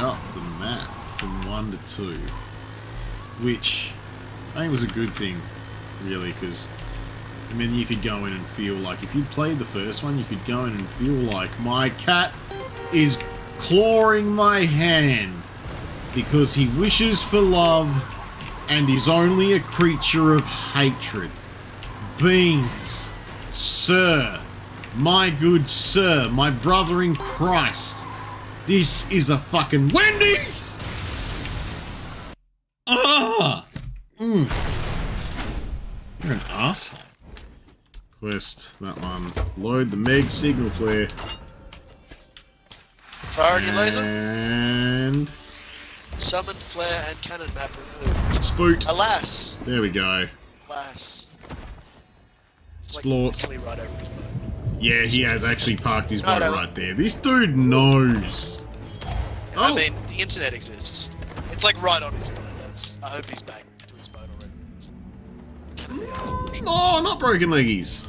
up the map from 1 to 2, which I think was a good thing, really, because I mean, you could go in and feel like, if you played the first one, you could go in and feel like my cat is clawing my hand because he wishes for love and is only a creature of hatred. Beans, sir, my good sir, my brother in Christ, this is a fucking Wendy's! Ah! You're an asshole. Quest, that one. Load the Meg signal flare. Priority laser. And... Summon flare and cannon map removed. Spooked. Alas. There we go. Alas. It's like Splort. literally right over his boat. Yeah, he has actually parked his boat No. right there. This dude knows. I mean, the internet exists. It's like right on his boat. I hope he's back to his boat already. Oh, not broken leggies.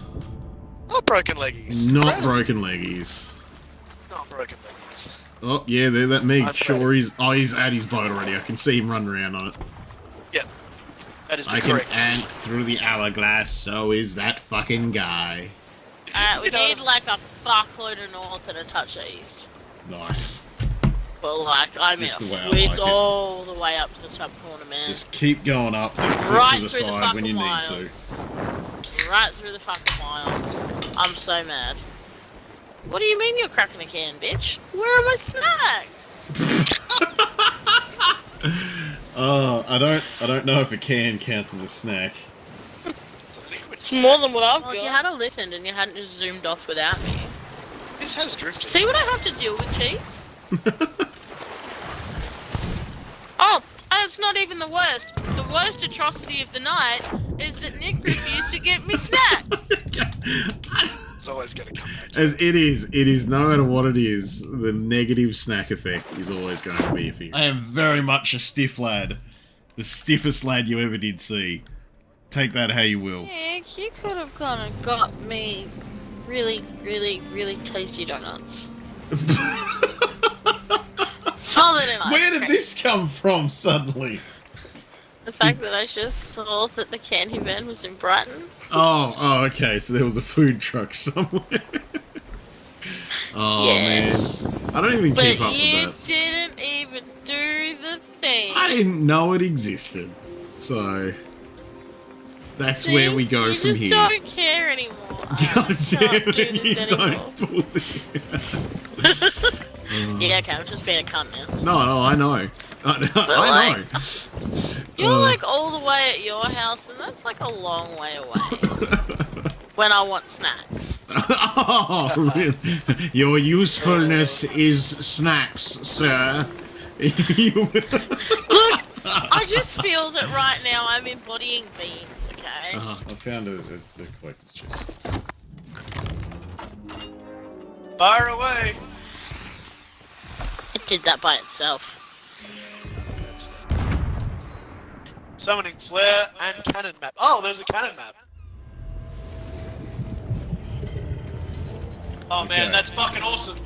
Not broken leggies. Not broken leggies. Not broken leggies. Oh, yeah, there, that Meg. I'm Sure, he's at his boat already. I can see him run around on it. Yep. That is the I can correct ant decision. through the hourglass, so is that fucking guy. We need like a fuckload of north and a touch of east. Nice. But like, I'm Just in the way I a like whiz it. all the way up to the top corner, man. Just keep going up and put Right to the through the side when you fucking need to. wilds. Right through the fucking miles. I'm so mad. What do you mean you're cracking a can, bitch? Where are my snacks? I don't know if a can counts as a snack. It's a liquid It's snack. more than what I've got. If you had listened and you hadn't just zoomed off without me. This has drifted. See what I have to deal with, Cheese? Oh, and it's not even the worst. The worst atrocity of the night is that Nick refused to get me snacks. It's always going to come back to As it is, no matter what it is, the negative snack effect is always going to be a thing. I am very much a stiff lad. The stiffest lad you ever did see. Take that how you will. Nick, you could have gone and got me really, really, really tasty donuts. Smothered in ice Where did cream. this come from suddenly? The fact that I just saw that the candy man was in Brighton. Oh, okay, so there was a food truck somewhere. Oh, Yeah. man. I don't even But keep up you with that. didn't even do the thing. I didn't know it existed. So, that's See? where we go you from just here. don't care anymore. God damn can't do it, you this anymore. don't bully. Yeah, okay, I'm just being a cunt now. No, I know. I know. You're like all the way at your house, and that's like a long way away. When I want snacks. Oh, really? Your usefulness is snacks, sir. Look, I just feel that right now I'm embodying beans, okay? I found a collector's chest. Fire away! It did that by itself. Summoning flare and cannon map. Oh, there's a cannon map. Oh man, Okay. that's fucking awesome.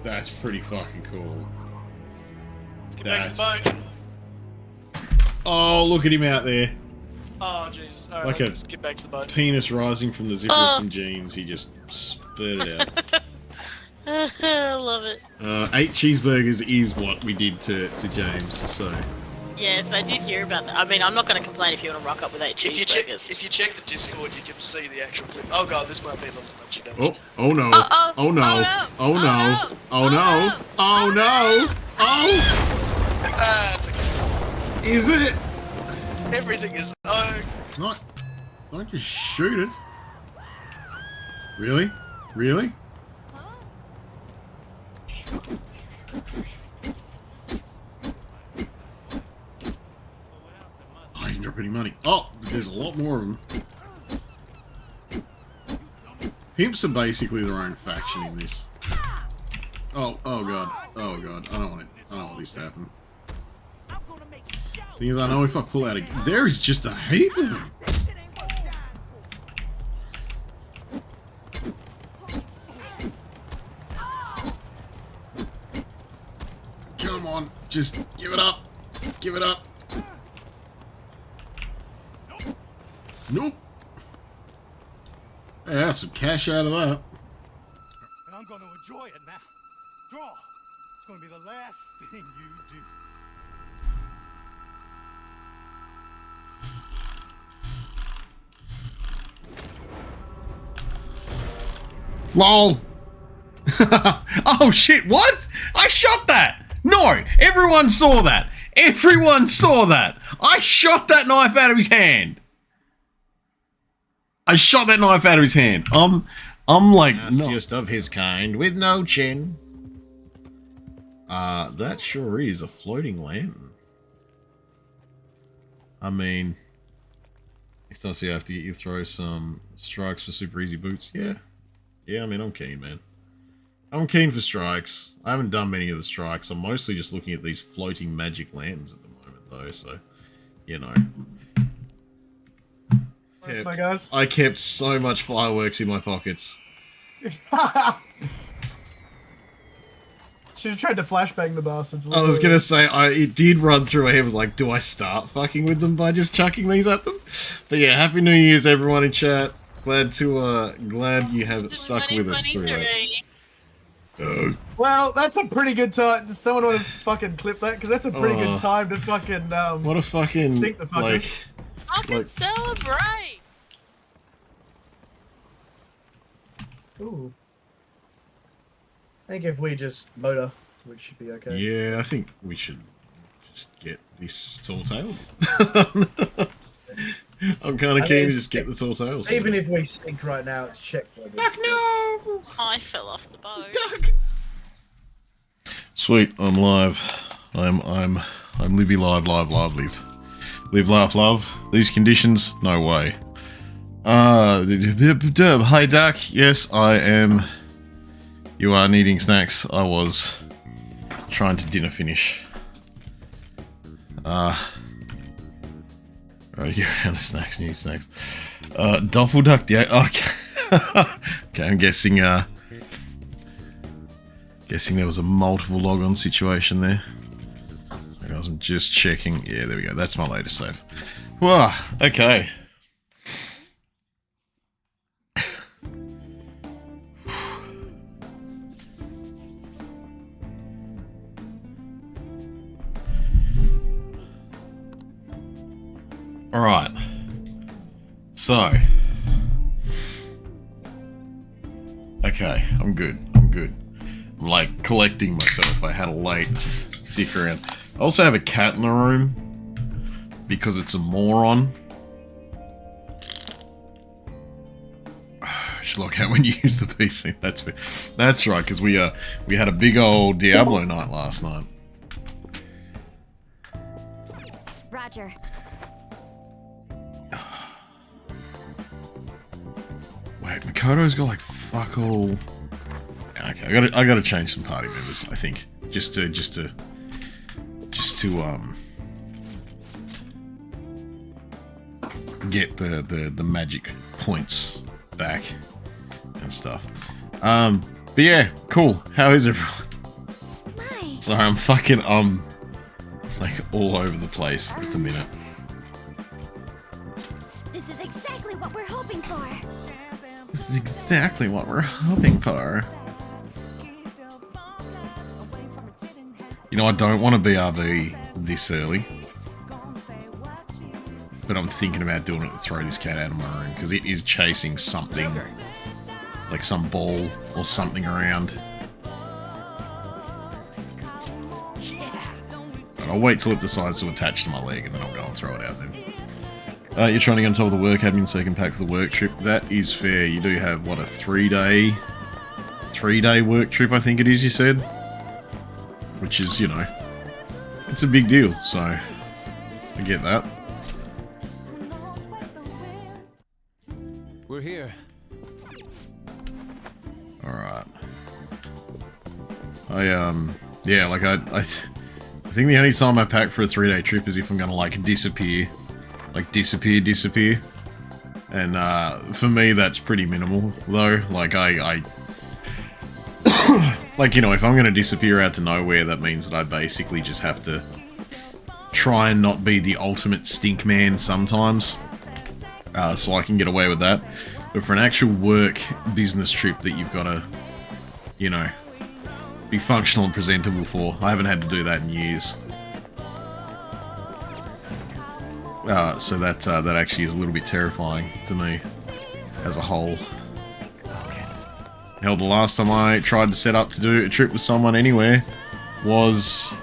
That's pretty fucking cool. Let's get back to the boat. Oh, look at him out there. Oh jeez. Alright, Like let's get back to the boat. Penis rising from the zipper of some jeans. He just spurted it out. I love it. 8 cheeseburgers is what we did to James, so... Yes, I did hear about that. I mean, I'm not going to complain if you want to rock up with 8 cheeseburgers. If you check the Discord, you can see the actual clip. Oh god, this might be a little much damage. Oh no. Uh-oh. Oh no. Oh, no. Oh no. Oh no. Oh no. Oh! Ah, it's okay. Is it? Everything is. Oh, Not. Don't just shoot it. Really? Really? I didn't drop any money. Oh, there's a lot more of them. Pimps are basically their own faction in this. Oh god. Oh god. I don't want this to happen. Thing is, I know if I pull out a... There is just a heap of them. Come on. Just give it up. Give it up. Nope. Hey, that's some cash out of that. And I'm going to enjoy it now. Draw. It's going to be the last thing you do. LOL. Oh shit, what? I shot that! No, everyone saw that. Everyone saw that. I shot that knife out of his hand. I shot that knife out of his hand. I'm like, nastiest of his kind with no chin. That sure is a floating lantern. I mean, it's not you have to get you throw some strikes for super easy boots. Yeah. Yeah, I mean, I'm keen, man. I'm keen for strikes. I haven't done many of the strikes. I'm mostly just looking at these floating magic lanterns at the moment, though, so, you know. My guys. I kept so much fireworks in my pockets. Should have tried to flashbang the bastards. I was gonna say, it did run through my head. I was like, do I start fucking with them by just chucking these at them? But yeah, Happy New Year's, everyone in chat. Glad you have stuck with us through that. Well, that's a pretty good time. Does someone want to fucking clip that? Because that's a pretty good time to fucking what a fucking sink the fuckers. Fucking celebrate! Ooh. I think if we just motor, we should be okay. Yeah, I think we should just get this tall tale. I'm kind of keen to just get the tall tales. Even if we sink right now, it's checked. Fuck no! I fell off the boat. Sweet, I'm live. I'm livey live. Live, laugh, love. These conditions, no way. Hi Duck. Yes, I am. You are needing snacks. I was trying to dinner finish. Right, you're out of snacks, need snacks. Doppelduck, yeah, okay. Okay, I'm guessing there was a multiple log-on situation there. Guys, I'm just checking. Yeah, there we go. That's my latest save. Wow, okay. Alright. So. Okay, I'm good. I'm like collecting myself. I had a late dick around. I also have a cat in the room because it's a moron. Just log out when you use the PC. That's right, because we had a big old Diablo night last night. Roger. Wait, Makoto's got like fuck all. Okay, I gotta change some party members. I think just to get the magic points back and stuff. But yeah, cool. How is everyone? Nice. Sorry, I'm fucking like all over the place at the minute. This is exactly what we're hoping for. This is exactly what we're hoping for. You know, I don't want to BRB this early, but I'm thinking about doing it to throw this cat out of my room because it is chasing something, like some ball or something around. But I'll wait till it decides to attach to my leg and then I'll go and throw it out then. You're trying to get on top of the work admin so you can pack for the work trip. That is fair. You do have, what, a three-day work trip, I think it is, you said? Which is, you know, it's a big deal, so I get that. We're here. Alright. Yeah, like I think the only time I pack for a 3-day trip is if I'm gonna, like, disappear. Like, disappear. And, for me, that's pretty minimal, though. Like, like, you know, if I'm going to disappear out to nowhere, that means that I basically just have to try and not be the ultimate stink man sometimes, so I can get away with that. But for an actual work business trip that you've got to, you know, be functional and presentable for, I haven't had to do that in years. So that actually is a little bit terrifying to me as a whole. Hell, the last time I tried to set up to do a trip with someone anywhere was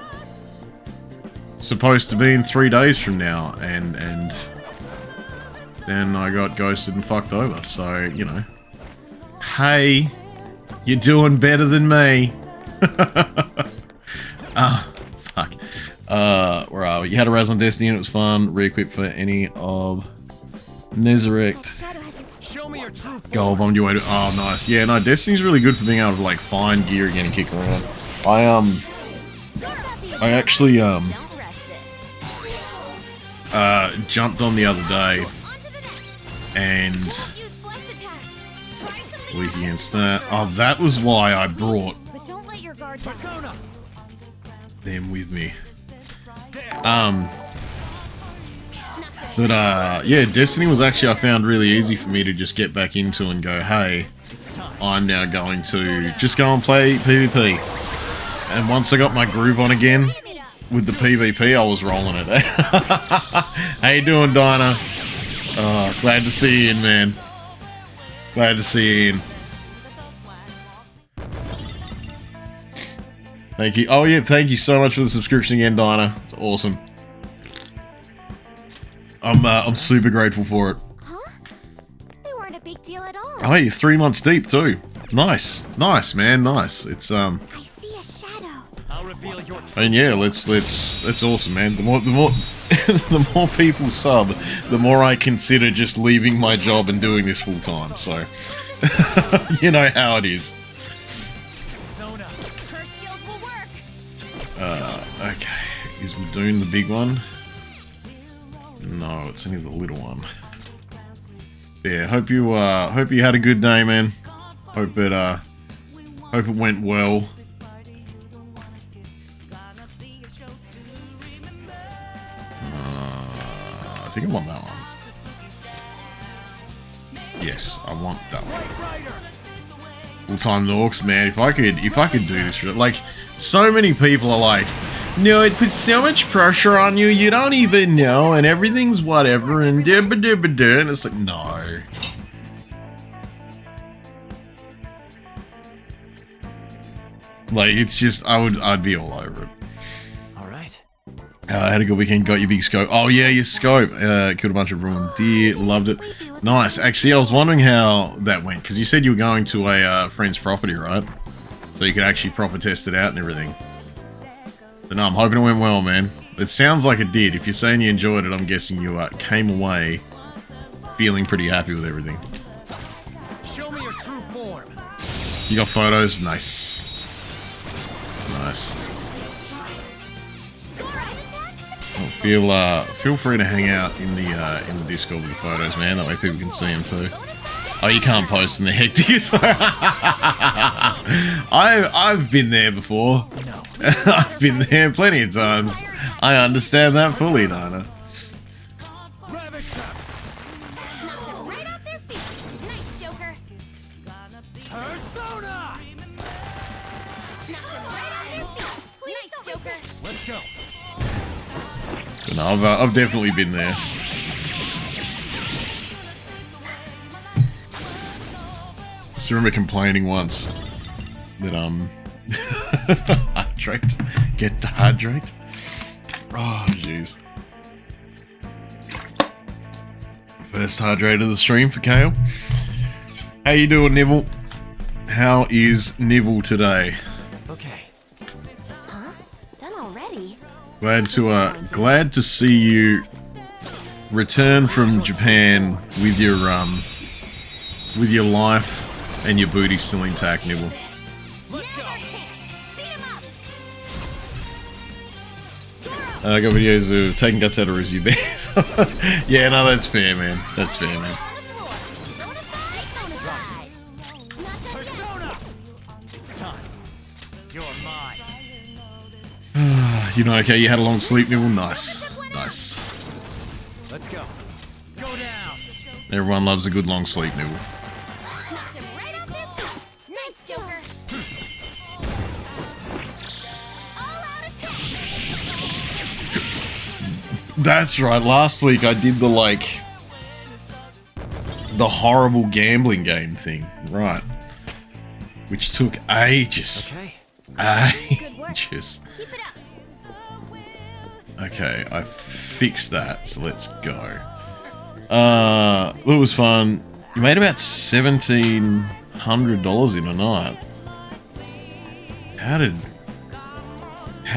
supposed to be in 3 days from now, and then I got ghosted and fucked over. So, you know, hey, you're doing better than me. Fuck. Where are we? You had a Raz on Destiny and it was fun. Re-equip for any of Nezarect. Gold bombed your way to... Oh, nice. Yeah, no, Destiny's really good for being able to, like, find gear again and kick around. I actually, jumped on the other day and weak against that. Oh, that was why I brought them with me. But, yeah, Destiny was actually, I found, really easy for me to just get back into and go, hey, I'm now going to just go and play PvP. And once I got my groove on again with the PvP, I was rolling it. How you doing, Dinah? Oh, glad to see you in, man. Glad to see you in. Thank you. Oh, yeah, thank you so much for the subscription again, Dinah. It's awesome. I'm super grateful for it. Huh? They weren't a big deal at all. Oh, you're 3 months deep too. Nice, nice, man, nice. It's I see a shadow. I'll reveal your and yeah, that's awesome, man. The more the more people sub, the more I consider just leaving my job and doing this full time. So, you know how it is. Her skills will work. Okay, is Madoon the big one? No, it's only the little one. Yeah, hope you had a good day, man. Hope it went well. I think I want that one. Yes, I want that one. Full-time Norks, man. If I could do this, like, so many people are like, no, it puts so much pressure on you, you don't even know, and everything's whatever, and and it's like, no. Like, it's just, I'd be all over it. Alright. I had a good weekend, got your big scope. Oh yeah, your scope. Killed a bunch of ruined deer, loved it. Nice. Actually, I was wondering how that went, because you said you were going to a friend's property, right? So you could actually proper test it out and everything. But no, I'm hoping it went well, man. It sounds like it did. If you're saying you enjoyed it, I'm guessing you came away feeling pretty happy with everything. Show me your true form. You got photos? Nice. Nice. Oh, feel free to hang out in the Discord with the photos, man. That way people can see them too. Oh, you can't post in the hectic as well. I've been there before. No. I've been there plenty of times. I understand that fully, Nana. Rabbit trap. Knocked them right off their feet. Nice, Joker. Persona. Knocked them right off their feet. Nice, Joker. Let's go. But no, I've definitely been there. I still remember complaining once that hydrate, get the hydrate. Oh jeez. First hydrate of the stream for Kale. How you doing, Nibble? How is Nibble today? Okay. Huh? Done already? Glad to see you return from Japan with your life and your booty still intact, Nibble. Let's go. Beat him up. I got videos of taking guts out of Rizzy Bears. Yeah, no, that's fair, man. That's fair, man. Persona. It's time. You know, okay, you had a long sleep, Nibble. Nice. Nice. Let's go. Go down. Everyone loves a good long sleep, Nibble. Knocked him right off their feet. Nice, Joker. All out attack. That's right. Last week I did the, like, the horrible gambling game thing. Right. Which took ages. Okay. Ages. Keep it up. Okay, I fixed that, so let's go. It was fun. You made about $1,700 in a night. How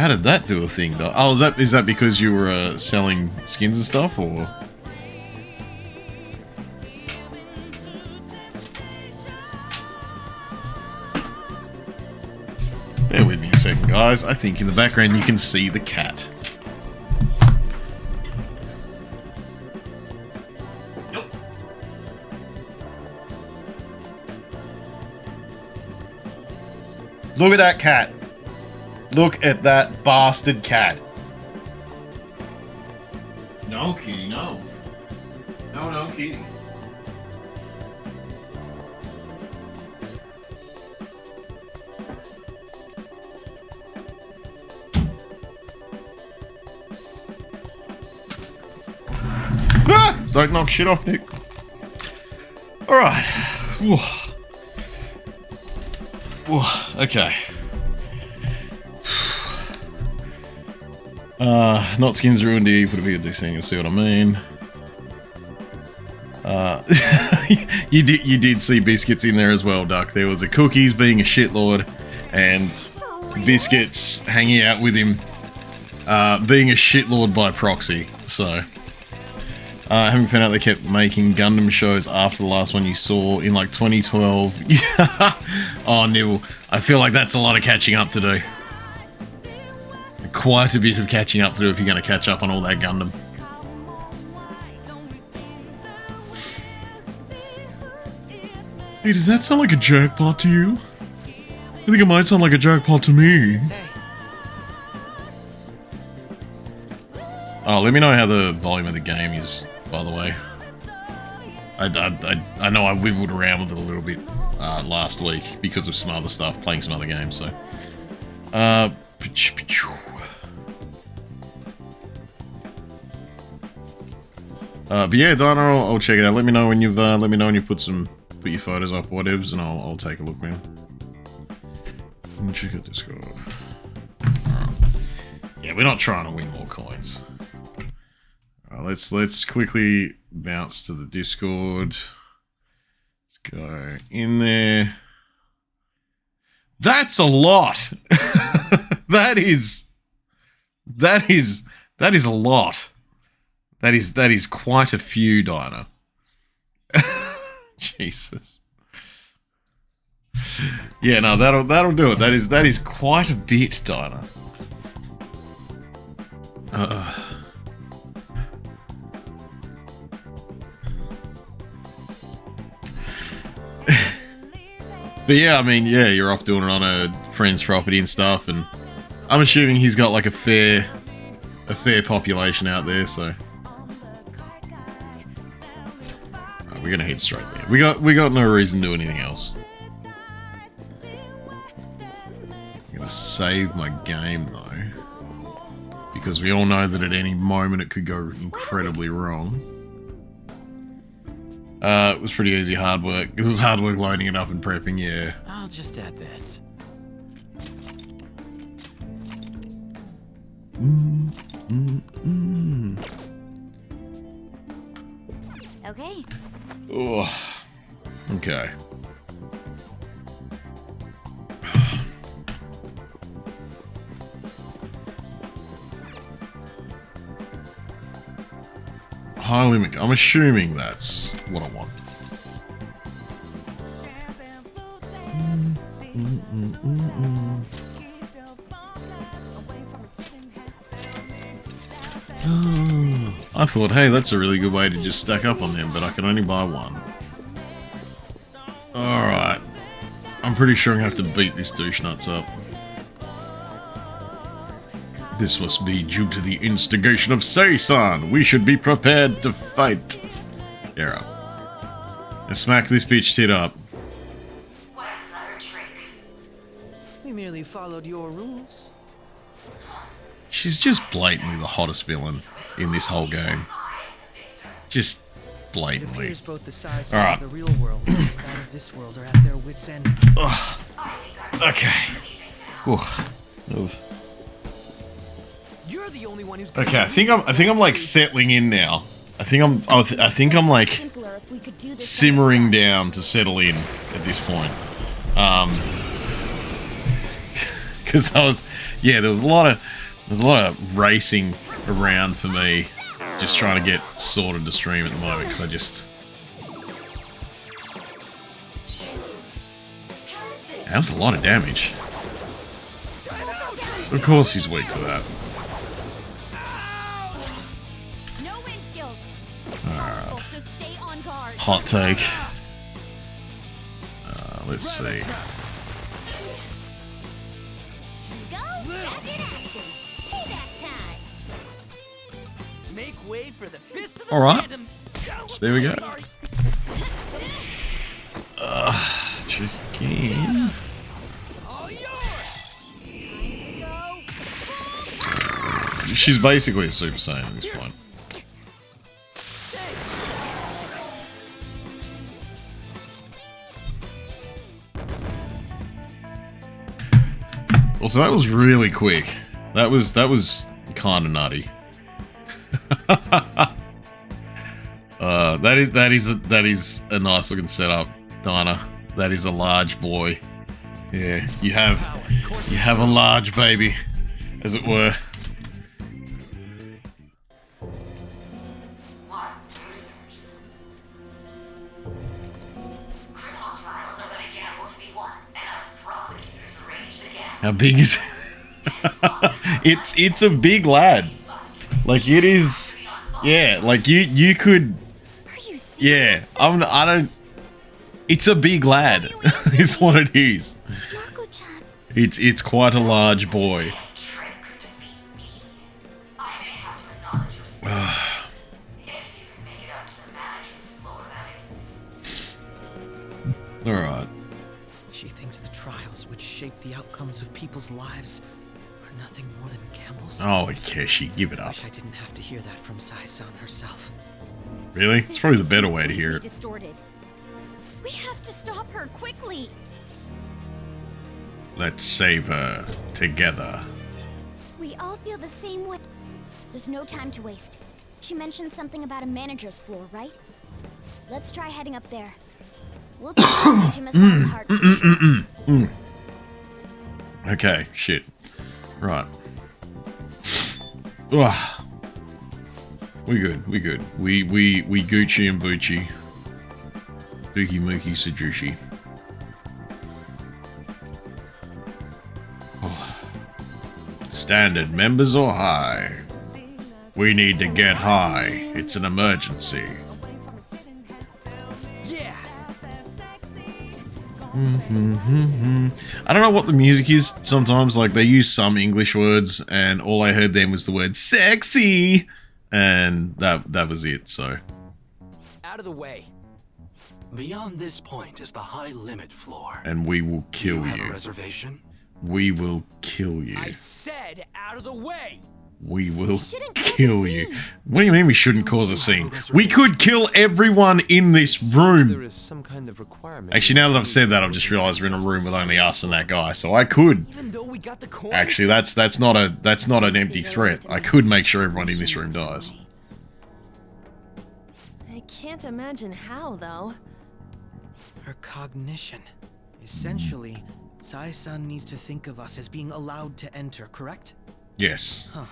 did that do a thing, though? Oh, is that because you were selling skins and stuff, or? Bear with me a second, guys. I think in the background you can see the cat. Look at that cat. Look at that bastard cat. No, kitty, no. No, kitty. Ah! Don't knock shit off, Nick. Alright. Okay. Not skins ruined here, put a bit of this thing, you'll see what I mean. You did see Biscuits in there as well, Duck. There was a Cookies being a shitlord, and Biscuits hanging out with him, being a shitlord by proxy, so. Having found out they kept making Gundam shows after the last one you saw in like 2012. Oh, Nibble. I feel like that's a lot of catching up to do. Quite a bit of catching up to do if you're going to catch up on all that Gundam. Hey, does that sound like a jackpot to you? I think it might sound like a jackpot to me. Oh, let me know how the volume of the game is, by the way. I know I wiggled around with it a little bit last week because of some other stuff, playing some other games, so. But yeah, Donna, I'll check it out. Let me know when you've put your photos up, whatevs, and I'll take a look, man. Let me check out Discord. Alright. Yeah, we're not trying to win more coins. Let's quickly bounce to the Discord. Let's go in there. That's a lot. that is a lot. That is quite a few, Dinah. Jesus. Yeah, no, that'll do it. That is quite a bit, Dinah. But yeah, I mean, yeah, you're off doing it on a friend's property and stuff, and I'm assuming he's got like a fair population out there, so we're gonna head straight there. We got no reason to do anything else. I'm gonna save my game though, because we all know that at any moment it could go incredibly wrong. It was pretty easy hard work. It was hard work loading it up and prepping, yeah. I'll just add this. Okay. Oh, okay. High limit. I'm assuming that's what I want. I thought, hey, that's a really good way to just stack up on them, but I can only buy one. Alright. I'm pretty sure I'm going to have to beat this douche nuts up. This must be due to the instigation of Sei-san. We should be prepared to fight. Arrow. And smack this bitch tit up. What a clever trick. We merely followed your rules. She's just blatantly the hottest villain in this whole game. Just It blatantly. appears both the size All right. of the real world and that of this world are at their wits' end. Ugh. Okay. Ooh. You're the only one who's Okay, I think I'm like settling in now. I think I'm like Simpler if we could do this simmering down to settle in at this point. Because there was a lot of racing around for me, just trying to get sorted to stream at the moment. Because that was a lot of damage. Of course, he's weak to that. No wind skills. Alright. So stay on guard. Hot take. Let's see. Skulls back in action. Payback time. Make way for the fist of the All right. random. There we go. Sorry. Chicken. All yours. She's basically a Super Saiyan at this point. Also, that was really quick. That was kind of nutty. That is a nice looking setup, Dinah. That is a large boy. Yeah, you have a large baby, as it were. What losers? Criminal trials are but a gamble to be won, and us prosecutors arrange the gamble. How big is it? It's a big lad. Like it is. Yeah, like you could. Are you serious? Yeah, I don't. It's a big lad. Is what it is. Mako-chan. It's quite a large boy. Trick to defeat me. I may have to acknowledge your skill. If you can make it up to the manager's floor, that is. All right. She thinks the trials which shape the outcomes of people's lives are nothing more than gambles. Oh, Keshi, give it I up. wish I didn't have to hear that from Sai-san herself. Really? It's probably the better way to hear it. Distorted. We have to stop her quickly. Let's save her together. We all feel the same way. There's no time to waste. She mentioned something about a manager's floor, right? Let's try heading up there. We'll take Jima's heart. Okay, shit. Right. Ugh. We good. We Gucci and Bucci. Buki Mookie Sajushi. Oh. Standard members or high? We need to get high. It's an emergency. Yeah. I don't know what the music is sometimes. Like, they use some English words, and all I heard then was the word sexy. And that was it, so. Out of the way. Beyond this point is the high limit floor. And we will Do kill you have a you. reservation? We will kill you. I said out of the way. We will shouldn't cause a kill you. scene. What do you mean we shouldn't cause a scene? We could kill everyone in this room. There is some kind of requirement. Actually, now that I've said that, I've just realized we're in a room with only us and that guy. So I could. Even though we got the coins. Actually, that's not an empty threat. I could make sure everyone in this room dies. I can't imagine how, though. Her cognition. Essentially, Sai-san needs to think of us as being allowed to enter, correct? Yes. Huh.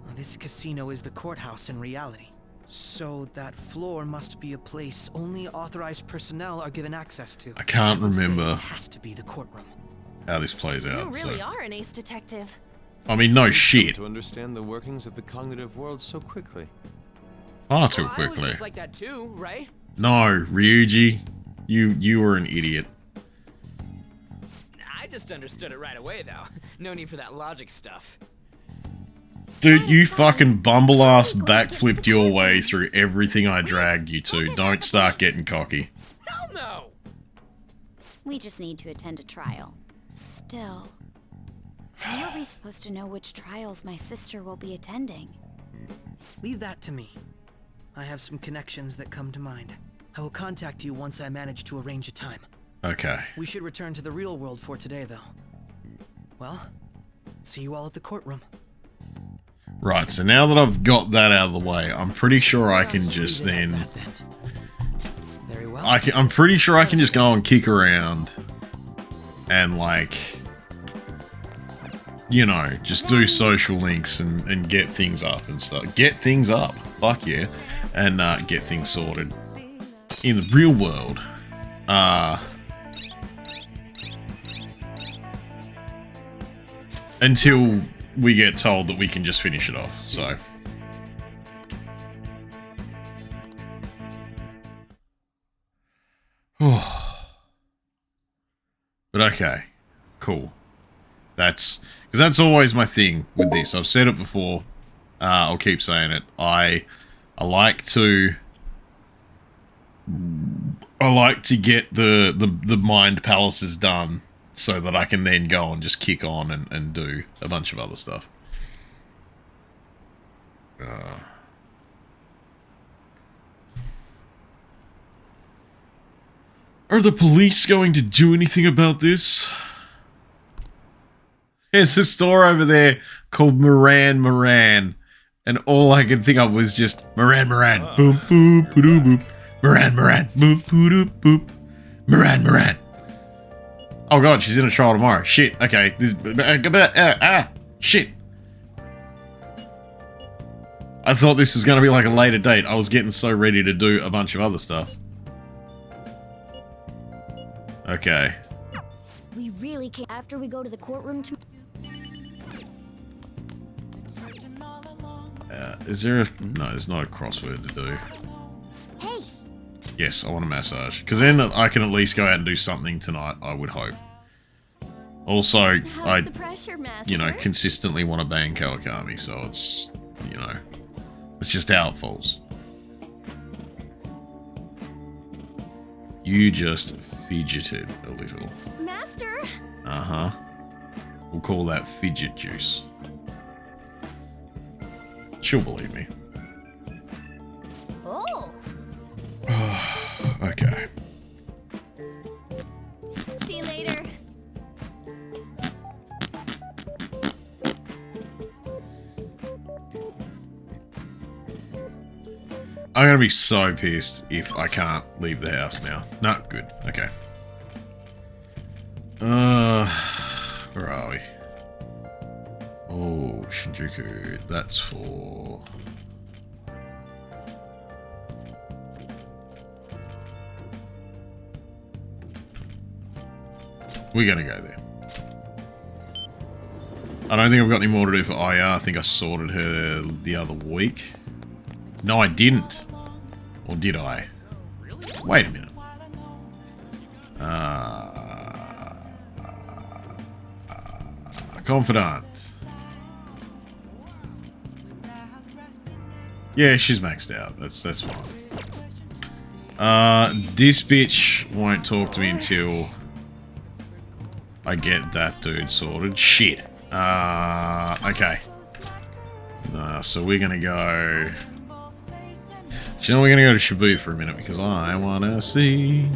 Well, this casino is the courthouse in reality. So that floor must be a place only authorized personnel are given access to. I can't I would say remember it has to be the courtroom. how this plays You out. really So. are an ace detective. I mean, no shit. To understand the workings of the cognitive world so quickly. Far too I was quickly. just like that too, right? No, Ryuji. You were an idiot. I just understood it right away, though. No need for that logic stuff. Dude, you fucking bumble ass backflipped your way through everything I dragged you to. Don't start getting cocky. Hell no! We just need to attend a trial. Still, how are we supposed to know which trials my sister will be attending? Leave that to me. I have some connections that come to mind. I will contact you once I manage to arrange a time. Okay. We should return to the real world for today, though. Well, see you all at the courtroom. Right, so now that I've got that out of the way, I'm pretty sure I can just then... Very well. I'm pretty sure I can just go and kick around and, like, you know, just do social links and get things up and stuff. Get things up. Fuck yeah. And get things sorted in the real world. Until we get told that we can just finish it off, so. But okay, cool. Because that's always my thing with this. I've said it before. I'll keep saying it. I like to get the mind palaces done so that I can then go and just kick on and do a bunch of other stuff. Are the police going to do anything about this? There's a store over there called Moran, and all I could think of was just Moran, boom, boom, boom, boom, Moran, boom, boom, boom, Moran. Oh god, she's in a trial tomorrow. Shit. Okay. Shit. I thought this was going to be like a later date. I was getting so ready to do a bunch of other stuff. Okay. We really can't. After we go to the courtroom Is there a... No, there's not a crossword to do. Hey! Yes, I want a massage. Because then I can at least go out and do something tonight, I would hope. Also, How's the pressure, Master? you know, consistently want to bang Kawakami, so it's, you know, it's just how it falls. You just fidgeted a little. Master! Uh-huh. We'll call that fidget juice. She'll believe me. Oh! Okay. See you later. I'm gonna be so pissed if I can't leave the house now. No, good. Okay. Where are we? Oh, Shinjuku. That's for... We're gonna go there. I don't think I've got any more to do for IR. I think I sorted her the other week. No, I didn't. Or did I? Wait a minute. Confidant. Yeah, she's maxed out. That's fine. This bitch won't talk to me until I get that dude sorted. Shit. Okay. So we're gonna go... You know, we're gonna go to Shibuya for a minute because I wanna see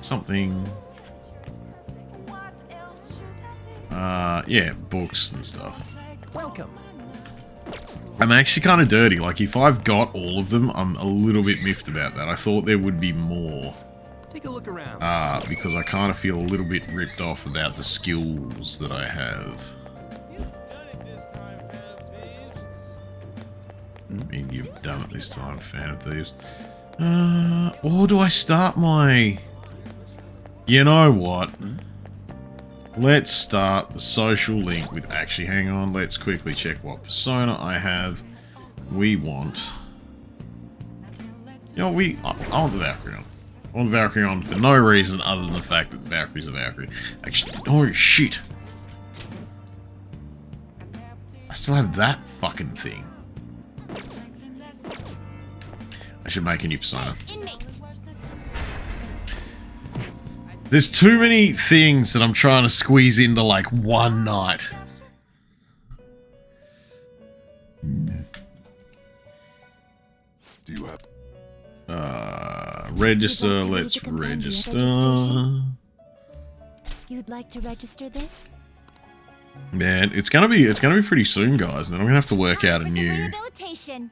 something. Yeah, books and stuff. Welcome. I'm actually kind of dirty. Like, if I've got all of them, I'm a little bit miffed about that. I thought there would be more. Take a look around. Because I kind of feel a little bit ripped off about the skills that I have. I mean, you've done it this time, Fan of Thieves. Or do I start my... You know what? Let's start the social link with... Actually, hang on. Let's quickly check what persona I have. We want... You know, I want the Valkyrie on. I want the Valkyrie on for no reason other than the fact that the Valkyrie's a Valkyrie. Actually, oh shit. still have that fucking thing. I should make a new persona. There's too many things that I'm trying to squeeze into like one night. Do you have register, let's register. You'd like to register this? Man, it's gonna be pretty soon, guys, and then I'm gonna have to work out a new Rehabilitation.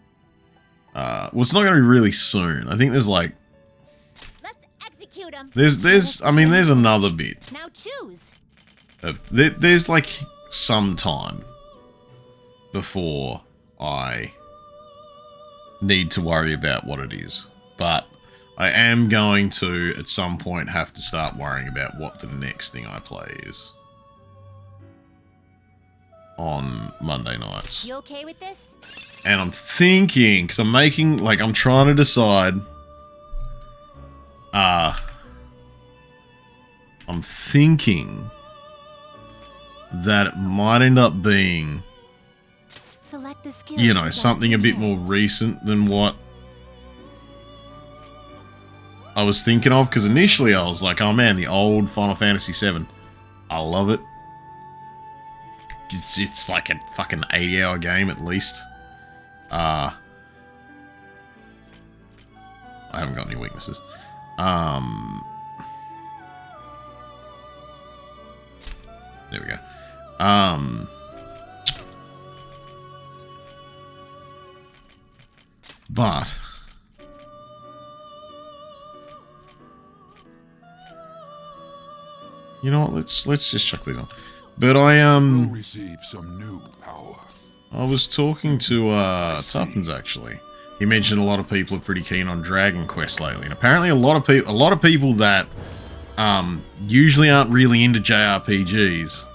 well, it's not gonna be really soon. I think there's like Let's execute him. there's another bit. Now choose. There's like some time before I need to worry about what it is. But I am going to, at some point, have to start worrying about what the next thing I play is. On Monday nights. You okay with this? And I'm thinking, because I'm trying to decide. I'm thinking that it might end up being, Select the skills you know, you'd something a like to bit more recent than what I was thinking of, because initially I was like, oh man, the old Final Fantasy VII. I love it. It's like a fucking 80-hour game at least. I haven't got any weaknesses. There we go. But you know what? Let's just chuck these on. But You'll receive some new power. I was talking to Tuffins actually. He mentioned a lot of people are pretty keen on Dragon Quest lately, and apparently a lot of people that usually aren't really into JRPGs.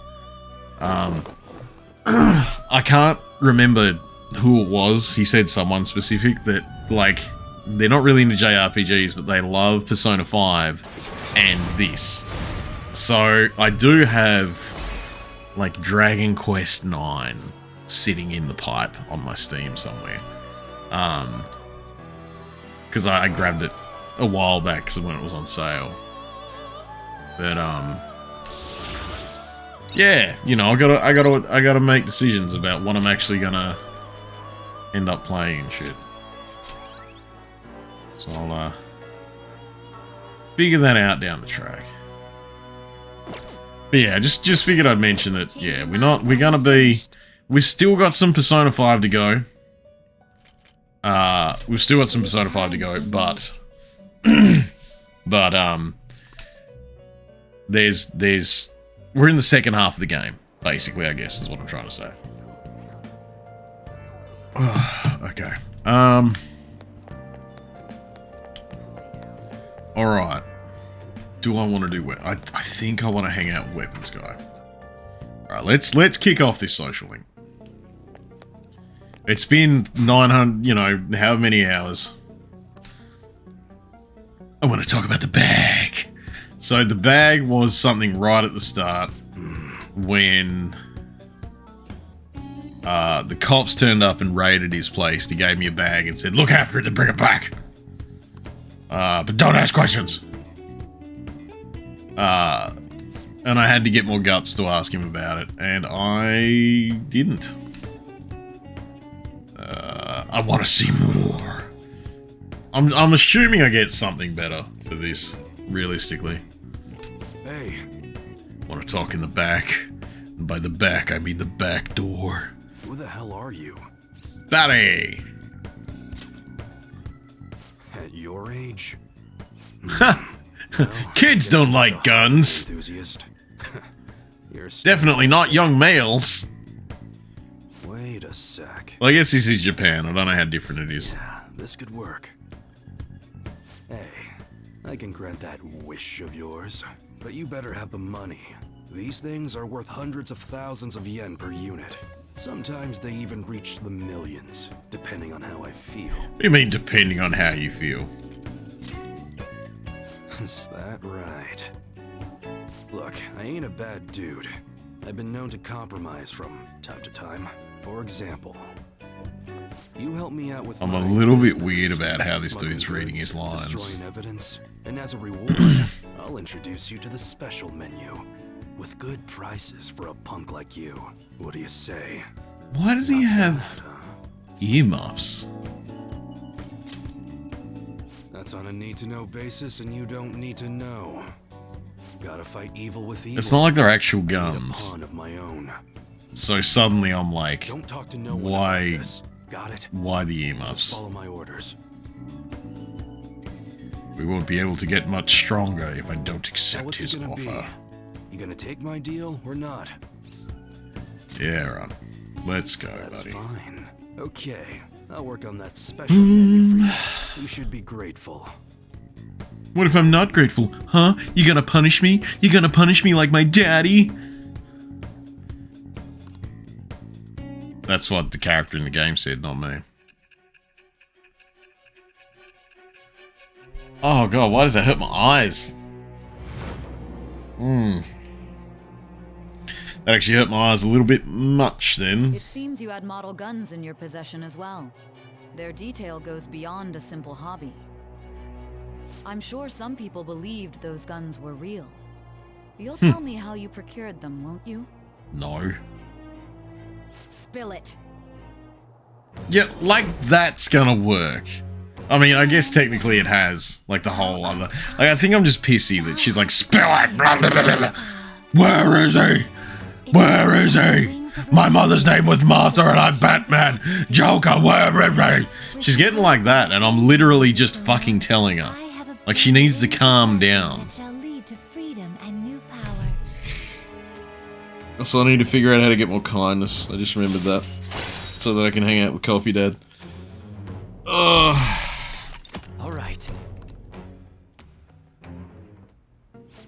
I can't remember who it was. He said someone specific that, like, they're not really into JRPGs, but they love Persona 5 and this. So I do have like Dragon Quest 9 sitting in the pipe on my Steam somewhere. Because I grabbed it a while back because when it was on sale. But yeah, you know, I gotta make decisions about what I'm actually gonna end up playing and shit. So I'll figure that out down the track. But yeah, just figured I'd mention that. Yeah, we've still got some Persona 5 to go. We've still got some Persona 5 to go, but there's we're in the second half of the game, basically, I guess is what I'm trying to say. Okay. All right. Do I want to do I think I want to hang out with Weapons Guy. All right, let's kick off this social link. It's been 900, you know, how many hours? I want to talk about the bag. So the bag was something right at the start when the cops turned up and raided his place. He gave me a bag and said, look after it and bring it back. But don't ask questions. And I had to get more guts to ask him about it, and I didn't. I want to see more. I'm assuming I get something better for this, realistically. Hey. Want to talk in the back? And by the back, I mean the back door. Who the hell are you? Barry! At your age? Kids don't like guns. Enthusiast. You're Definitely not young males. Wait a sec. Well, I guess this is Japan. I don't know how different it is. Yeah, this could work. Hey, I can grant that wish of yours, but you better have the money. These things are worth hundreds of thousands of yen per unit. Sometimes they even reach the millions, depending on how I feel. What do you mean, depending on how you feel? Is that right? Look, I ain't a bad dude. I've been known to compromise from time to time. For example, you help me out with I'm my a little bit business, weird about how this smuggling dude's reading goods, his lines. destroying evidence, and as a reward, I'll introduce you to the special menu with good prices for a punk like you. What do you say? Why does he Not have bad, huh? earmuffs? That's on a need-to-know basis, and you don't need to know. Gotta fight evil with evil. It's not like they're actual I need a guns. pawn of my own. So suddenly I'm like, Don't talk to no one why, about this. Got it? why the Just earmuffs? follow my orders. We won't be able to get much stronger if I don't Now accept what's his it gonna offer. be? You gonna take my deal or not? Yeah, right. Let's go, That's buddy. fine. Okay, I'll work on that special menu for you. You should be grateful. What if I'm not grateful? Huh? You gonna punish me? You gonna punish me like my daddy? That's what the character in the game said, not me. Oh god, why does that hurt my eyes? That actually hurt my eyes a little bit much then. It seems you had model guns in your possession as well. Their detail goes beyond a simple hobby. I'm sure some people believed those guns were real. You'll tell me how you procured them, won't you? No. Spill it. Yeah, like that's gonna work. I mean, I guess technically it has. Like the whole other... Like, I think I'm just pissy that she's like, spill it! Blah, blah, blah, blah, blah. Where is he? Where is he? My mother's name was Martha and I'm Batman. Joker, where is he? She's getting like that and I'm literally just fucking telling her. Like, she needs to calm down. Shall lead to freedom and new power. So I need to figure out how to get more kindness. I just remembered that. So that I can hang out with Coffee Dad. Ugh. Alright.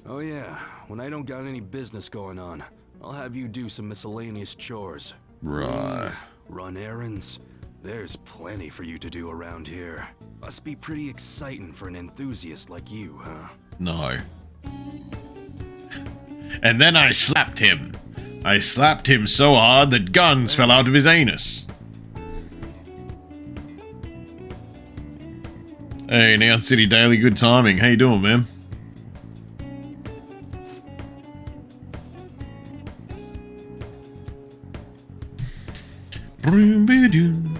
Oh yeah, when I don't got any business going on, I'll have you do some miscellaneous chores. Right. Run errands. There's plenty for you to do around here. Must be pretty exciting for an enthusiast like you, huh? No. And then I slapped him. I slapped him so hard that guns fell out of his anus. Hey, Neon City Daily, good timing. How you doing, man? Boom, ba-doom.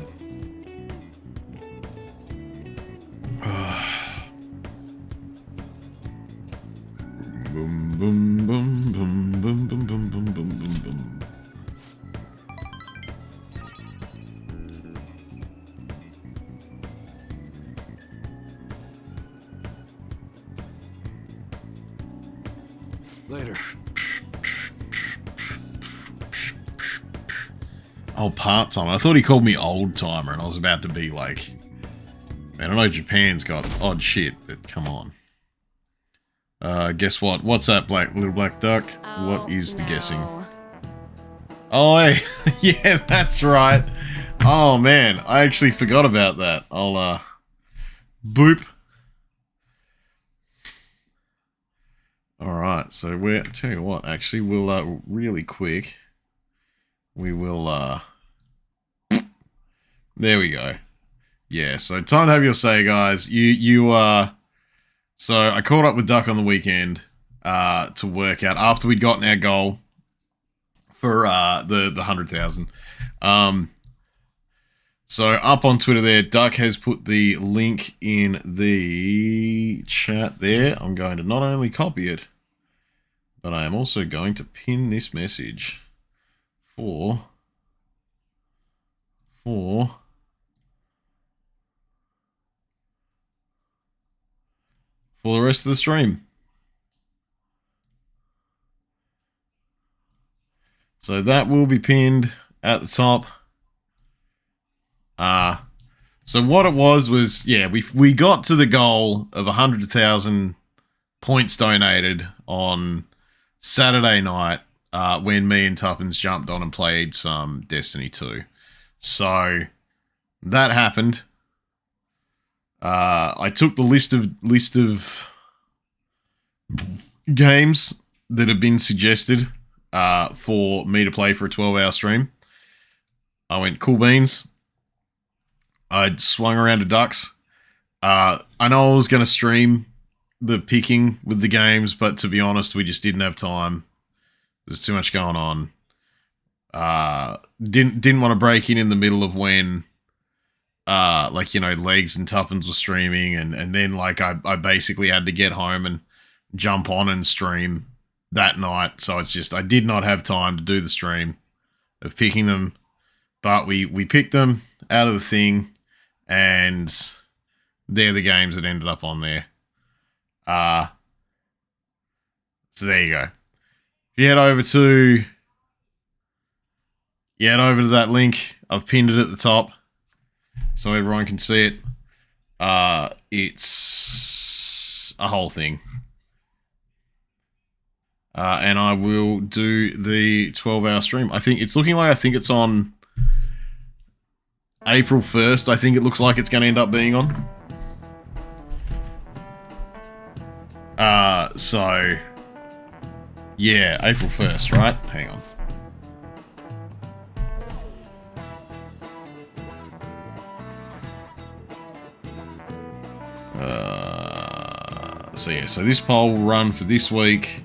Boom, boom, boom, boom, boom, boom, boom, boom, boom, boom, boom. Later. Oh, part-timer. I thought he called me old-timer, and I was about to be like... Man, I know Japan's got odd shit, but come on. Guess what? What's that, little black duck? What is the guessing? Oh, hey. Yeah, that's right. Oh, man. I actually forgot about that. I'll, boop. Alright, so we're... Tell you what, actually, we'll, really quick... We will, there we go. Yeah, so time to have your say, guys. So I caught up with Duck on the weekend, to work out, after we'd gotten our goal for, the 100,000. So up on Twitter there, Duck has put the link in the chat there. I'm going to not only copy it, but I am also going to pin this message. For the rest of the stream. So that will be pinned at the top. So what it was yeah, we got to the goal of 100,000 points donated on Saturday night. When me and Tuppence jumped on and played some Destiny 2. So, that happened. I took the list of games that have been suggested for me to play for a 12-hour stream. I went cool beans. I'd swung around to ducks. I know I was going to stream the picking with the games, but to be honest, we just didn't have time. There's too much going on. Didn't want to break in the middle of when, like, you know, Legs and Tuppence were streaming, and then, like, I basically had to get home and jump on and stream that night. So it's just, I did not have time to do the stream of picking them, but we picked them out of the thing, and they're the games that ended up on there. So there you go. If you head over to that link, I've pinned it at the top so everyone can see it. It's a whole thing. And I will do the 12-hour stream. I think it's looking like, it's on April 1st. I think it looks like it's going to end up being on. So yeah, April 1st, right? Hang on. So yeah, so this poll will run for this week,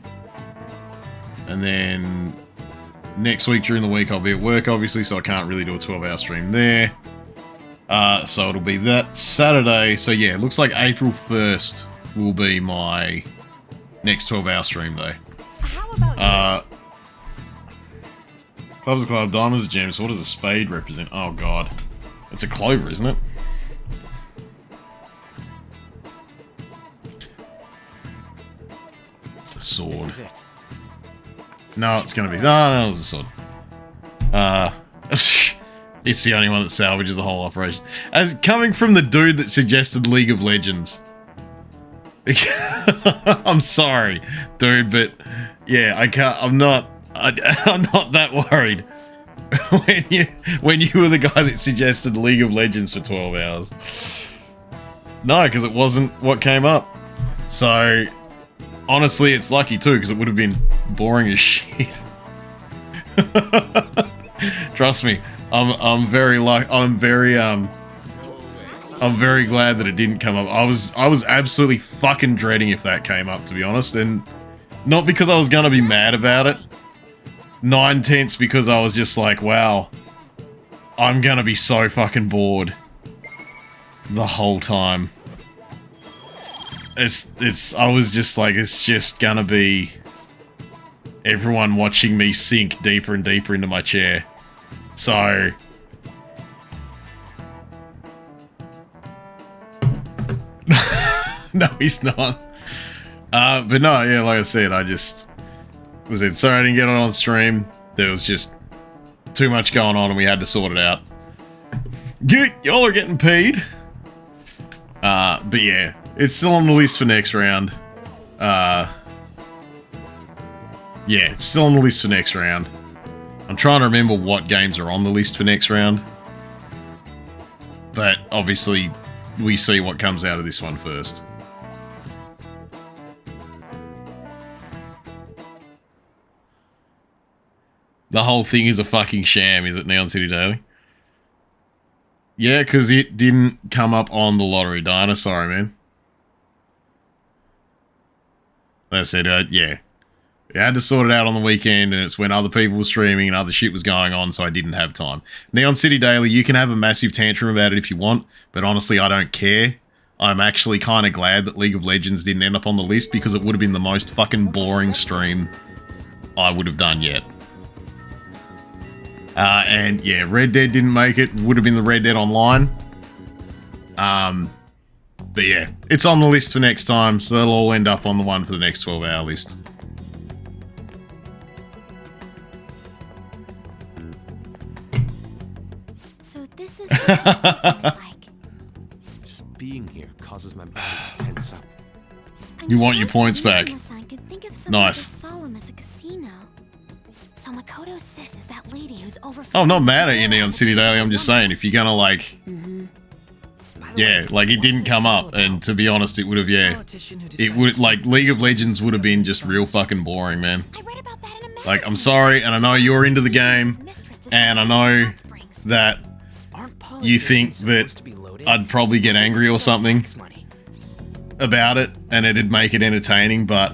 and then next week during the week I'll be at work, obviously, so I can't really do a 12-hour stream there. So it'll be that Saturday. So yeah, it looks like April 1st will be my next 12-hour stream day. How about Club's a club, diamonds are gems. What does a spade represent? Oh god, it's a clover, isn't it? A sword. This is it. No, it's gonna be. No, it was a sword. It's the only one that salvages the whole operation. As coming from the dude that suggested League of Legends. I'm sorry, dude, but yeah, I can't. I'm not that worried. when you were the guy that suggested League of Legends for 12 hours. No, because it wasn't what came up. So honestly, it's lucky too, because it would have been boring as shit. Trust me, I'm very glad that it didn't come up. I was absolutely fucking dreading if that came up, to be honest, and not because I was gonna be mad about it. 9/10 because I was just like, wow, I'm gonna be so fucking bored the whole time. I was just like, it's just gonna be everyone watching me sink deeper and deeper into my chair. So no, he's not. But no, yeah, like I said, sorry I didn't get it on stream. There was just too much going on and we had to sort it out. Y'all are getting paid. But yeah, it's still on the list for next round. Yeah, it's still on the list for next round. I'm trying to remember what games are on the list for next round. But obviously, we see what comes out of this one first. The whole thing is a fucking sham, is it, Neon City Daily? Yeah, because it didn't come up on the lottery, Diana. Sorry, man. Like I said, yeah. We had to sort it out on the weekend, and it's when other people were streaming and other shit was going on, so I didn't have time. Neon City Daily, you can have a massive tantrum about it if you want, but honestly, I don't care. I'm actually kind of glad that League of Legends didn't end up on the list, because it would have been the most fucking boring stream I would have done yet. And yeah, Red Dead didn't make it. Would have been the Red Dead Online. But yeah, it's on the list for next time, so they'll all end up on the one for the next 12-hour list. So this is what it looks like. Just being here causes my body to tense up. You want your points back. Could think of Nice. as solemn as a casino. So Makoto sis is that lady who's over. Oh, I'm not mad at you, Neon City Daily. I'm just saying, if you're gonna like, yeah, like it didn't come up, and to be honest, it would have, yeah, it would, like, League of Legends would have been just real fucking boring, man. I read about that in a Like, I'm sorry, and I know you're into the game, and I know that you think that I'd probably get angry or something about it, and it'd make it entertaining, but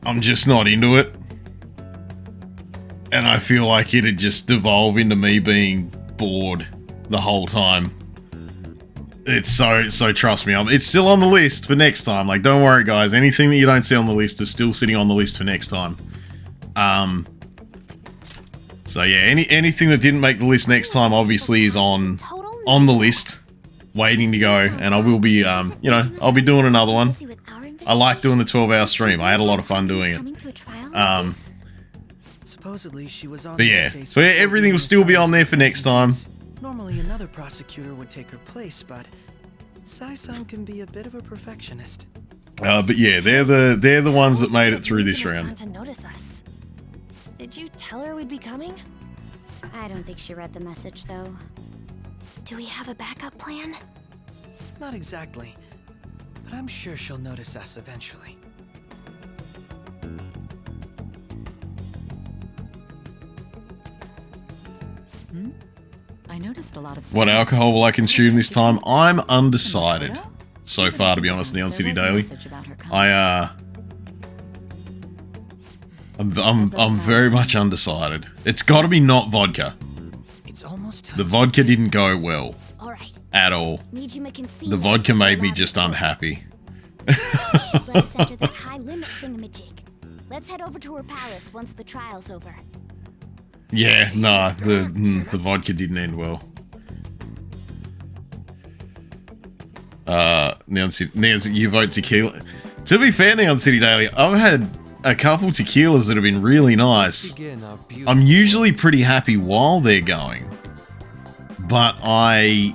I'm just not into it. And I feel like it'd just devolve into me being bored the whole time. It's so trust me, it's still on the list for next time. Like, don't worry guys, anything that you don't see on the list is still sitting on the list for next time. So yeah, anything that didn't make the list next time obviously is on the list, waiting to go, and I will be, you know, I'll be doing another one. I like doing the 12-hour stream. I had a lot of fun doing it. Supposedly she was on but yeah, so yeah, everything will still be on there for next time. Normally another prosecutor would take her place, but Sai-san can be a bit of a perfectionist. But yeah, they're the ones that made it through this round. To notice us. Did you tell her we'd be coming? I don't think she read the message, though. Do we have a backup plan? Not exactly, but I'm sure she'll notice us eventually. I noticed a lot of What alcohol will I consume this time? I'm undecided so far, to be honest. Neon City Daily. I'm very much undecided. It's got to be not vodka. The vodka didn't go well at all. The vodka made me just unhappy. Let us enter that high limit thingamajig. Let's head over to her palace once the trial's over. Yeah, nah, the vodka didn't end well. Neon City, you vote tequila. To be fair, Neon City Daily, I've had a couple tequilas that have been really nice. I'm usually pretty happy while they're going, but I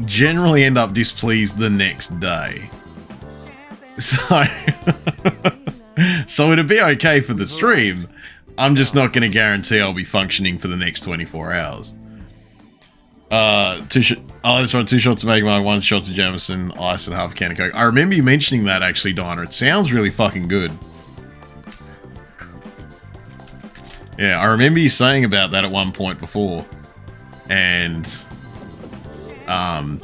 generally end up displeased the next day. So, so it'd be okay for the stream. I'm just not going to guarantee I'll be functioning for the next 24 hours. That's right, 2 shots of Magma, 1 shot of Jameson, ice, and half a can of Coke. I remember you mentioning that, actually, Dinah. It sounds really fucking good. Yeah, I remember you saying about that at one point before. And, I'm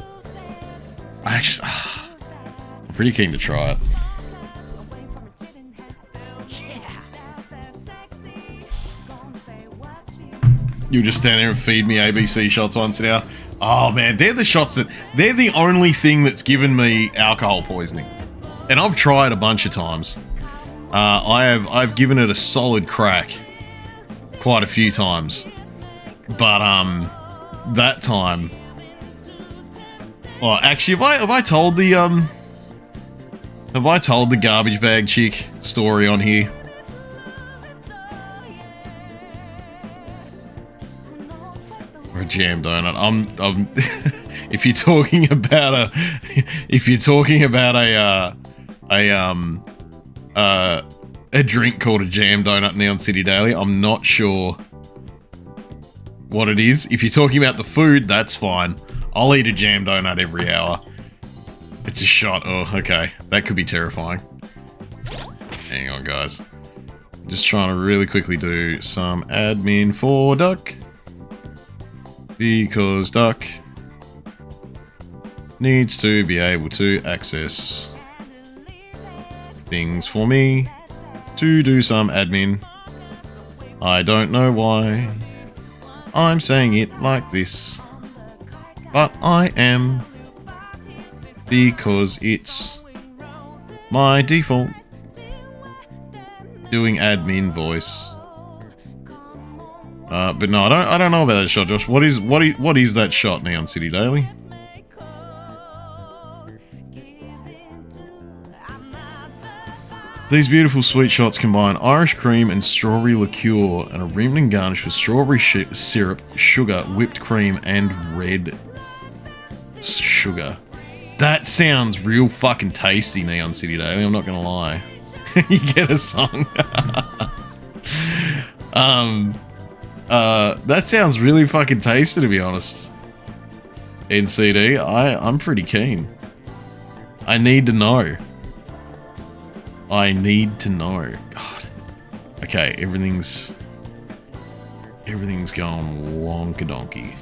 pretty keen to try it. You'll just stand there and feed me ABC shots once an hour. Oh man, they're the shots they're the only thing that's given me alcohol poisoning. And I've tried a bunch of times. I've given it a solid crack quite a few times. But that time, well, actually, have I told the garbage bag chick story on here? Or a jam donut. I'm if you're talking about a drink called a jam donut in Neon City Daily, I'm not sure what it is. If you're talking about the food, that's fine. I'll eat a jam donut every hour. It's a shot. Oh, okay. That could be terrifying. Hang on, guys. Just trying to really quickly do some admin for Duck. Because Duck needs to be able to access things for me to do some admin. I don't know why I'm saying it like this, but I am, because it's my default doing admin voice. But no, I don't know about that shot, Josh. What is that shot, Neon City Daily? These beautiful sweet shots combine Irish cream and strawberry liqueur and are rimmed and garnished with strawberry syrup, sugar, whipped cream, and red sugar. That sounds real fucking tasty, Neon City Daily. I'm not gonna lie. You get a song. That sounds really fucking tasty, to be honest. NCD, I'm pretty keen. I need to know. I need to know. God. Okay, everything's going wonka-donkey.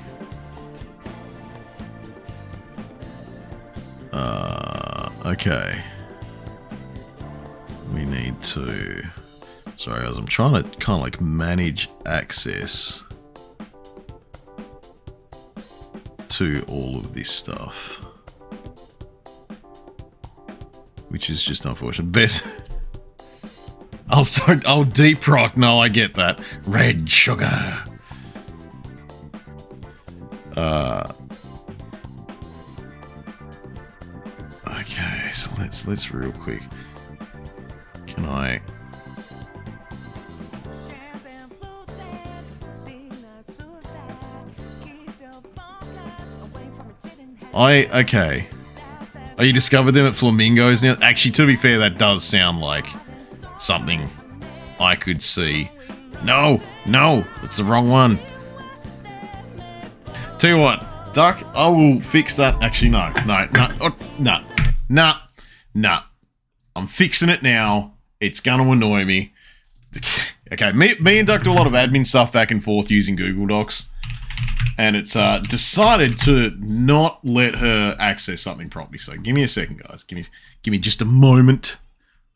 Okay. We need to... Sorry guys, I'm trying to kind of like manage access to all of this stuff. Which is just unfortunate. Best... Oh, deep rock. No, I get that. Red sugar. Okay, so let's real quick. Can I? Okay. Oh, you discovered them at Flamingos now? Actually, to be fair, that does sound like something I could see. No, that's the wrong one. Tell you what, Duck, I will fix that. Actually, no. I'm fixing it now. It's gonna annoy me. Okay, me and Duck do a lot of admin stuff back and forth using Google Docs. And it's decided to not let her access something properly. So give me a second, guys. Give me just a moment.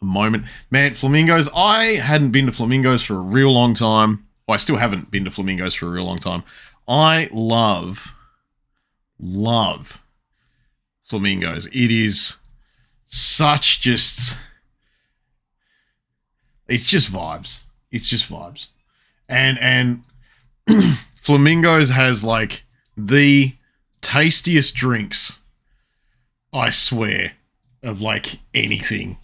Man, Flamingos. I hadn't been to Flamingos for a real long time. Well, I still haven't been to Flamingos for a real long time. I love Flamingos. It is such just... It's just vibes. And Flamingos has like the tastiest drinks, I swear, of like anything.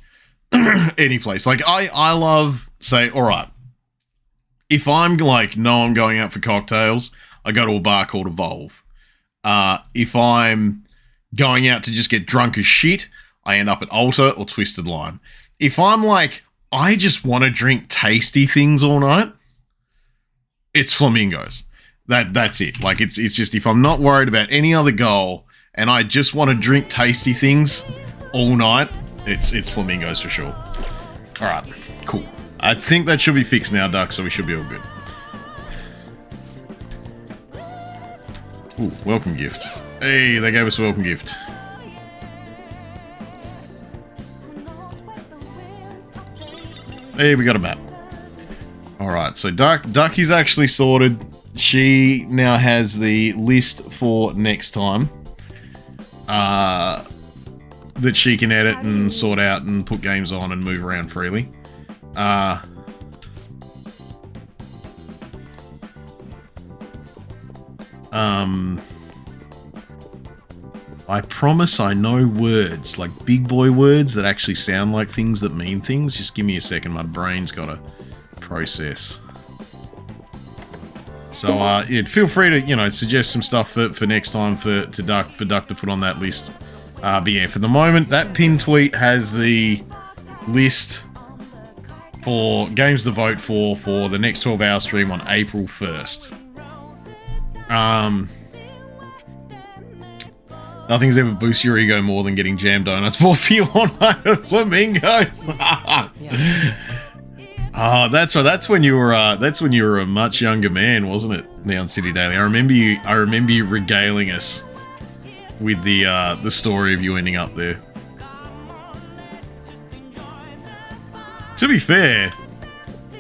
Any place. Like I love, say, alright, if I'm like, no, I'm going out for cocktails, I go to a bar called Evolve. If I'm going out to just get drunk as shit, I end up at Alta or Twisted Lime. If I'm like, I just want to drink tasty things all night, it's Flamingos. That's it. Like it's just, if I'm not worried about any other goal and I just want to drink tasty things all night, it's Flamingos for sure. Alright, cool. I think that should be fixed now, Duck, so we should be all good. Ooh, welcome gift. Hey, they gave us a welcome gift. Hey, we got a map. Alright, so Duck is actually sorted. She now has the list for next time. That she can edit and sort out and put games on and move around freely. I promise I know words, like big boy words that actually sound like things that mean things. Just give me a second, my brain's got to process. So, yeah, feel free to, you know, suggest some stuff for next time for Duck to put on that list. But yeah, for the moment, that pin tweet has the list for games to vote for the next 12-hour stream on April 1st. Nothing's ever boosted your ego more than getting jam donuts bought for you on night of Flamingos. That's right. That's when you were a much younger man, wasn't it? Down City Daily. I remember you regaling us with the story of you ending up there. To be fair,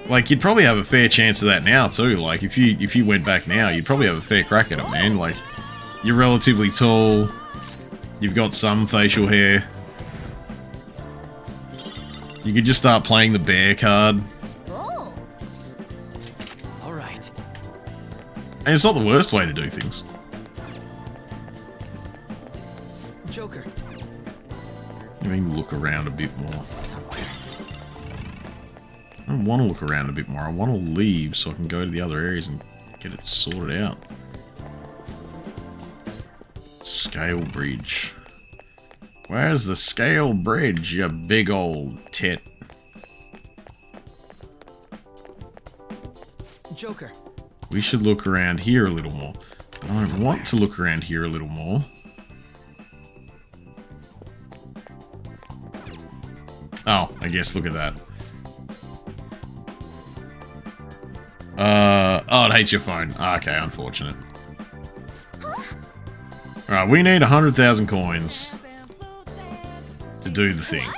like you'd probably have a fair chance of that now too. Like if you went back now, you'd probably have a fair crack at it, man. Like you're relatively tall, you've got some facial hair. You could just start playing the bear card. Oh. All right. And it's not the worst way to do things. Joker. Let me look around a bit more. I don't want to look around a bit more. I want to leave so I can go to the other areas and get it sorted out. Scale bridge. Where's the scale bridge, you big old tit? Joker. We should look around here a little more. But I don't want to look around here a little more. Oh, I guess look at that. Oh, it hates your phone. Okay, unfortunate. Alright, we need 100,000 coins to do the thing.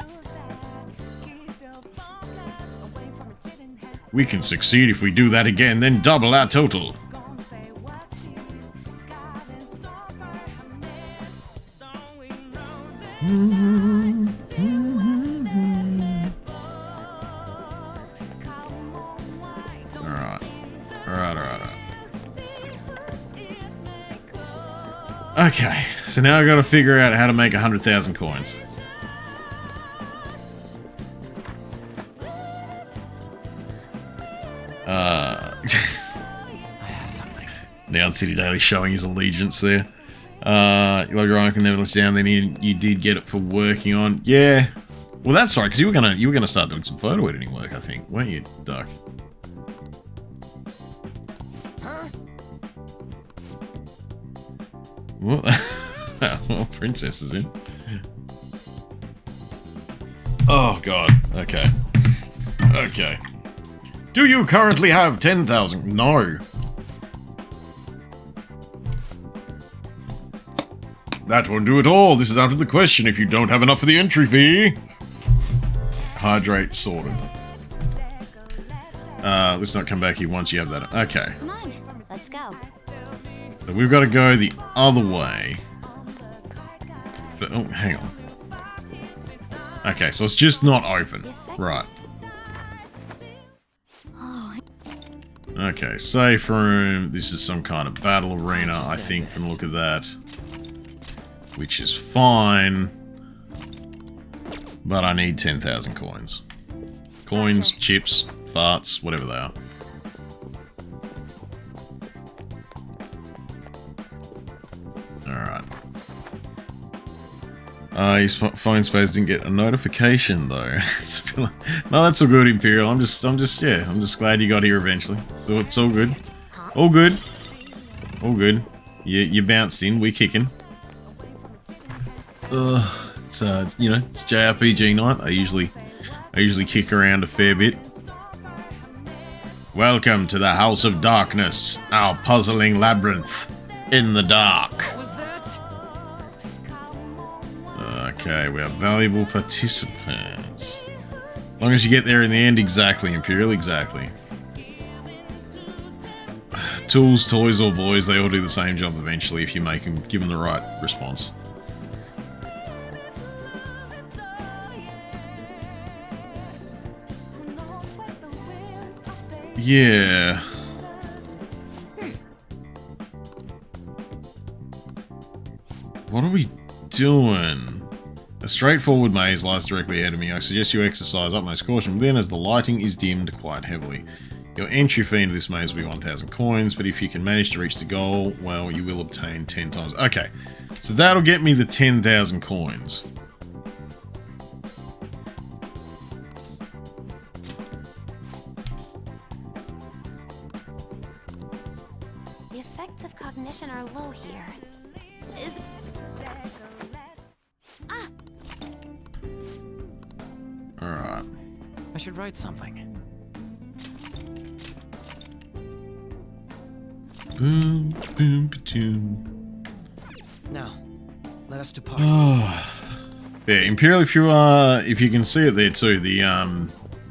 We can succeed if we do that again, then double our total. Alright. Okay, so now I've got to figure out how to make 100,000 coins. I have something. Down City Daily showing his allegiance there. You log your icon, never lets down. Then you did get it for working on. Yeah. Well, that's right, because you were gonna start doing some photo editing work, I think, weren't you, Duck? What? Well, Princess is in. Oh God. Okay. Okay. Do you currently have 10,000? No. That won't do at all. This is out of the question if you don't have enough for the entry fee. Hydrate sorted. Let's not come back here once you have that. Okay. Come on, let's go. So we've got to go the other way. But, oh, hang on. Okay, so it's just not open. Right. Okay, safe room. This is some kind of battle arena, I think, from the look of that. Which is fine. But I need 10,000 coins. Coins, chips, farts, whatever they are. Alright. His phone space didn't get a notification though. No, that's all good, Imperial. I'm just glad you got here eventually. So it's all good. All good. All good. You bounced in, we kicking. It's you know, it's JRPG night. I usually kick around a fair bit. Welcome to the House of Darkness, our puzzling labyrinth in the dark. Okay, we are valuable participants. As long as you get there in the end, exactly, Imperial, exactly. Tools, toys, or boys, they all do the same job eventually if you give them the right response. Yeah. What are we doing? A straightforward maze lies directly ahead of me. I suggest you exercise utmost caution within as the lighting is dimmed quite heavily. Your entry fee into this maze will be 1,000 coins, but if you can manage to reach the goal, well, you will obtain 10 times. Okay, so that'll get me the 10,000 coins. The effects of cognition are low here. Alright. I should write something. Boom, boom, boom. Now, let us depart. Yeah, Imperial, if you can see it there too,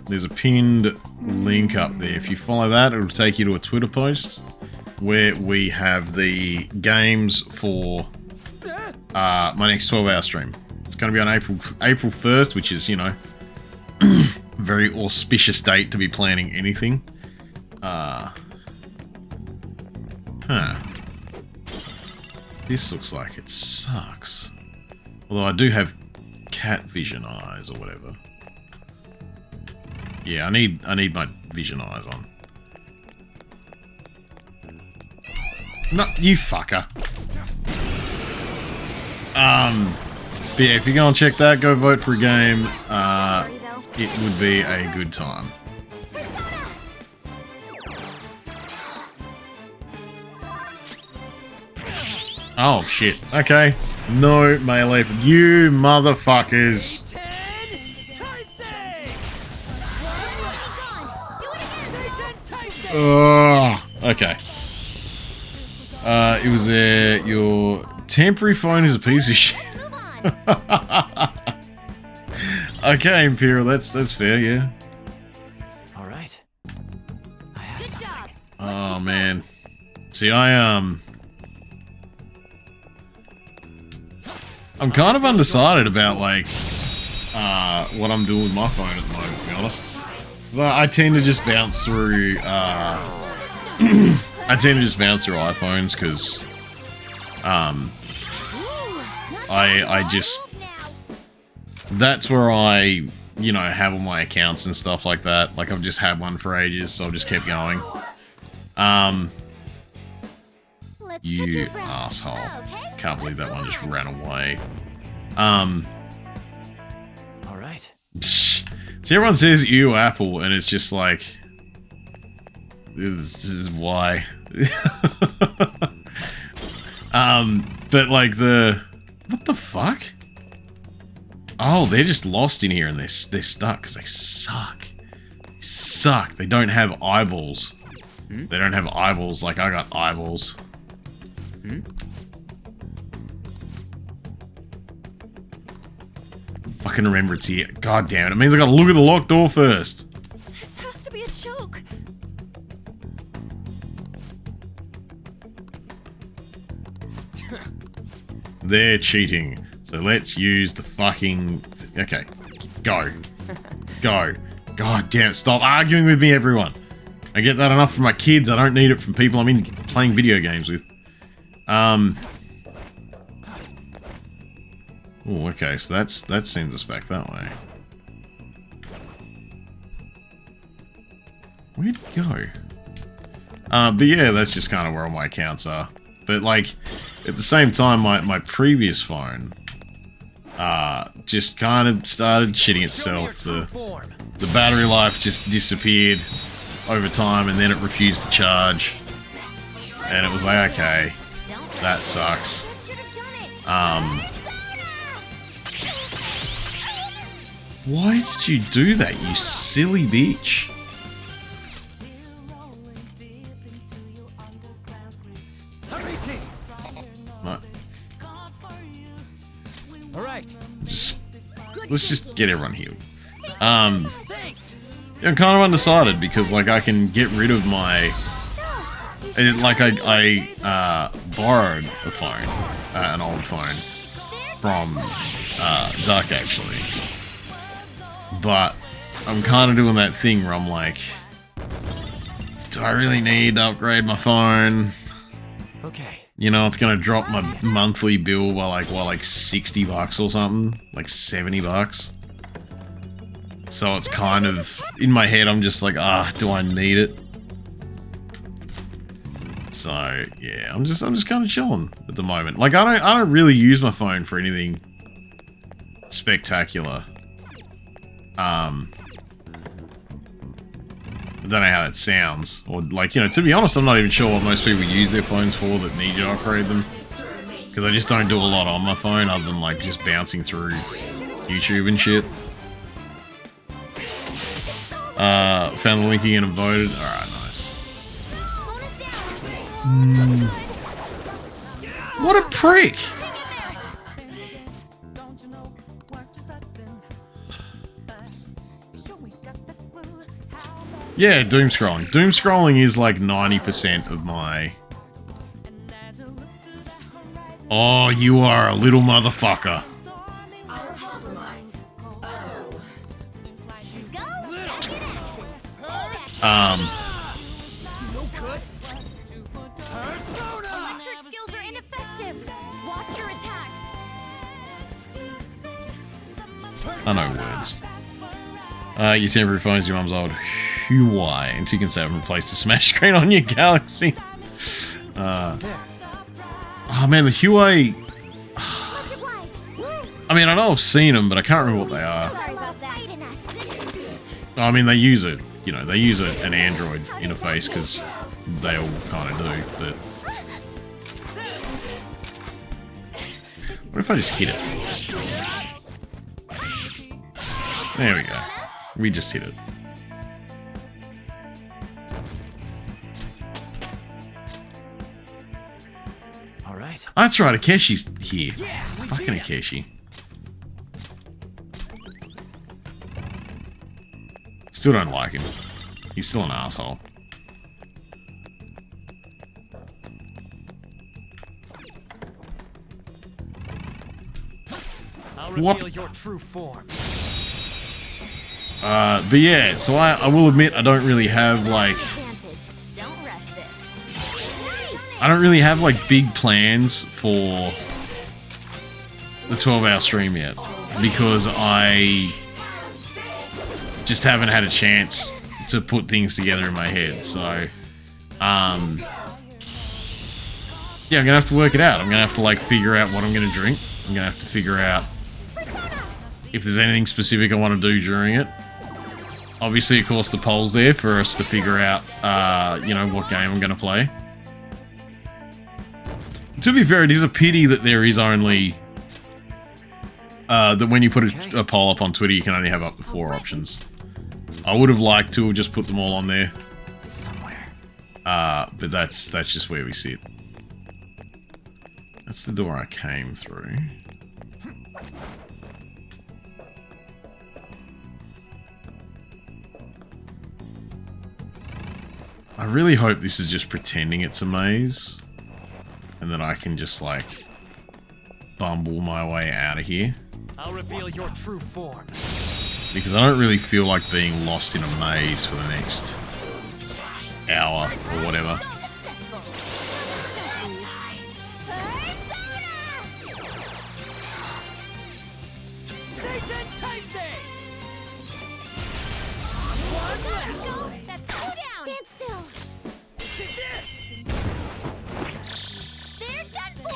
there's a pinned link up there. If you follow that, it'll take you to a Twitter post where we have the games for my next 12-hour stream. It's going to be on April 1st, which is, you know, very auspicious date to be planning anything. This looks like it sucks. Although I do have cat vision eyes or whatever. Yeah, I need my vision eyes on. No, you fucker. But yeah, if you go and check that, go vote for a game. It would be a good time. Oh shit. Okay. No melee. You motherfuckers. Okay. It was your temporary phone is a piece of shit. Okay, Imperial, that's fair, yeah. All right. Good job. Oh man. See, I'm kind of undecided about like what I'm doing with my phone at the moment, to be honest. 'Cause I tend to just bounce through I tend to just bounce through iPhones because I just that's where I have all my accounts and stuff like that. Like I've just had one for ages, so I'll just keep going. You asshole. Can't believe that one just ran away. Alright. See, everyone says ew Apple, and it's just like this is why. But like what the fuck? Oh, they're just lost in here and they're stuck because they suck. They suck. They don't have eyeballs. They don't have eyeballs like I got eyeballs. Fucking remember it's here. God damn it. It means I gotta look at the locked door first. This has to be a joke. They're cheating. So let's use the fucking... Okay. Go. Go. God damn it. Stop arguing with me, everyone. I get that enough from my kids. I don't need it from people I'm playing video games with. Oh, okay. So that sends us back that way. Where'd it go? But yeah, that's just kind of where all my accounts are. But like, at the same time, my previous phone, just kind of started shitting itself. The battery life just disappeared over time, and then it refused to charge. And it was like, okay, that sucks. Why did you do that, you silly bitch? Let's just get everyone healed. I'm kind of undecided because like I can get rid of my I borrowed a phone, an old phone from Duck actually, but I'm kind of doing that thing where I'm like, do I really need to upgrade my phone? Okay. You know, it's gonna drop my monthly bill by like $60 or something, like $70. So it's kind of in my head. I'm just like, do I need it? So yeah, I'm just kind of chilling at the moment. Like I don't really use my phone for anything spectacular. I don't know how that sounds, or like, to be honest, I'm not even sure what most people use their phones for that need you to upgrade them, because I just don't do a lot on my phone other than like just bouncing through YouTube and shit. Found the link again and voted. Alright, nice. What a prick! Yeah, doom scrolling. Doom scrolling is like 90% of my... Oh, you are a little motherfucker. Electric skills are ineffective. Watch your attacks. I know words. Your temporary phone's your mum's old Huawei, and so you can save and replace the smash screen on your Galaxy. Oh man, the Huawei... I mean, I know I've seen them, but I can't remember what they are. I mean, they use it, they use an Android interface, because they all kind of do, but... What if I just hit it? There we go. We just hit it. All right. Oh, that's right, Akeshi's here. Fucking Akeshi. Still don't like him. He's still an asshole. I'll reveal your true form. But yeah, so I will admit I don't really have like big plans for the 12-hour stream yet because I just haven't had a chance to put things together in my head. So yeah, I'm gonna have to work it out. I'm gonna have to like figure out what I'm gonna drink. I'm gonna have to figure out if there's anything specific I want to do during it. Obviously, of course, the poll's there for us to figure out, you know, what game I'm going to play. To be fair, it is a pity that there is only... that when you put a poll up on Twitter, you can only have up to 4 options. I would have liked to have just put them all on there. But that's just where we sit. That's the door I came through. I really hope this is just pretending it's a maze. And that I can just, like, bumble my way out of here. I'll reveal your true form. Because I don't really feel like being lost in a maze for the next hour or whatever. Stand still. They're done for.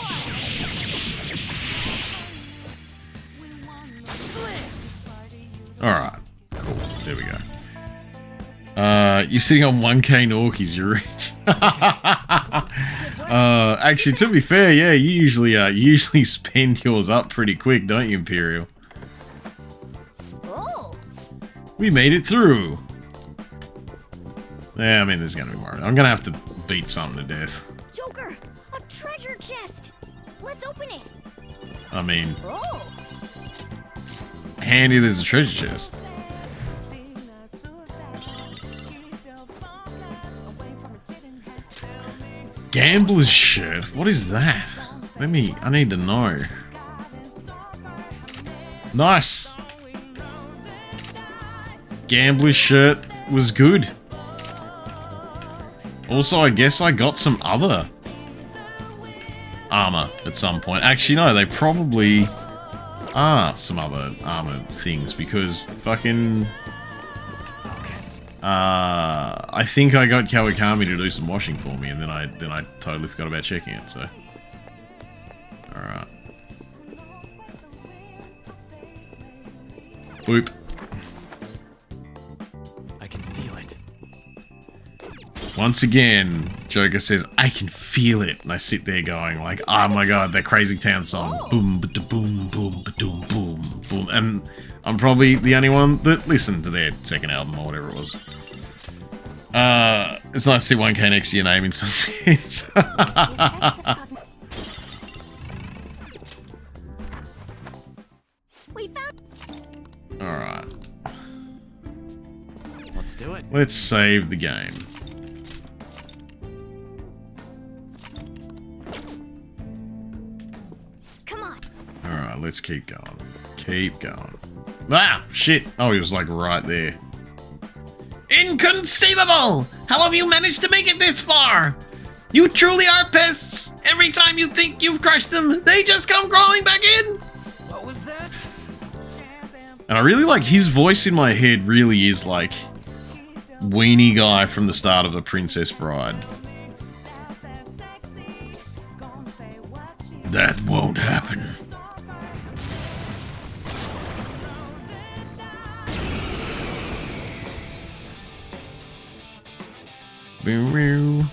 Alright, cool. There we go. You're sitting on 1k Norkies, you're rich. Actually, to be fair, yeah, you usually spend yours up pretty quick, don't you, Imperial? Oh. We made it through. Yeah, I mean, there's gonna be more. I'm gonna have to beat something to death. Joker, a treasure chest. Let's open it. I mean, Oh. handy there's a treasure chest. Gambler's shirt? What is that? I need to know. Nice. Gambler's shirt was good. Also, I guess I got some other armor at some point. Actually, no, they probably are some other armor things because fucking... I think I got Kawakami to do some washing for me, and then I totally forgot about checking it. So, all right. Boop. I can feel it. Once again, Joker says, "I can feel it," and I sit there going, like, "Oh my god, that Crazy Town song, boom, ba boom, boom, ba boom, boom, boom." And I'm probably the only one that listened to their second album or whatever it was. It's nice to see 1k next to your name in some sense. Alright. Let's do it. Let's save the game. Come on. Alright, let's keep going. Keep going. Ah! Shit! Oh, he was like right there. Inconceivable! How have you managed to make it this far? You truly are pests! Every time you think you've crushed them, they just come crawling back in! What was that? And I really like his voice in my head really is like weenie guy from the start of The Princess Bride. That won't happen. Boo boo.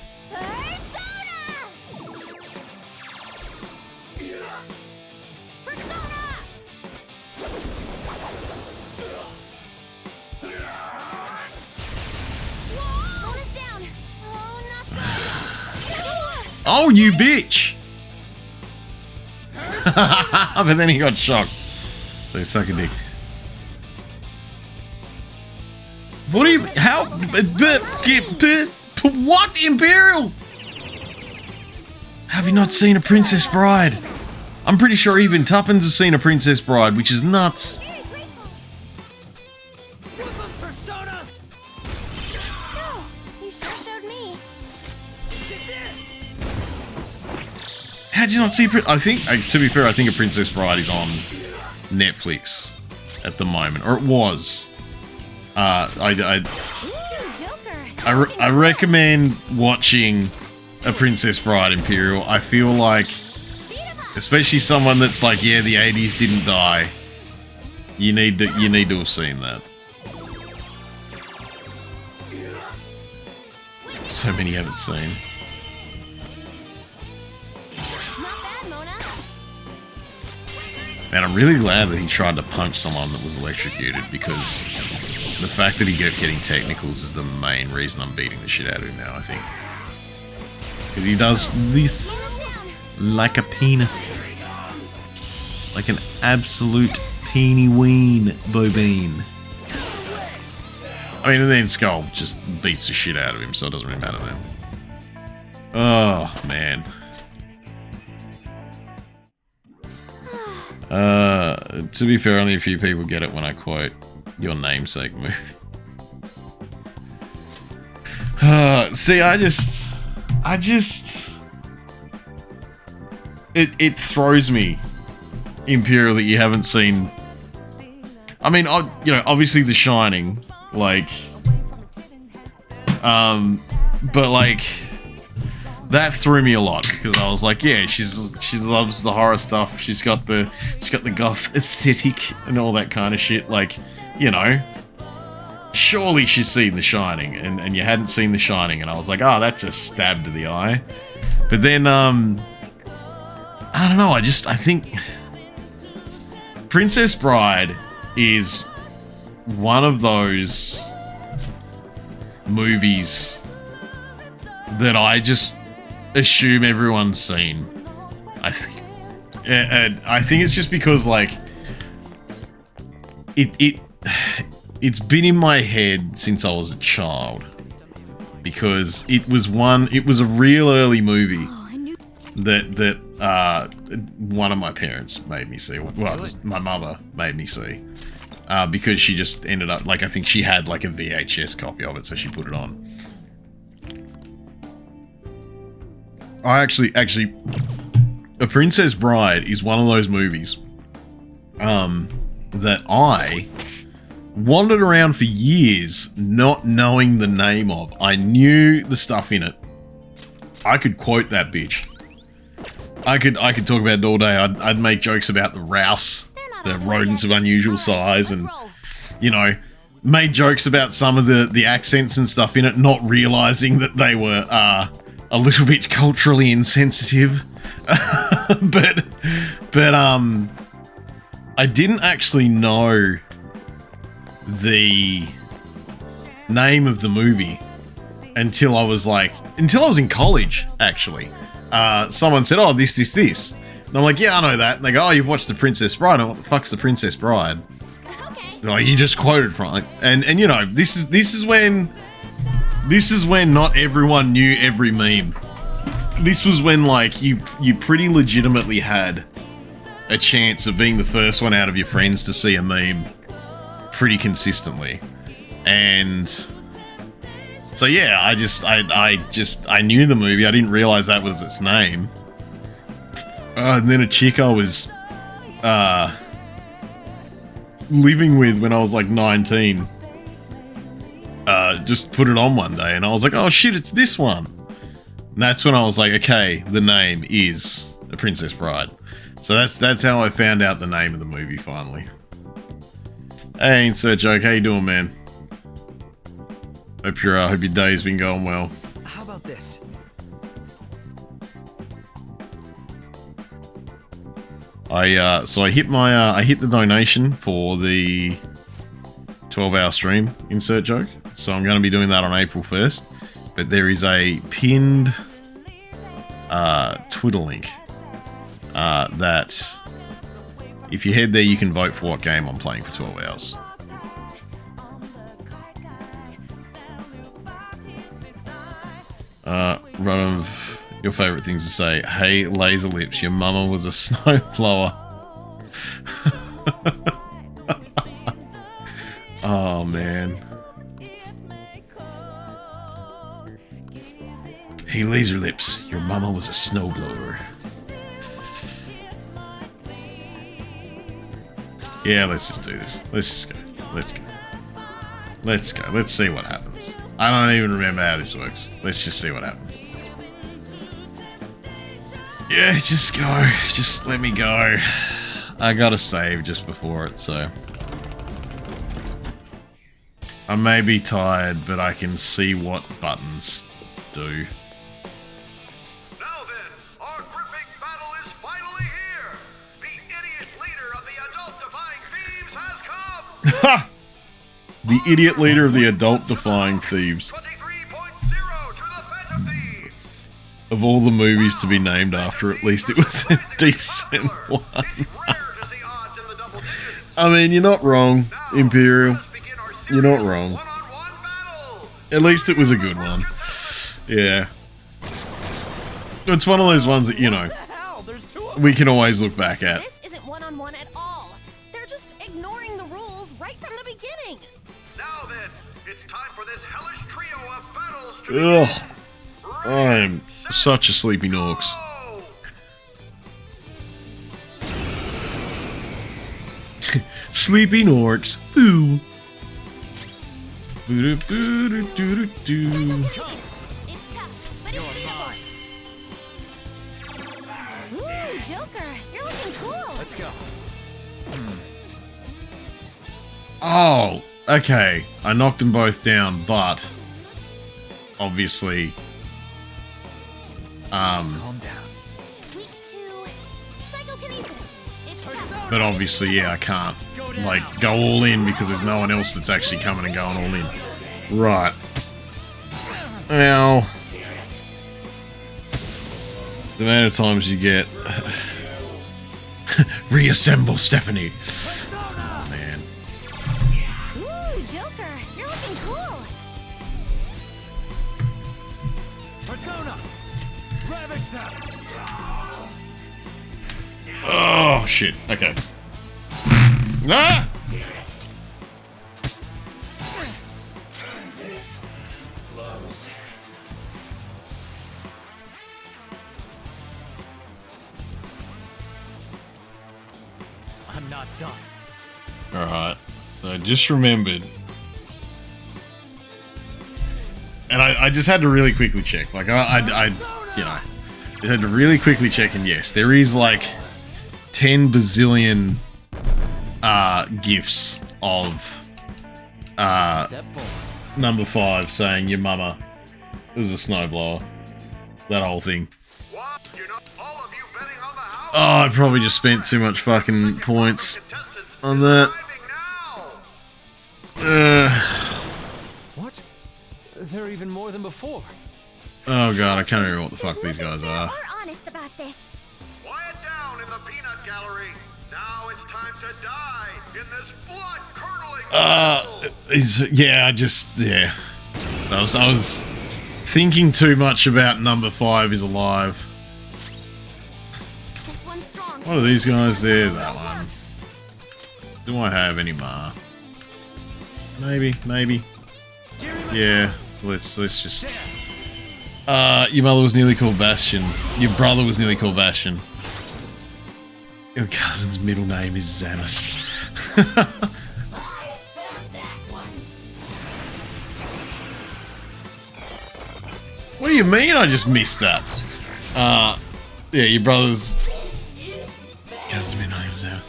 Oh, you bitch! But then he got shocked. So he suck a dick. What do you... How... What, Imperial? Have you not seen A Princess Bride? I'm pretty sure even Tuppence has seen A Princess Bride, which is nuts. You sure showed me. How'd you not see... I think, to be fair, I think A Princess Bride is on Netflix at the moment. Or it was. I recommend watching A Princess Bride, Imperial. I feel like, especially someone that's like, yeah, the 80s didn't die. You need to have seen that. So many haven't seen. Man, I'm really glad that he tried to punch someone that was electrocuted, because the fact that he kept getting technicals is the main reason I'm beating the shit out of him now, I think. Because he does this like a penis. Like an absolute peeny-ween bobine. I mean, and then Skull just beats the shit out of him, so it doesn't really matter then. Oh, man. To be fair, only a few people get it when I quote your namesake move. See, it throws me, Imperial, that you haven't seen. I mean, you know, obviously The Shining, like, but like, that threw me a lot, because I was like, yeah, she loves the horror stuff. She's got the goth aesthetic and all that kind of shit. Like, you know, surely she's seen The Shining, and you hadn't seen The Shining, and I was like, oh, that's a stab to the eye. But then, I don't know. I think Princess Bride is one of those movies that I just assume everyone's seen. I think, and I think it's just because, like, it's been in my head since I was a child, because it was a real early movie that one of my parents made me see. Well, just my mother made me see, because she just ended up, like, I think she had like a VHS copy of it, so she put it on. I actually, A Princess Bride is one of those movies that I wandered around for years not knowing the name of. I knew the stuff in it. I could quote that bitch. I could talk about it all day. I'd make jokes about the Rouse, the rodents of unusual size, and, you know, made jokes about some of the accents and stuff in it, not realizing that they were a little bit culturally insensitive. but I didn't actually know the name of the movie until I was in college, actually. Someone said, oh, this. And I'm like, yeah, I know that. And they go, oh, you've watched The Princess Bride. And what the fuck's The Princess Bride? Okay. Like, you just quoted from it. And you know, this is when not everyone knew every meme. This was when, like, you pretty legitimately had a chance of being the first one out of your friends to see a meme pretty consistently. And so, yeah, I knew the movie. I didn't realize that was its name. And then a chick I was living with when I was like 19 just put it on one day, and I was like, oh shit, it's this one. And that's when I was like, okay, the name is A Princess Bride. So that's how I found out the name of the movie finally. Hey, Insert Joke, how you doing, man? Hope your day's been going well. How about this? So I hit the donation for the 12-hour stream, Insert Joke. So I'm going to be doing that on April 1st. But there is a pinned Twitter link that if you head there, you can vote for what game I'm playing for 12 hours. One of your favourite things to say, hey, laser lips, your mama was a snowblower. Oh, man. Hey, laser lips, your mama was a snowblower. Yeah, let's just do this. Let's just go. Let's go. Let's go. Let's see what happens. I don't even remember how this works. Let's just see what happens. Yeah, just go. Just let me go. I gotta save just before it, so... I may be tired, but I can see what buttons do. Now then, our gripping battle is finally here! The idiot leader of the adult-defying thieves has come! Ha! The idiot leader of the adult-defying thieves. 23.0 to the Phantom Thieves! Of all the movies to be named after, at least it was a decent one. I mean, you're not wrong, Imperial. You're not wrong. At least it was a good one. Yeah. It's one of those ones that, you know, we can always look back at. This isn't one-on-one at all. They're just ignoring the rules right from the beginning. Now then, it's time for this hellish trio of battles to Ugh. I am such a sleepy Norks. Sleepy Norks. Boo. Boo doo doo doo doo. It's tough, but it's beatable. Ooh, Joker, you're looking cool. Let's go. Oh, okay. I knocked them both down, but obviously, Calm down. Week 2, psychokinesis. It's tough. but obviously, yeah, I can't like go all in because there's no one else that's actually coming and going all in. Right. Now, the amount of times you get reassemble Stephanie. Oh, man. Ooh, Joker, you're looking cool. Persona! Ravage them! Oh shit. Okay. Ah! I'm not done. Alright. So I just remembered. And I just had to really quickly check. Like, I you know, just had to really quickly check, and yes, there is like 10 bazillion gifs of number 5 saying your mama was a snowblower. That whole thing. Oh, I probably just spent too much fucking points on that. What? They're even more than before. Oh god, I can't remember what the fuck these guys are. We're honest about this. quiet down in the peanut gallery. Now it's time to die in this blood-curdling Yeah. I was thinking too much about number 5 is alive. This one's strong. What are these guys there? That one. Do I have any ma? Maybe. Yeah. So let's just. Your mother was nearly called Bastion. Your brother was nearly called Bastion. Your cousin's middle name is Xamus. What do you mean I just missed that? Yeah, your brother's cousin's middle name is Xamus.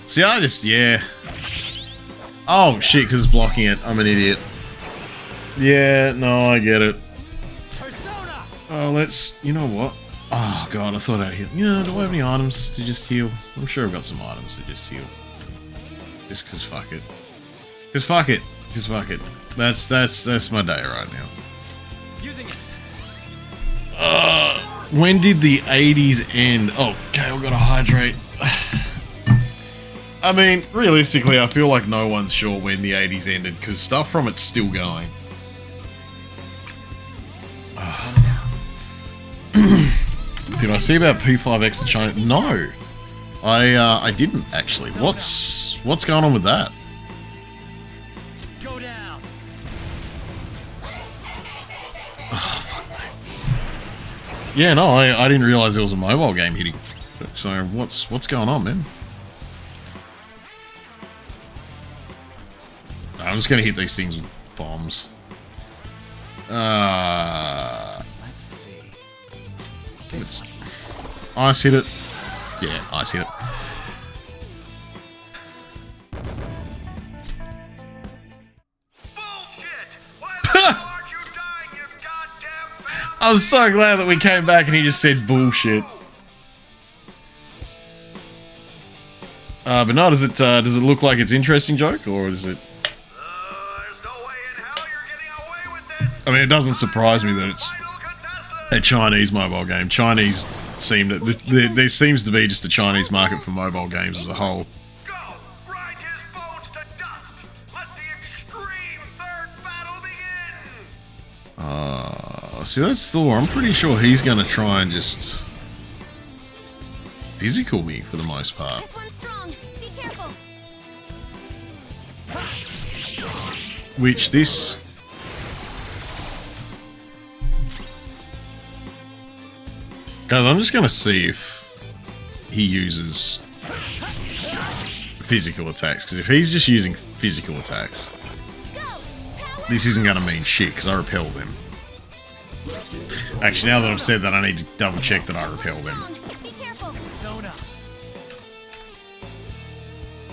See, yeah. Oh shit, because it's blocking it. I'm an idiot. Yeah, no, I get it. Oh, you know what? Oh god, I thought I'd heal. Yeah, do I have any items to just heal? I'm sure I've got some items to just heal. Just cause fuck it. Cause fuck it. That's my day right now. Using it. When did the 80s end? Oh, okay, I've got to hydrate. I mean, realistically, I feel like no one's sure when the 80s ended because stuff from it's still going. Did I see about P5X the China? No, I didn't actually. What's going on with that? Go down. Yeah, no, I didn't realize there was a mobile game hitting. So what's going on, man? I'm just gonna hit these things with bombs. Let's see. Let's ice hit it. Yeah, ice hit it. I'm so glad that we came back and he just said bullshit. But no, does it look like it's interesting, Joke, or is it? I mean, it doesn't surprise me that it's a Chinese mobile game. Chinese seem to there seems to be just a Chinese market for mobile games as a whole. See, that's Thor. I'm pretty sure he's going to try and just physical me for the most part. This one's strong. Be careful. Which this... Guys, I'm just going to see if he uses physical attacks. Because if he's just using physical attacks, this isn't going to mean shit because I repelled them. Actually, now that I've said that, I need to double check that I repel them.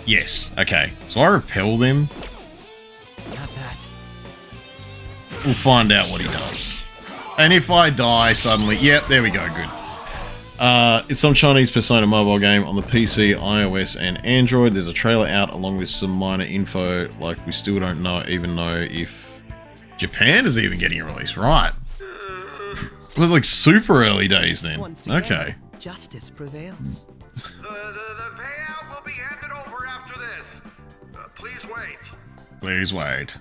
Yes, okay. So I repel them. Not that. We'll find out what he does. And if I die suddenly... Yep, there we go, good. It's some Chinese Persona mobile game on the PC, iOS, and Android. There's a trailer out along with some minor info, like we still don't even know if Japan is even getting a release. Right. It was like super early days then. Okay. Justice prevails. The payout will be handed over after this. Please wait. Please wait.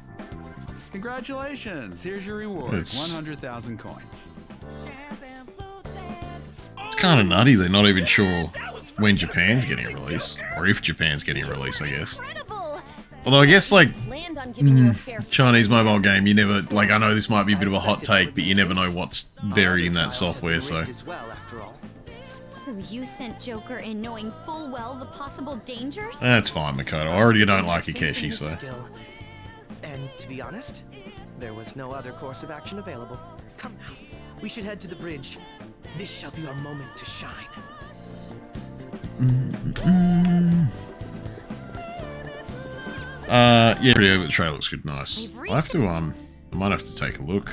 Congratulations! Here's your reward. It's- 100,000 coins. It's kind of nutty. They're not even sure when Japan's getting a release. Or if Japan's getting a release, I guess. Although I guess, like, Chinese mobile game, you never... Like, I know this might be a bit of a hot take, but you never know what's buried in that software, so... So you sent Joker in knowing full well the possible dangers? That's fine, Makoto. I already don't like Akechi, so... And to be honest, there was no other course of action available. Come now, we should head to the bridge. This shall be our moment to shine. Yeah, pretty over. The trailer looks good. Nice. I have to, I might have to take a look.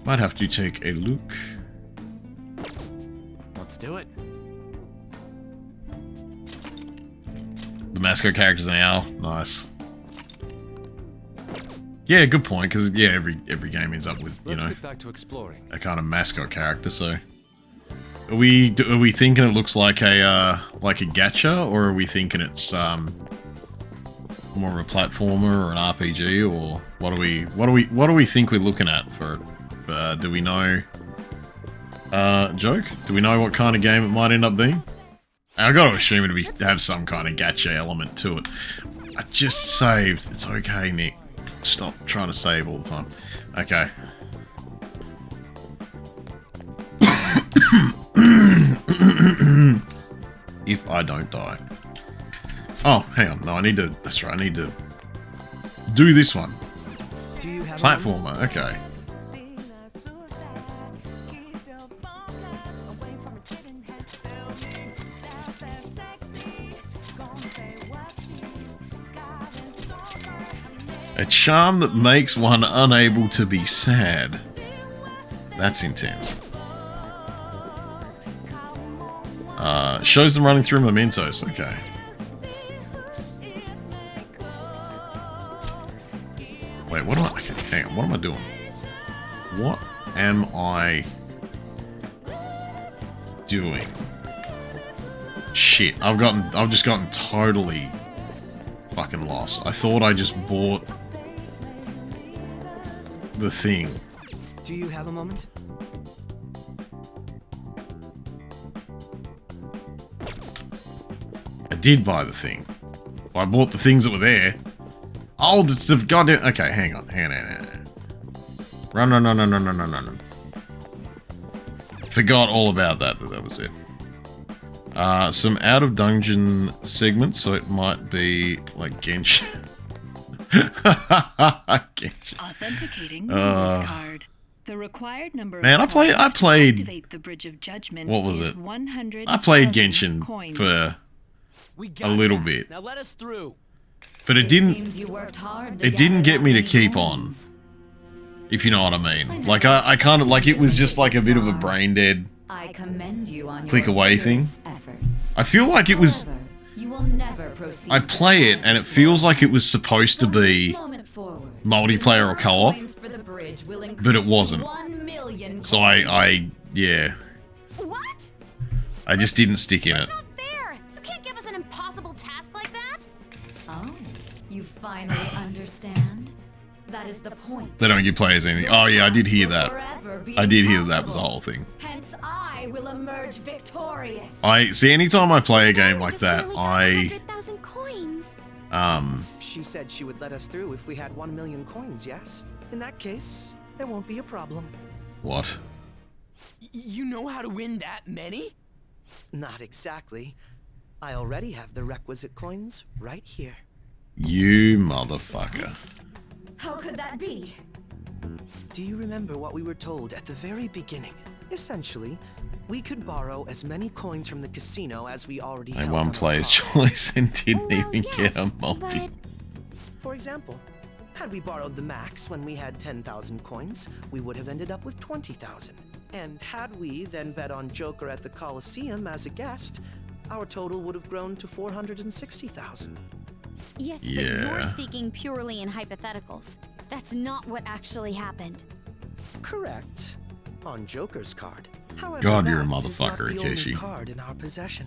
Might have to take a look. Let's do it. The mascot character's an owl. Nice. Yeah, good point, because, yeah, every game ends up with, Let's get back to exploring. a kind of mascot character, so... Are we thinking it looks like a gacha, or are we thinking it's, more of a platformer or an RPG, or what do we think we're looking at for do we know Joke? Do we know what kind of game it might end up being? I gotta assume it'll have some kind of gacha element to it. I just saved. It's okay, Nick. Stop trying to save all the time. Okay. If I don't die. Oh, hang on. No, I need to... That's right. I need to do this one. Do you have Platformer. Okay. A charm that makes one unable to be sad. That's intense. Shows them running through mementos. Okay. Wait, what am I... Okay, hang on. What am I doing? What am I... doing? Shit, I've just gotten totally fucking lost. I thought I just bought the thing. Do you have a moment? I did buy the thing. I bought the things that were there. Oh, it's the goddamn... Okay, hang on. Run. Forgot all about that was it. Some out-of-dungeon segments, so it might be like Genshin. Genshin. Authenticating the rewards card. The required number Man, of I played... activate the Bridge of Judgment What was is it? 100,000 I played Genshin coins. for a little bit. Now let us through. But it Seems you worked hard to it didn't gather get me to that keep many on. coins. If you know what I mean. Like, I kind of, like, it was just like a bit of a brain dead I commend you on click your away thing. vigorous efforts. I feel like it was... However, you will never proceed I play it, and it feels like it was supposed to be multiplayer or co-op, but it wasn't. So yeah. What? I just didn't stick in it. Fair. You can't give us an impossible task like that. Oh, you finally understand? That is the point. They don't give players anything. Oh yeah, I did hear that. I did hear that was the whole thing. Hence, I will emerge victorious. I see. Anytime I play a game like that, I 100,000 coins. She said she would let us through if we had 1 million coins, yes? In that case, there won't be a problem. What? You know how to win that many? Not exactly. I already have the requisite coins right here. You motherfucker. How could that be? Do you remember what we were told at the very beginning? Essentially, we could borrow as many coins from the casino as we already I held won on our player's card. choice and didn't even get a multi. For example, had we borrowed the max when we had 10,000 coins, we would have ended up with 20,000. And had we then bet on Joker at the Coliseum as a guest, our total would have grown to 460,000. Yes, but Yeah. you're speaking purely in hypotheticals. That's not what actually happened. Correct. On Joker's card. However, God, you're a that is not motherfucker, the only Akechi. card in our possession.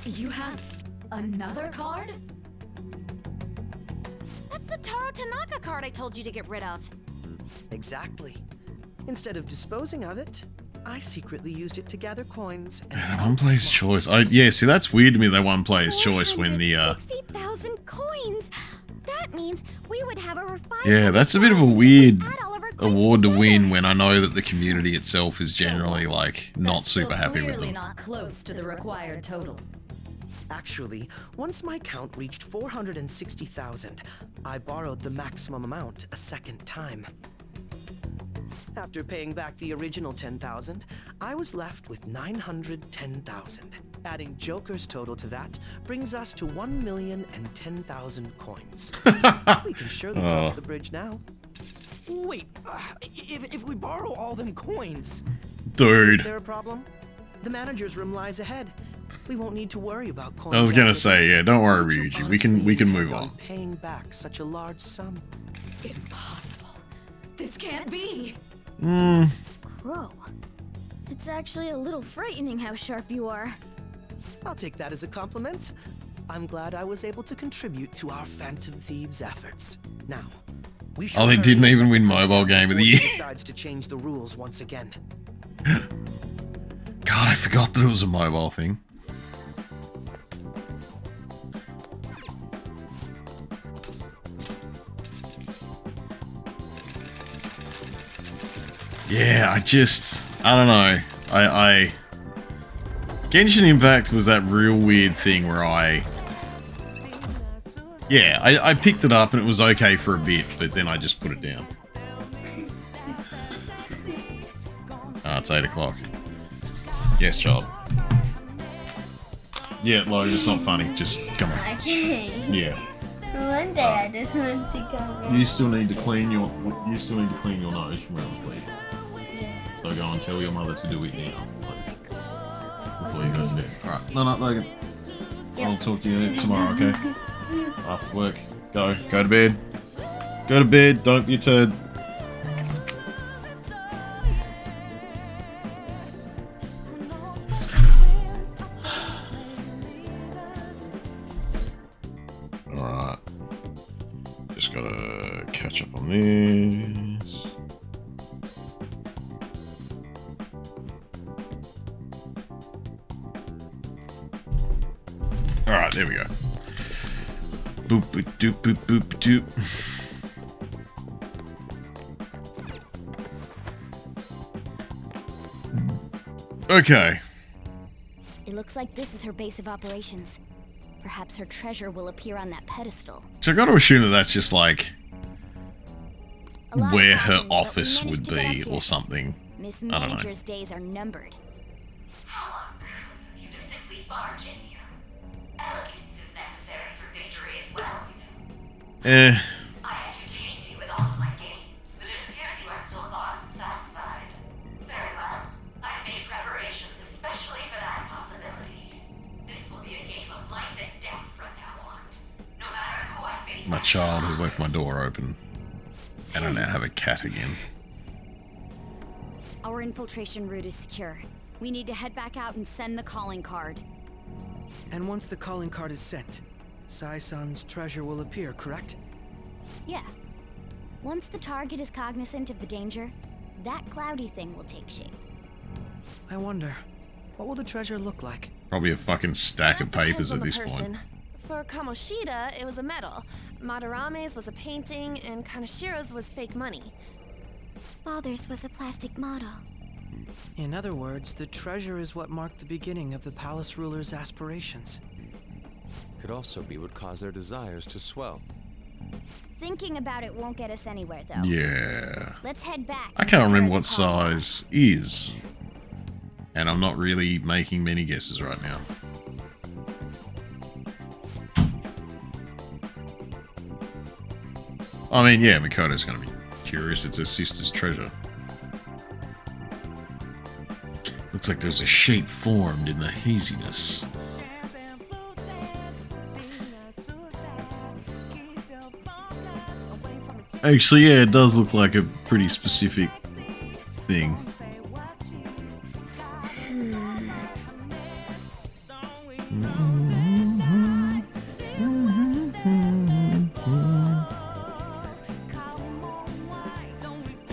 You have another card? That's the Taro Tanaka card I told you to get rid of. Exactly. Instead of disposing of it, I secretly used it to gather coins and The one player's choice. Yeah, see, that's weird to me. They one player's choice when the 60,000 coins. That means we would have over 500,000. yeah, that's a bit of a weird award to win when I know that the community itself is generally like not super happy with Clearly them. not close to the required total. Actually, once my count reached 460,000, I borrowed the maximum amount a second time. After paying back the original 10,000, I was left with 910,000. Adding Joker's total to that brings us to 1,010,000 coins. We can surely cross the bridge now. Wait, if we borrow all them coins, Dude. is there a problem? The manager's room lies ahead. We won't need to worry about coins. I was gonna after say, this. yeah, don't worry, Would you Ryuji. We can move intend on. Paying back such a large sum. Impossible. This can't be. Bro, it's actually a little frightening how sharp you are. I'll take that as a compliment. I'm glad I was able to contribute to our Phantom Thieves' efforts. Now, we should Oh, they hurry didn't up even and win punch Mobile down Game of the before he Year. decides to change the rules once again. God, I forgot that it was a mobile thing. Yeah, I don't know. Genshin Impact was that real weird thing where I picked it up and it was okay for a bit, but then I just put it down. It's 8 o'clock. Yes, child. Yeah, Logan, it's not funny. Just come on. Okay. Yeah. One day I just want to go. You still need to clean your nose from around the feet. So go and tell your mother to do it now, please. Before you go to bed. Alright. No, Logan. Yep. I'll talk to you tomorrow, okay? After work. Go to bed. Go to bed, don't be a turd. Alright. Just gotta catch up on this. Alright, there we go. Boop, boop, doop, boop, boop, doop. Okay. It looks like this is her base of operations. Perhaps her treasure will appear on that pedestal. So I got to assume that that's just like A lot where has her happened, but we office managed would to get be up or here. something. Miss I don't know. Manager's days are numbered. You just simply barge in here. Elegance is necessary for victory as well, you know. Eh. I entertained you with all of my games, but it appears you are still far from satisfied. Very well. I've made preparations especially for that possibility. This will be a game of life and death from now on. No matter who I face. My child has left my door open. And I now have a cat again. Our infiltration route is secure. We need to head back out and send the calling card. And once the calling card is sent, Sai-san's treasure will appear, correct? Yeah. Once the target is cognizant of the danger, that cloudy thing will take shape. I wonder, what will the treasure look like? Probably a fucking stack of papers at this point. For Kamoshida, it was a medal. Madarame's was a painting, and Kanashiro's was fake money. Father's was a plastic model. In other words, the treasure is what marked the beginning of the palace ruler's aspirations. Could also be what caused their desires to swell. Thinking about it won't get us anywhere, though. Yeah. Let's head back. I can't remember what size is. And I'm not really making many guesses right now. I mean, yeah, Makoto's going to be curious. It's her sister's treasure. Looks like there's a shape formed in the haziness. Actually, yeah, it does look like a pretty specific thing.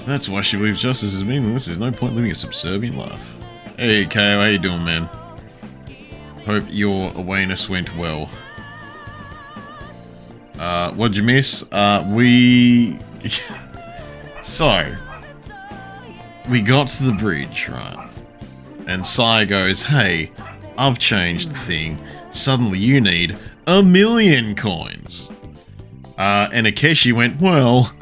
That's why she believes justice is meaningless. There's no point living a subservient life. Hey, Kale, how you doing, man? Hope your awareness went well. What'd you miss? So, we got to the bridge, right? And Sai goes, hey, I've changed the thing. Suddenly you need 1,000,000 coins. And Akeshi went, well,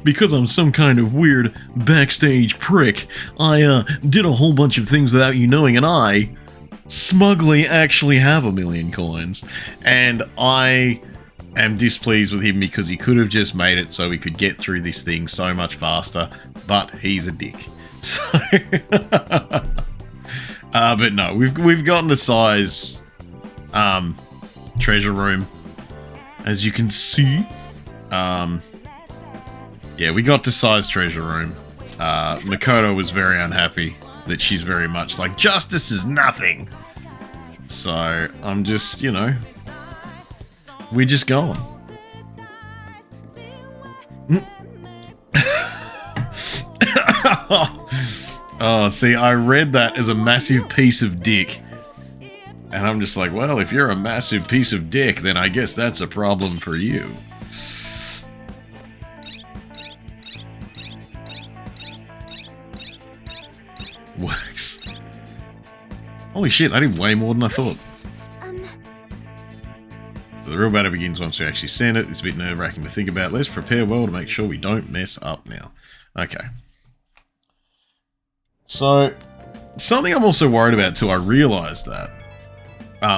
because I'm some kind of weird backstage prick, I did a whole bunch of things without you knowing, and I smugly actually have 1,000,000 coins. And I am displeased with him because he could have just made it so we could get through this thing so much faster, but he's a dick. So, but no, we've gotten to Sai's treasure room, as you can see. Yeah, we got to Sai's treasure room. Makoto was very unhappy that she's very much like, justice is nothing. So, I'm just, you know, we're just going. Oh, see, I read that as a massive piece of dick. And I'm just like, well, if you're a massive piece of dick, then I guess that's a problem for you. Works. Holy shit, I did way more than I thought. So the real battle begins once we actually send it. It's a bit nerve-wracking to think about. Let's prepare well to make sure we don't mess up now. Okay. So, something I'm also worried about too, I realised that,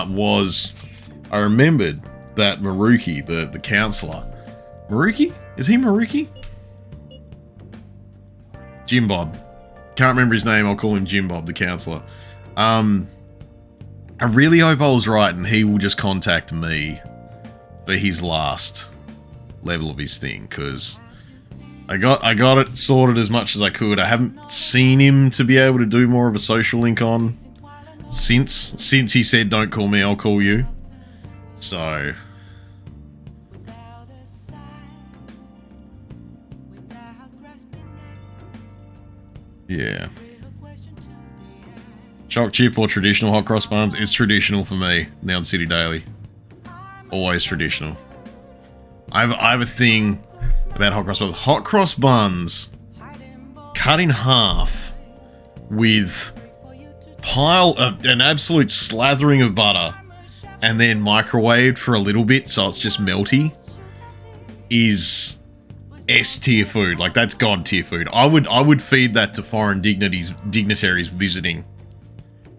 was I remembered that Maruki, the counsellor. Maruki? Is he Maruki? Jim Bob. Can't remember his name, I'll call him Jim Bob, the counsellor. I really hope I was right and he will just contact me for his last level of his thing, because I got it sorted as much as I could. I haven't seen him to be able to do more of a social link on since he said don't call me, I'll call you. So Yeah. Choc chip or traditional hot cross buns? It's traditional for me. Neon City Daily. Always traditional. I have a thing about hot cross buns. Hot cross buns cut in half with an absolute slathering of butter and then microwaved for a little bit so it's just melty is S tier food. Like, that's god tier food. I would feed that to foreign dignitaries visiting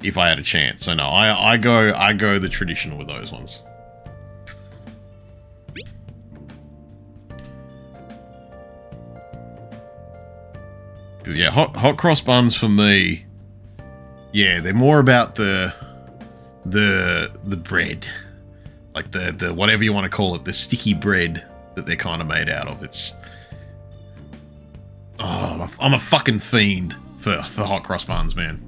if I had a chance. So no, I go the traditional with those ones. Because yeah, hot cross buns for me, yeah, they're more about the bread, like the whatever you want to call it, the sticky bread that they're kind of made out of. It's I'm a fucking fiend for hot cross buns, man.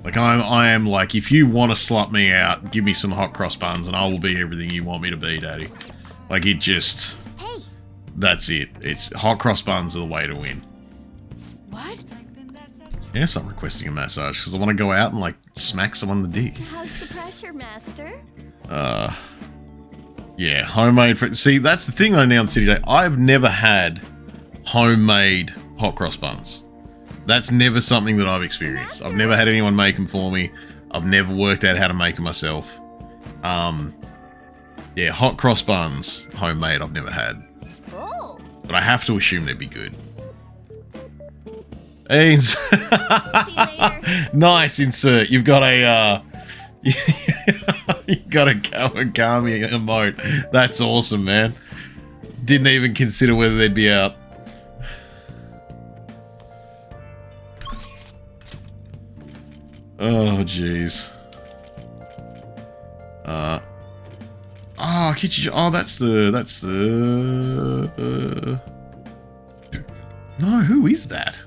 Like I am like, if you want to slut me out, give me some hot cross buns and I will be everything you want me to be, daddy. Like, it just, that's it. It's hot cross buns are the way to win. What? Yes, I'm requesting a massage because I want to go out and like smack someone in the dick. How's the pressure, Master? Yeah, homemade. See, that's the thing though, Neon City Day. I've never had homemade hot cross buns. That's never something that I've experienced. I've never had anyone make them for me. I've never worked out how to make them myself. Yeah, hot cross buns, homemade, I've never had. Oh. But I have to assume they'd be good. Hey, nice insert. You've got a, you've got a Kawakami emote. That's awesome, man. Didn't even consider whether they'd be out. Oh, jeez. Oh, Kichi. Oh, that's the. No, who is that?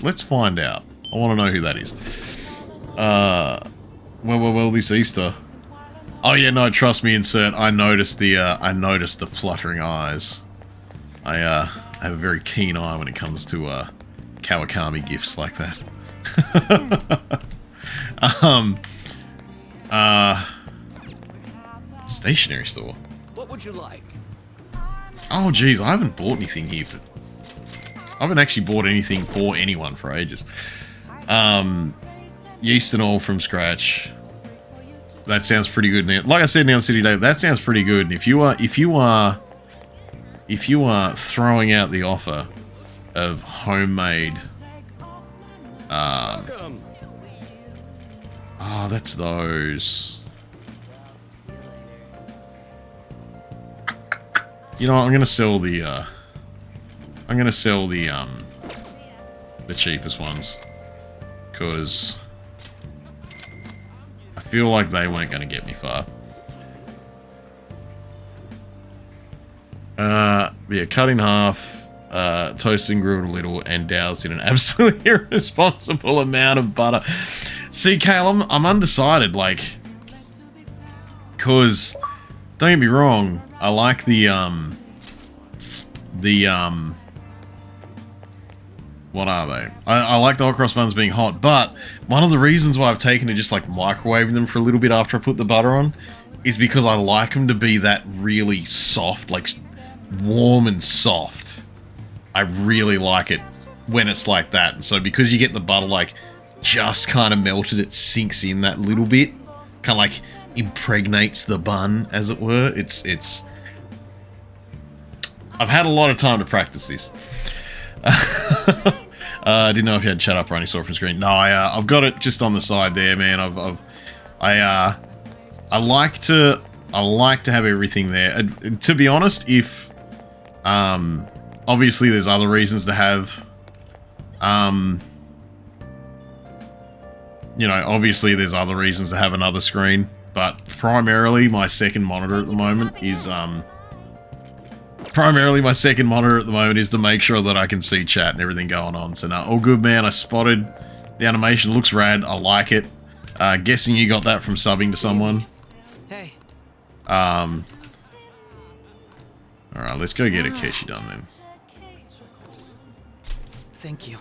Let's find out. I want to know who that is. Well, this Easter. Oh yeah, no, trust me, insert. I noticed the fluttering eyes. I have a very keen eye when it comes to Kawakami gifts like that. Stationery store. What would you like? Oh geez, I haven't bought anything here for. I haven't actually bought anything for anyone for ages. Yeast and all from scratch. That sounds pretty good. Now, like I said, Neon City Day, that sounds pretty good. And if you are throwing out the offer of homemade, that's those. You know what, I'm gonna sell the cheapest ones, because I feel like they weren't gonna get me far. Yeah, cut in half, toasted and grilled a little, and doused in an absolutely irresponsible amount of butter. See, Kale, I'm undecided, like, cause don't get me wrong, I like what are they? I like the hot cross buns being hot, but one of the reasons why I've taken to just like microwaving them for a little bit after I put the butter on is because I like them to be that really soft, like warm and soft. I really like it when it's like that. And so because you get the butter like just kind of melted, it sinks in that little bit, kind of like impregnates the bun, as it were. It's I've had a lot of time to practice this. I didn't know if you had chat up or only saw it from screen. No, I've got it just on the side there, man. I like to have everything there. To be honest, if obviously there's other reasons to have you know, obviously there's other reasons to have another screen, but primarily my second monitor at the moment is to make sure that I can see chat and everything going on. So no, all good, man. I spotted the animation. Looks rad. I like it. Guessing you got that from subbing to someone. Hey. Alright, let's go get Akechi done then. Thank you.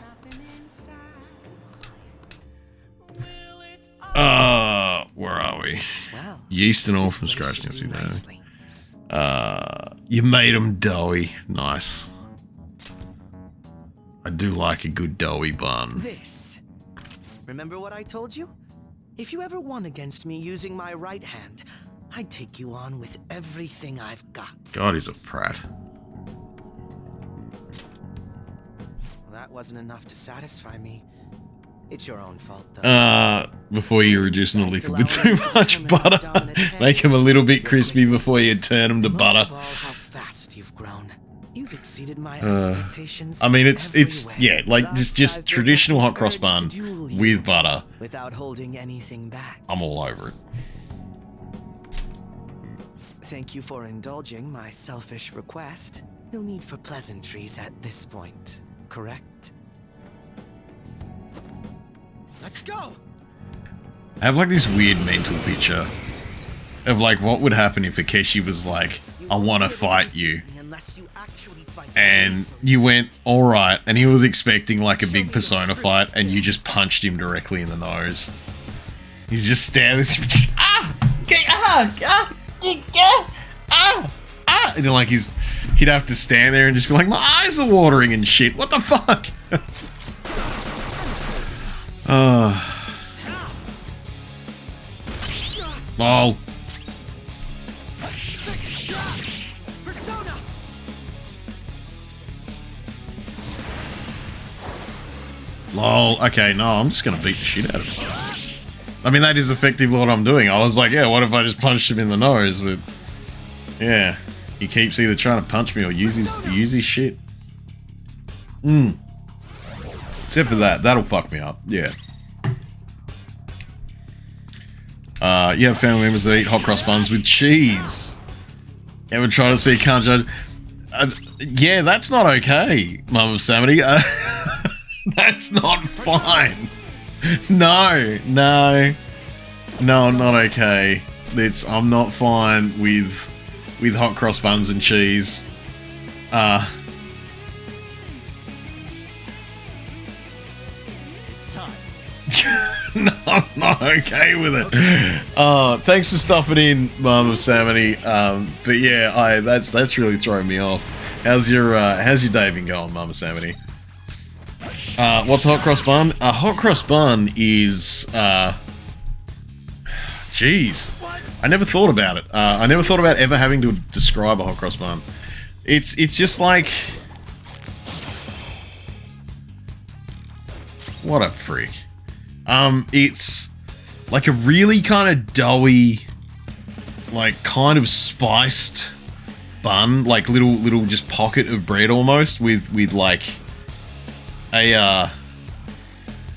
Where are we? Wow. Yeast and all from scratch. You see you made them doughy. Nice. I do like a good doughy bun. This. Remember what I told you? If you ever won against me using my right hand, I'd take you on with everything I've got. God, he's a prat. Well, that wasn't enough to satisfy me. It's your own fault, though. Before you reducing the liquid with too much butter, make them a little bit crispy before you turn them to butter. How fast you've grown. You've exceeded my expectations. I mean, it's yeah, like just traditional hot cross bun with butter. Without holding anything back. I'm all over it. Thank you for indulging my selfish request. No need for pleasantries at this point, correct? Let's go! I have like this weird mental picture of like what would happen if Akechi was like, I want to fight you. And you went, alright, and he was expecting like a big Persona fight and you just punched him directly in the nose. He's just standing and then like he'd have to stand there and just be like, my eyes are watering and shit. What the fuck? Lol. Lol. Okay, no, I'm just gonna beat the shit out of him. I mean, that is effectively what I'm doing. I was like, yeah, what if I just punched him in the nose? But yeah, he keeps either trying to punch me or use his shit. Except for that, that'll fuck me up. Yeah. You have family members that eat hot cross buns with cheese. Ever try to see you can't judge? Yeah, that's not okay, Mum of Samity. That's not fine. No, not okay. I'm not fine with hot cross buns and cheese. It's time. No, I'm not okay with it. Thanks for stopping in, Mum of Samity. But yeah, that's really throwing me off. How's your day been going, Mum of Samity? What's a hot cross bun? A hot cross bun is jeez. I never thought about it. I never thought about ever having to describe a hot cross bun. It's just like, what a freak. It's like a really kind of doughy, like kind of spiced bun, like little just pocket of bread almost with like a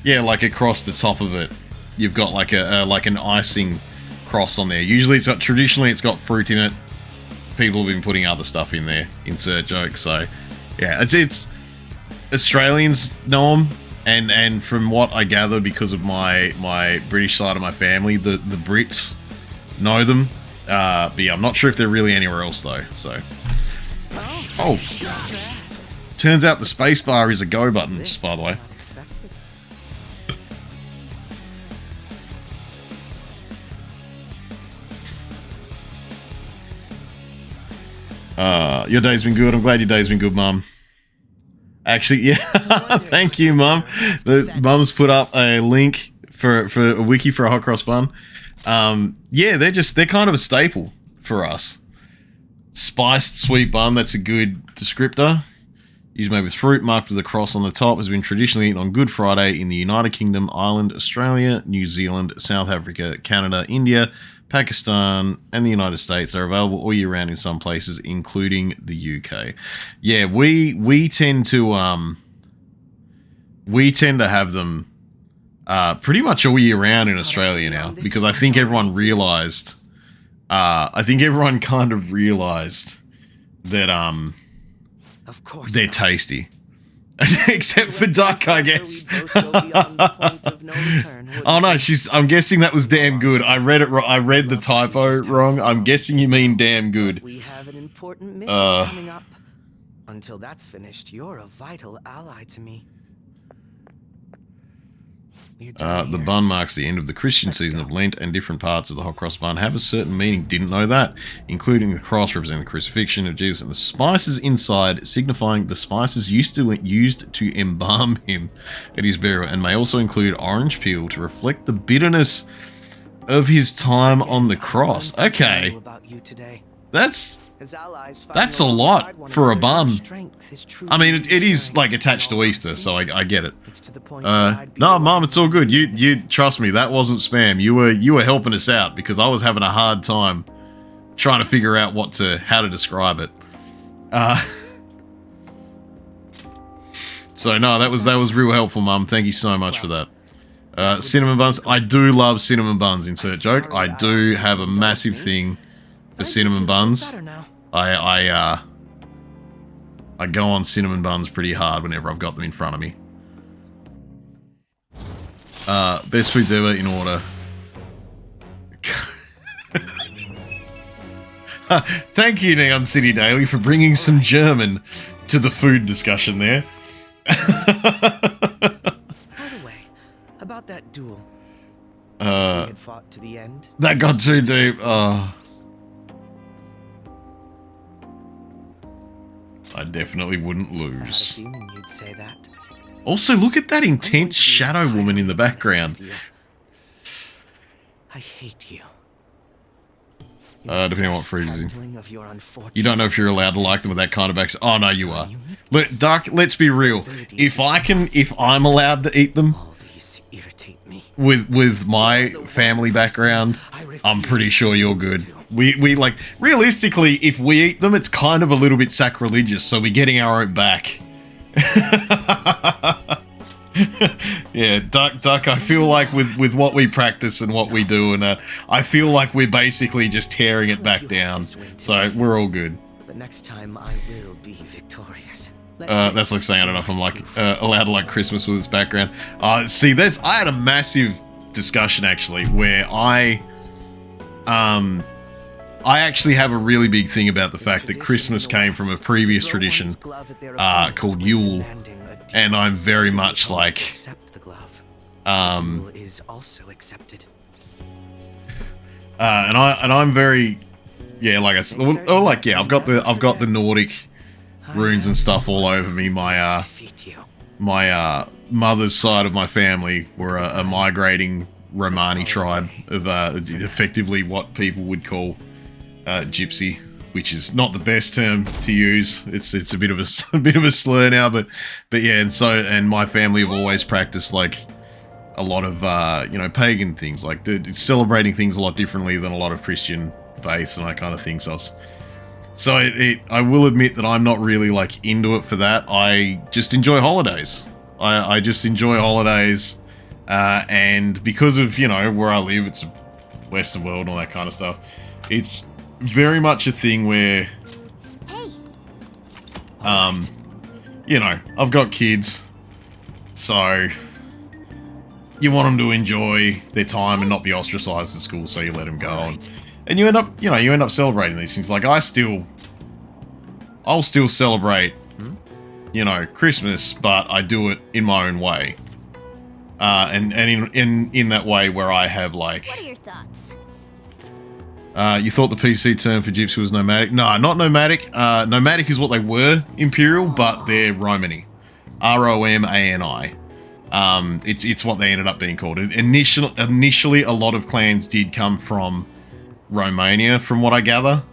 yeah, like across the top of it you've got like like an icing cross on there. Usually traditionally it's got fruit in it. People have been putting other stuff in there, insert jokes. So yeah, it's Australians know them. And from what I gather, because of my British side of my family, the Brits know them. But yeah, I'm not sure if they're really anywhere else though. So, oh, turns out the space bar is a go button, just by the way. Your day's been good. I'm glad your day's been good, Mum. Actually, yeah, thank you, Mum. The Mum's put up a link for a wiki for a hot cross bun. Yeah, they're kind of a staple for us. Spiced sweet bun, that's a good descriptor. Used made with fruit, marked with a cross on the top, has been traditionally eaten on Good Friday in the United Kingdom, Ireland, Australia, New Zealand, South Africa, Canada, India, Pakistan, and the United States. Are available all year round in some places, including the UK. Yeah, we tend to have them pretty much all year round in Australia now, because I think everyone realised. I think everyone kind of realised that they're tasty. Except for Duck, I guess. Oh no, I'm guessing that was damn good. I read it wrong. I read the typo wrong. I'm guessing you mean damn good. We have an important mission coming up. Until that's finished, you're a vital ally to me. The bun marks the end of the Christian season of Lent, and different parts of the hot cross bun have a certain meaning. Didn't know that, including the cross representing the crucifixion of Jesus and the spices inside, signifying the spices used to embalm him at his burial, and may also include orange peel to reflect the bitterness of his time on the cross. Okay, that's a lot for a bun. I mean, it is like attached to Easter, so I get it. No, Mom, it's all good. You trust me, that wasn't spam. You were helping us out because I was having a hard time trying to figure out how to describe it. So no, that was real helpful, Mum. Thank you so much for that. Cinnamon buns. I do love cinnamon buns. Insert joke. I do have a massive thing for cinnamon buns. I go on cinnamon buns pretty hard whenever I've got them in front of me. Best foods ever in order. Thank you, Neon City Daily, for bringing some German to the food discussion there. By the way, about that duel. We had fought to the end. That got too deep. I definitely wouldn't lose. You'd say that. Also, look at that intense shadow woman in the background. I hate you. Depending on what phrase is in. You don't know if you're allowed to like them with that kind of accent. Oh no, you are. Duck, let's be real. If I'm allowed to eat them with my family background, I'm pretty sure you're good. We like, realistically, if we eat them, it's kind of a little bit sacrilegious, so we're getting our own back. Yeah, Duck, I feel like with what we practice and what we do, and I feel like we're basically just tearing it back down, so we're all good. But next time I will be victorious. That's like saying I don't know if I'm like allowed to like Christmas with its background. See, I had a massive discussion actually where I actually have a really big thing about the fact that Christmas came from a previous tradition called Yule, and I'm very much like is also accepted. and I'm very like I said, I've got the Nordic runes and stuff all over me. My mother's side of my family were a migrating Romani tribe of effectively what people would call gypsy, which is not the best term to use. It's a bit of a slur now, but yeah. And my family have always practiced like a lot of pagan things, like celebrating things a lot differently than a lot of Christian faiths and that kind of thing. So I will admit that I'm not really like into it for that. I just enjoy holidays. I just enjoy holidays, and because of where I live, it's a Western world and all that kind of stuff. It's very much a thing where, I've got kids, so you want them to enjoy their time and not be ostracized at school, so you let them go. And you end up celebrating these things. Like I'll still celebrate, Christmas, but I do it in my own way. And in that way where I have like. What are your thoughts? You thought the PC term for gypsy was nomadic? No, not nomadic. Nomadic is what they were, Imperial, but they're Romani. Romani. It's what they ended up being called. Initially, a lot of clans did come from Romania, from what I gather.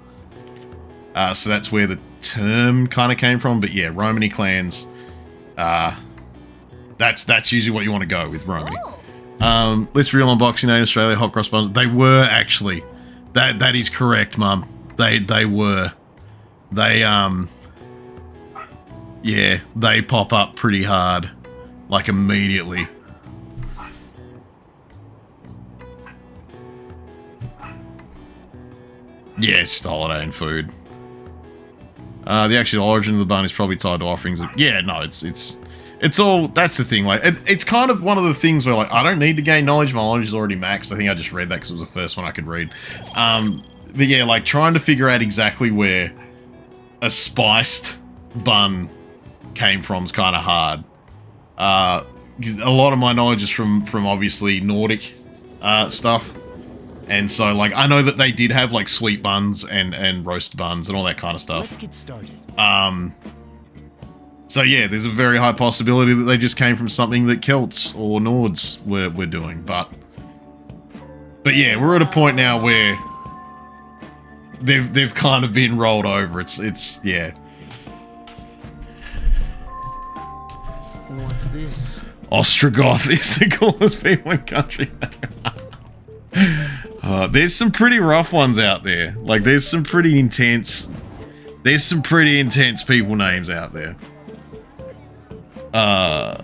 So that's where the term kind of came from. But yeah, Romani clans. That's usually what you want to go with, Romani. Let's real unboxing in Australia, hot cross buns. They were actually. That is correct, Mum. They were. They they pop up pretty hard. Like immediately. Yeah, it's just holiday and food. The actual origin of the bun is probably tied to offerings. Yeah, no, it's all. That's the thing. Like, it's kind of one of the things where like I don't need to gain knowledge. My knowledge is already maxed. I think I just read that because it was the first one I could read. But yeah, like trying to figure out exactly where a spiced bun came from is kind of hard. Because a lot of my knowledge is from obviously Nordic stuff. And so, like, I know that they did have, like, sweet buns and roast buns and all that kind of stuff. Let's get started. So, yeah, there's a very high possibility that they just came from something that Celts or Nords were doing. But yeah, we're at a point now where they've kind of been rolled over. It's yeah. What's this? Ostrogoth is the coolest people in country. There's some pretty rough ones out there. Like, there's some pretty intense people names out there. Yeah,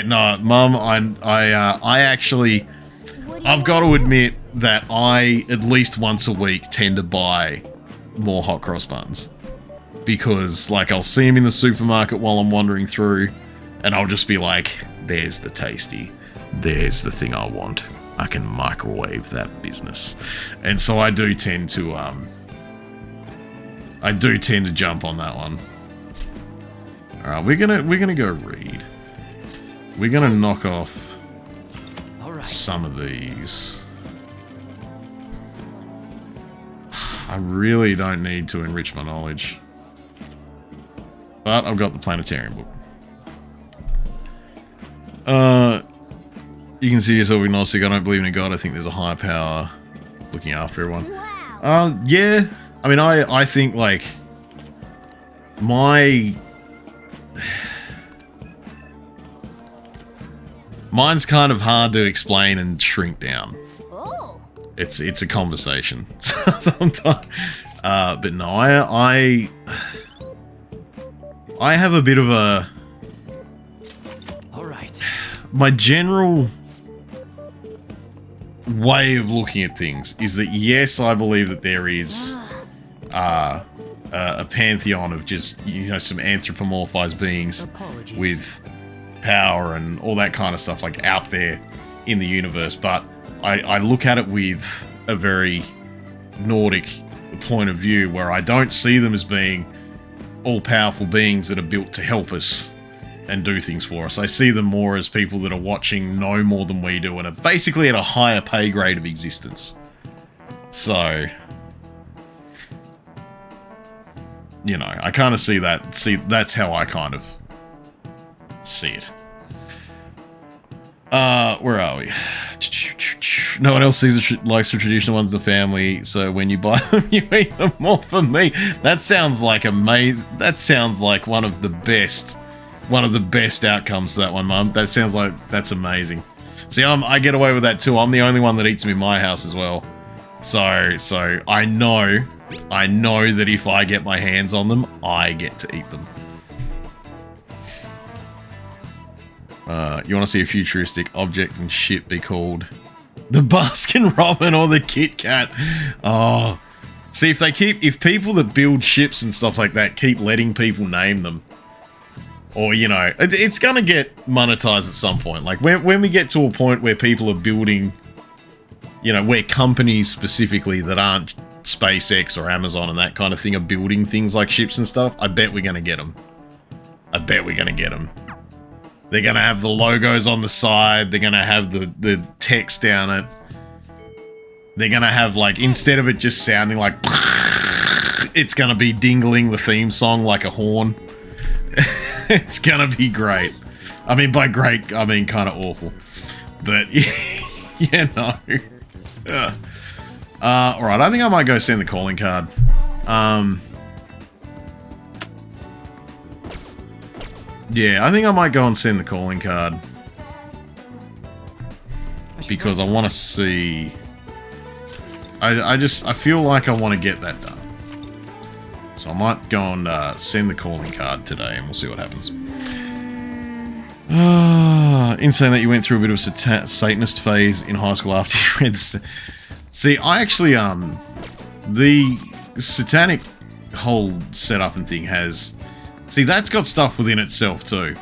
no, Mum, I actually, I've got to admit that I, at least once a week, tend to buy more hot cross buns. Because, like, I'll see them in the supermarket while I'm wandering through, and I'll just be like, there's the tasty. There's the thing I want. I can microwave that business. And so I do tend to jump on that one. Alright, we're gonna go read. We're gonna knock off some of these. I really don't need to enrich my knowledge. But I've got the planetarium book. You can see yourself agnostic. I don't believe in a god. I think there's a higher power looking after everyone. Yeah. I mean, I think, like, mine's kind of hard to explain and shrink down. Oh. It's a conversation sometimes. But no, I have a bit of a... Alright. My general way of looking at things is that, yes, I believe that there is a pantheon of just, you know, some anthropomorphized beings with power and all that kind of stuff, like, out there in the universe. But I look at it with a very Nordic point of view, where I don't see them as being all-powerful beings that are built to help us and do things for us. I see them more as people that are watching, know more than we do, and are basically at a higher pay grade of existence. So, you know, I kind of see that. That's how I kind of see it. Where are we? No one else likes the traditional ones in the family, so when you buy them, you eat them more for me. That sounds like amazing. That sounds like one of the best outcomes to that one, Mum. That sounds like that's amazing. See, I get away with that too. I'm the only one that eats them in my house as well. So I know that if I get my hands on them, I get to eat them. You want to see a futuristic object and shit be called the Baskin Robin or the Kit Kat? Oh, see, if people that build ships and stuff like that keep letting people name them, or, you know, it's gonna get monetized at some point. Like, when we get to a point where people are building, you know, where companies specifically that aren't SpaceX or Amazon and that kind of thing are building things like ships and stuff, I bet we're gonna get them. They're gonna have the logos on the side. They're gonna have the text down it. They're gonna have, like, instead of it just sounding like, it's gonna be dingling the theme song like a horn. It's gonna be great. I mean, by great, I mean kind of awful. But, yeah, no. Alright, I think I might go send the calling card. Yeah, I think I might go and send the calling card. Because I want to see... I feel like I want to get that done. So I might go and send the calling card today, and we'll see what happens. Insane that you went through a bit of a Satanist phase in high school after you read this. See, I actually, the satanic whole setup and thing has... See, that's got stuff within itself too.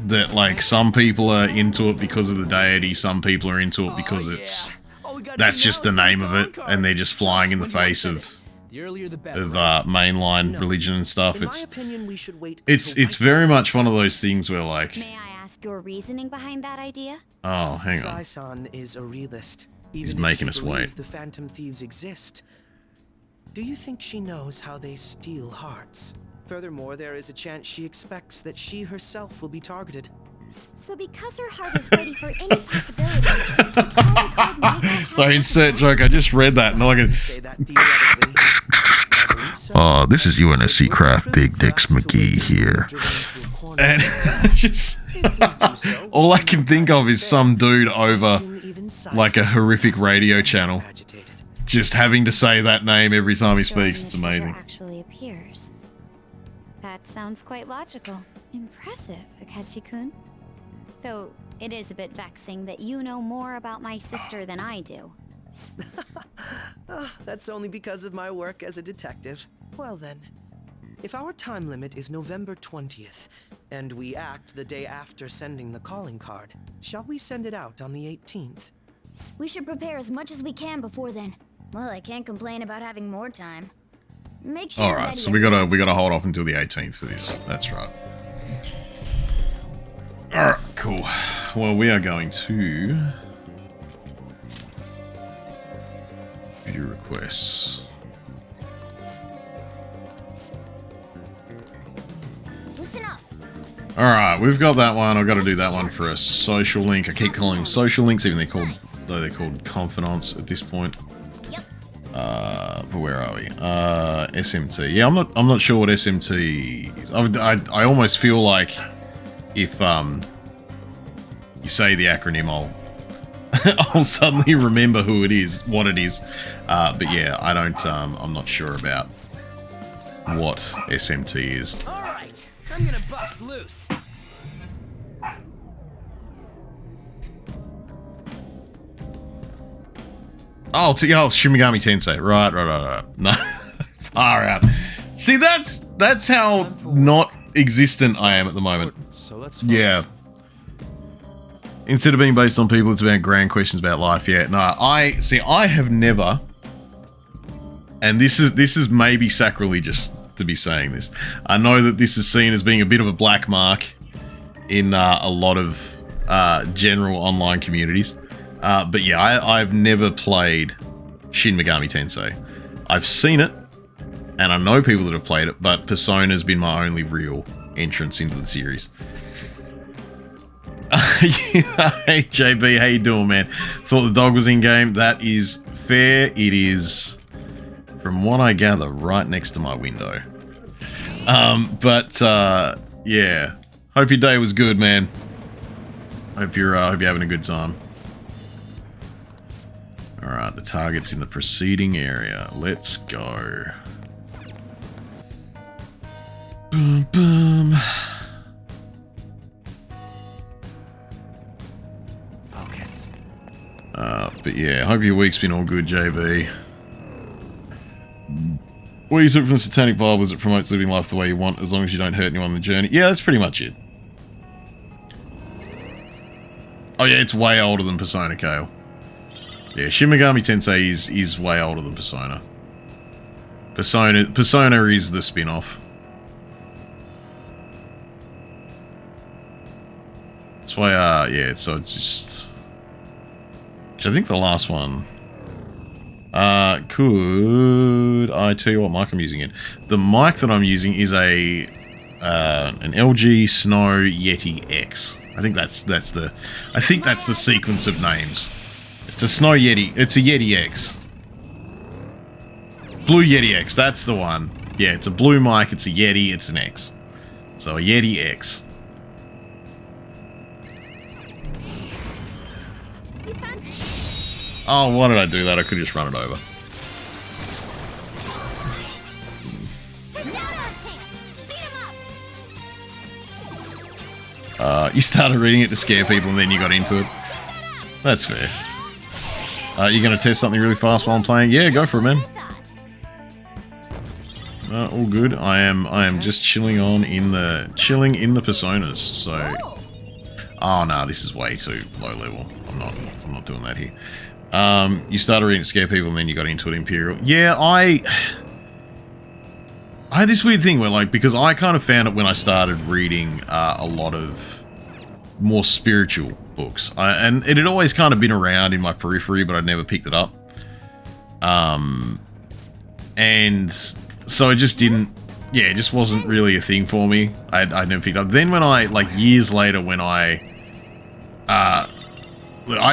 That, like, some people are into it because of the deity, some people are into it because it's... That's just the name of it, and they're just flying in the face of mainline religion and stuff. It's very much one of those things where, like... May I ask your reasoning behind that idea? Oh, hang on. Sai-san is a realist. He's Even making if she us wait. believes the Phantom Thieves exist. Do you think she knows how they steal hearts? Furthermore, there is a chance she expects that she herself will be targeted. So because her heart is ready for any possibility, the calling card might not have Sorry, insert joke. I just read that and all I can... Oh, this is UNSC Craft Big Dicks McGee here. And just... all I can think of is some dude over, like, a horrific radio channel. Just having to say that name every time he speaks. It's amazing. Actually appears. That sounds quite logical. Impressive, Akechi-kun. Though it is a bit vexing that you know more about my sister than I do. That's only because of my work as a detective. Well then, if our time limit is November 20th, and we act the day after sending the calling card, shall we send it out on the 18th? We should prepare as much as we can before then. Well, I can't complain about having more time. Make sure. All right, so we gotta hold off until the 18th for this. That's right. All right, cool. Well, we are going to video requests. Listen up. All right, we've got that one. I've got to do that one for a social link. I keep calling them social links, even though they're called confidants at this point. But where are we? SMT. Yeah, I'm not sure what SMT is. I almost feel like if you say the acronym, I'll suddenly remember who it is, what it is. But yeah, I don't. I'm not sure about what SMT is. All right, I'm gonna bust loose. Oh, Shimigami Tensei. Right. No, far out. See, that's how not existent I am at the moment. So let's yeah. Instead of being based on people, it's about grand questions about life. Yeah, no, I have never, and this is maybe sacrilegious to be saying this. I know that this is seen as being a bit of a black mark in a lot of general online communities. But yeah, I've never played Shin Megami Tensei. I've seen it, and I know people that have played it, but Persona's been my only real entrance into the series. Hey JB, how you doing, man? Thought the dog was in game. That is fair. It is, from what I gather, right next to my window. Yeah. Hope your day was good, man. Hope you're having a good time. Alright, the target's in the preceding area. Let's go. Boom, boom. Focus. But yeah, hope your week's been all good, JB. What you took from the Satanic Bible is it promotes living life the way you want, as long as you don't hurt anyone on the journey. Yeah, that's pretty much it. Oh yeah, it's way older than Persona, Kale. Yeah, Shin Megami Tensei is way older than Persona. Persona is the spin-off. That's why, yeah, so it's just... Which I think the last one... could I tell you what mic I'm using it? The mic that I'm using is an LG Snow Yeti X. I think that's the sequence of names. It's a Snow Yeti. It's a Yeti X. Blue Yeti X. That's the one. Yeah, it's a blue mic. It's a Yeti. It's an X. So a Yeti X. Oh, why did I do that? I could just run it over. You started reading it to scare people and then you got into it. That's fair. You gonna test something really fast while I'm playing? Yeah, go for it, man. All good. I am just chilling in the personas. So, oh no, this is way too low level. I'm not doing that here. You started reading Scare People, and then you got into it Imperial. Yeah, I had this weird thing where, like, because I kind of found it when I started reading a lot of more spiritual books, and it had always kind of been around in my periphery, but I'd never picked it up. And so it just didn't, yeah, it just wasn't really a thing for me. I'd never picked it up. Then when I, like, years later, when I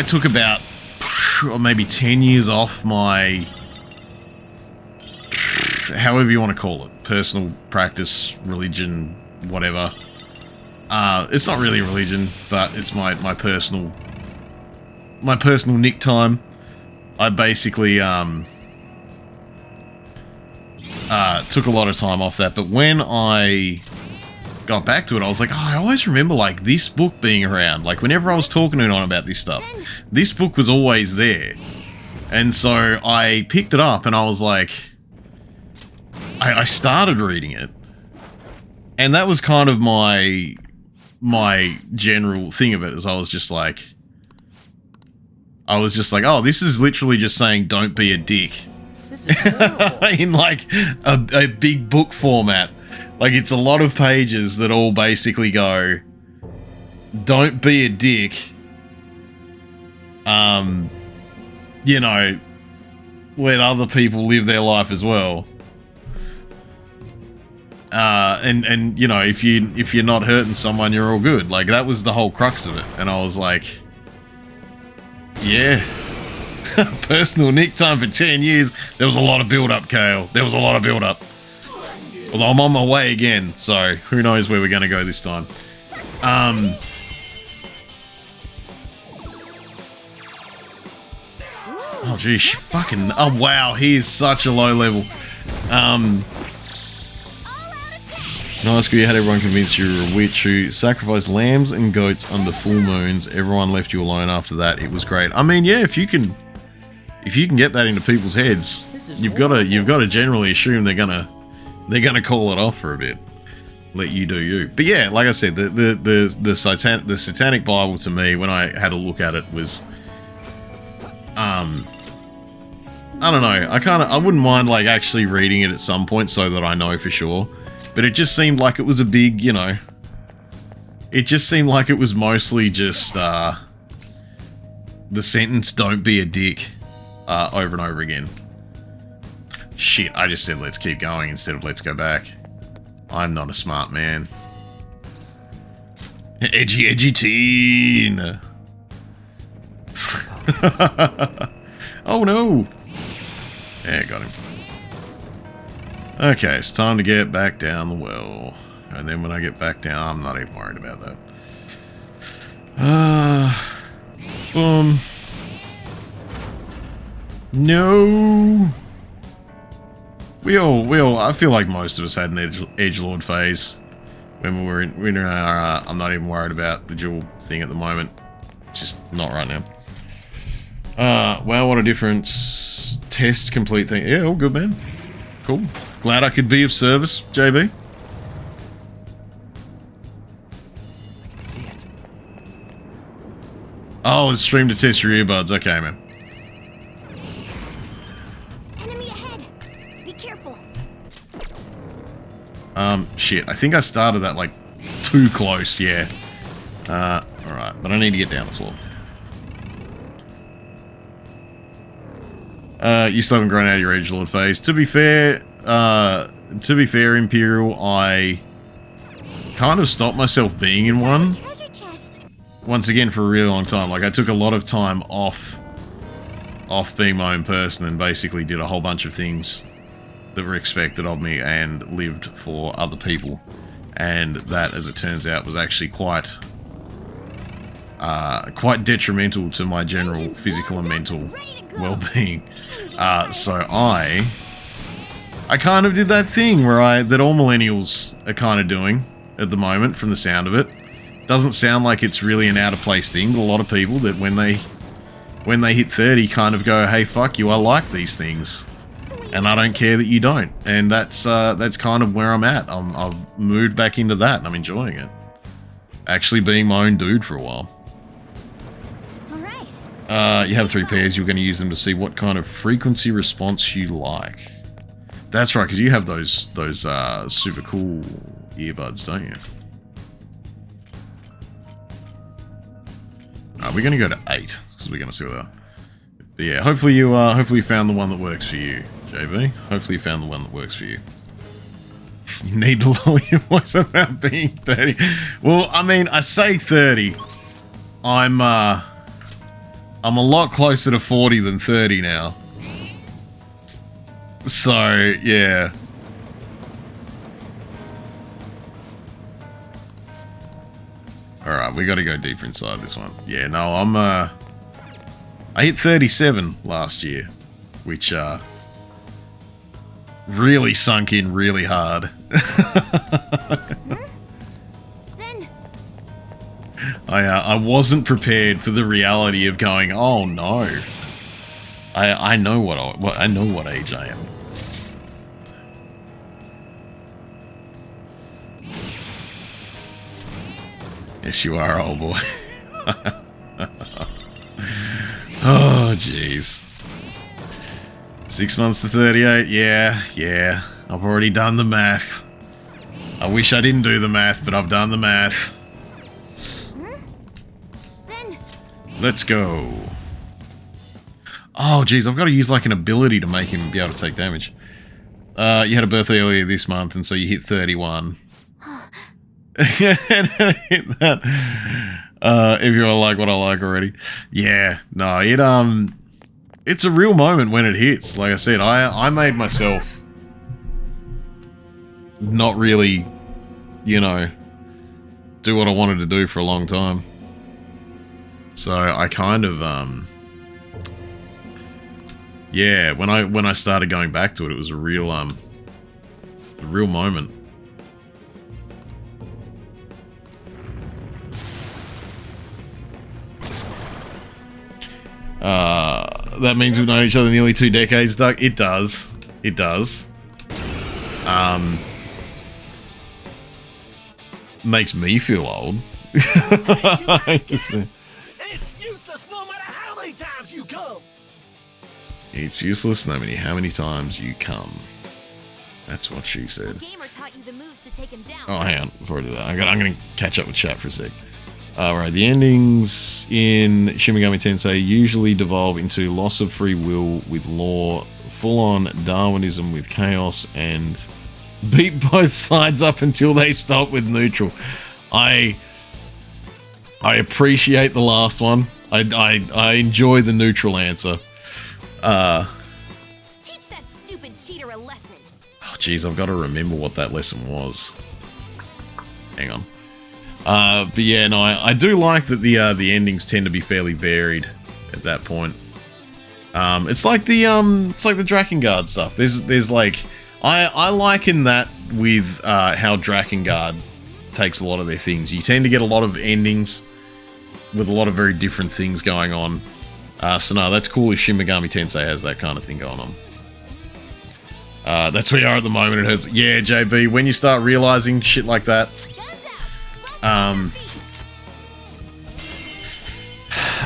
took about maybe 10 years off my, however you want to call it, personal practice, religion, whatever. It's not really a religion, but it's my personal nick time. I basically took a lot of time off that, but when I got back to it, I was like, oh, I always remember, like, this book being around. Like, whenever I was talking to anyone about this stuff, this book was always there. And so I picked it up, and I was like, I started reading it, and that was kind of my general thing of it, is I was just like, oh, this is literally just saying don't be a dick. This is in, like, a big book format. Like, it's a lot of pages that all basically go, don't be a dick. You know, let other people live their life as well. And you know, if you're not hurting someone, you're all good. Like, that was the whole crux of it. And I was like, yeah. Personal nick time for 10 years. There was a lot of build-up, Kale. There was a lot of build-up. Although I'm on my way again, so who knows where we're going to go this time. Oh, geez. Fucking... Oh, wow. He is such a low level. Nice, you had everyone convinced you were a witch who sacrificed lambs and goats under full moons. Everyone left you alone after that. It was great. I mean, yeah, if you can get that into people's heads, you've got to generally assume they're gonna call it off for a bit, let you do you. But yeah, like I said, the Satanic Bible to me, when I had a look at it, was I don't know. I wouldn't mind, like, actually reading it at some point so that I know for sure. But it just seemed like it was a big, you know, it just seemed like it was mostly just the sentence "don't be a dick" over and over again. Shit, I just said let's keep going instead of let's go back. I'm not a smart man. Edgy teen. Oh no. Yeah, got him. Okay, it's time to get back down the well. And then when I get back down, I'm not even worried about that. Boom. No. We all, I feel like most of us had an edgelord phase when we were in our, I'm not even worried about the dual thing at the moment. Just not right now. Wow, what a difference. Test complete thing. Yeah, all good, man. Cool. Glad I could be of service, JB. I can see it. Oh, it's stream to test your earbuds. Okay, man. Enemy ahead. Be careful. Shit. I think I started that, like, too close, yeah. Alright, but I need to get down the floor. You still haven't grown out of your edgelord phase. To be fair, Imperial, I kind of stopped myself being in one. Once again, for a really long time. Like, I took a lot of time off being my own person and basically did a whole bunch of things that were expected of me and lived for other people. And that, as it turns out, was actually quite detrimental to my general physical and mental well-being. So I kind of did that thing that all millennials are kind of doing at the moment, from the sound of it. Doesn't sound like it's really an out-of-place thing, but a lot of people that when they hit 30 kind of go, hey, fuck you, I like these things. and I don't care that you don't. And that's kind of where I'm at. I've moved back into that, and I'm enjoying it. Actually being my own dude for a while. You have 3 pairs. You're going to use them to see what kind of frequency response you like. That's right, because you have those super cool earbuds, don't you? We're going to go to 8 because we're going to see what they are. But yeah, hopefully you found the one that works for you, JB. Hopefully you found the one that works for you. You need to lower your voice about being 30. Well, I mean, I say 30. I'm a lot closer to 40 than 30 now. So, yeah. Alright, we gotta go deeper inside this one. Yeah, no, I hit 37 last year, which, really sunk in really hard. I wasn't prepared for the reality of going, oh no. I know what age I am. Yes, you are, old boy. Oh, jeez. 6 months to 38. Yeah. I've already done the math. I wish I didn't do the math, but I've done the math. Let's go. Oh, jeez, I've got to use like an ability to make him be able to take damage. You had a birthday earlier this month, and so you hit 31. Hit that. If you're like what I like already. Yeah, no, it's a real moment when it hits. Like I said, I made myself not really, do what I wanted to do for a long time. So I kind of, yeah, when I started going back to it, it was a real moment. That means we've known each other nearly 2 decades, Doug. It does. It does. Makes me feel old. It's useless no matter how many times you come. It's useless no matter how many times you come. That's what she said. Gamer taught you the moves to take him down. Oh, hang on. Before I do that, I'm going to catch up with chat for a sec. Alright, the endings in Shin Megami Tensei usually devolve into loss of free will with law, full-on Darwinism with chaos, and beat both sides up until they stop with neutral. I appreciate the last one. I enjoy the neutral answer. Teach that stupid cheater a lesson. Oh, jeez, I've got to remember what that lesson was. Hang on. But yeah, no, I do like that the endings tend to be fairly varied at that point. It's like the Drakengard stuff. There's like I liken that with how Drakengard takes a lot of their things. You tend to get a lot of endings with a lot of very different things going on. So no, that's cool if Shin Megami Tensei has that kind of thing going on. That's where you are at the moment. It has, yeah, JB, when you start realizing shit like that,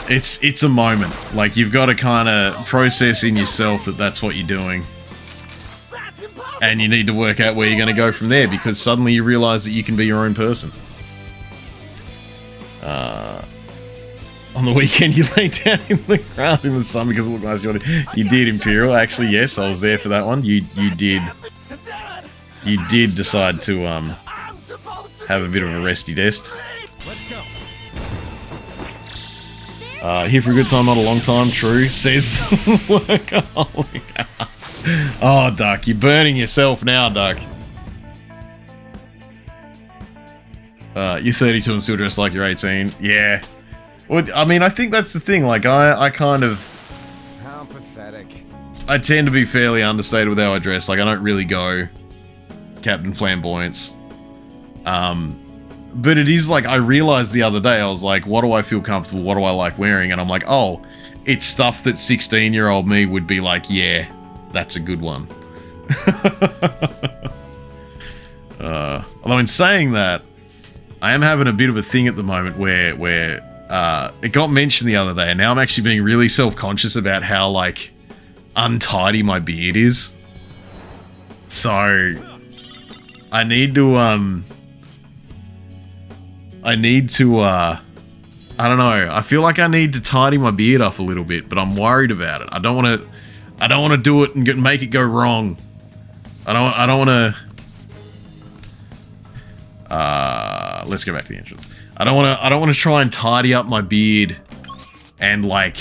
it's a moment. Like, you've got to kind of process in yourself that that's what you're doing. And you need to work out where you're going to go from there, because suddenly you realize that you can be your own person. On the weekend, you lay down in the ground in the sun because it looked nice. You did, Imperial. Actually, yes, I was there for that one. You did decide to have a bit of a resty dest. Here for a good time, not a long time. True, says the workaholic. Oh, Duck, you're burning yourself now, Duck. You're 32 and still dressed like you're 18. Yeah. Well, I mean, I think that's the thing. Like, I kind of... How pathetic. I tend to be fairly understated with how I dress. Like, I don't really go Captain Flamboyance. But it is like, I realized the other day, I was like, what do I feel comfortable? What do I like wearing? And I'm like, oh, it's stuff that 16-year-old me would be like, yeah, that's a good one. Although in saying that, I am having a bit of a thing at the moment where it got mentioned the other day, and now I'm actually being really self-conscious about how, like, untidy my beard is. So I need to I don't know. I feel like I need to tidy my beard up a little bit, but I'm worried about it. I don't want to do it and make it go wrong. I don't want to let's go back to the entrance. I don't want to try and tidy up my beard and, like,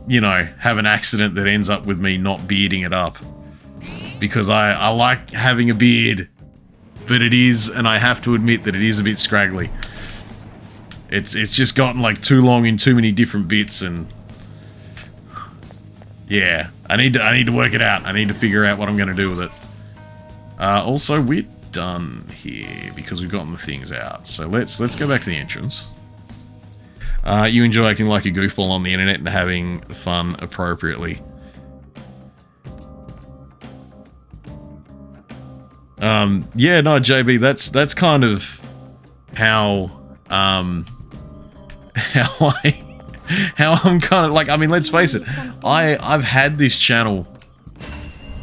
you know, have an accident that ends up with me not bearding it up. Because I like having a beard, but it is, and I have to admit that it is a bit scraggly. It's just gotten, like, too long in too many different bits, and yeah, I need to work it out. I need to figure out what I'm going to do with it. Also, we're done here because we've gotten the things out. So let's go back to the entrance. You enjoy acting like a goofball on the internet and having fun appropriately. Yeah, no, JB, that's kind of how I'm kind of like, I mean, let's face it, I've had this channel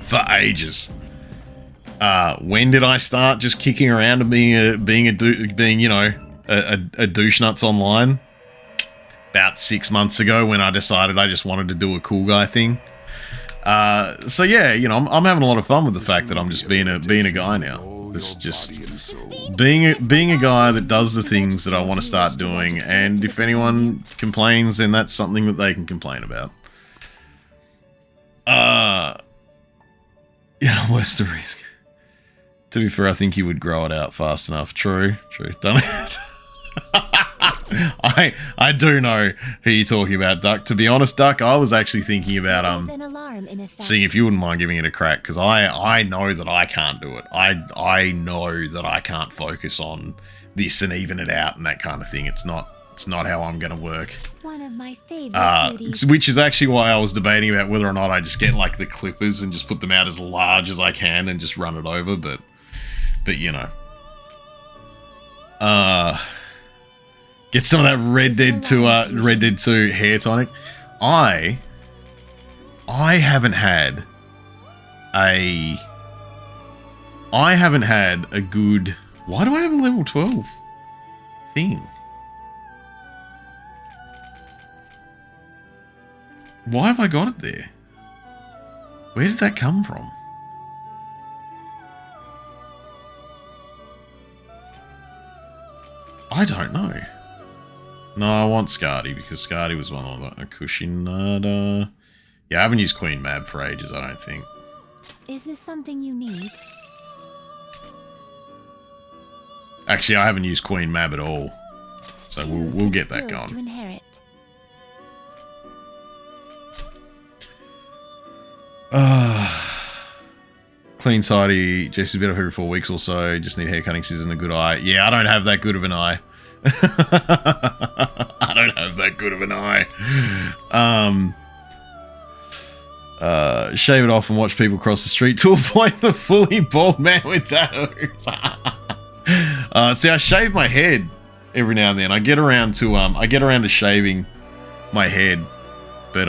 for ages. When did I start just kicking around and being you know, a douche nuts online? About 6 months ago, when I decided I just wanted to do a cool guy thing. So yeah, you know, I'm having a lot of fun with the fact that I'm just being a guy now. It's just being a guy that does the things that I want to start doing, and if anyone complains, then that's something that they can complain about. Yeah, what's the risk? To be fair, I think you would grow it out fast enough. True. Done it. I do know who you're talking about, Duck. To be honest, Duck, I was actually thinking about seeing if you wouldn't mind giving it a crack, because I know that I can't do it. I know that I can't focus on this and even it out and that kind of thing. It's not how I'm gonna work. One of my favorite duties. Which is actually why I was debating about whether or not I just get, like, the clippers and just put them out as large as I can and just run it over, but you know. Get some of that Red Dead 2 hair tonic. I haven't had a good... Why do I have a level 12 thing? Why have I got it there? Where did that come from? I don't know. No, I want Scardy, because Scardy was one of the Kushinada. Yeah, I haven't used Queen Mab for ages, I don't think. Is this something you need? Actually, I haven't used Queen Mab at all. So we'll get that going. To inherit. Clean tidy. Jesse's been up every 4 weeks or so. Just need hair cutting scissors and a good eye. Yeah, I don't have that good of an eye. I don't have that good of an eye. Shave it off and watch people cross the street to avoid the fully bald man with tattoos. See, I shave my head every now and then. I get around to shaving my head, but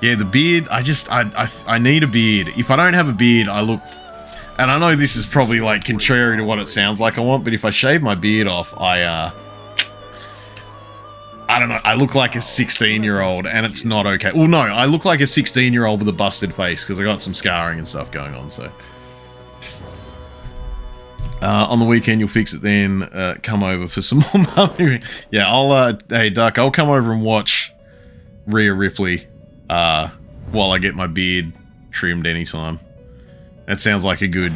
yeah, the beard, I need a beard. If I don't have a beard, I look... And I know this is probably, like, contrary to what it sounds like I want, but if I shave my beard off, I don't know, I look like a 16-year-old, and it's not okay. Well, no, I look like a 16-year-old with a busted face, because I got some scarring and stuff going on, so... on the weekend, you'll fix it then, come over for some more Mummy. Yeah, hey, Duck, I'll come over and watch Rhea Ripley, while I get my beard trimmed anytime. That sounds like a good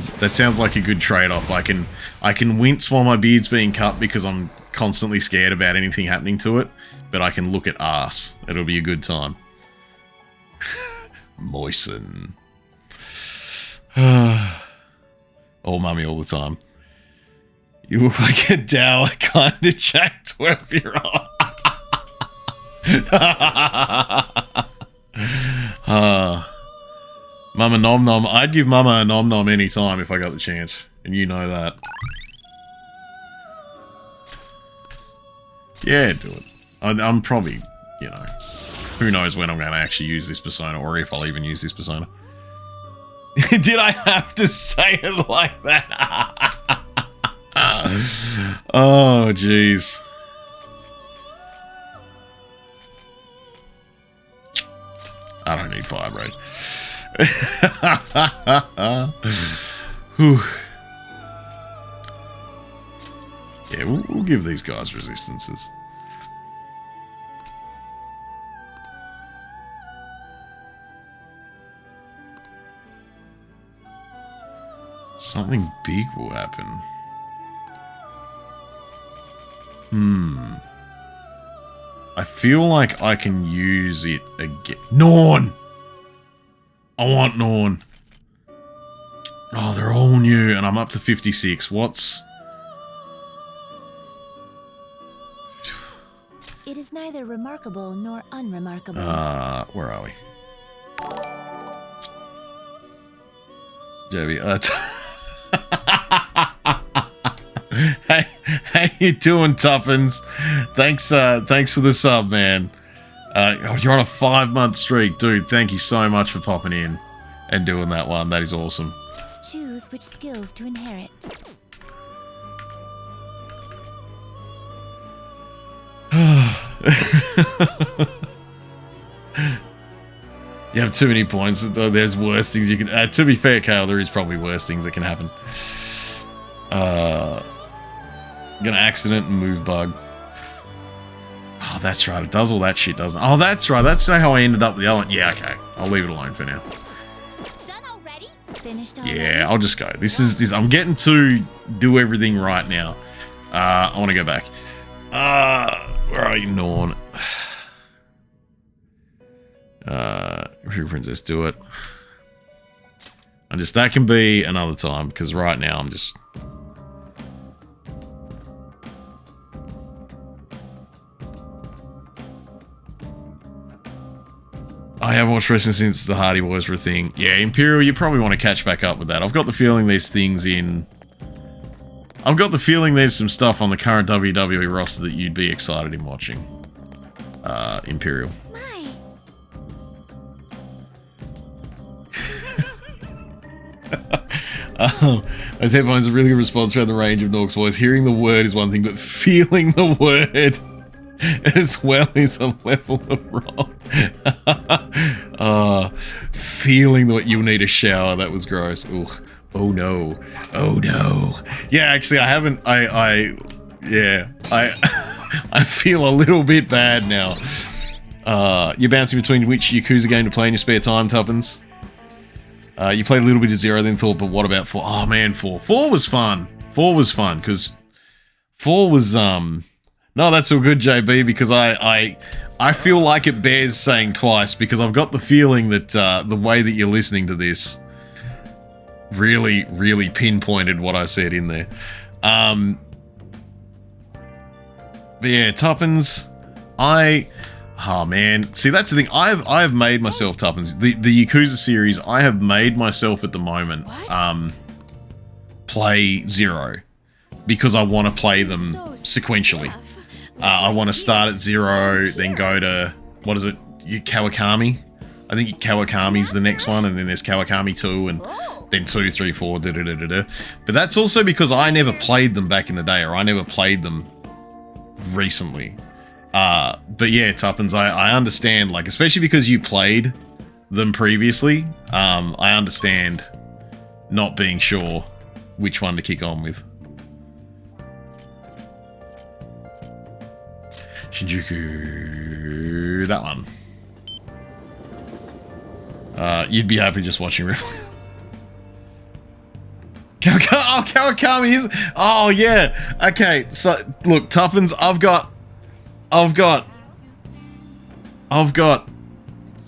trade-off. I can wince while my beard's being cut because I'm constantly scared about anything happening to it, but I can look at ass. It'll be a good time. Moisten. Oh, Mummy all the time. You look like a dour kind of Jack 12-year-old. Mama Nom Nom. I'd give Mama a Nom Nom any time if I got the chance. And you know that. Yeah, do it. I'm probably, you know, who knows when I'm going to actually use this persona, or if I'll even use this persona. Did I have to say it like that? Oh, jeez. I don't need fire break. Whew. Yeah, we'll give these guys resistances. Something big will happen. I feel like I can use it again. Norn! I want Norn. Oh, they're all new, and I'm up to 56. What's... It is neither remarkable nor unremarkable. Where are we? JB, Hey, you doing, Tuppence? Thanks for the sub, man. You're on a 5-month streak, dude. Thank you so much for popping in and doing that one. That is awesome. Choose which skills to inherit. You have too many points. There's worse things you can... to be fair, Kale, there is probably worse things that can happen. Gonna accident and move bug. Oh, that's right. It does all that shit, doesn't it? Oh, that's right. That's how I ended up with the other one. Yeah, okay. I'll leave it alone for now. Done already? Finished already? Yeah, I'll just go. This is... I'm getting to do everything right now. I want to go back. Where are you, Norn? Princess, do it. That can be another time, because right now I'm just... I haven't watched wrestling since the Hardy Boys were a thing. Yeah, Imperial, you probably want to catch back up with that. I've got the feeling there's things in... I've got the feeling there's some stuff on the current WWE roster that you'd be excited in watching. Imperial. Those headphones are a really good response around the range of Norks' voice. Hearing the word is one thing, but feeling the word as well is a level of wrong. Feeling that you'll need a shower, that was gross. Ooh. Oh no. Oh no. Yeah, actually I haven't I feel a little bit bad now. You're bouncing between which Yakuza game to play in your spare time, Tuppence? You played a little bit of Zero, then thought, but what about 4? Oh man, 4. 4 was fun. 4 was fun, because 4 was, no, that's all good, JB, because I feel like it bears saying twice, because I've got the feeling that the way that you're listening to this really, really pinpointed what I said in there. But yeah, Tuppence, oh man, see that's the thing. I've made myself, Tuppence, the Yakuza series. I have made myself at the moment play Zero because I want to play them sequentially. I want to start at Zero, then go to what is it, Kawakami? I think Kawakami's the next one, and then there's Kawakami 2, and then 2, 3, 4, da-da-da-da-da. But that's also because I never played them back in the day, or I never played them recently. But yeah, Tuppence, I understand, like, especially because you played them previously, I understand not being sure which one to kick on with. Shinjuku, that one. You'd be happy just watching Ripley. Oh, Kawakami is... Oh, yeah. Okay, so, look, Tuppence, I've got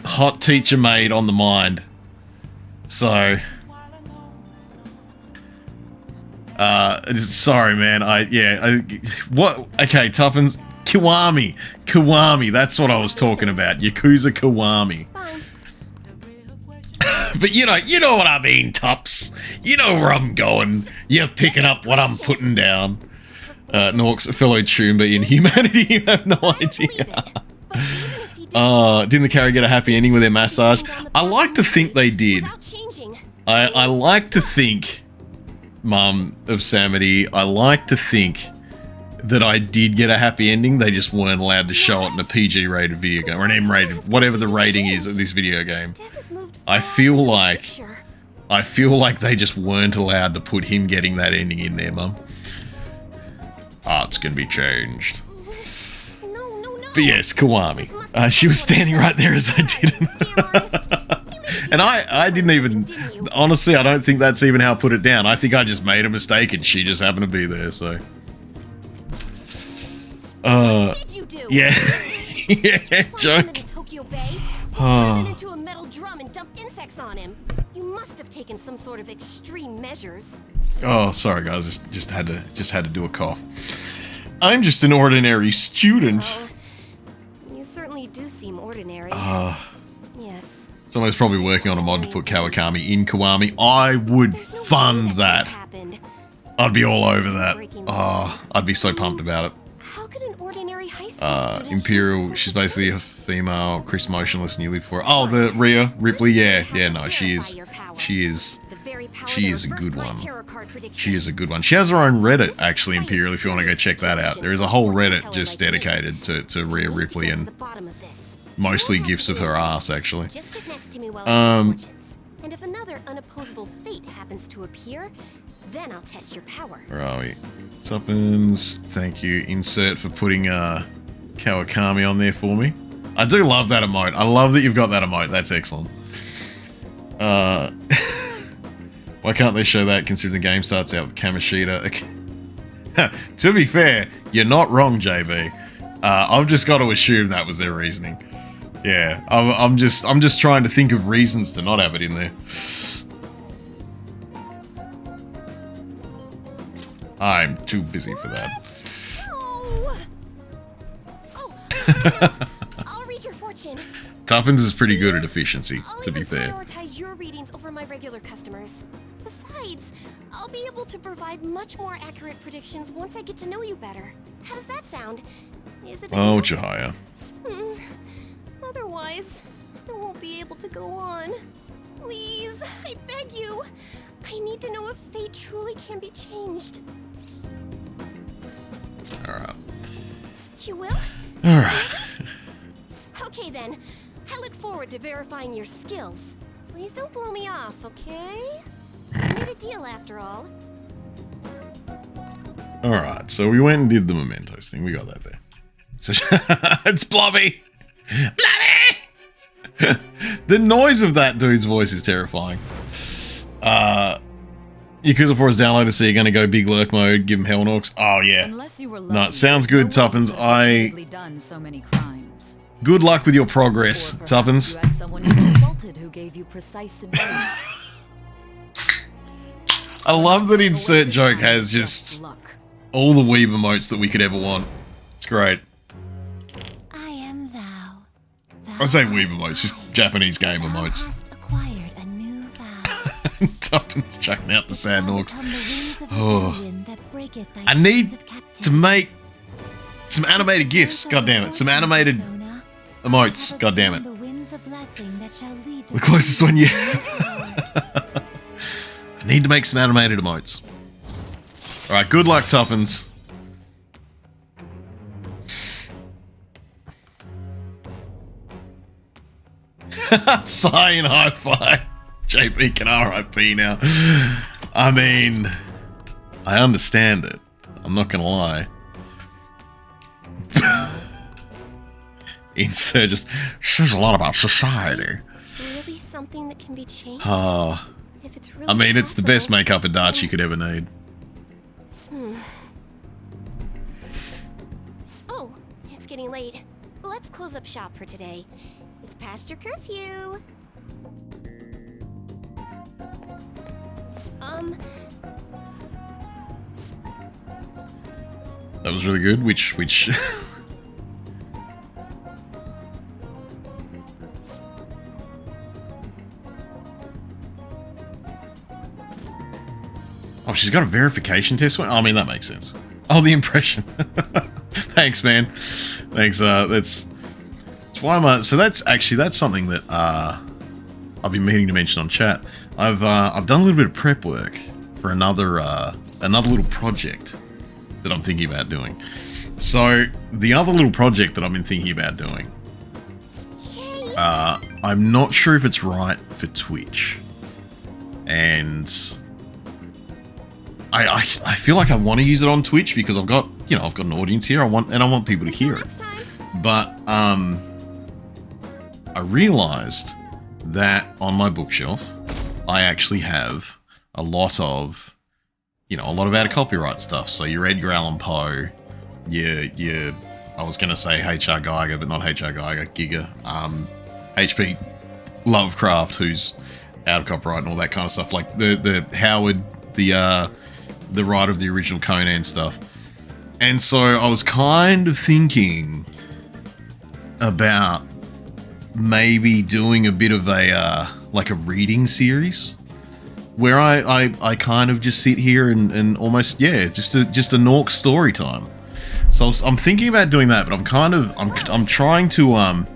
Hot Teacher Maid on the mind. So... sorry, man. What? Okay, Tuppence. Kiwami. That's what I was talking about. Yakuza Kiwami. But you know what I mean, Tops. You know where I'm going. You're picking up what I'm putting down. Norks, a fellow Toomba in humanity, you have no idea. Didn't the character get a happy ending with their massage? I like to think they did. I like to think, Mum of Samity, I like to think that I did get a happy ending. They just weren't allowed to show it in a PG-rated video game, or an M-rated, whatever the rating is of this video game. I feel like they just weren't allowed to put him getting that ending in there, Mum. Art's can be changed. But yes, Kiwami. She was standing right there as I did it. And I didn't even... Honestly, I don't think that's even how I put it down. I think I just made a mistake and she just happened to be there, so... Yeah. Yeah, joke. Into a metal drum and dump insects on him. You must have taken some sort of extreme measures. Oh, sorry guys, just had to do a cough. I'm just an ordinary student. You certainly do seem ordinary. Yes. Someone's probably working on a mod to put Kawakami in Kiwami. I would fund that. I'd be all over that. Oh, I'd be so pumped about it. How could an ordinary high school student Imperial, she's basically a female, Chris Motionless, and you live for her. Oh, the Rhea Ripley, yeah, no, she is a good one. She is a good one. She has her own Reddit, actually, Imperial, if you want to go check that out. There is a whole Reddit just dedicated to Rhea Ripley and mostly gifs of her ass, actually. And if another unopposable fate happens to appear, then I'll test your power. Where are we? Tuppence, thank you. Insert for putting Kawakami on there for me. I do love that emote. I love that you've got that emote. That's excellent. Why can't they show that considering the game starts out with Kamoshida? To be fair, you're not wrong, JB. I've just got to assume that was their reasoning. Yeah, I'm just trying to think of reasons to not have it in there. I'm too busy for that. I'll read your fortune. Tuppence is pretty good at efficiency, to be fair. Prioritize your readings over my regular customers. Besides, I'll be able to provide much more accurate predictions once I get to know you better. How does that sound? Is it? Oh, Jahia. Otherwise, I won't be able to go on. Please, I beg you. I need to know if fate truly can be changed. Alright. You will? Alright. Okay then. I look forward to verifying your skills. Please don't blow me off, okay? We made a deal after all. Alright, so we went and did the mementos thing. We got that there. So it's Blobby! Blobby! The noise of that dude's voice is terrifying. Yakuza 4 is downloaded, so you're going to go big lurk mode, give him hell Norks. Oh, yeah. No, it sounds good, Tuppence. Good luck with your progress, Tuppence. I love that Insert Joke has just all the weeb emotes that we could ever want. It's great. I am thou. I say weeb emotes, just Japanese game emotes. Tuppence chucking out the sad Norks. Oh. I need to make some animated GIFs, goddammit. Some animated emotes, goddammit. The closest one yet. I need to make some animated emotes. Alright, good luck, Tuppence. Sigh and high five. JP can RIP now. I mean, I understand it. I'm not gonna lie. Insert just says a lot about society. Really something that can be changed? If it's really I mean, it's the best makeup and darts you could ever need. Oh, it's getting late. Let's close up shop for today. It's past your curfew. That was really good. Which she's got a verification test. I mean, that makes sense. Oh, the impression. Thanks, man. Thanks. That's why I'm. So that's something that I've been meaning to mention on chat. I've done a little bit of prep work for another little project that I'm thinking about doing. So the other little project that I've been thinking about doing, I'm not sure if it's right for Twitch, and I feel like I want to use it on Twitch because I've got an audience here. I want people to hear it, but I realized that on my bookshelf I actually have a lot of out of copyright stuff. So your Edgar Allan Poe, your I was gonna say H.R. Geiger, but not H.R. Geiger, Giga, H.P. Lovecraft, who's out of copyright and all that kind of stuff. Like the Howard, the writer of the original Conan stuff. And so I was kind of thinking about maybe doing a bit of a like a reading series where I kind of just sit here and almost just a Norks story time. So I'm thinking about doing that, but I'm trying to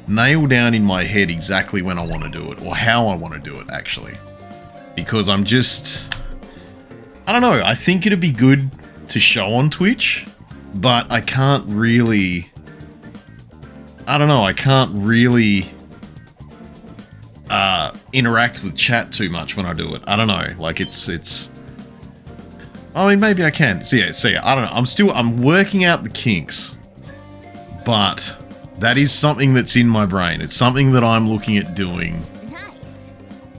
nail down in my head exactly when I want to do it, or how I want to do it actually, because I don't know. I think it'd be good to show on Twitch, but I can't really. I don't know. I can't really interact with chat too much when I do it. I don't know. Like it's. I mean, maybe I can. So yeah. I don't know. I'm working out the kinks, but that is something that's in my brain. It's something that I'm looking at doing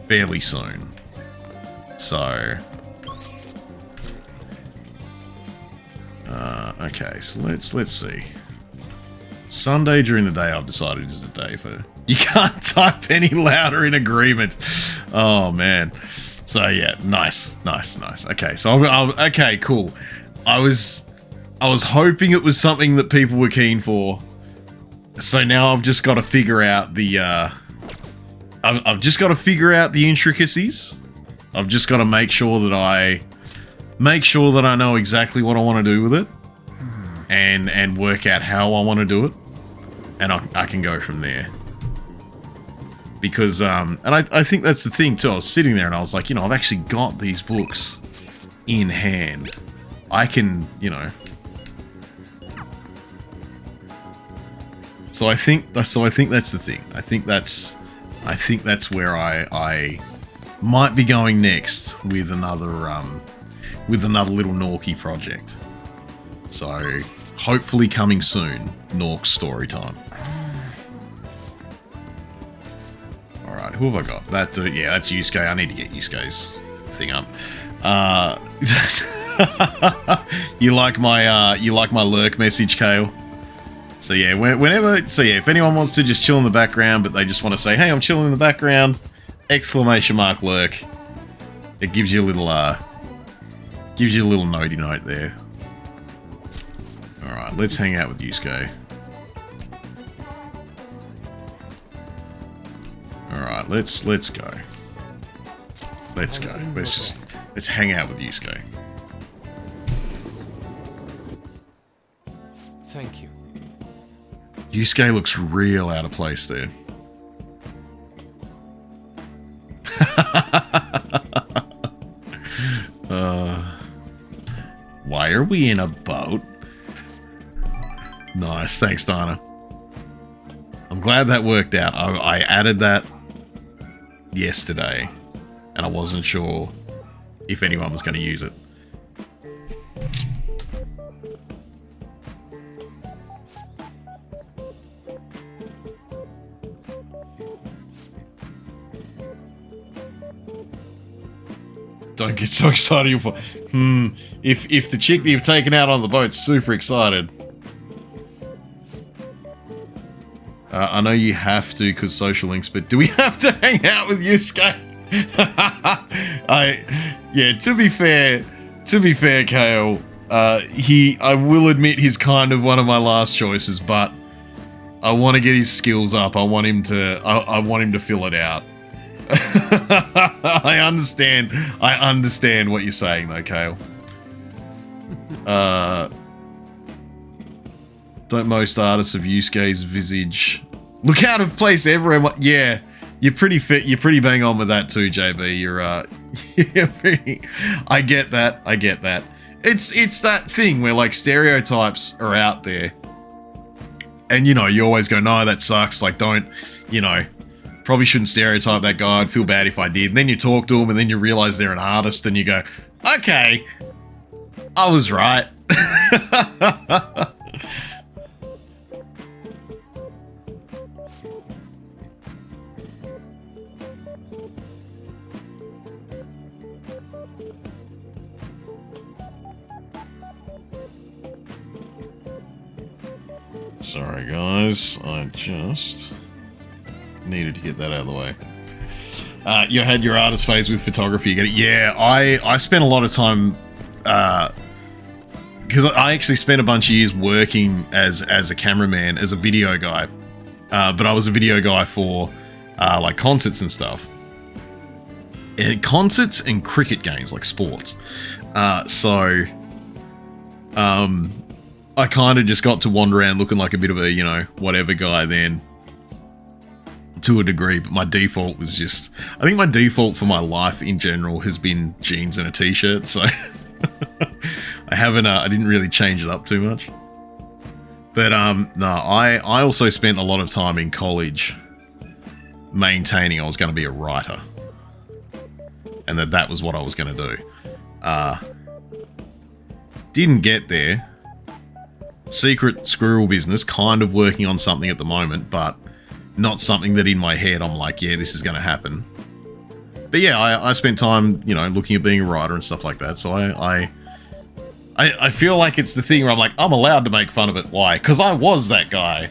fairly soon. So. Okay, so let's see. Sunday during the day, I've decided is the day for. You can't type any louder in agreement. Oh man. So yeah, nice. Okay, so okay, cool. I was hoping it was something that people were keen for. So now I've just got to figure out the. I've just got to figure out the intricacies. I've just got to make sure that I know exactly what I want to do with it, and work out how I want to do it, and I can go from there. Because and I think that's the thing too. I was sitting there and I was like, I've actually got these books in hand. I can, So I think that's the thing. I think that's where I might be going next with another little Norky project. So hopefully coming soon, Norks story time. All right, who have I got? That yeah, that's Yusuke. I need to get Yusuke's thing up. You like my lurk message, Kale? So yeah, if anyone wants to just chill in the background, but they just want to say, "Hey, I'm chilling in the background!" ! Lurk. It gives you a little notey note there. All right, let's hang out with Yusuke. All right, let's go. Let's go. Let's hang out with Yusuke. Thank you. Yusuke looks real out of place there. Why are we in a boat? Nice, thanks, Dana. I'm glad that worked out. I added that yesterday, and I wasn't sure if anyone was going to use it. Don't get so excited. If the chick that you've taken out on the boat's super excited. I know you have to because social links, but do we have to hang out with Yusuke? To be fair, Kale, I will admit he's kind of one of my last choices, but I want to get his skills up. I want him to fill it out. I understand what you're saying though, Kale. Don't most artists of Yusuke's visage look out of place everywhere? Yeah, you're pretty fit. You're pretty bang on with that too, JB. You're pretty. I get that. It's that thing where like stereotypes are out there, and you know you always go, no, that sucks. Like, don't, you know, probably shouldn't stereotype that guy. I'd feel bad if I did. And then you talk to them, and then you realize they're an artist, and you go, okay, I was right. Sorry guys, I just needed to get that out of the way. You had your artist phase with photography. You get it? Yeah, I spent a lot of time because I actually spent a bunch of years working as a cameraman, as a video guy. But I was a video guy for like concerts and stuff. And concerts and cricket games, like sports. I kind of just got to wander around looking like a bit of a, you know, whatever guy then, to a degree, but my default was just, I think my default for my life in general has been jeans and a t-shirt, so I didn't really change it up too much. But no, I also spent a lot of time in college maintaining I was going to be a writer, and that was what I was going to do. Didn't get there. Secret squirrel business, kind of working on something at the moment, but not something that in my head I'm like, yeah, this is going to happen. But yeah, I spent time, you know, looking at being a writer and stuff like that. So I feel like it's the thing where I'm like, I'm allowed to make fun of it. Why? Because I was that guy.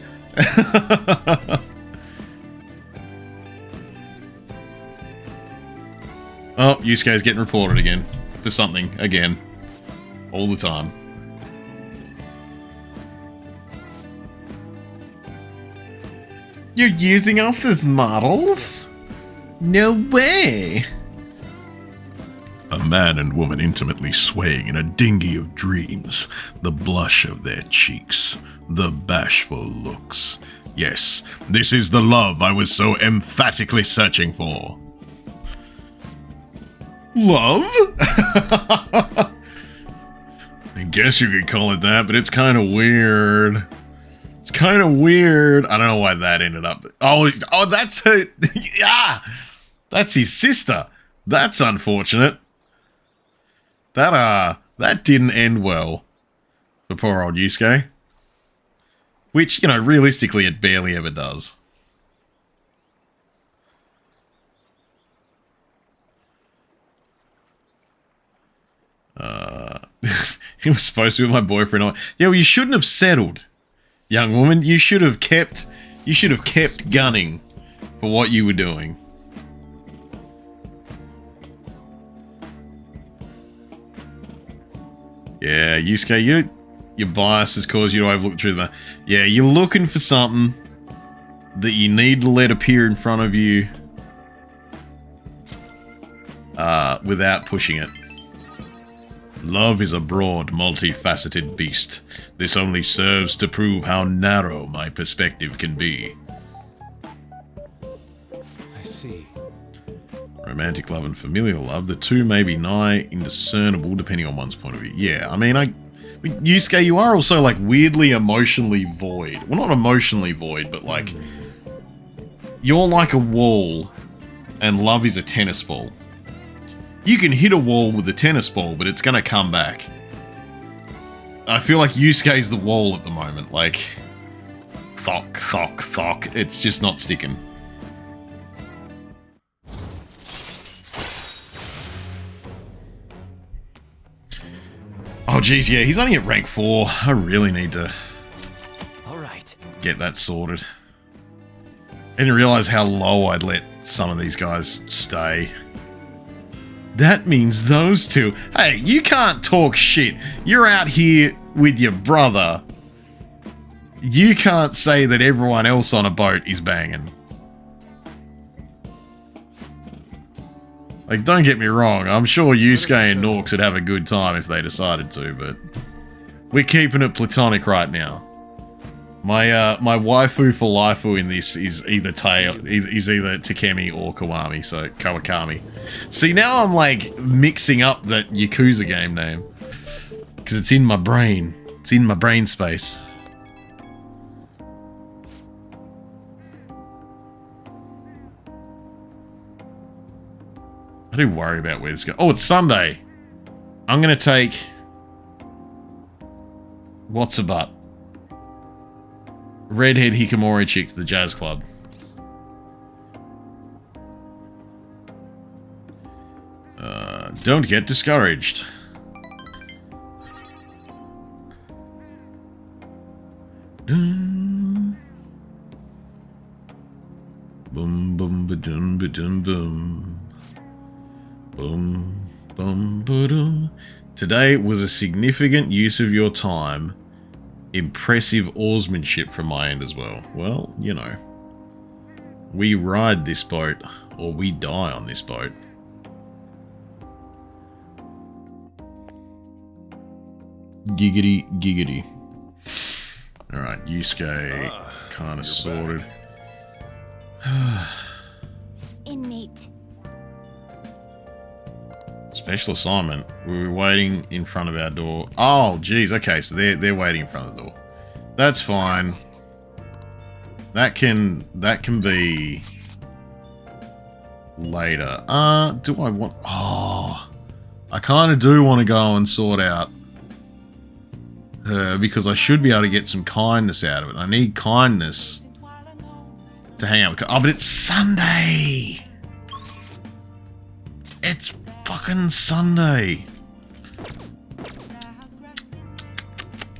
Oh, Yusuke's getting reported again for something again, all the time. You're using us as models? No way! A man and woman intimately swaying in a dinghy of dreams, the blush of their cheeks, the bashful looks. Yes, this is the love I was so emphatically searching for. Love? I guess you could call it that, but it's kind of weird. It's kind of weird. I don't know why that ended up. Oh, that's her. Yeah, that's his sister. That's unfortunate. That didn't end well for poor old Yusuke. Which, you know, realistically, it barely ever does. He was supposed to be my boyfriend. Yeah, well, you shouldn't have settled. Young woman, you should have kept gunning for what you were doing. Yeah, Yusuke, your bias has caused you to overlook the truth, man. Yeah, you're looking for something that you need to let appear in front of you without pushing it. Love is a broad, multifaceted beast. This only serves to prove how narrow my perspective can be. I see. Romantic love and familial love, the two may be nigh indiscernible depending on one's point of view. Yeah, I mean, Yusuke, you are also like weirdly emotionally void. Well, not emotionally void, but like you're like a wall and love is a tennis ball. You can hit a wall with a tennis ball, but it's going to come back. I feel like Yusuke's the wall at the moment. Like, thok. It's just not sticking. Oh, geez, yeah, he's only at rank 4. I really need to get that sorted. I didn't realize how low I'd let some of these guys stay. That means those two. Hey, you can't talk shit. You're out here with your brother. You can't say that everyone else on a boat is banging. Like, don't get me wrong, I'm sure Yusuke and Norks would have a good time if they decided to, but we're keeping it platonic right now. My waifu for laifu in this is either Takemi or Kawami, so Kawakami. See, now I'm like mixing up that Yakuza game name because it's in my brain. It's in my brain space. I do worry about where this goes. Oh, it's Sunday. I'm gonna take what's a butt. Redhead Hikikomori chick to the jazz club. Don't get discouraged. Boom, boom, ba-dum, ba-dum, boom. Boom, boom, ba-dum. Today was a significant use of your time. Impressive oarsmanship from my end as well. Well, you know. We ride this boat, or we die on this boat. Giggity, giggity. Alright, Yusuke kind of sorted. Innate. Special assignment. We were waiting in front of our door. Oh, geez. Okay, so they're waiting in front of the door. That's fine. That can be later. Do I want? Oh, I kind of do want to go and sort out her because I should be able to get some kindness out of it. I need kindness to hang out with. Oh, but it's Sunday. It's fucking Sunday.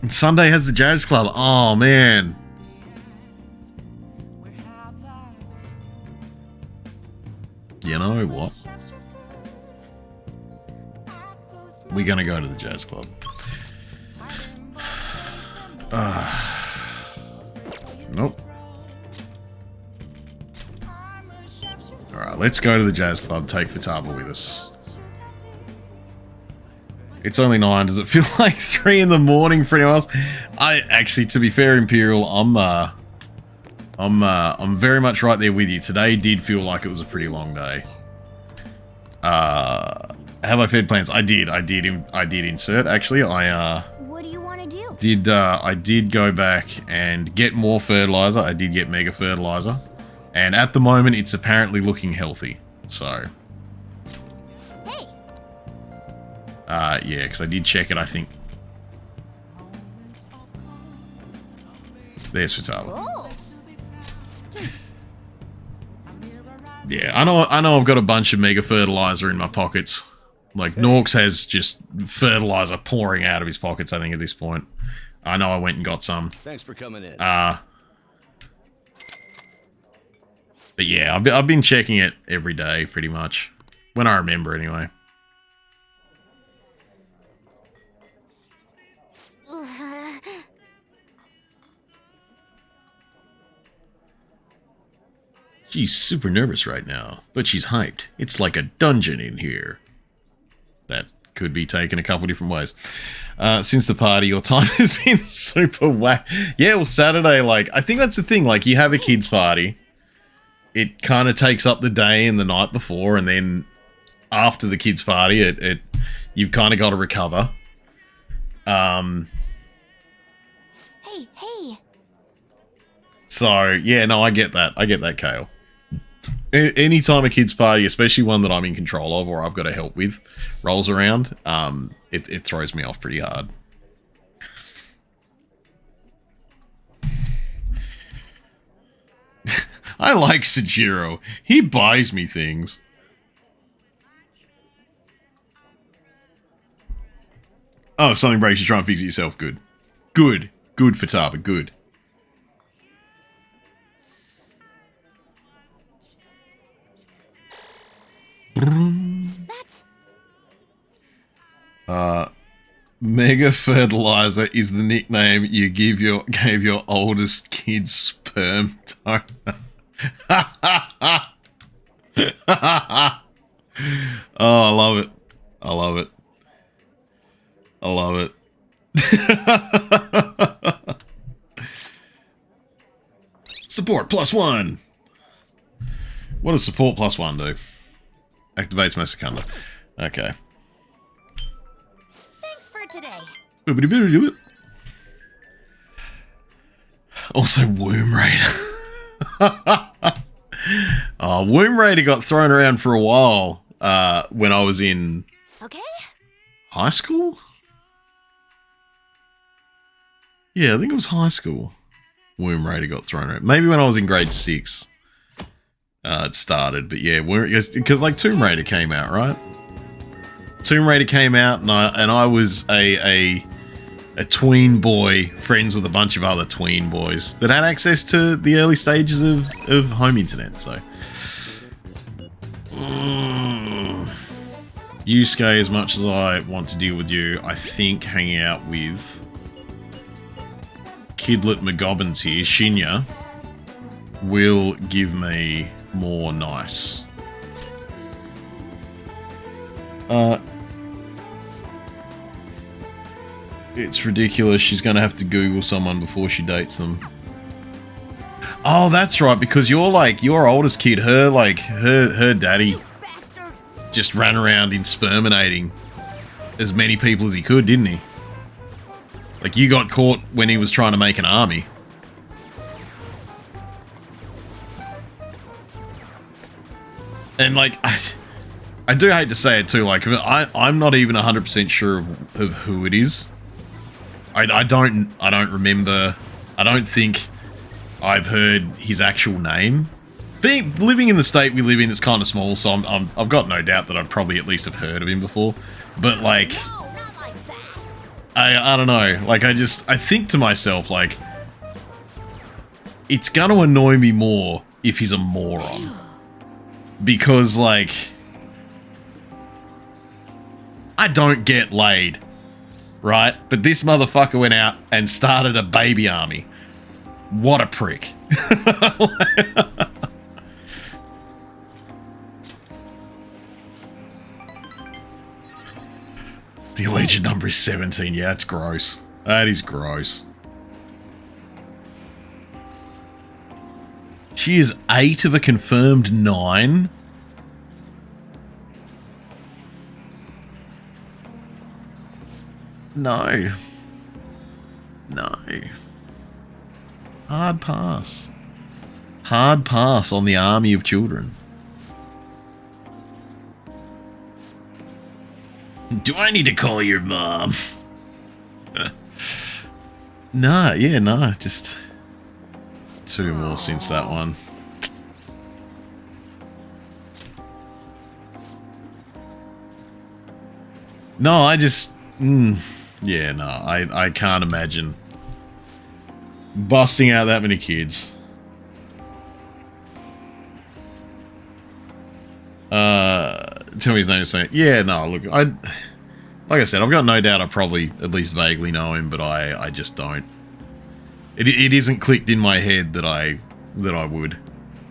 And Sunday has the jazz club. Oh, man. You know what? We're going to go to the jazz club. Nope. Alright, let's go to the jazz club. Take Futaba with us. It's only 9. Does it feel like 3 in the morning for anyone else? I actually, to be fair, Imperial, I'm very much right there with you. Today did feel like it was a pretty long day. Have I fed plants? I did insert. Actually, What do you want to do? I did go back and get more fertilizer. I did get mega fertilizer, and at the moment, it's apparently looking healthy. So. Yeah, because I did check it, I think. There's Futaba. Yeah, I know I've got a bunch of mega fertilizer in my pockets. Like, Norks has just fertilizer pouring out of his pockets, I think, at this point. I know I went and got some. Thanks for coming in. But yeah, I've been checking it every day, pretty much. When I remember, anyway. She's super nervous right now, but she's hyped. It's like a dungeon in here. That could be taken a couple different ways. Since the party, your time has been super whack. Yeah, well, Saturday, like, I think that's the thing. Like, you have a kids' party. It kind of takes up the day and the night before, and then after the kids' party, you've kind of got to recover. Hey. So, yeah, no, I get that. I get that, Kale. Anytime a kid's party, especially one that I'm in control of or I've got to help with, rolls around, it throws me off pretty hard. I like Sejiro. He buys me things. Oh, if something breaks, you try and fix it yourself. Good. Good. Good, Futaba. Good. Mega fertilizer is the nickname you gave your oldest kid's sperm donor. Oh, I love it. I love it. I love it. Support +1. What does support +1 do? Activates my secunda. Okay. Thanks for today. Also, Womb Raider. Oh, Womb Raider got thrown around for a while when I was in high school? Yeah, I think it was high school. Womb Raider got thrown around. Maybe when I was in grade 6 it started. But yeah, because like Tomb Raider came out, right? Tomb Raider came out and I was a tween boy, friends with a bunch of other tween boys that had access to the early stages of home internet, so. Yusuke, as much as I want to deal with you, I think hanging out with Kidlet McGobbins here, Shinya, will give me more nice. It's ridiculous. She's going to have to Google someone before she dates them. Oh, that's right, because you're like your oldest kid. Her daddy just ran around insperminating as many people as he could, didn't he? Like, you got caught when he was trying to make an army. And like, I do hate to say it too. Like, I'm not even 100% sure of who it is. I don't remember. I don't think I've heard his actual name. Living in the state we live in is kind of small, so I've got no doubt that I'd probably at least have heard of him before. But like, I don't know. Like, I think to myself, like, it's gonna annoy me more if he's a moron, because like, I don't get laid. Right? But this motherfucker went out and started a baby army. What a prick. The Legion number is 17. Yeah, it's gross. That is gross. She is 8 of a confirmed 9. No. No. Hard pass. Hard pass on the army of children. Do I need to call your mom? Nah, yeah, nah, just 2 more since that one. No, I just... yeah, no, I can't imagine busting out that many kids. Tell me his name is saying, yeah, no, look, like I said, I've got no doubt I probably at least vaguely know him, but I just don't. It isn't clicked in my head that I would.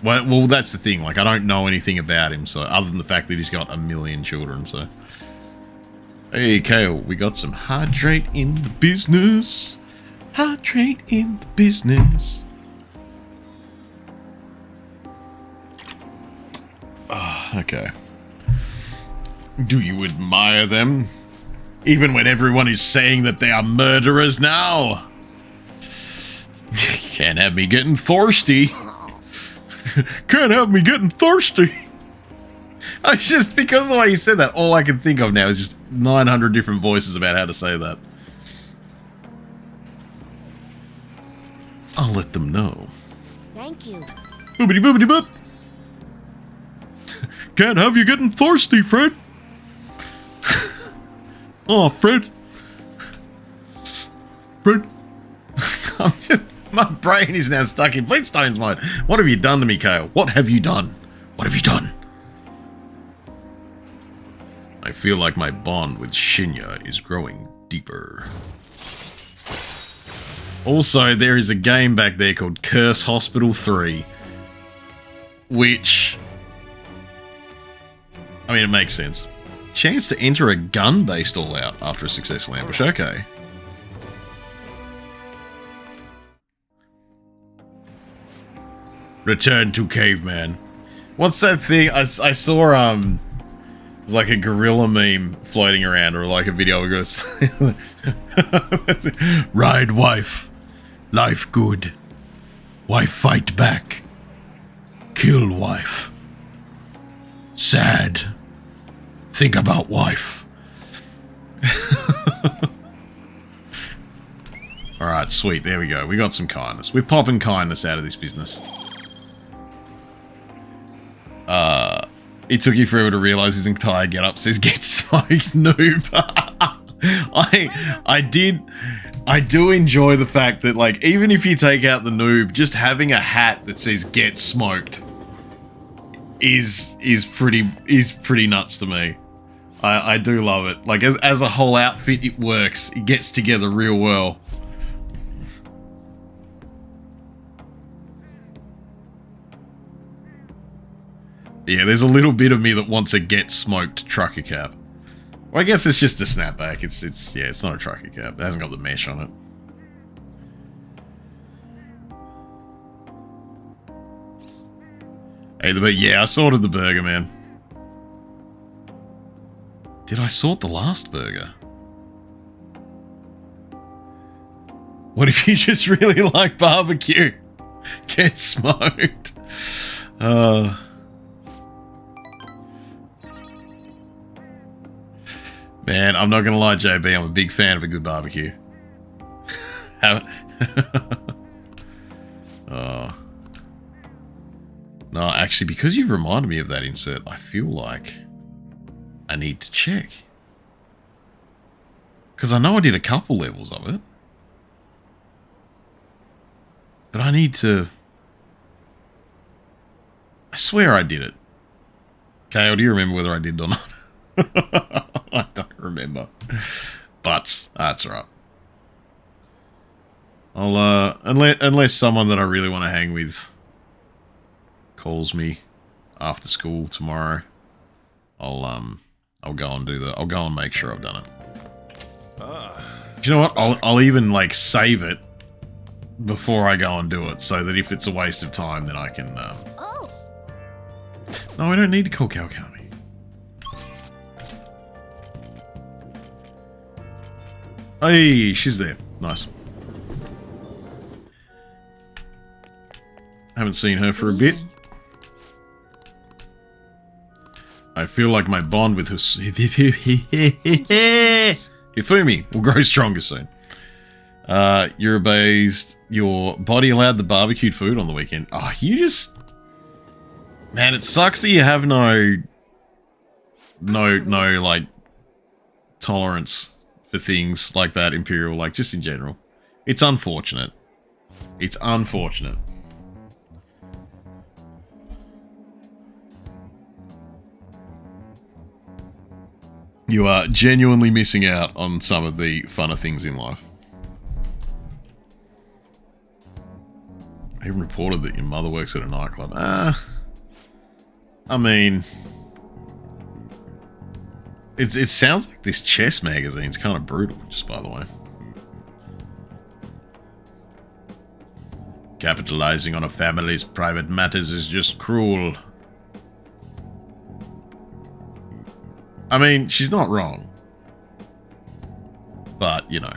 Well, that's the thing, like, I don't know anything about him, so other than the fact that he's got 1 million children, so. Hey, Kale, we got some hydrate in the business. Hydrate in the business. Okay. Do you admire them? Even when everyone is saying that they are murderers now? Can't have me getting thirsty. Can't have me getting thirsty. I just, because of the way you said that, all I can think of now is just 900 different voices about how to say that. I'll let them know. Thank you. Boobity boobity boop. Can't have you getting thirsty, Fred. Oh, Fred. Fred. I'm just, my brain is now stuck in Flintstones mode. What have you done to me, Kale? What have you done? What have you done? I feel like my bond with Shinya is growing deeper. Also, there is a game back there called Curse Hospital 3, which I mean, it makes sense. Chance to enter a gun-based all-out after a successful ambush. Okay. Return to caveman. What's that thing? I saw, it's like a gorilla meme floating around, or like a video where it goes, ride wife, life good, wife fight back, kill wife, sad, think about wife. Alright, sweet, there we go, we got some kindness. We're popping kindness out of this business. It took you forever to realise his entire get-up says get smoked, noob. I do enjoy the fact that, like, even if you take out the noob, just having a hat that says get smoked is pretty nuts to me. I do love it. Like, as a whole outfit, it works. It gets together real well. Yeah, there's a little bit of me that wants a get smoked trucker cap. Well, I guess it's just a snapback. It's not a trucker cap. It hasn't got the mesh on it. Hey, yeah, I sorted the burger, man. Did I sort the last burger? What if you just really like barbecue? Get smoked. Man, I'm not gonna lie, JB, I'm a big fan of a good barbecue. Oh. No, actually, because you've reminded me of that insert, I feel like I need to check. Because I know I did a couple levels of it. But I need to... I swear I did it. Kale, do you remember whether I did it or not? I don't remember. But that's right. I'll unless someone that I really want to hang with calls me after school tomorrow, I'll go and do that. I'll go and make sure I've done it. You know what? I'll even like save it before I go and do it, so that if it's a waste of time, then I can. No, I don't need to call Calcami. Hey, she's there. Nice. Haven't seen her for a bit. I feel like my bond with Hifumi will grow stronger soon. You're abased. Your body allowed the barbecued food on the weekend. Oh, you just... Man, it sucks that you have no, like, tolerance for things like that, Imperial, like, just in general. It's unfortunate. It's unfortunate. You are genuinely missing out on some of the funner things in life. I even reported that your mother works at a nightclub. I mean... It sounds like this chess magazine's kind of brutal, just by the way. Capitalizing on a family's private matters is just cruel. I mean, she's not wrong. But, you know.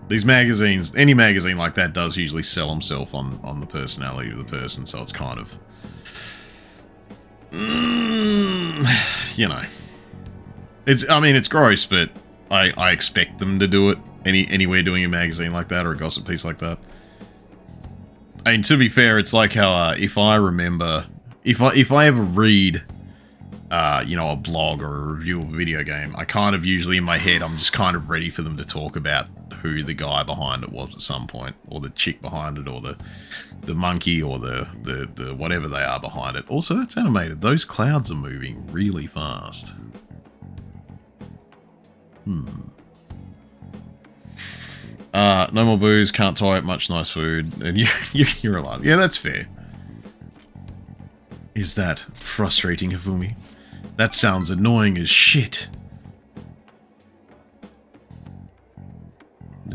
These magazines, any magazine like that does usually sell himself on the personality of the person, so it's kind of... you know. I mean, it's gross, but I expect them to do it anywhere doing a magazine like that or a gossip piece like that. I mean, to be fair, it's like how if I ever read, you know, a blog or a review of a video game, I kind of usually in my head I'm just kind of ready for them to talk about who the guy behind it was at some point, or the chick behind it, or the monkey, or the whatever they are behind it. Also, that's animated. Those clouds are moving really fast. No more booze, can't tolerate much nice food, and you're alive. Yeah, that's fair. Is that frustrating, Hifumi? That sounds annoying as shit. I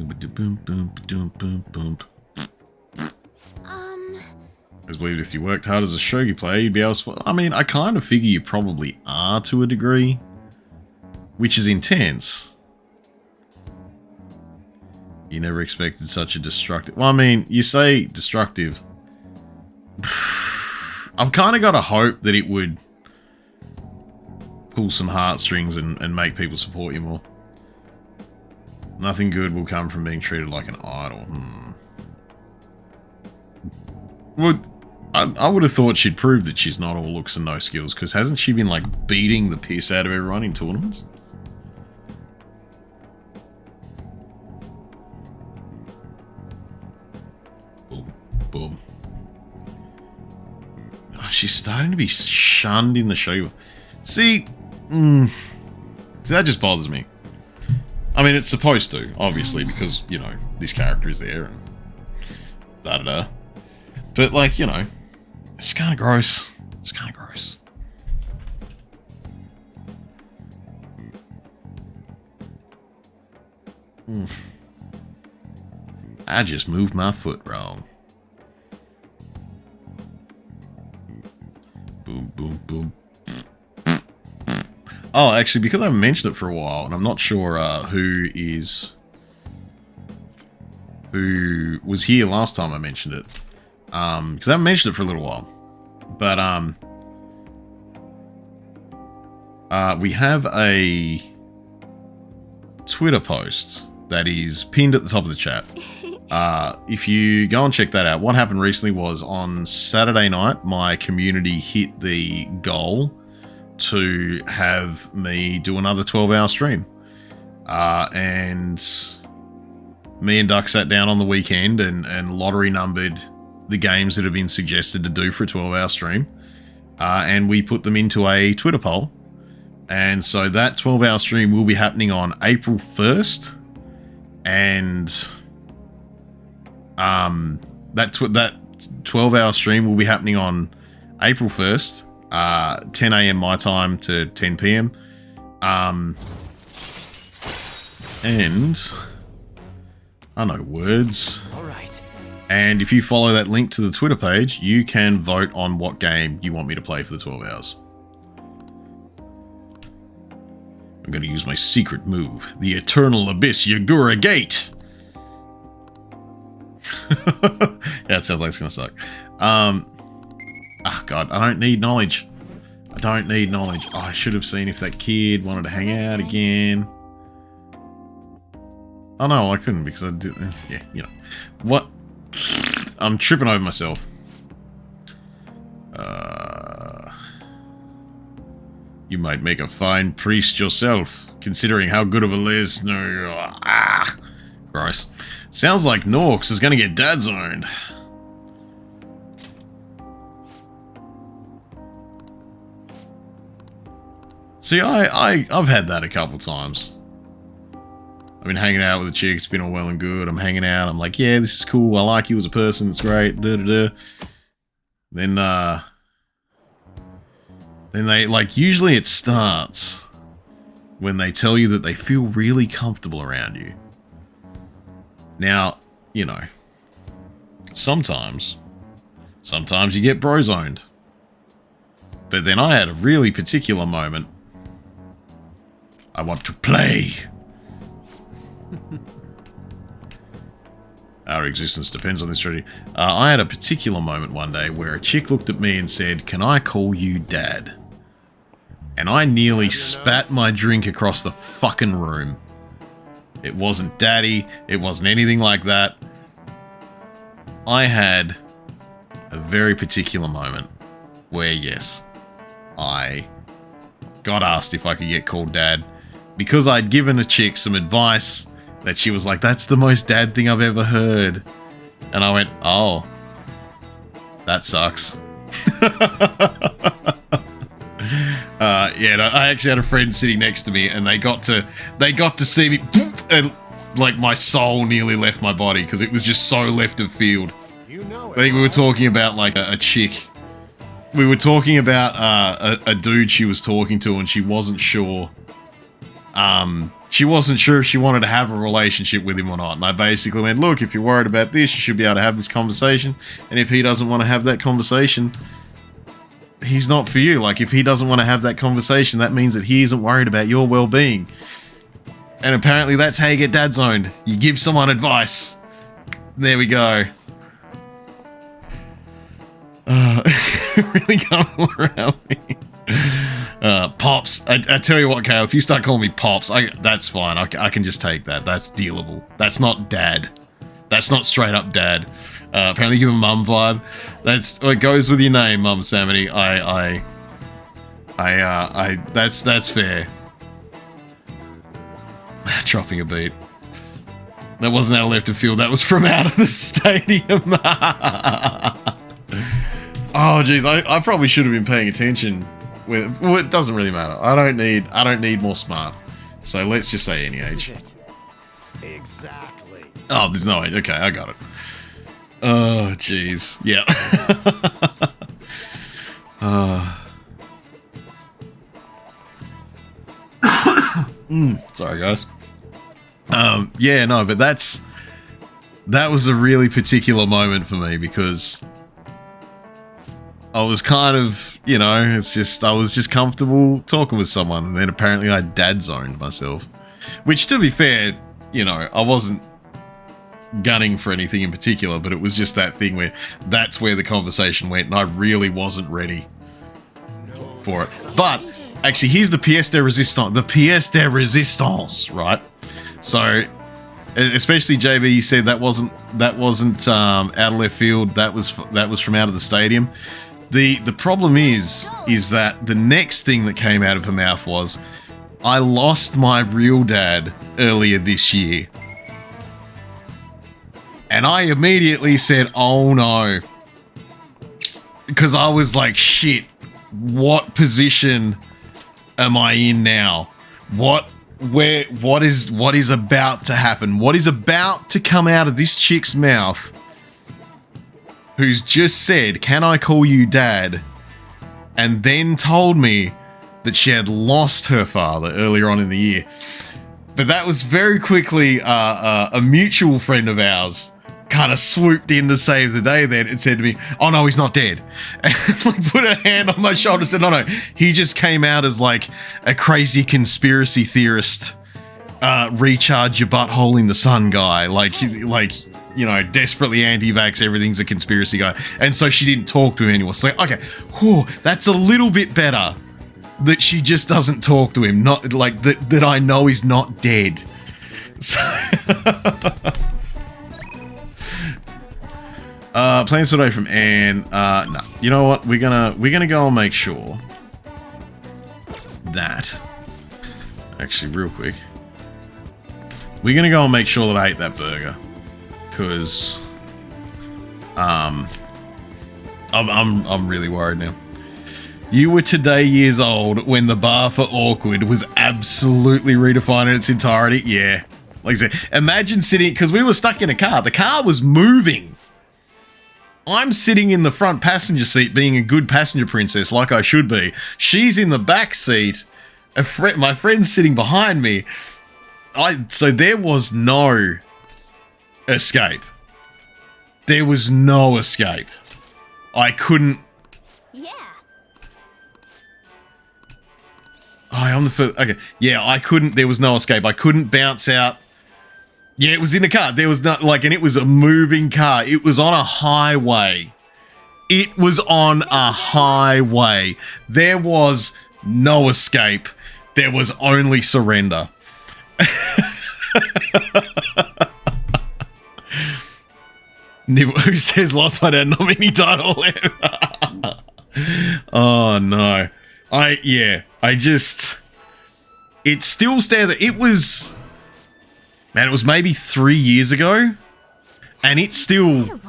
believe if you worked hard as a shogi player, you'd be able to... I mean, I kind of figure you probably are to a degree, which is intense. You never expected such a destructive... Well, I mean, you say destructive. I've kind of got to hope that it would pull some heartstrings and make people support you more. Nothing good will come from being treated like an idol. Well, I would have thought she'd prove that she's not all looks and no skills, because hasn't she been, like, beating the piss out of everyone in tournaments? Boom. Boom. Oh, she's starting to be shunned in the show. See, that just bothers me. I mean, it's supposed to, obviously, because, you know, this character is there and da-da-da. But, like, you know, it's kind of gross. It's kind of gross. I just moved my foot wrong. Boom, boom, boom. Oh, actually, because I haven't mentioned it for a while, and I'm not sure who was here last time I mentioned it. Because I haven't mentioned it for a little while. But, we have a Twitter post that is pinned at the top of the chat. If you go and check that out, what happened recently was on Saturday night, my community hit the goal to have me do another 12-hour stream. And me and Duck sat down on the weekend and lottery numbered the games that have been suggested to do for a 12-hour stream. And we put them into a Twitter poll. And so that 12-hour stream will be happening on April 1st. And that 12-hour stream will be happening on April 1st. 10 a.m. my time to 10 p.m. And I know words. All right. And if you follow that link to the Twitter page, you can vote on what game you want me to play for the 12 hours. I'm going to use my secret move, the Eternal Abyss Yagura Gate. That sounds like it's going to suck. Oh, God, I don't need knowledge. I don't need knowledge. Oh, I should have seen if that kid wanted to hang out again. Oh, no, I couldn't because I did. Yeah, you know. What? I'm tripping over myself. You might make a fine priest yourself, considering how good of a listener. Gross. Sounds like Norks is going to get dad zoned. See, I've had that a couple times. I've been hanging out with a chick, it's been all well and good. I'm hanging out, I'm like, yeah, this is cool, I like you as a person, it's great, da-da-da. Then they, like, usually it starts when they tell you that they feel really comfortable around you. Now, you know, sometimes you get bro-zoned. But then I had a really particular moment. I want to play. Our existence depends on this strategy. I had a particular moment one day where a chick looked at me and said, "Can I call you Dad?" And I nearly spat my drink across the fucking room. It wasn't Daddy. It wasn't anything like that. I had a very particular moment where, yes, I got asked if I could get called Dad because I'd given a chick some advice that she was like, "That's the most dad thing I've ever heard." And I went, "Oh, that sucks." Yeah, no, I actually had a friend sitting next to me, and they got to see me, and like my soul nearly left my body because it was just so left of field. I think we were talking about like a chick we were talking about a dude she was talking to, and she wasn't sure. She wasn't sure if she wanted to have a relationship with him or not. And I basically went, look, if you're worried about this, you should be able to have this conversation. And if he doesn't want to have that conversation, he's not for you. Like, if he doesn't want to have that conversation, that means that he isn't worried about your well-being. And apparently that's how you get dad zoned. You give someone advice. There we go. Really going around me. Pops. I tell you what, Kale, if you start calling me Pops, that's fine. I can just take that. That's dealable. That's not dad. That's not straight up dad. Apparently you have a mum vibe. It goes with your name, Mum Samity. That's fair. Dropping a beat. That wasn't out of left of field. That was from out of the stadium. Oh, geez. I probably should have been paying attention. Well, it doesn't really matter. I don't need more smart. So let's just say any age. Exactly. Oh, there's no age. Okay, I got it. Oh, jeez. Yeah. Sorry, guys. Yeah, no, but that was a really particular moment for me because I was kind of, I was just comfortable talking with someone, and then apparently I dad zoned myself. Which, to be fair, I wasn't gunning for anything in particular, but it was just that thing where that's where the conversation went, and I really wasn't ready for it. But actually, here's the pièce de résistance. The pièce de résistance, right? So, especially JB, you said that wasn't out of left field. That was from out of the stadium. The problem is that the next thing that came out of her mouth was, I lost my real dad earlier this year. And I immediately said, oh no. Because I was like, shit, what position am I in now? What is about to happen? What is about to come out of this chick's mouth who's just said, can I call you dad? And then told me that she had lost her father earlier on in the year. But that was very quickly a mutual friend of ours kind of swooped in to save the day then and said to me, oh no, he's not dead. And like put her hand on my shoulder and said, no, he just came out as like a crazy conspiracy theorist, recharge your butthole in the sun guy. Like, desperately anti-vax, everything's a conspiracy guy. And so she didn't talk to him anymore. So like, okay, whew, that's a little bit better that she just doesn't talk to him. Not like that I know he's not dead. So plans for today from Anne. No. You know what? We're gonna go and make sure that actually real quick. We're gonna go and make sure that I ate that burger. Cause I'm really worried now. You were today years old when the bar for awkward was absolutely redefined in its entirety. Yeah. Like I said, imagine sitting, because we were stuck in a car. The car was moving. I'm sitting in the front passenger seat being a good passenger princess like I should be. She's in the back seat. My friend's sitting behind me. So there was no escape. There was no escape. I couldn't. Yeah. Oh, I'm the first. Okay. Yeah, I couldn't. There was no escape. I couldn't bounce out. Yeah, it was in the car. There was not and it was a moving car. It was on a highway. It was on a highway. There was no escape. There was only surrender. Who says lost my dad? Not many title. Oh no. It still stands. It was maybe 3 years ago, and it still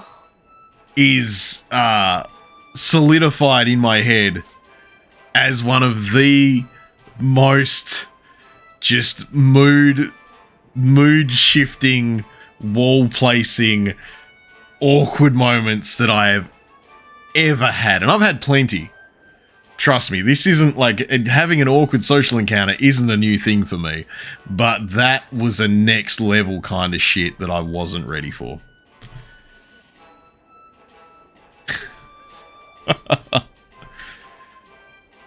is solidified in my head as one of the most just mood shifting, wall placing, awkward moments that I have ever had. And I've had plenty. Trust me, this isn't like having an awkward social encounter isn't a new thing for me, but that was a next level kind of shit that I wasn't ready for.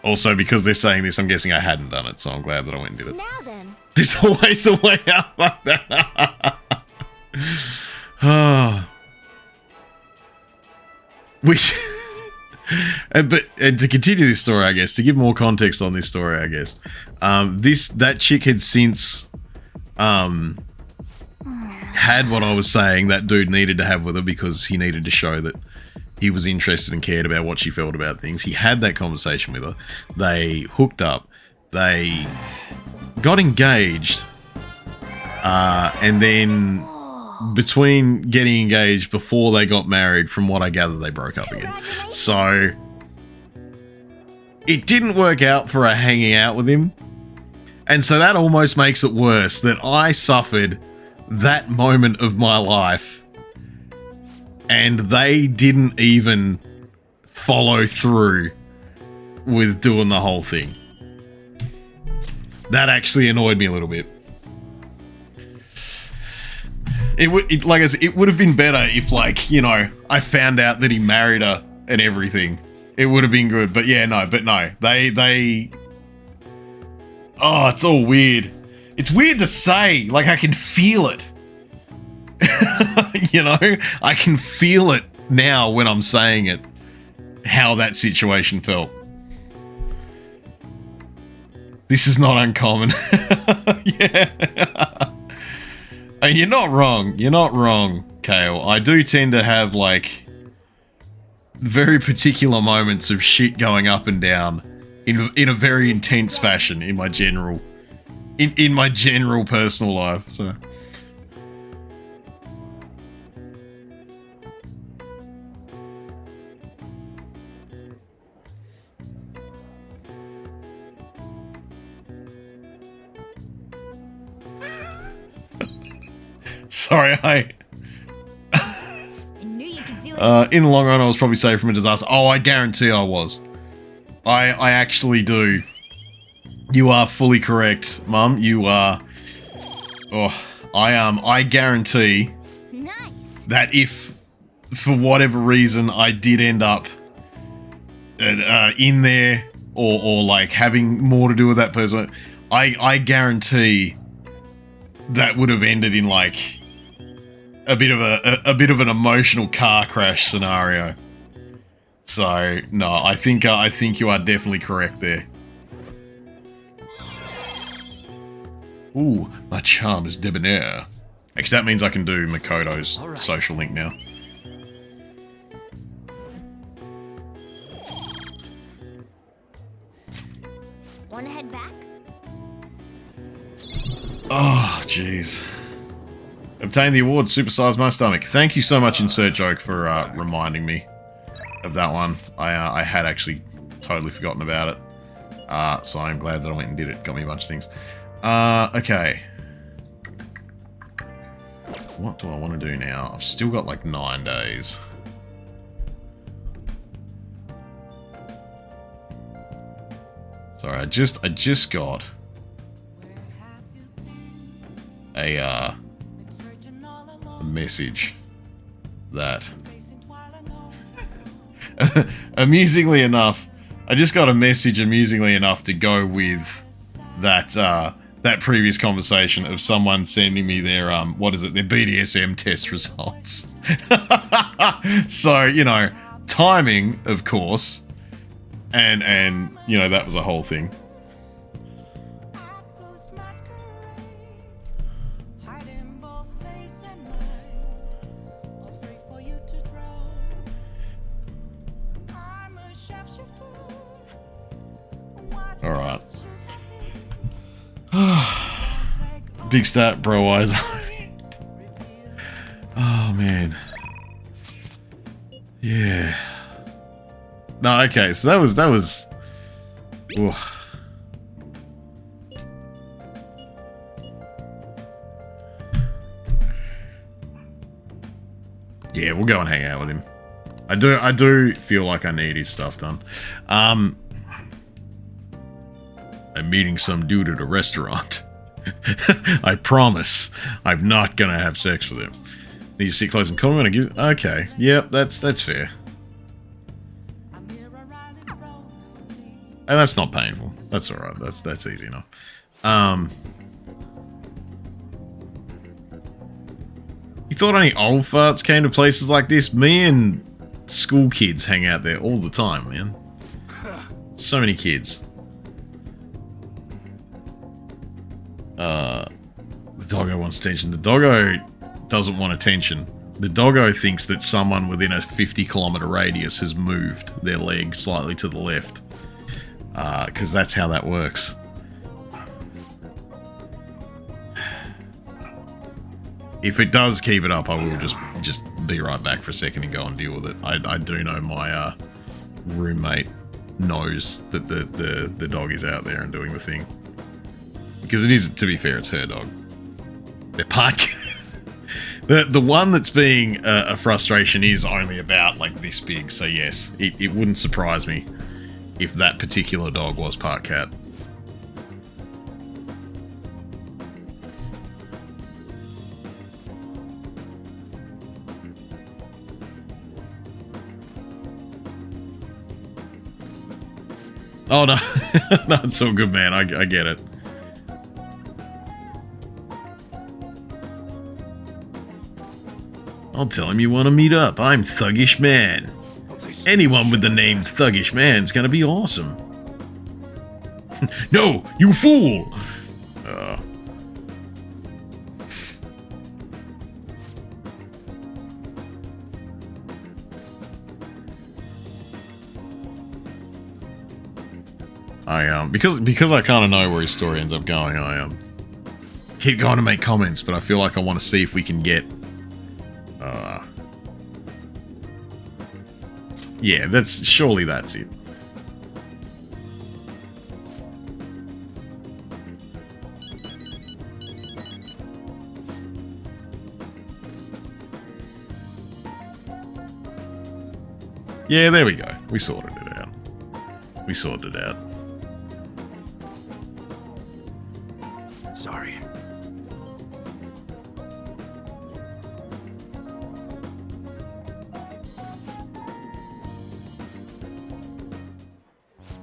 Also, because they're saying this, I'm guessing I hadn't done it, so I'm glad that I went and did it. Now then. There's always a way out like that. Which, and to continue this story, I guess, to give more context on this story, I guess, that chick had since had what I was saying that dude needed to have with her because he needed to show that he was interested and cared about what she felt about things. He had that conversation with her. They hooked up. They got engaged. And then between getting engaged before they got married, from what I gather, they broke up again. So it didn't work out for her hanging out with him. And so that almost makes it worse that I suffered that moment of my life and they didn't even follow through with doing the whole thing. That actually annoyed me a little bit. Like I said, it would have been better if, like, you know, I found out that he married her and everything. It would have been good. But yeah, no. They oh, it's all weird. It's weird to say. Like, I can feel it. You know? I can feel it now when I'm saying it. How that situation felt. This is not uncommon. Yeah. You're not wrong. You're not wrong, Kale. I do tend to have, like, very particular moments of shit going up and down in a very intense fashion in my general in my general personal life. So sorry, in the long run, I was probably saved from a disaster. Oh, I guarantee I was. I actually do. You are fully correct, Mum. You are. Oh, I guarantee that if, for whatever reason, I did end up in there or like having more to do with that person, I guarantee that would have ended in like a bit of an emotional car crash scenario. So no, I think you are definitely correct there. Ooh, my charm is debonair. Actually, that means I can do Makoto's social link now. Wanna head back? Oh, jeez. Obtain the award, Supersize My Stomach. Thank you so much, Insert Joke, for reminding me of that one. I had actually totally forgotten about it. So I'm glad that I went and did it. Got me a bunch of things. Okay. What do I want to do now? I've still got like 9 days. Sorry, I just got a message that amusingly enough, I just got a message amusingly enough to go with that that previous conversation of someone sending me their what is it, their BDSM test results. So, you know, timing, of course, and you know, that was a whole thing. Alright. Big stat, bro eyes. Oh, man. Yeah. No, okay, so that was... Ooh. Yeah, we'll go and hang out with him. I do feel like I need his stuff done. I'm meeting some dude at a restaurant. I promise I'm not gonna have sex with him. Need to sit close and calm when I give... Okay, yep, that's fair. And that's not painful. That's alright, that's easy enough. You thought only old farts came to places like this? Me and school kids hang out there all the time, man. So many kids. The doggo wants attention. The doggo doesn't want attention. The doggo thinks that someone within a 50-kilometer radius has moved their leg slightly to the left. Because that's how that works. If it does keep it up, I will just be right back for a second and go and deal with it. I do know my roommate knows that the dog is out there and doing the thing. Because it is, to be fair, it's her dog. They're parked. The one that's being a frustration is only about like this big, so yes, it wouldn't surprise me if that particular dog was part cat. Oh no, no, it's all good, man. I get it. I'll tell him you want to meet up. I'm Thuggish Man. Anyone with the name Thuggish Man's gonna be awesome. No, you fool! Because I kind of know where his story ends up going, I keep going to make comments, but I feel like I want to see if we can get yeah, surely that's it. Yeah, there we go. We sorted it out. We sorted it out. Sorry.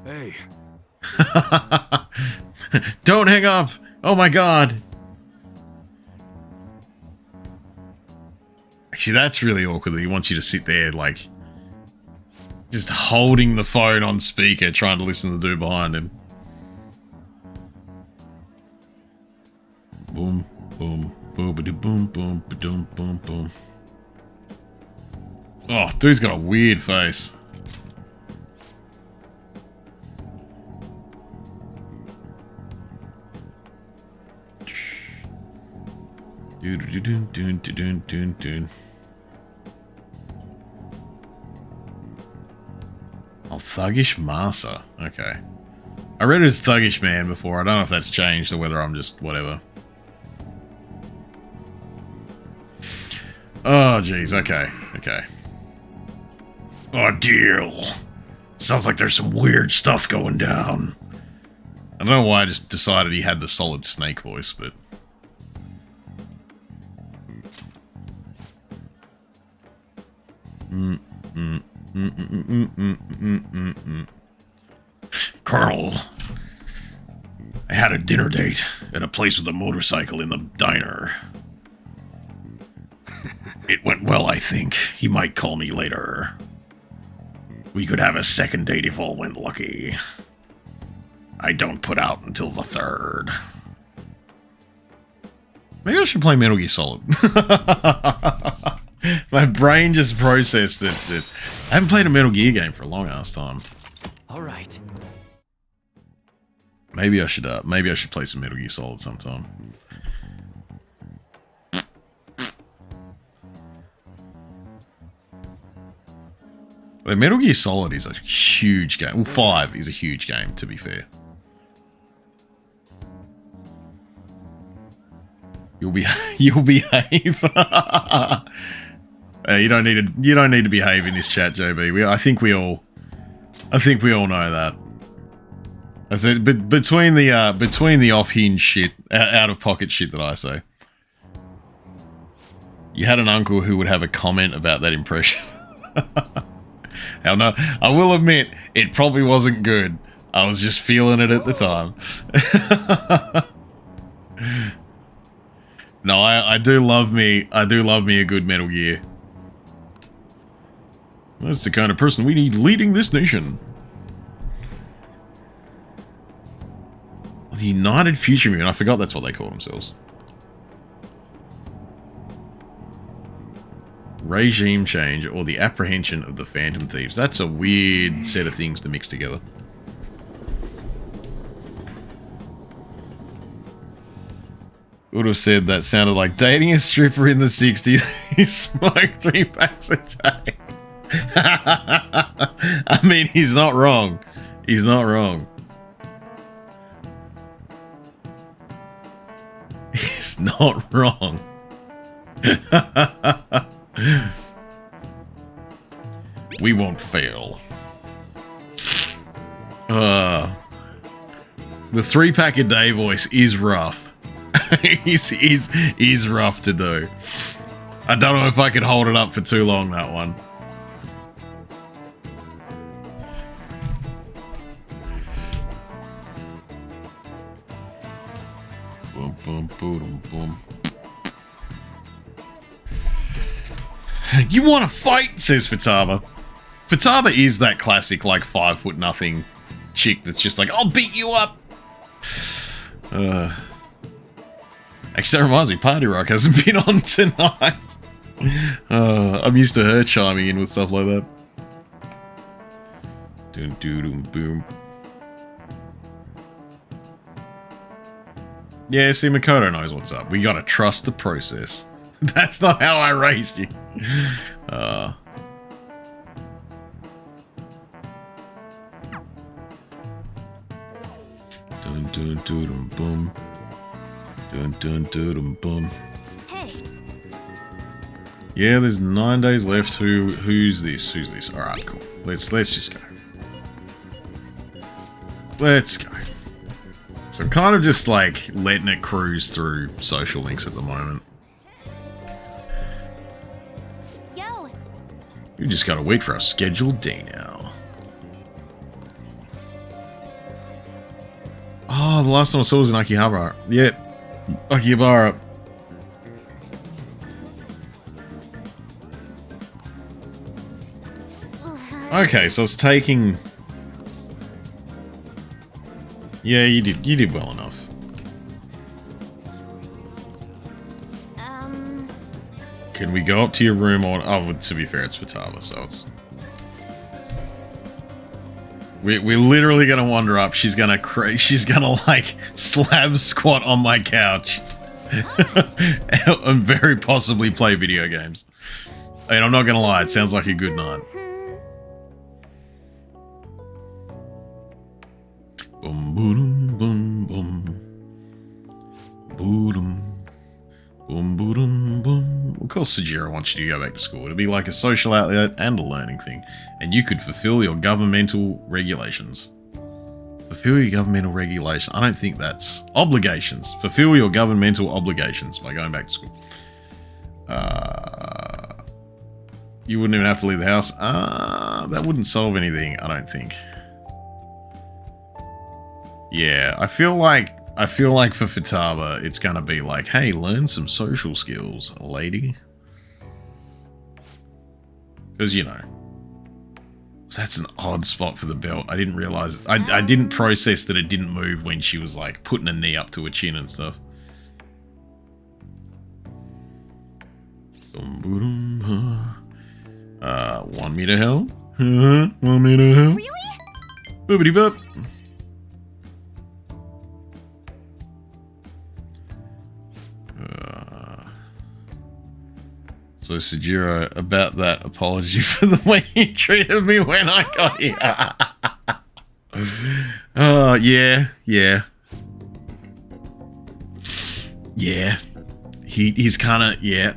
Hey. Don't hang up! Oh my god! Actually, that's really awkward that he wants you to sit there, like, just holding the phone on speaker, trying to listen to the dude behind him. Boom, boom, boom, boom, boom, boom, boom. Oh, dude's got a weird face. Oh, Thuggish Masa. Okay. I read it as Thuggish Man before. I don't know if that's changed or whether I'm just whatever. Oh, jeez. Okay. Okay. Oh, deal. Sounds like there's some weird stuff going down. I don't know why I just decided he had the solid snake voice, but... Colonel, I had a dinner date at a place with a motorcycle in the diner. It went well, I think. He might call me later. We could have a second date if all went lucky. I don't put out until the 3rd. Maybe I should play Metal Gear Solid. My brain just processed that I haven't played a Metal Gear game for a long ass time. All right. Maybe I should play some Metal Gear Solid sometime. The Metal Gear Solid is a huge game. Well, 5 is a huge game, to be fair. You'll behave. You don't need to behave in this chat, JB. I think we all know that. I said, but between the off-hinge shit, out of pocket shit that I say, you had an uncle who would have a comment about that impression. Hell no, I will admit it probably wasn't good. I was just feeling it at the time. No, I do love me a good Metal Gear. That's the kind of person we need leading this nation. The United Future Movement. I forgot that's what they call themselves. Regime change or the apprehension of the Phantom Thieves. That's a weird set of things to mix together. Would have said that sounded like dating a stripper in the 60s who smoked 3 packs a day. I mean, he's not wrong. He's not wrong. He's not wrong. We won't fail. The 3-pack a day voice is rough. He's rough to do. I don't know if I could hold it up for too long, that one. Boom, boom, boom, boom. You want to fight, says Futaba. Futaba is that classic, like, 5' nothing chick that's just like, I'll beat you up. Actually, that reminds me, Party Rock hasn't been on tonight. I'm used to her chiming in with stuff like that. Doom, doom, boom. Yeah, see, Makoto knows what's up. We gotta trust the process. That's not how I raised you. Dun, dun, dun, dun, boom. Dun, dun, dun, dun, boom. Hey. Yeah, there's 9 days left. Who's this? Who's this? All right, cool. Let's just go. Let's go. So I'm kind of just like letting it cruise through social links at the moment. Yo. You just gotta wait for our scheduled day now. Oh, the last time I saw was in Akihabara. Yep. Akihabara. Okay, so it's taking... Yeah, you did well enough. Can we go up to your room or... Oh, to be fair, it's Futaba, so it's... We're literally gonna wander up. She's gonna like slab squat on my couch and very possibly play video games. And I'm not gonna lie, it sounds like a good night. Boom, boom, boom, boom, boom, boom, boom, boom. Of course, Sujiro wants you to go back to school. It'll be like a social outlet and a learning thing, and you could fulfill your governmental regulations. Fulfill your governmental regulations. I don't think that's obligations. Fulfill your governmental obligations by going back to school. You wouldn't even have to leave the house. That wouldn't solve anything, I don't think. Yeah, I feel like for Futaba, it's gonna be like, hey, learn some social skills, lady. Because, you know, that's an odd spot for the belt. I didn't realize, I didn't process that it didn't move when she was like putting a knee up to her chin and stuff. Want me to help? Want me to help? Really? Boobity boop. So Sujiro, about that apology for the way he treated me when I got here. Oh, yeah. Yeah. He's kind of, yeah.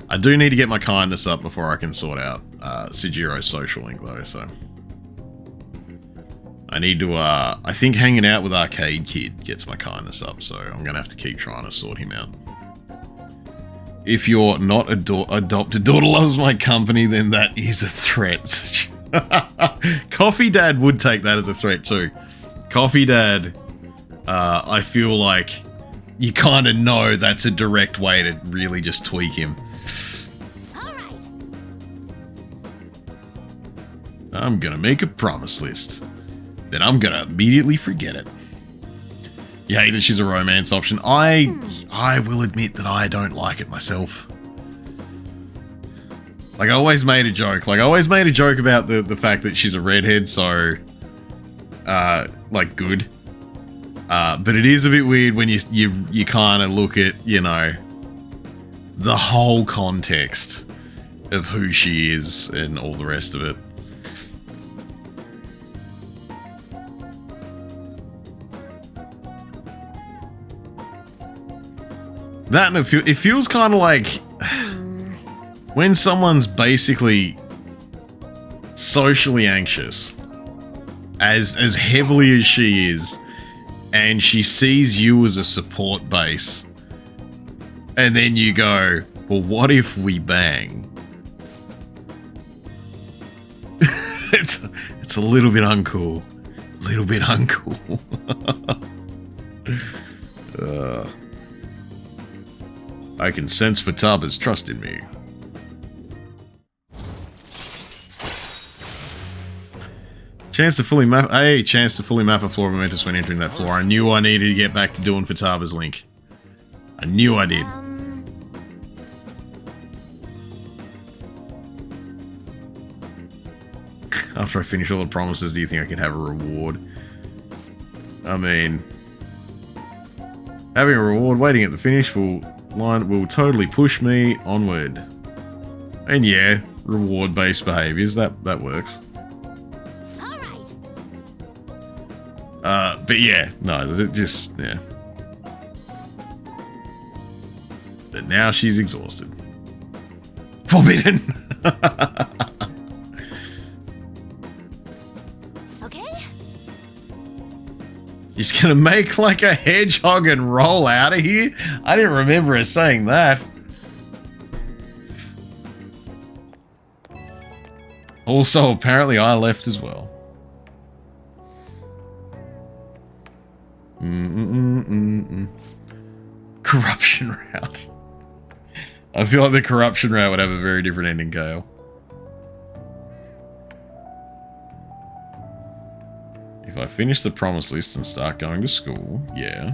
I do need to get my kindness up before I can sort out Sujiro's social link though, so. I need to, I think hanging out with Arcade Kid gets my kindness up, so I'm gonna have to keep trying to sort him out. If your not adopted daughter loves my company, then that is a threat. Coffee Dad would take that as a threat too. Coffee Dad, I feel like you kind of know that's a direct way to really just tweak him. I'm gonna make a promise list. Then I'm gonna immediately forget it. You hate that she's a romance option. I will admit that I don't like it myself. Like, I always made a joke. Like, I always made a joke about the fact that she's a redhead, so... like, good. But it is a bit weird when you kind of look at, you know, the whole context of who she is and all the rest of it. That and it feels kind of like when someone's basically socially anxious, as heavily as she is, and she sees you as a support base, and then you go, well, what if we bang? It's a little bit uncool. A little bit uncool. I can sense Fataba's trust in me. Chance to fully map a floor of Momentus when entering that floor. I knew I needed to get back to doing Fataba's link. I knew I did. After I finish all the promises, do you think I can have a reward? I mean, having a reward waiting at the finish will totally push me onward. And yeah, reward-based behaviors, that works. But yeah, no, it just, yeah. But now she's exhausted. Forbidden! Okay. She's gonna make like a hedgehog and roll out of here? I didn't remember her saying that. Also, apparently I left as well. Corruption route. I feel like the corruption route would have a very different ending, Kale. If I finish the promise list and start going to school, yeah.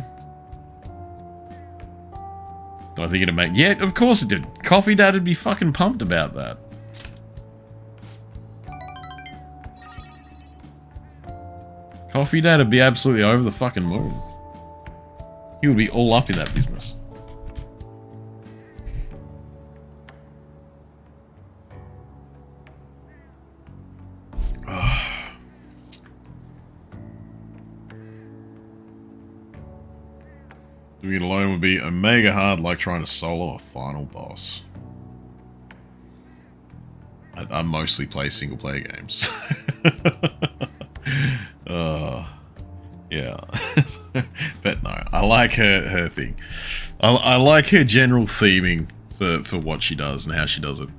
Do I think it'd make... Yeah, of course it did. Coffee Dad would be fucking pumped about that. Coffee Dad would be absolutely over the fucking moon. He would be all up in that business. Doing it alone would be omega hard, like trying to solo a final boss. I mostly play single player games. Yeah. But no, I like her thing. I like her general theming for what she does and how she does it.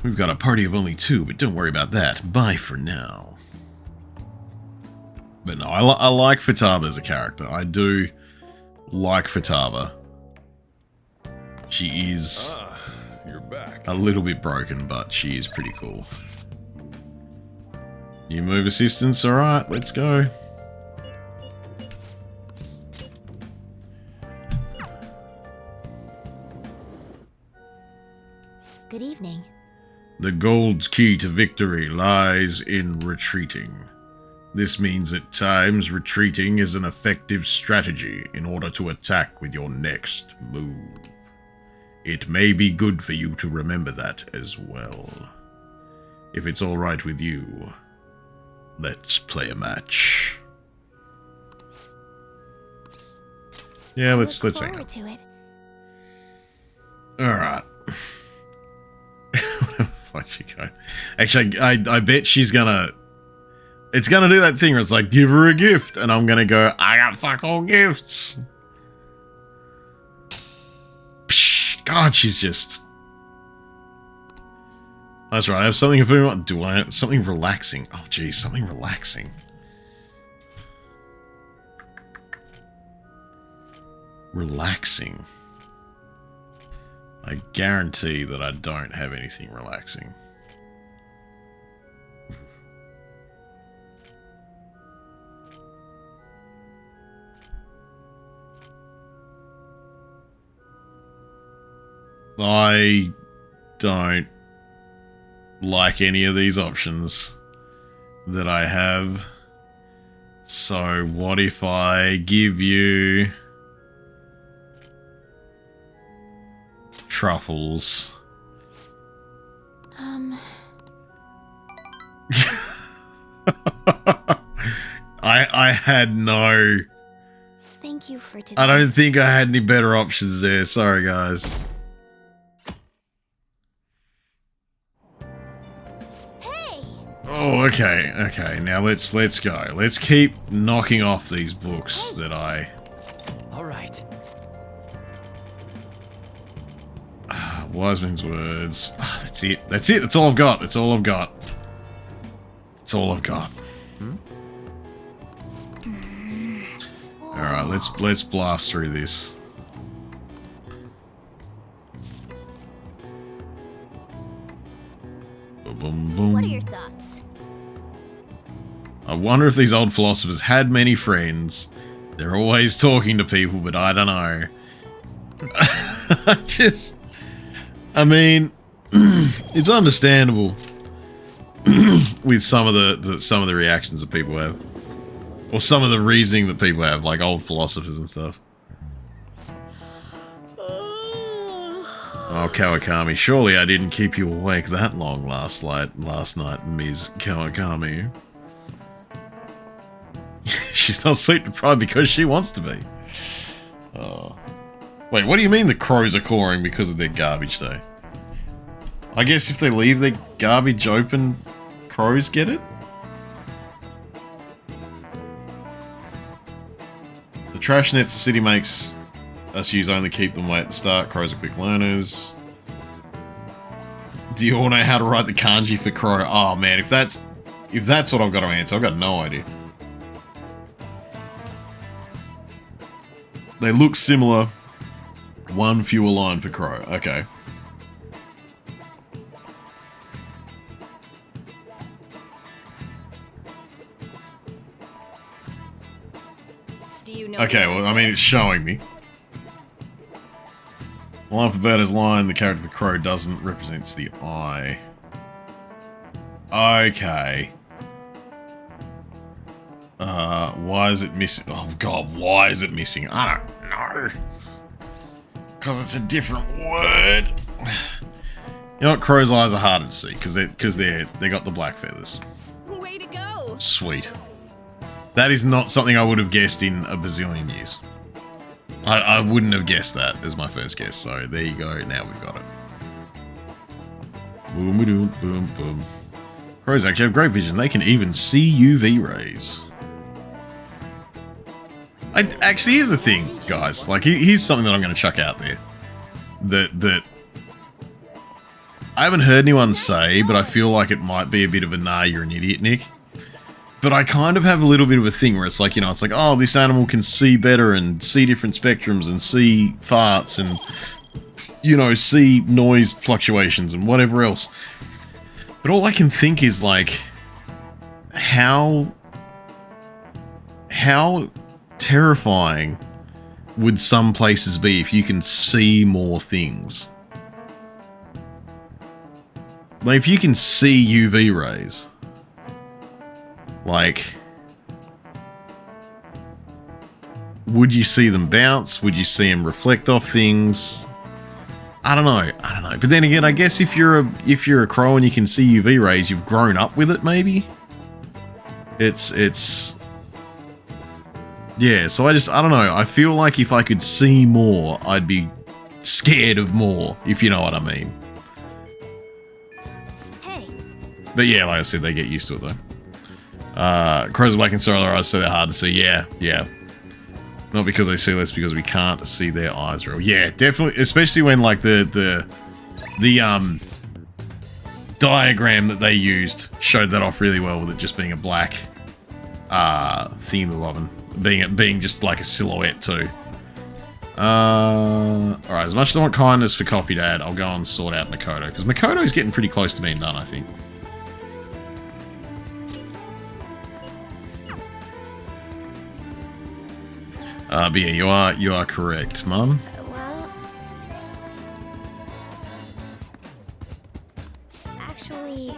We've got a party of only 2, but don't worry about that. Bye for now. But no, I like Futaba as a character. I do like Futaba. She is you're back. A little bit broken, but she is pretty cool. New move assistance, alright, let's go. Good evening. The gold's key to victory lies in retreating. This means at times retreating is an effective strategy in order to attack with your next move. It may be good for you to remember that as well. If it's alright with you, let's play a match. Yeah, let's hang out. Watch you go. Actually, I bet she's gonna... It's gonna do that thing where it's like, give her a gift. And I'm gonna go, I got fuck all gifts. Psh, God, she's just... That's right, I have something for... Do I have something relaxing? Oh, geez, something relaxing. Relaxing. I guarantee that I don't have anything relaxing. I don't like any of these options that I have. So what if I give you truffles? I had no... Thank you for today. I don't think I had any better options there. Sorry, guys. Hey! Oh, okay, okay. Now let's go. Let's keep knocking off these books that I... All right. Wiseman's words. Ah, that's it. That's it. That's all I've got. That's all I've got. That's all I've got. All right, let's blast through this. Boom, boom, boom. What are your thoughts? I wonder if these old philosophers had many friends. They're always talking to people, but I don't know. I mean, it's understandable with some of the reactions that people have, or some of the reasoning that people have, like old philosophers and stuff. Oh, Kawakami, surely I didn't keep you awake that long last night, Ms. Kawakami. She's not sleep deprived because she wants to be. Oh. Wait, what do you mean the crows are cawing because of their garbage, though? I guess if they leave their garbage open, crows get it? The trash nets the city makes us use only keep them away at the start. Crows are quick learners. Do you all know how to write the kanji for crow? Oh man, if that's what I've got to answer, I've got no idea. They look similar. One fewer line for crow. Okay. Do you know? Okay, well, I mean, it's showing me. The line for bird is line, the character for crow doesn't, represents the eye. Okay. Why is it missing? Oh god, why is it missing? I don't know. Because it's a different word. You know what? Crow's eyes are harder to see because they got the black feathers. Way to go! Sweet. That is not something I would have guessed in a bazillion years. I wouldn't have guessed that as my first guess. So there you go. Now we've got it. Boom, boom, boom, boom. Crows actually have great vision. They can even see UV rays. Actually, here's the thing, guys. Like, here's something that I'm going to chuck out there. That I haven't heard anyone say, but I feel like it might be a bit of a nah, you're an idiot, Nick. But I kind of have a little bit of a thing where it's like, you know, it's like, oh, this animal can see better and see different spectrums and see farts and, you know, see noise fluctuations and whatever else. But all I can think is, like, how terrifying would some places be if you can see more things? Like, if you can see UV rays, like, would you see them bounce? Would you see them reflect off things? I don't know. But then again, I guess if you're a crow and you can see UV rays, you've grown up with it, maybe? It's yeah, so I don't know. I feel like if I could see more, I'd be scared of more, if you know what I mean. But yeah, like I said, they get used to it though. Crows are black and solar eyes, so they're hard to see. Yeah. Not because they see less, because we can't see their eyes real. Yeah, definitely, especially when like the diagram that they used showed that off really well with it just being a black thingamabobin, being just like a silhouette too. Alright, as much as I want kindness for Coffee Dad, I'll go and sort out Makoto, because Makoto is getting pretty close to being done, I think. But yeah, you are correct, Mum. Well, actually,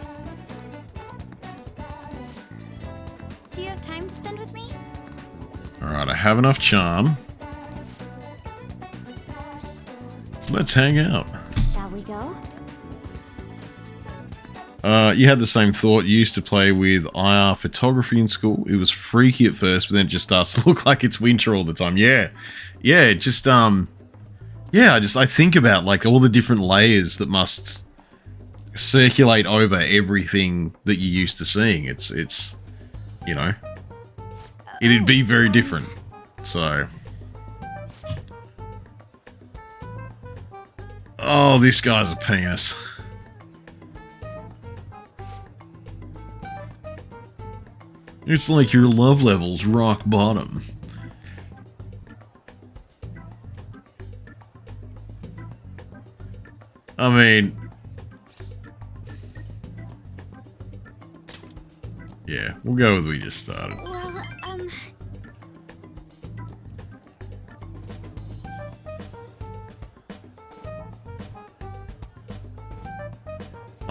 Do you have time to spend with me? Alright, I have enough charm. Let's hang out. Shall we go? You had the same thought. You used to play with IR photography in school. It was freaky at first, but then it just starts to look like it's winter all the time. Yeah, it just I think about like all the different layers that must circulate over everything that you're used to seeing. It's you know, it'd be very different. So, oh, this guy's a penis. It's like your love level's rock bottom. I mean, yeah, we'll go with we just started. Well,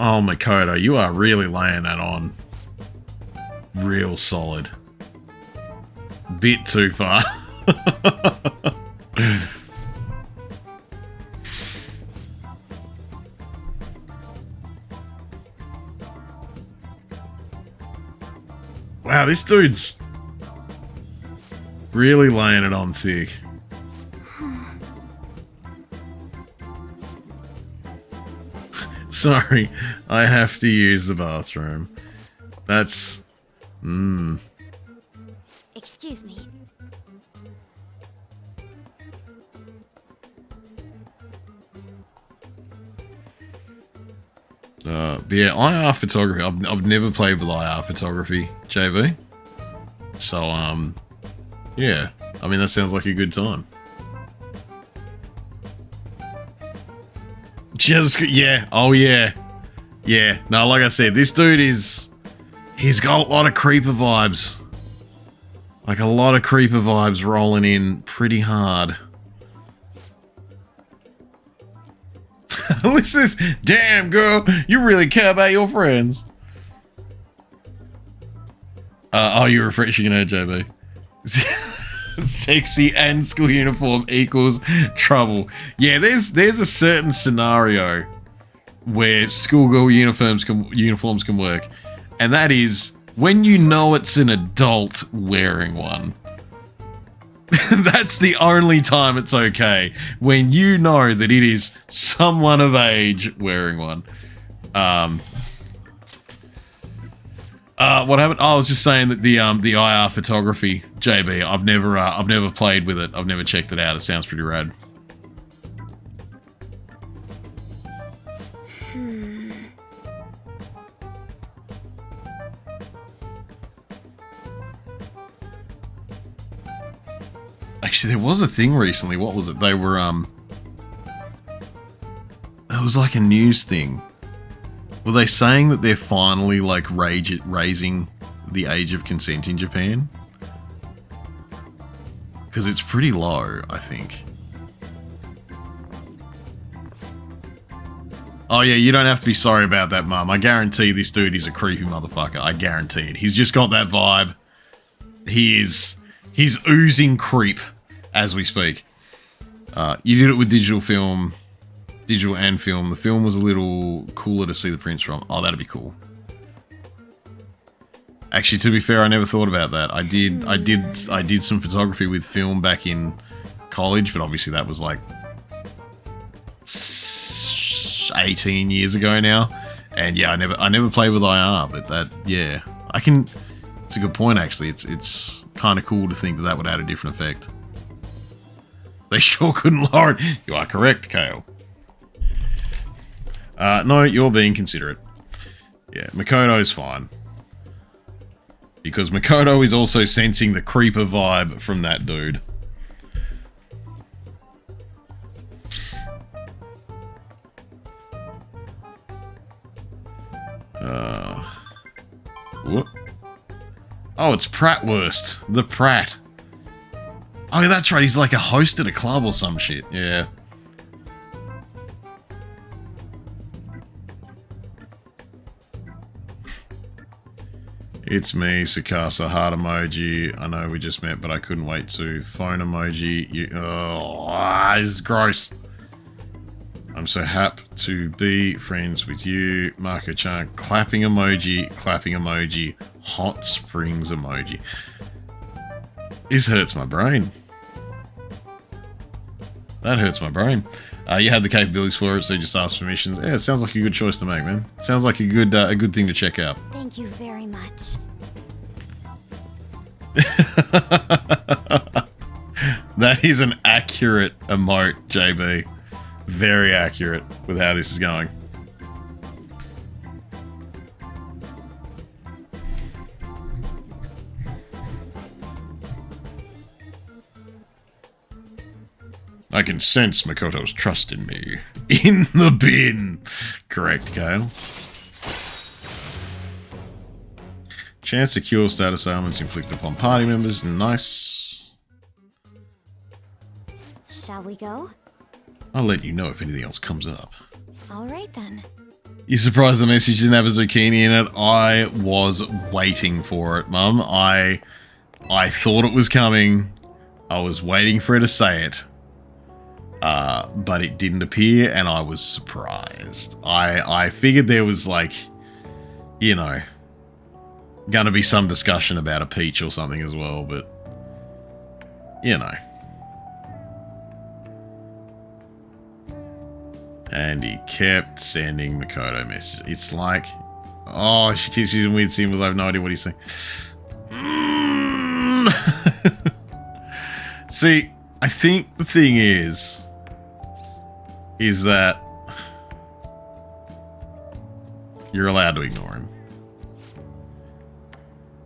Oh, Makoto, you are really laying that on. Real solid. Bit too far. Wow, this dude's really laying it on thick. Sorry, I have to use the bathroom. That's... excuse me. But yeah, IR photography. I've never played with IR photography, JV. So, yeah. I mean, that sounds like a good time. Just, yeah. Oh, yeah. Yeah. No, like I said, this dude is... He's got a lot of creeper vibes. Like, a lot of creeper vibes rolling in pretty hard. Listen to this. Damn, girl. You really care about your friends. Oh, you're refreshing her, JB. Sexy and school uniform equals trouble. Yeah, there's a certain scenario where schoolgirl uniforms can work, and that is when you know it's an adult wearing one. That's the only time it's okay, when you know that it is someone of age wearing one. What happened? Oh, I was just saying that the IR photography, JB. I've never played with it. I've never checked it out. It sounds pretty rad. Actually, there was a thing recently. What was it? They were it was like a news thing. Were they saying that they're finally like raising the age of consent in Japan? Because it's pretty low, I think. Oh yeah, you don't have to be sorry about that, Mum. I guarantee this dude is a creepy motherfucker. I guarantee it. He's just got that vibe. He's oozing creep as we speak. You did it with digital and film. The film was a little cooler to see the prints from. Oh, that'd be cool. Actually, to be fair, I never thought about that. I did some photography with film back in college, but obviously that was like 18 years ago now, And yeah, I never played with IR, but that, yeah, I can. It's a good point actually. It's kind of cool to think that would add a different effect. They sure couldn't lower it. You are correct, Kale. No, you're being considerate. Yeah, Makoto's fine. Because Makoto is also sensing the creeper vibe from that dude. Whoop. Oh, it's Prattwurst. The Pratt. Oh, that's right. He's like a host at a club or some shit. Yeah. It's me, Sakasa, heart emoji. I know we just met, but I couldn't wait to. Phone emoji. This is gross. I'm so happy to be friends with you. Marco-chan, clapping emoji, hot springs emoji. This hurts my brain. That hurts my brain. You had the capabilities for it, so you just asked permissions. Yeah, it sounds like a good choice to make, man. Sounds like a good thing to check out. Thank you very much. That is an accurate emote, JB. Very accurate with how this is going. I can sense Makoto's trust in me. In the bin. Correct, Kale. Chance to cure status ailments inflicted upon party members. Nice. Shall we go? I'll let you know if anything else comes up. All right then. You surprised the message didn't have a zucchini in it? I was waiting for it, Mum. I thought it was coming. I was waiting for her to say it. But it didn't appear, and I was surprised. I figured there was, like, you know, gonna be some discussion about a peach or something as well, but, you know. And he kept sending Makoto messages. It's like, oh, she keeps using weird symbols. I have no idea what he's saying. See, I think the thing is that you're allowed to ignore him.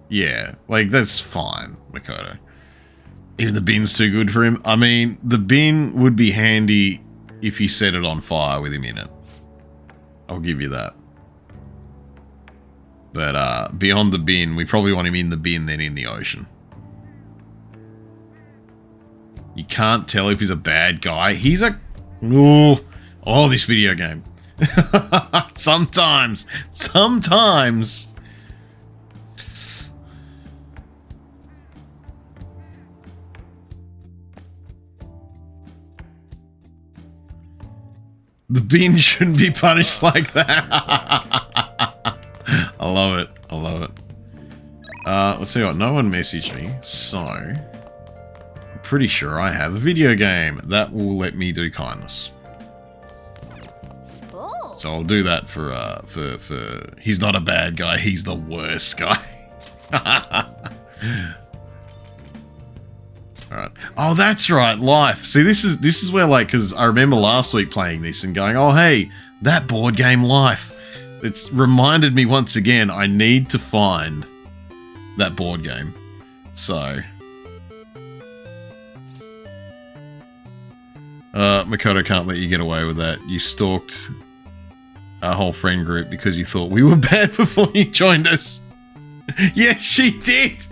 Yeah, like, that's fine, Makoto. Even the bin's too good for him. I mean, the bin would be handy if you set it on fire with him in it. I'll give you that. But beyond the bin, we probably want him in the bin, then in the ocean. You can't tell if he's a bad guy. He's a... Oh, this video game. Sometimes. The bin shouldn't be punished like that. I love it. Let's see what. No one messaged me, so I'm pretty sure I have a video game that will let me do kindness. Oh. So I'll do that for he's not a bad guy, he's the worst guy. Alright. Oh, that's right, Life. See, this is where, like, because I remember last week playing this and going, oh, hey, that board game Life. It's reminded me once again, I need to find that board game. So... Makoto can't let you get away with that. You stalked our whole friend group because you thought we were bad before you joined us. Yeah, she did!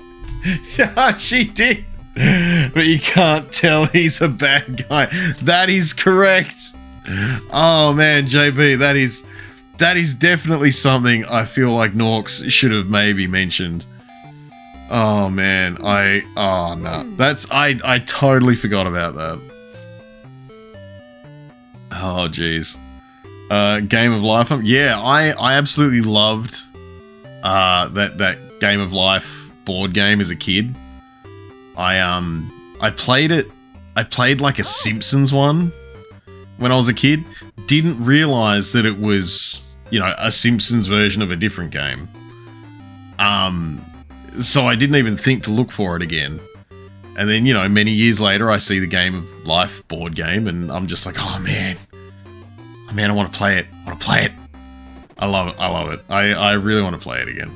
Yeah, she did! But you can't tell he's a bad guy. That is correct. Oh man, JB, that is definitely something I feel like Norks should have maybe mentioned. Oh man, I totally forgot about that. Oh jeez. Game of Life. Yeah, I absolutely loved that Game of Life board game as a kid. I played it. I played like a Simpsons one when I was a kid. Didn't realize that it was, you know, a Simpsons version of a different game. So I didn't even think to look for it again. And then, you know, many years later, I see the Game of Life board game, and I'm just like, oh man, I want to play it. I love it. I really want to play it again.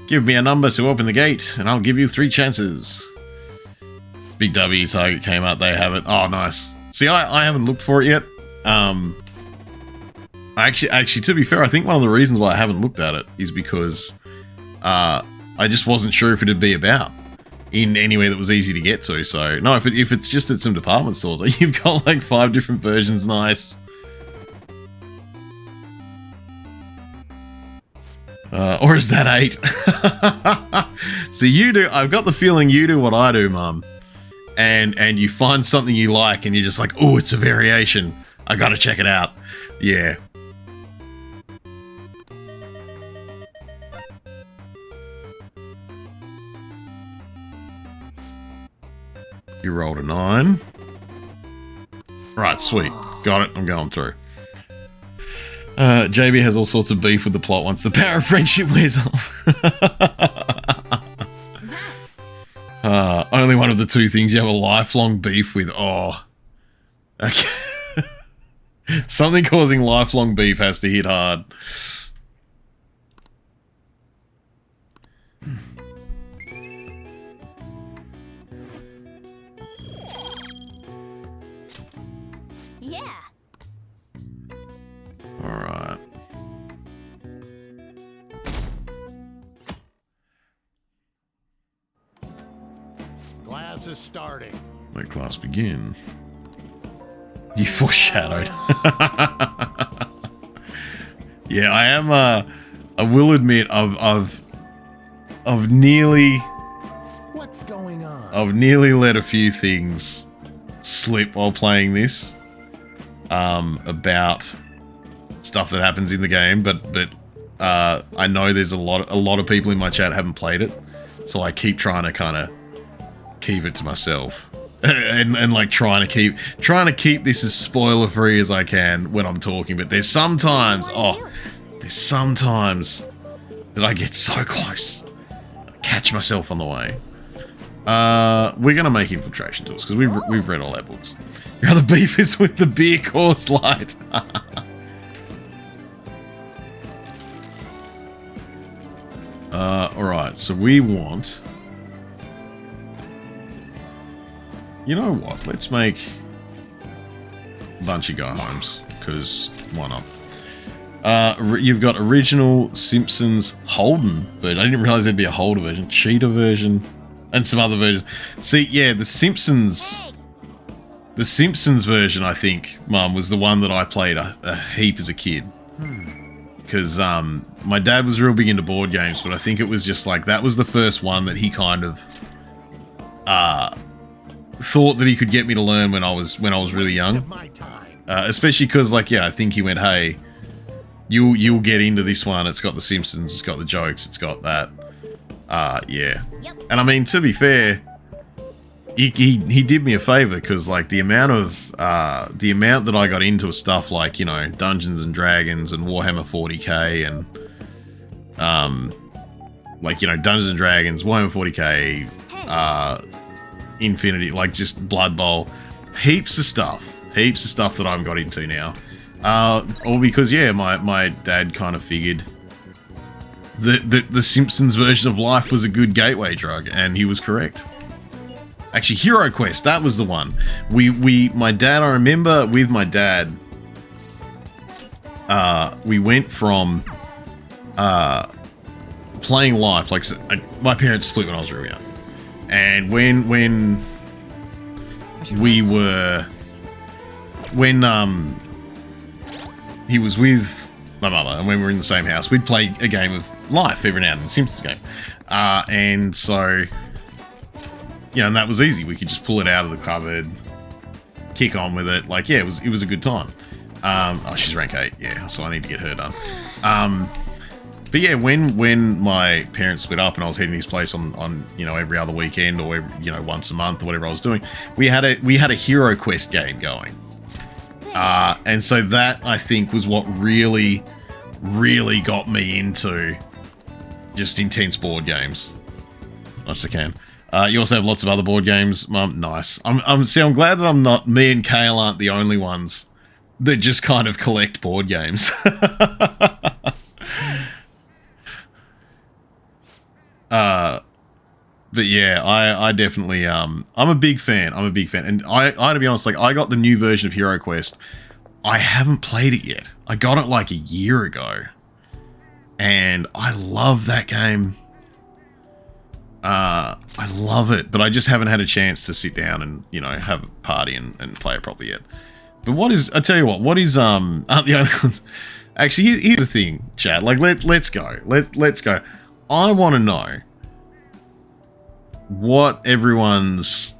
Give me a number to open the gate, and I'll give you 3 chances. Big W Target came out. They have it. Oh, nice. See, I haven't looked for it yet. Actually, to be fair, I think one of the reasons why I haven't looked at it is because I just wasn't sure if it'd be about in anywhere that was easy to get to. So, no, if it's just at some department stores, like, you've got like 5 different versions. Nice. Or is that 8? So you do. I've got the feeling you do what I do, Mum. And you find something you like, and you're just like, oh, it's a variation. I gotta check it out. Yeah. You rolled a 9. Right, sweet. Got it. I'm going through. JB has all sorts of beef with the plot once the power of friendship wears off. Only one of the 2 things you have a lifelong beef with. Oh. Okay. Something causing lifelong beef has to hit hard. Yeah. Alright. Class is starting. Let class begin. You foreshadowed. Yeah, I am. I will admit, I've nearly. What's going on? I've nearly let a few things slip while playing this. About stuff that happens in the game, but I know there's a lot of people in my chat haven't played it, so I keep trying to kind of keep it to myself. And like trying to keep this as spoiler free as I can when I'm talking, but there's sometimes that I get so close, I catch myself on the way. We're gonna make infiltration tools because we've read all our books. Your other beef is with the beer course light. All right, so we want. You know what? Let's make a bunch of go homes, because why not? You've got original Simpsons Holden, but I didn't realize there'd be a Holder version, Cheetah version, and some other versions. See, yeah, the Simpsons version, I think, Mum, was the one that I played a heap as a kid. Because my dad was real big into board games, but I think it was just like, that was the first one that he kind of thought that he could get me to learn when I was really young. Especially because, like, yeah, I think he went, hey, you'll get into this one. It's got the Simpsons, it's got the jokes, it's got that. Yeah. And I mean, to be fair, he did me a favor, because like the amount that I got into stuff like, you know, Dungeons and Dragons and Warhammer 40k and like, you know, Dungeons and Dragons, Warhammer 40k, Infinity, like just Blood Bowl, heaps of stuff that I've got into now. All because, yeah, my dad kind of figured that the Simpsons version of life was a good gateway drug, and he was correct. Actually, Hero Quest, that was the one. I remember with my dad, we went from playing life, like, my parents split when I was real young. And when he was with my mother, and when we were in the same house, we'd play a game of life every now and then, the Simpsons game. And so, you know, and that was easy. We could just pull it out of the cupboard, kick on with it. Like, yeah, it was a good time. Oh, she's rank 8, yeah, so I need to get her done. But yeah, when my parents split up and I was heading to his place on you know, every other weekend or every, you know, once a month or whatever I was doing, we had a Hero Quest game going. And so that, I think, was what really really got me into just intense board games. Much as I can. You also have lots of other board games, Mum. Nice. I'm glad that I'm not. Me and Kale aren't the only ones that just kind of collect board games. But yeah, I definitely I'm a big fan. I'm a big fan, and I to be honest, like I got the new version of Hero Quest. I haven't played it yet. I got it like a year ago, and I love that game. I love it, but I just haven't had a chance to sit down and, you know, have a party and play it properly yet. But I tell you what is, aren't the only ones. Actually, here's the thing, chat. Like, let's go. Let's go. I want to know what everyone's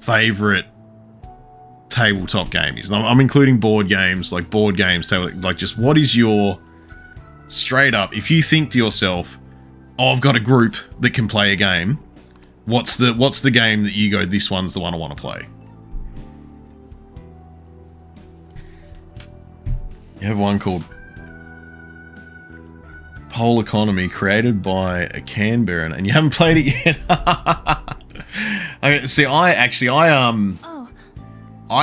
favorite tabletop game is. And I'm including board games, like board games, like just what is your, straight up, if you think to yourself, oh, I've got a group that can play a game, what's the game that you go, this one's the one I want to play? You have one called Pole Economy, created by a Canberran, and you haven't played it yet. Okay, see, I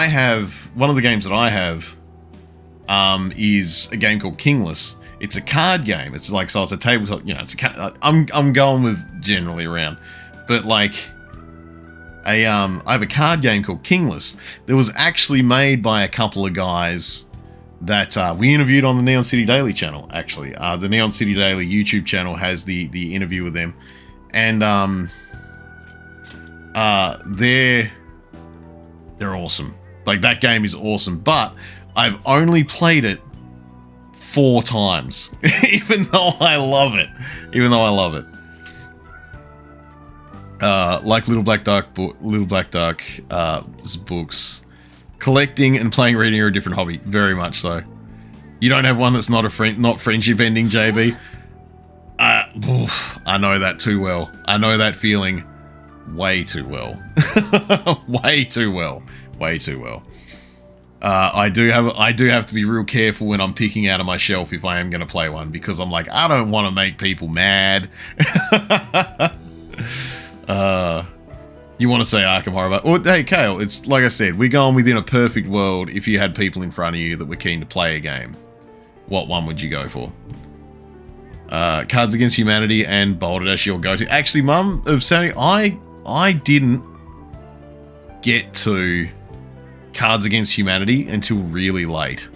have one of the games that I have is a game called Kingless. It's a card game. It's like, so it's a tabletop, you know, it's a I'm going with generally around, but like I have a card game called Kingless that was actually made by a couple of guys that we interviewed on the Neon City Daily channel. Actually, the Neon City Daily YouTube channel has the interview with them, and they're awesome. Like, that game is awesome, but I've only played it 4 times, even though I love it. Like Little Black Duck books. Collecting and playing reading are a different hobby, very much so. You don't have one that's not friendship ending, JB. I know that too well. I know that feeling way too well. way too well. I do have to be real careful when I'm picking out of my shelf if I am going to play one, because I'm like, I don't want to make people mad. You want to say Arkham Horror, well, hey, Kale, it's like I said, we're going within a perfect world. If you had people in front of you that were keen to play a game, what one would you go for? Cards Against Humanity and Boulder Dash your go-to. Actually, Mum of Sanity, I didn't get to Cards Against Humanity until really late.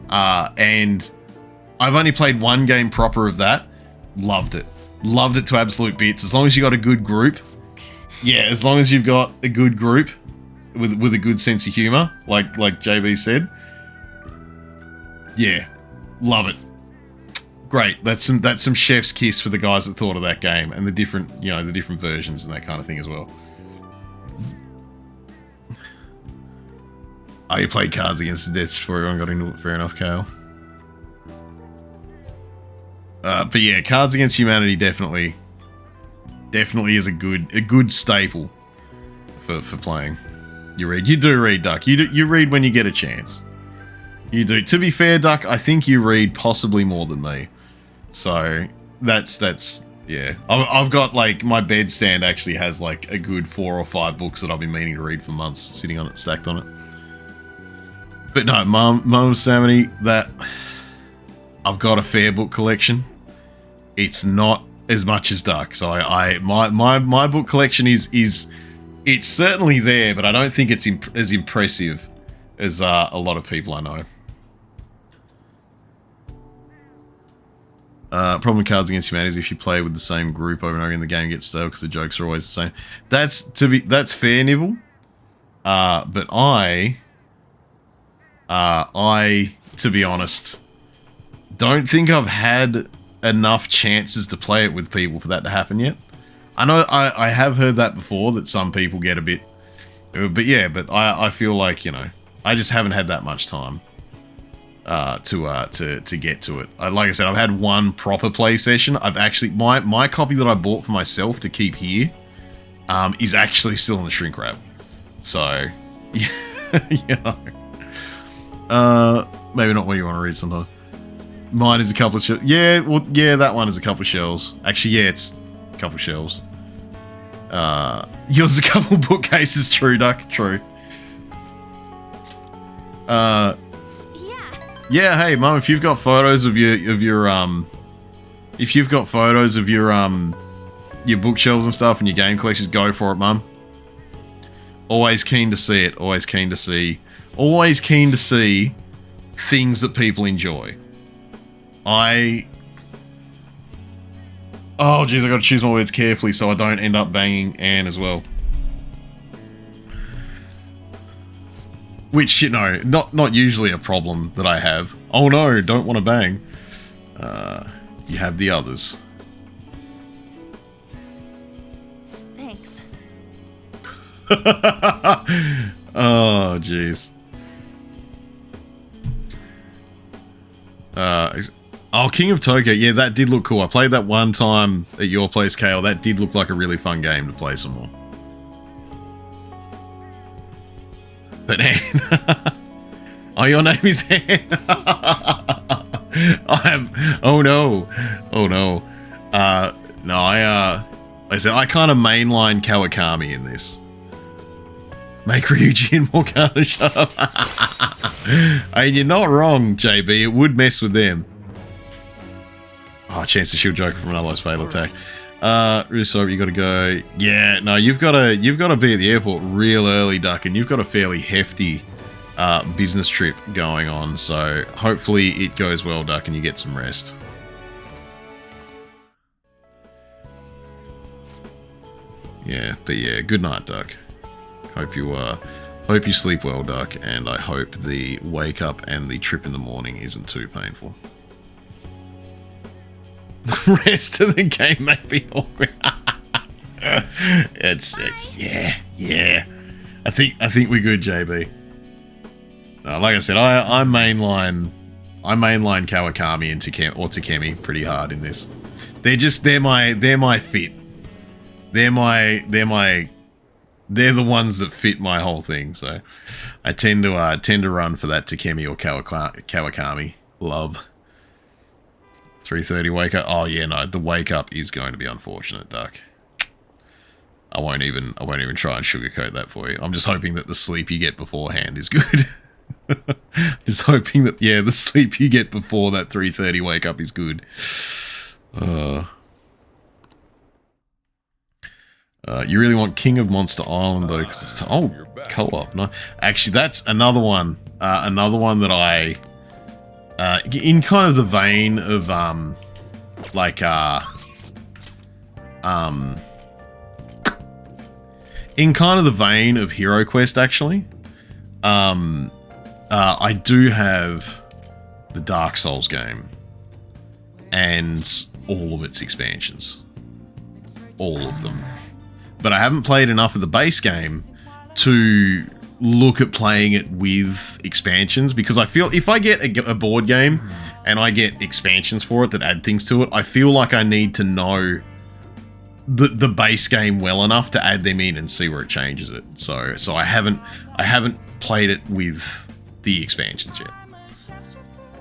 And I've only played one game proper of that. Loved it. Loved it to absolute bits. As long as you got a good group. Yeah, as long as you've got a good group with a good sense of humor, like JB said. Yeah, love it. Great. That's some chef's kiss for the guys that thought of that game and the different versions and that kind of thing as well. Oh, you played Cards Against the Deaths before everyone got into it. Fair enough, Kale. But yeah, Cards Against Humanity definitely is a good staple for playing. You do read, Duck. You read when you get a chance. You do. To be fair, Duck, I think you read possibly more than me. So that's yeah. I've got, like, my bedstand actually has like a good 4 or 5 books that I've been meaning to read for months, sitting on it, stacked on it. But no, Mum of Samony, that I've got a fair book collection. It's not as much as Duck. So my book collection is it's certainly there, but I don't think it's as impressive as a lot of people I know. Problem with Cards Against Humanity is if you play with the same group over and over again, the game gets stale because the jokes are always the same. That's fair, Nibble. But I, to be honest, don't think I've had enough chances to play it with people for that to happen yet. I know I have heard that before, that some people get a bit, but yeah, but I feel like, you know, I just haven't had that much time to get to it. Like I said, I've had one proper play session. I've actually, my copy that I bought for myself to keep here is actually still in the shrink wrap. So, yeah, you know, maybe not what you want to read sometimes. Mine is a couple of shelves. Yeah, well, yeah, that one is a couple of shelves. Actually, yeah, it's a couple of shelves. Yours is a couple of bookcases. True, Duck. True. Yeah. Hey, Mum, if you've got photos of your if you've got photos of your bookshelves and stuff and your game collections, go for it, Mum. Always keen to see it. Always keen to see things that people enjoy. Oh, geez, I got to choose my words carefully so I don't end up banging Anne as well. Which, you know, not usually a problem that I have. Oh no, don't want to bang. You have the others. Thanks. Oh, jeez. King of Tokyo. Yeah, that did look cool. I played that one time at your place, Kale. That did look like a really fun game to play some more. But Anne. Oh, your name is Anne. Oh no. No, I said I kind of mainline Kawakami in this. Make Ryuji and Morgana shut up. And you're not wrong, JB. It would mess with them. Oh, chance to shield Joker from an ally's fatal attack. Russo, you gotta go. Yeah, no, you've gotta be at the airport real early, Duck, and you've got a fairly hefty business trip going on, so hopefully it goes well, Duck, and you get some rest. Yeah, but yeah, good night, Duck. Hope you sleep well, Duck, and I hope the wake up and the trip in the morning isn't too painful. The rest of the game may be awkward. it's yeah. I think we're good, JB. Like I said, I mainline Kawakami and Takemi pretty hard in this. They're my fit. They're the ones that fit my whole thing. So I tend to run for that Takemi or Kawakami love. 3:30 wake up. Oh yeah, no, the wake up is going to be unfortunate, Duck. I won't even try and sugarcoat that for you. I'm just hoping that the sleep you get beforehand is good. Just hoping that the sleep you get before that 3:30 wake up is good. You really want King of Monster Island though, because it's co-op. No, actually, that's another one. Another one that I. In kind of the vein of in kind of the vein of Hero Quest, actually. I do have the Dark Souls game and all of its expansions. All of them. But I haven't played enough of the base game to look at playing it with expansions, because I feel if I get a board game and I get expansions for it that add things to it, I feel like I need to know the base game well enough to add them in and see where it changes it. So I haven't played it with the expansions yet.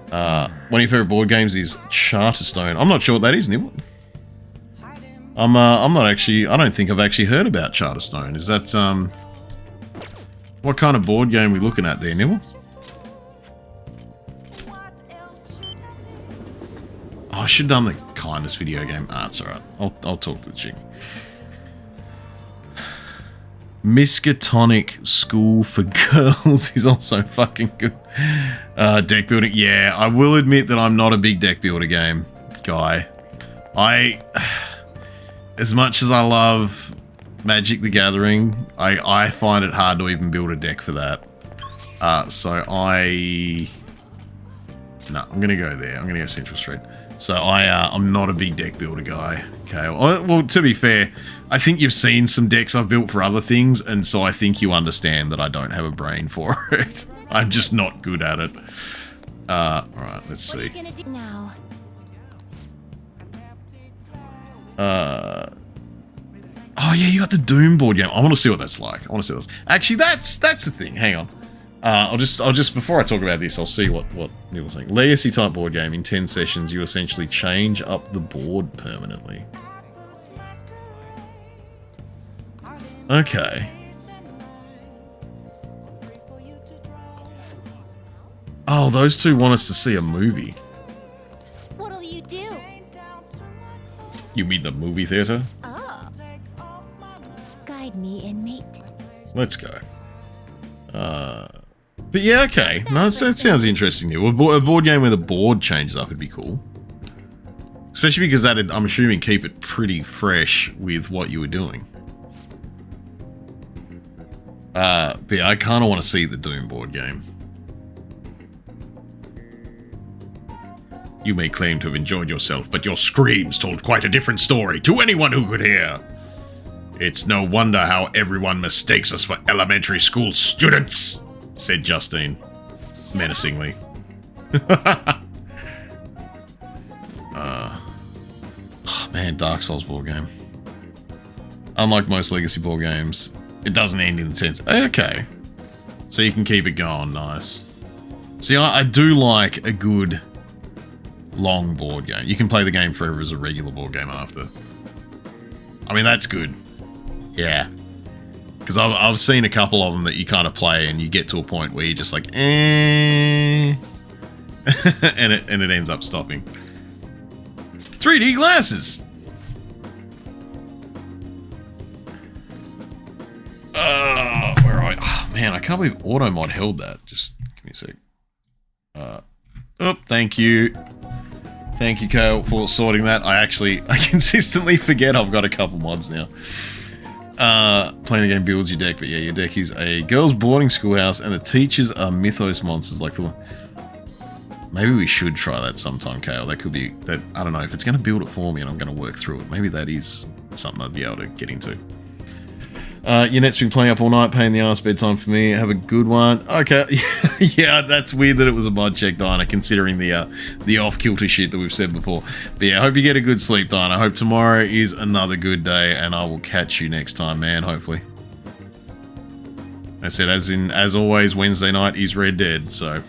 One of your favorite board games is Charterstone. I'm not sure what that is, Nibble. I'm not actually. I don't think I've actually heard about Charterstone. Is that what kind of board game are we looking at there, Nibble? Oh, I should have done the kindness video game. It's alright. I'll talk to the chick. Miskatonic School for Girls is also fucking good. Deck building. Yeah, I will admit that I'm not a big deck builder game guy. As much as I love Magic the Gathering, I find it hard to even build a deck for that. So I'm gonna go there. I'm gonna go Central Street. So I'm not a big deck builder guy. Okay. Well, to be fair, I think you've seen some decks I've built for other things, and so I think you understand that I don't have a brain for it. I'm just not good at it. All right. Let's see. What are you gonna do now? Oh yeah, you got the Doom board game. I want to see what that's like. Actually, that's the thing. Hang on. I'll just before I talk about this, I'll see what Neil's saying. Legacy type board game. In 10 sessions, you essentially change up the board permanently. Okay. Oh, those two want us to see a movie. What'll you do? You mean the movie theater? Oh. Guide me, inmate. Let's go. But yeah, okay. No, that sounds interesting. A board game where the board changes up would be cool. Especially because that'd, I'm assuming, keep it pretty fresh with what you were doing. But yeah, I kind of want to see the Doom board game. You may claim to have enjoyed yourself, but your screams told quite a different story to anyone who could hear. It's no wonder how everyone mistakes us for elementary school students, said Justine, menacingly. Oh man, Dark Souls board game. Unlike most Legacy board games, it doesn't end in the sense. Okay. So you can keep it going, nice. See, I do like a good long board game. You can play the game forever as a regular board game after. I mean, that's good. Yeah. Because I've seen a couple of them that you kind of play and you get to a point where you're just like, eh. and it ends up stopping. 3D glasses! Where are I? Oh, man, I can't believe Automod held that. Just give me a sec. Oh, thank you. Thank you, Kale, for sorting that. I consistently forget I've got a couple mods now. Playing the game builds your deck, but yeah, your deck is a girls' boarding schoolhouse, and the teachers are mythos monsters like the one. Maybe we should try that sometime, Kale. That could be that. I don't know if it's going to build it for me, and I'm going to work through it. Maybe that is something I'd be able to get into. Your net's been playing up all night, pain in the ass, bedtime for me. Have a good one. Okay, yeah, that's weird that it was a mod check, Dinah, considering the off-kilter shit that we've said before. But yeah, I hope you get a good sleep, Dinah. I hope tomorrow is another good day, and I will catch you next time, man, hopefully. I said, as always, Wednesday night is Red Dead, so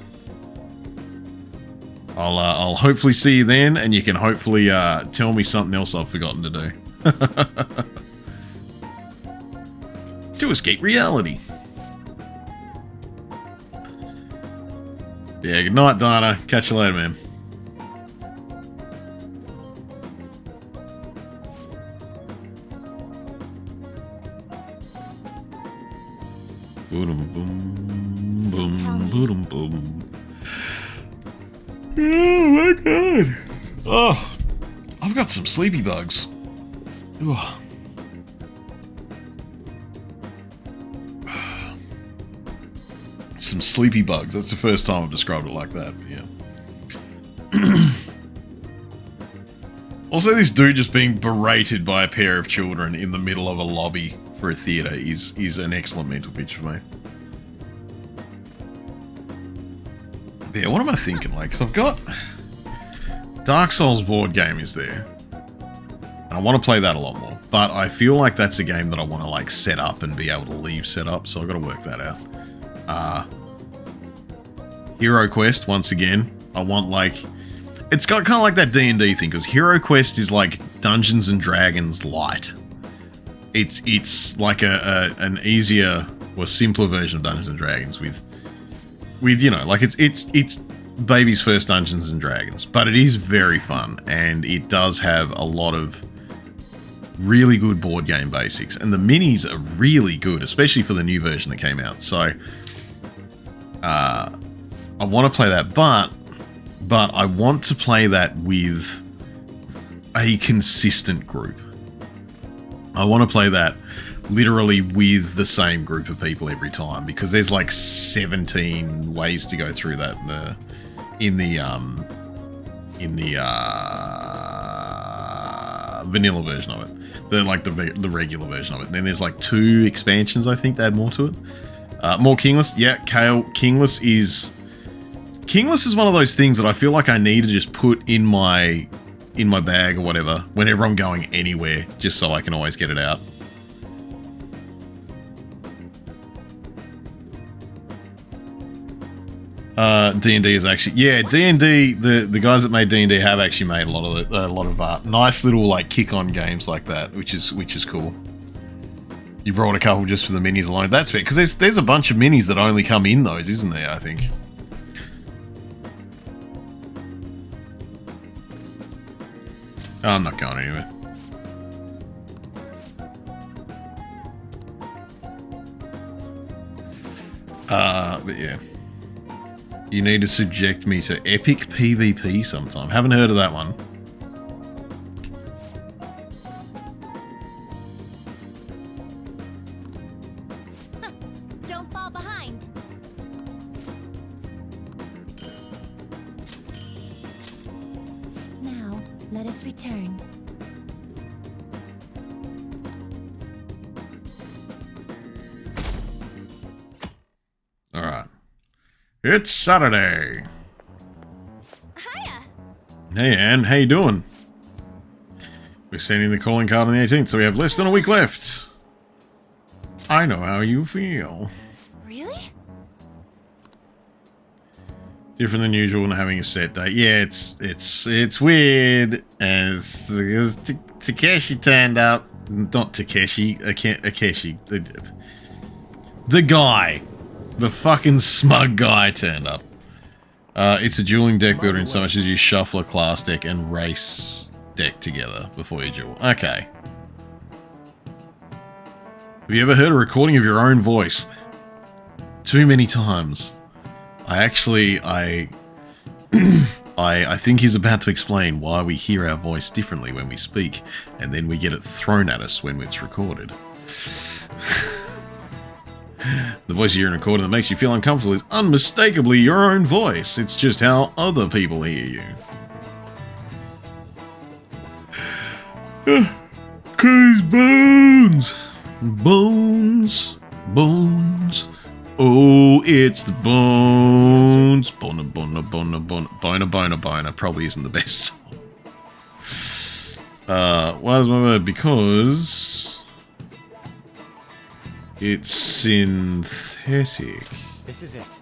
I'll hopefully see you then, and you can hopefully tell me something else I've forgotten to do. To escape reality. Yeah, good night, Donna. Catch you later, man. Boom, boom, boom, boom, boom. Oh my god. Oh, I've got some sleepy bugs. Ugh. Some sleepy bugs. That's the first time I've described it like that. But yeah. Also, this dude just being berated by a pair of children in the middle of a lobby for a theater is an excellent mental picture for me. But yeah, what am I thinking? Like, because I've got Dark Souls board game is there. And I want to play that a lot more. But I feel like that's a game that I want to like set up and be able to leave set up. So I've got to work that out. Hero Quest, once again, I want like, it's got kind of like that D&D thing, because Hero Quest is like Dungeons and Dragons light. It's like an easier or simpler version of Dungeons and Dragons with you know, like it's baby's first Dungeons and Dragons, but it is very fun, and it does have a lot of really good board game basics, and the minis are really good, especially for the new version that came out. So I want to play that, but I want to play that with a consistent group. I want to play that literally with the same group of people every time, because there's like 17 ways to go through that in the vanilla version of it. The regular version of it. And then there's like 2 expansions, I think, that add more to it. More Kingless. Yeah, Kale. Kingless is one of those things that I feel like I need to just put in my bag or whatever whenever I'm going anywhere, just so I can always get it out. D&D is actually, yeah, D&D, the guys that made D&D have actually made a lot of nice little like kick-on games like that, which is cool. You brought a couple just for the minis alone. That's fair, because there's a bunch of minis that only come in those, isn't there, I think? Oh, I'm not going anywhere. But yeah. You need to subject me to epic PvP sometime. Haven't heard of that one. Don't fall behind. Now, let us return. Alright. It's Saturday. Hiya. Hey, Anne. How you doing? We're sending the calling card on the 18th, so we have less than a week left. I know how you feel. Really? Different than usual when having a set date. Yeah, it's weird. As Takeshi turned up. Not Takeshi. Akeshi. The guy. The fucking smug guy turned up. It's a dueling deck builder in so much as you shuffle a class deck and race deck together before you duel. Okay. Have you ever heard a recording of your own voice? Too many times. I think he's about to explain why we hear our voice differently when we speak, and then we get it thrown at us when it's recorded. The voice you hear in recording that makes you feel uncomfortable is unmistakably your own voice. It's just how other people hear you. Cause bones! Bones! Bones! Oh, it's the bones! Bona, bona, bona, bona. Bona, bona, bona. Probably isn't the best. Why does my word? Because... it's synthetic. This is it.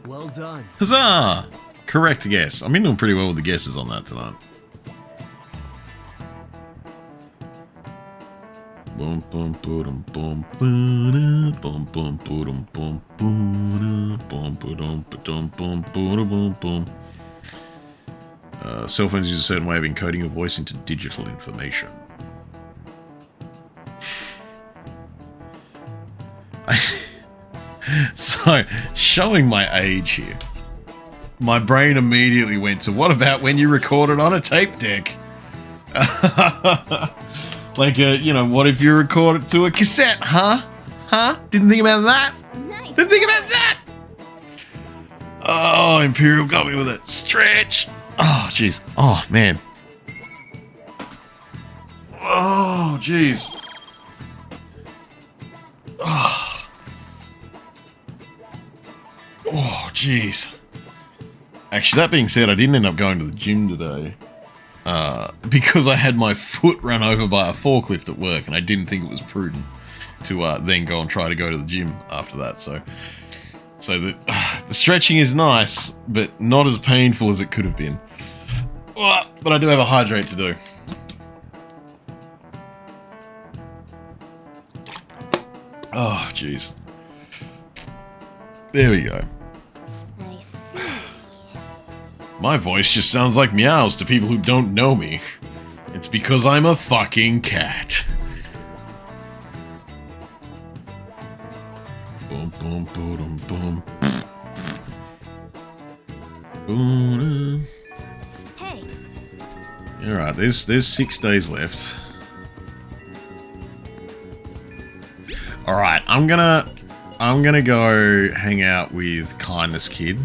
Well done. Huzzah! Correct guess. I've been doing pretty well with the guesses on that tonight. Boom, boom, boom, boom, boom, boom, boom, boom, boom, boom, boom, boom, boom, boom, boom. Cell phones use a certain way of encoding your voice into digital information. So, showing my age here, my brain immediately went to, what about when you recorded on a tape deck? Like, what if you recorded to a cassette, huh? Huh? Didn't think about that? Nice. Didn't think about that? Oh, Imperial got me with it. Stretch. Oh, jeez. Oh, man. Oh, jeez. Oh, jeez. Actually, that being said, I didn't end up going to the gym today. Because I had my foot run over by a forklift at work, and I didn't think it was prudent to then go and try to go to the gym after that. So the stretching is nice, but not as painful as it could have been. But I do have a hydrate to do. Oh, jeez. There we go. I see. My voice just sounds like meows to people who don't know me. It's because I'm a fucking cat. Boom, boom, boom, boom. Boom. Hey. Alright, there's 6 days left. Alright, I'm gonna go hang out with Kindness Kid.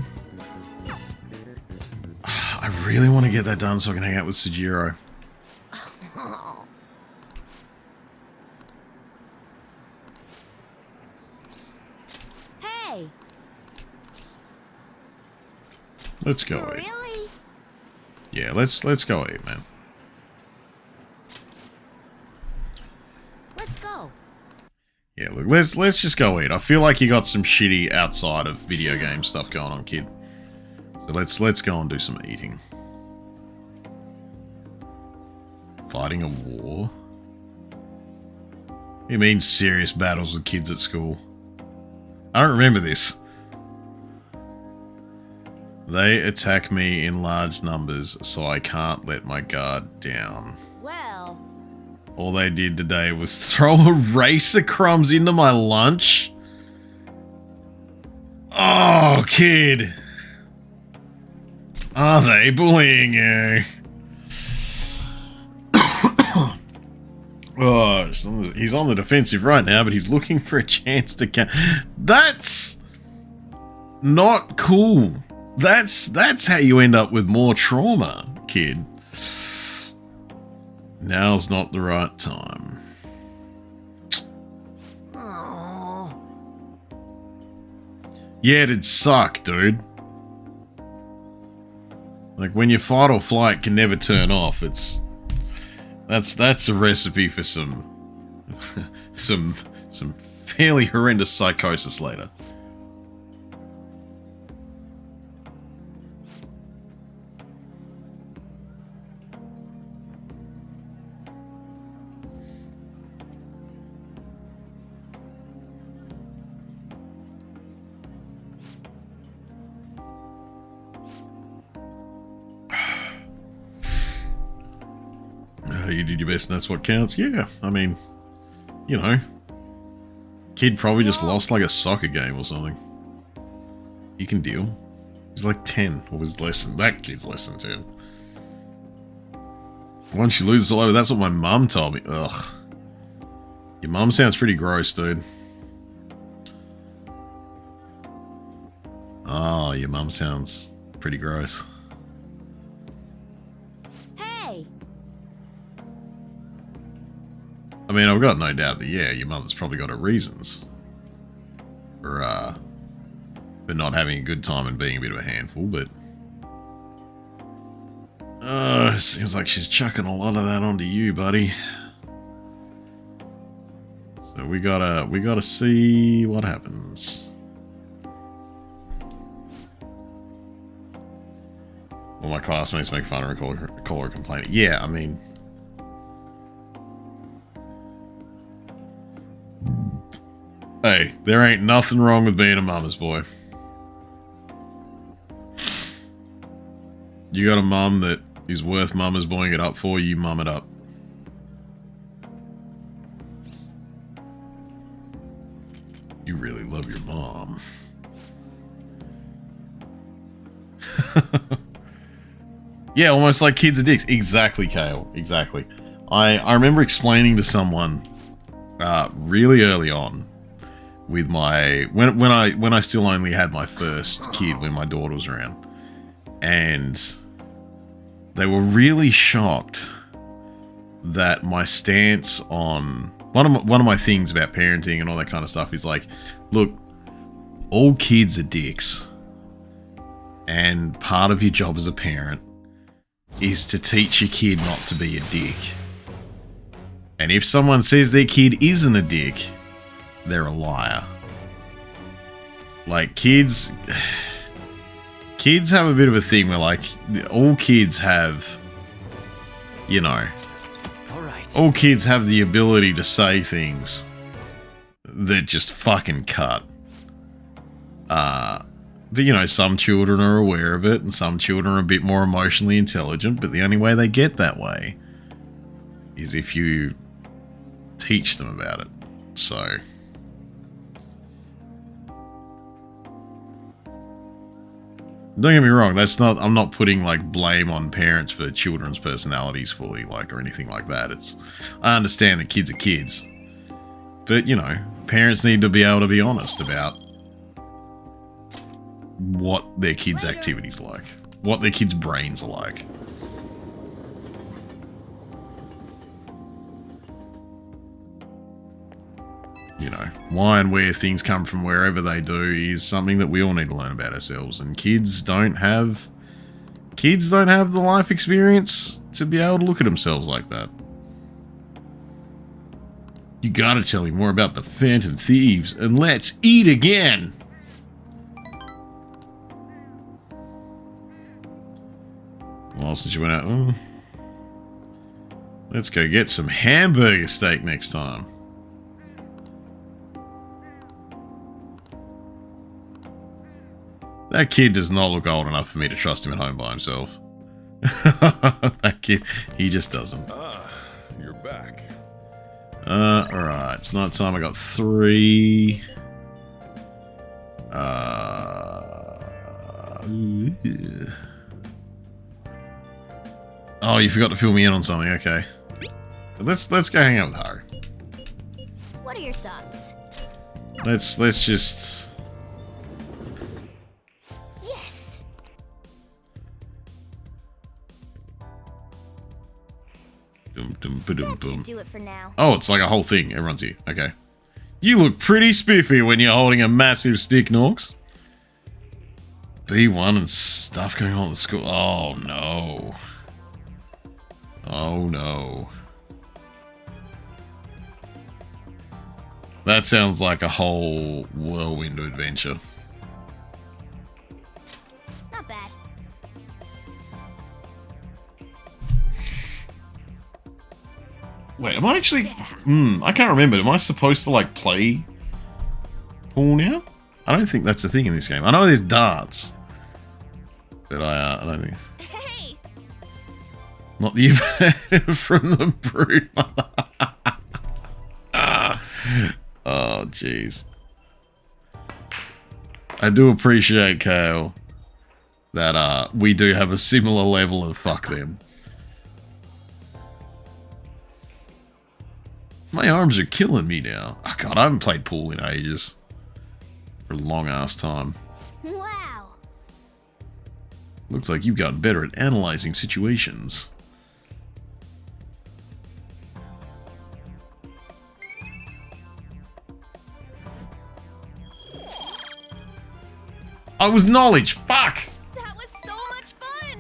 I really want to get that done so I can hang out with Sujiro. Hey. Let's go eat. Really? Yeah, let's go eat, man. Let's go. Yeah, look, let's just go eat. I feel like you got some shitty outside of video game stuff going on, kid. So let's go and do some eating. Fighting a war? You mean serious battles with kids at school? I don't remember this. They attack me in large numbers, so I can't let my guard down. Well, All they did today was throw a race of crumbs into my lunch. Oh, kid. Are they bullying you? Oh, he's on the defensive right now, but he's looking for a chance to catch. That's not cool. That's how you end up with more trauma, kid. Now's not the right time. Yeah, it'd suck, dude. Like, when your fight or flight can never turn off, that's a recipe for some some fairly horrendous psychosis later. You did your best and that's what counts? Yeah, I mean, you know. Kid probably just lost like a soccer game or something. He can deal. He's like 10, or was less than that kid's less than 10. Once you lose all over, that's what my mum told me. Ugh. Your mum sounds pretty gross, dude. Oh, your mum sounds pretty gross. I mean, I've got no doubt that, yeah, your mother's probably got her reasons for not having a good time and being a bit of a handful, but it seems like she's chucking a lot of that onto you, buddy. So we gotta see what happens. Well, my classmates make fun of her, call her complaining. Yeah, I mean, hey, there ain't nothing wrong with being a mama's boy. You got a mum that is worth mama's boying it up for, you mum it up. You really love your mom. Yeah, almost like kids are dicks. Exactly, Kale. Exactly. I remember explaining to someone really early on with my when I still only had my first kid when my daughter was around, and they were really shocked that my stance on one of my things about parenting and all that kind of stuff is like, look, all kids are dicks, and part of your job as a parent is to teach your kid not to be a dick. And if someone says their kid isn't a dick, they're a liar. Like, kids have a bit of a thing where, like, all kids have, you know, all kids have the ability to say things that just fucking cut. But, you know, some children are aware of it, and some children are a bit more emotionally intelligent, but the only way they get that way is if you teach them about it. So don't get me wrong, I'm not putting like blame on parents for children's personalities fully, like, or anything like that. I understand that kids are kids, but, you know, parents need to be able to be honest about what their kids' activities like, what their kids' brains are like. You know, why and where things come from, wherever they do, is something that we all need to learn about ourselves. And kids don't have the life experience to be able to look at themselves like that. You gotta tell me more about the Phantom Thieves, and let's eat again! Well, since you went out, let's go get some hamburger steak next time. That kid does not look old enough for me to trust him at home by himself. That kid, he just doesn't. Ah, you're back. Alright, it's night time. I got 3. Oh, you forgot to fill me in on something. Okay, let's go hang out with Haru. What are your thoughts? Let's just. Yes. Dum, dum, ba-dum, That boom. should do it for now. Oh, it's like a whole thing. Everyone's here. Okay. You look pretty spiffy when you're holding a massive stick, Norks. B1 and stuff going on at the school. Oh, no. Oh, no. That sounds like a whole whirlwind adventure. Not bad. Wait, am I actually... I can't remember. Am I supposed to, like, play pool now? I don't think that's a thing in this game. I know there's darts. But I don't think... Hey! Not that you've heard from the brood. Oh, jeez. I do appreciate, Kale, that we do have a similar level of fuck them. My arms are killing me now. Oh, God, I haven't played pool in ages. For a long-ass time. Wow. Looks like you've gotten better at analyzing situations. I was knowledge. Fuck. That was so much fun.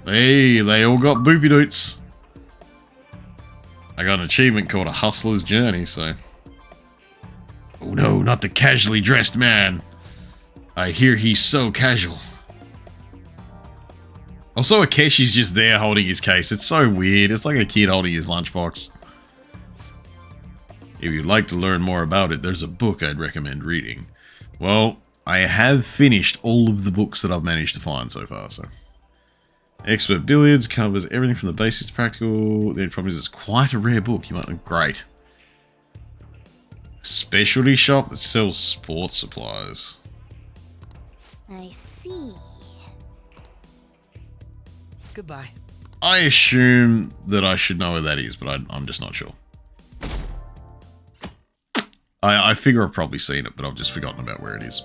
Hey, they all got boopy doots. I got an achievement called A Hustler's Journey, so... Oh no, not the casually dressed man. I hear he's so casual. Also, Akeshi's just there holding his case. It's so weird. It's like a kid holding his lunchbox. If you'd like to learn more about it, there's a book I'd recommend reading. Well, I have finished all of the books that I've managed to find so far, so... Expert Billiards covers everything from the basics to practical. The only problem is it's quite a rare book. You might... Great. Specialty shop that sells sports supplies. I see. Goodbye. I assume that I should know where that is, but I'm just not sure. I figure I've probably seen it, but I've just forgotten about where it is.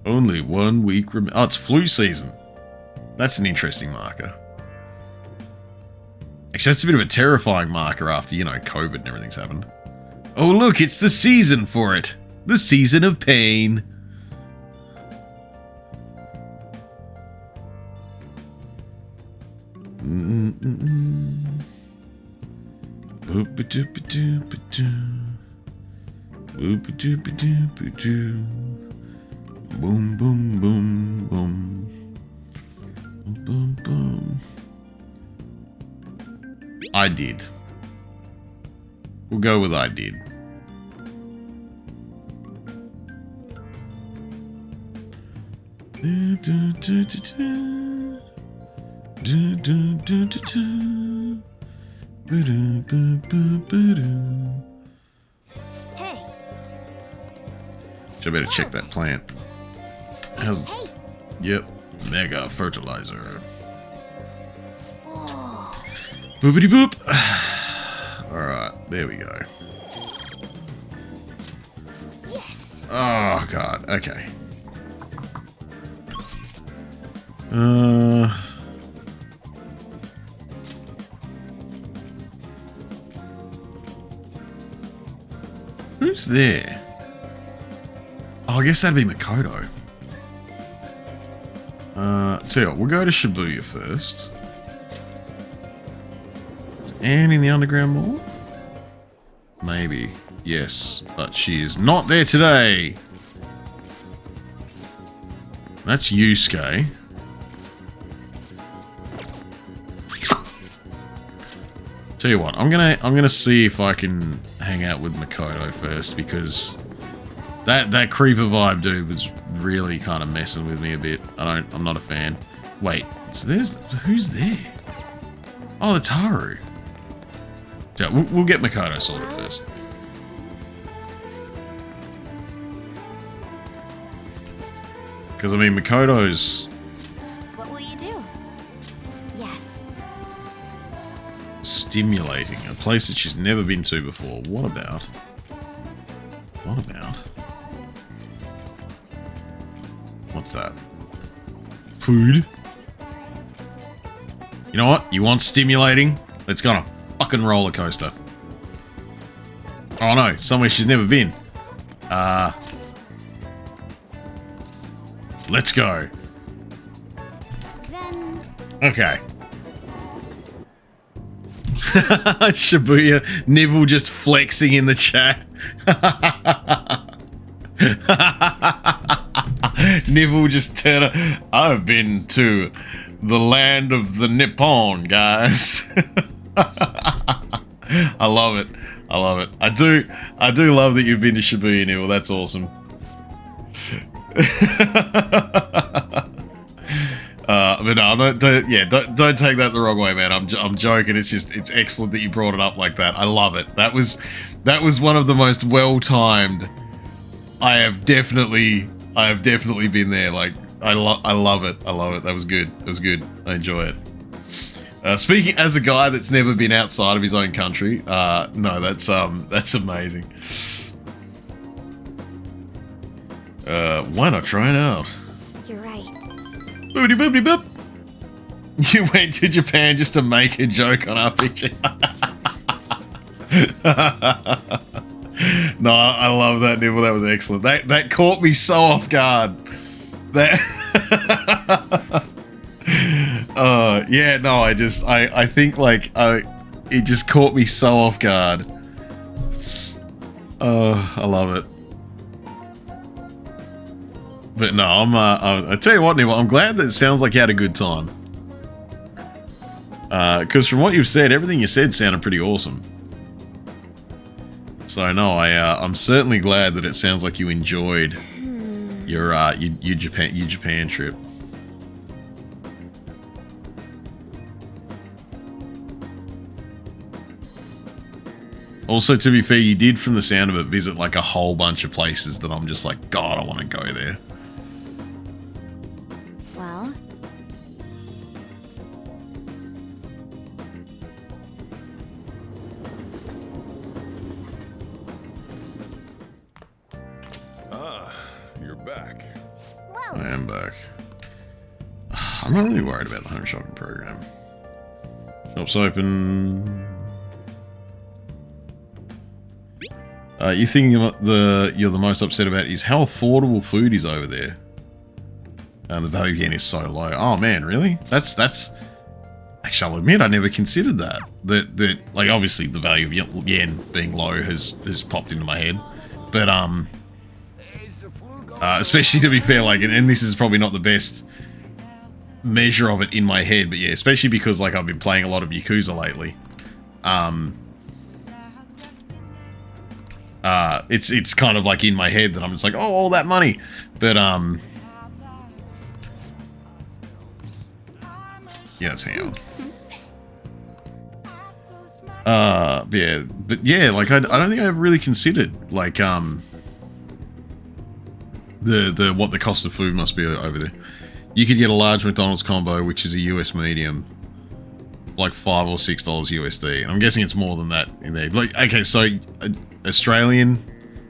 Only 1 week remains. Oh, it's flu season. That's an interesting marker. Actually, that's a bit of a terrifying marker after, you know, COVID and everything's happened. Oh, look, it's the season for it. The season of pain. Boom, boom, boom, boom. Boom, boom. I did. We'll go with I did. Hey. So I better check that plant. How's... Yep. Mega fertilizer. Boopity boop. Alright, there we go. Yes. Oh god, okay. Who's there? Oh, I guess that'd be Makoto. Tell you what, we'll go to Shibuya first. Is Anne in the underground mall? Maybe. Yes, but she is not there today. That's Yusuke. Tell you what, I'm gonna see if I can hang out with Makoto first, because that creeper vibe dude was really kind of messing with me a bit. I'm not a fan. Wait, so who's there? Oh, it's Haru. So we'll get Makoto sorted first. Because I mean, Makoto's What will you do? Yes. stimulating, a place that she's never been to before. What about? What's that? Food? You know what? You want stimulating? Let's go on a fucking roller coaster. Oh no, somewhere she's never been. Let's go. Then... Okay. Shibuya, Nibble just flexing in the chat. Nibble just turn. I've been to the land of the Nippon, guys. I love it. I love it. I do love that you've been to Shibuya, Nibble. That's awesome. But no, don't take that the wrong way, man. I'm joking. It's excellent that you brought it up like that. I love it. That was one of the most well-timed. I have definitely been there. Like I love it. I love it. That was good. That was good. I enjoy it. Speaking as a guy that's never been outside of his own country, no, that's amazing. Why not try it out? You're right. Boopity boopity boop. You went to Japan just to make a joke on RPG. No, I love that, Nibble. That was excellent. That caught me so off guard. That. Yeah, no, I think like it just caught me so off guard. I love it. But no, I tell you what, Nibble, I'm glad that it sounds like you had a good time. Because from what you've said, everything you said sounded pretty awesome. So no, I'm certainly glad that it sounds like you enjoyed your Japan trip. Also, to be fair, you did, from the sound of it, visit like a whole bunch of places that I'm just like, God, I want to go there. Well... You're back. Well... I am back. I'm not really worried about the home shopping program. Shops open... you thinking you're the most upset about is how affordable food is over there. And the value of yen is so low. Oh man, really? That's actually, I'll admit I never considered that. That like obviously the value of yen being low has popped into my head. But especially to be fair, like and this is probably not the best measure of it in my head, but yeah, especially because like I've been playing a lot of Yakuza lately. It's kind of like in my head that I'm just like, oh, all that money. But, yeah, let's hang on. Yeah, like, I don't think I ever really considered, like, the what the cost of food must be over there. You could get a large McDonald's combo, which is a US medium, like $5 or $6 USD. And I'm guessing it's more than that in there. Like, okay, so Australian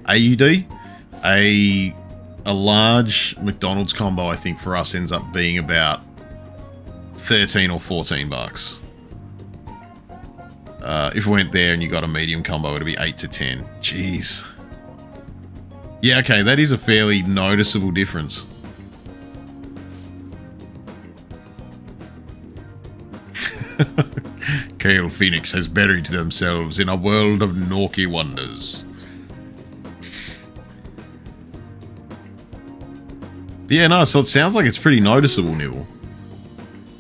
AUD, a large McDonald's combo, I think for us ends up being about 13 or 14 bucks. If we went there and you got a medium combo, it'd be 8 to 10. Jeez. Yeah, okay, that is a fairly noticeable difference. Kale Phoenix has buried themselves in a world of Norky wonders. But yeah, no, so it sounds like it's pretty noticeable, Nibble.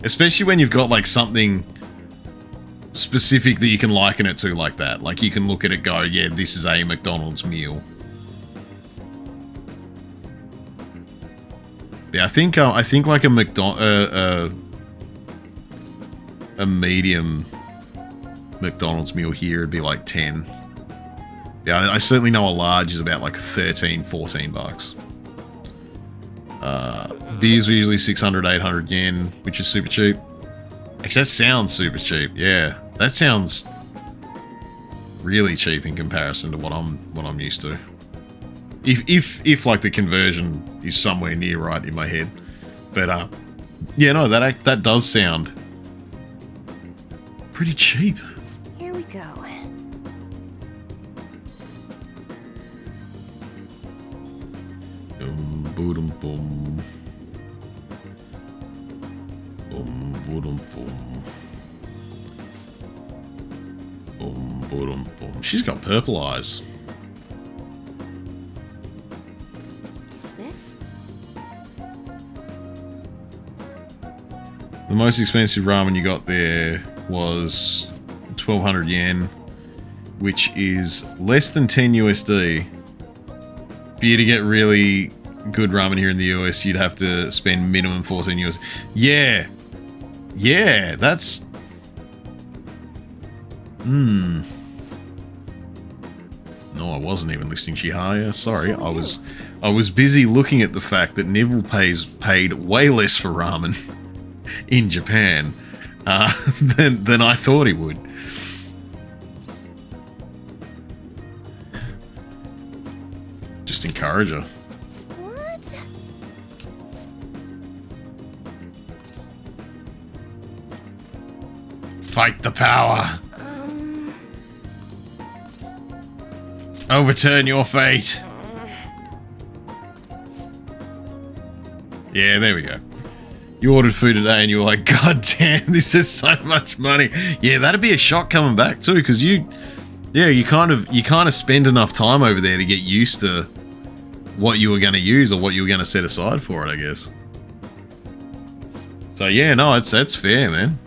Especially when you've got like something specific that you can liken it to like that. Like you can look at it, go, yeah, this is a McDonald's meal. Yeah, I think like a medium McDonald's meal here would be like 10. Yeah, I certainly know a large is about like 13, 14 bucks. Beers are usually 600, 800 yen, which is super cheap. Actually, that sounds super cheap. Yeah, that sounds really cheap in comparison to what I'm used to. If like the conversion is somewhere near right in my head, but yeah, no, that does sound pretty cheap. Here we go. Boom, boom. Boom, boom, boom. Boom, boom, boom. She's got purple eyes. Is this? The most expensive ramen you got there was 1,200 yen, which is less than 10 USD. For you to get really good ramen here in the US, you'd have to spend minimum 14 US. Yeah. Yeah, that's... No, I wasn't even listening, Chihaya. Sorry, I was busy looking at the fact that Nibble paid way less for ramen in Japan than I thought he would. Just encourage her. What? Fight the power. Overturn your fate. Yeah, there we go. You ordered food today and you were like, God damn, this is so much money. Yeah, that'd be a shock coming back too, because you kind of spend enough time over there to get used to what you were going to use or what you were going to set aside for it, I guess. So yeah, no, that's fair, man.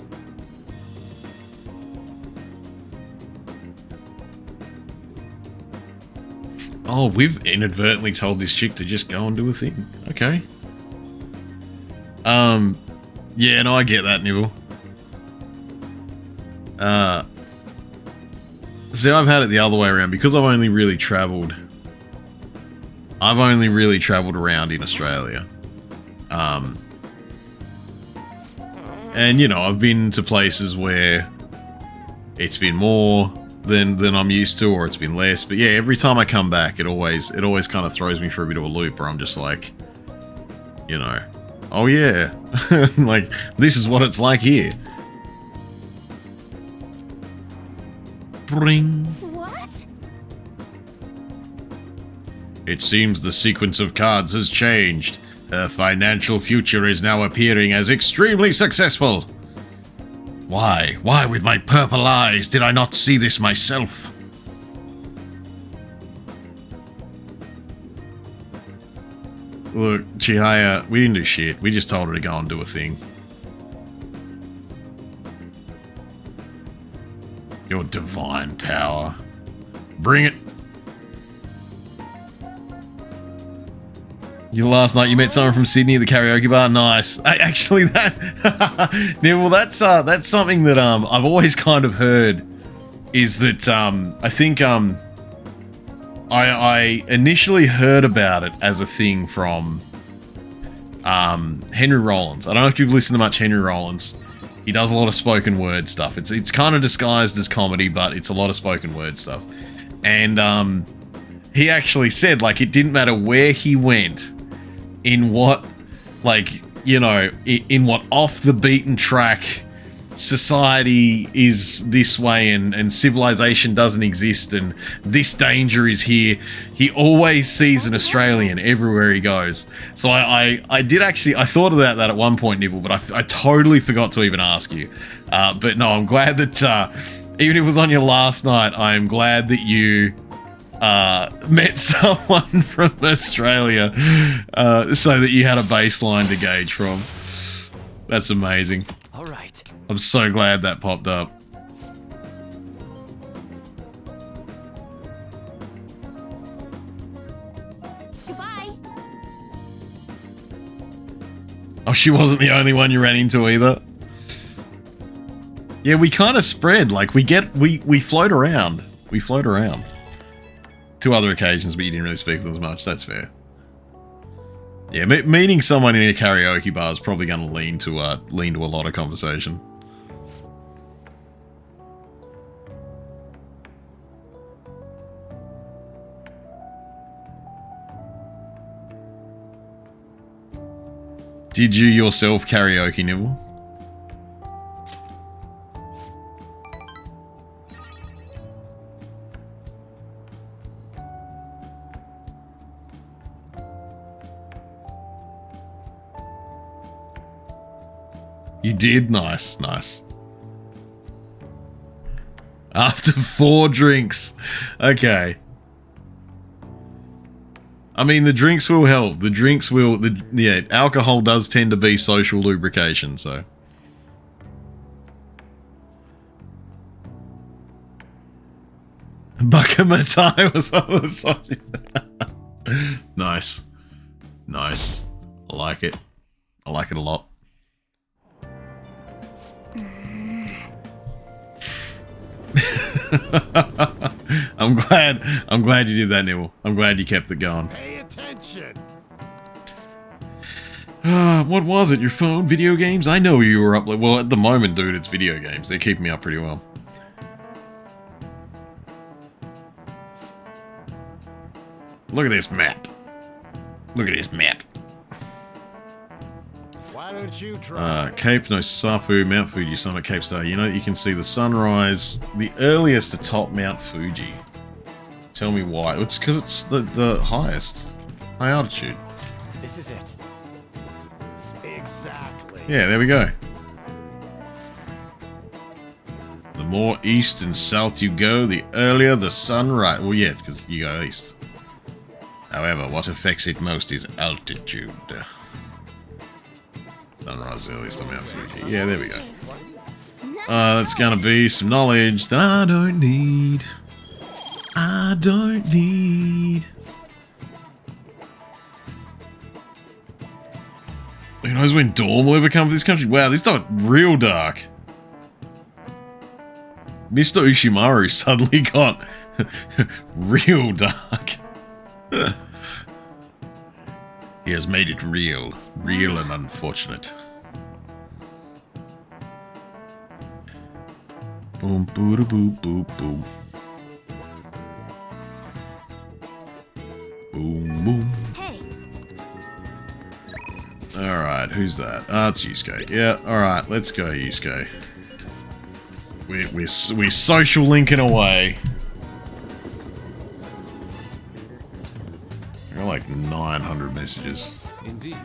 Oh, we've inadvertently told this chick to just go and do a thing. Okay. Yeah, no, I get that, Nibble. See, I've had it the other way around because I've only really travelled around in Australia. And you know, I've been to places where it's been more than I'm used to, or it's been less. But yeah, every time I come back, it always kind of throws me for a bit of a loop where I'm just like, you know, oh yeah, like this is what it's like here. Bring. What? It seems the sequence of cards has changed. Her financial future is now appearing as extremely successful. Why? Why with my purple eyes did I not see this myself? Look, Chihaya, we didn't do shit. We just told her to go and do a thing. Your divine power. Bring it. Last night you met someone from Sydney at the karaoke bar. Nice. Actually, yeah, well, that's something that I've always kind of heard is that I think I initially heard about it as a thing from Henry Rollins. I don't know if you've listened to much Henry Rollins. He does a lot of spoken word stuff. It's kind of disguised as comedy, but it's a lot of spoken word stuff. And he actually said, like, it didn't matter where he went, in what, like, you know, in what off the beaten track society is this way and civilization doesn't exist and this danger is here, he always sees an Australian everywhere he goes. So I did actually, I thought about that at one point, Nibble, but I totally forgot to even ask you. But no, I'm glad that even if it was on your last night, I am glad that you met someone from Australia so that you had a baseline to gauge from. That's amazing. All right. I'm so glad that popped up. Goodbye. Oh, she wasn't the only one you ran into either. Yeah, we kind of spread. Like, we float around. We float around. 2 other occasions, but you didn't really speak with them as much. That's fair. Yeah, meeting someone in a karaoke bar is probably going to lean to a lot of conversation. Did you yourself karaoke, Nibble? You did? Nice, nice. After 4 drinks. Okay. I mean, the drinks will help. The drinks will... yeah, alcohol does tend to be social lubrication, so... Bakamatai was on the sausage. Nice. Nice. I like it. I like it a lot. I'm glad you did that, Nibble. I'm glad you kept it going. Pay attention. What was it? Your phone? Video games? I know you were up. Well, at the moment, dude, it's video games. They're keeping me up pretty well. Look at this map. Look at this map. Why don't you try? Cape No Sapu, Mount Fuji, Summit, Cape Star. You know, you can see the sunrise, the earliest atop Mount Fuji. Tell me why. It's because it's the highest. High altitude. This is it. Exactly. Yeah, there we go. The more east and south you go, the earlier the sunrise. Well, yeah, it's because you go east. However, what affects it most is altitude. Sunrise earliest on Mount Fuji. Yeah, there we go. That's gonna be some knowledge that I don't need. I don't need. Who knows when dawn will ever come to this country? Wow, this got real dark. Mr. Ushimaru suddenly got real dark. He has made it real. Real and unfortunate. Boom, boo, da, boo, boo, boom. Boom, boom. Hey. Alright, who's that? Ah, it's Yusuke. Yeah, alright, let's go, Yusuke. We're social linking away. I got like 900 messages. Indeed.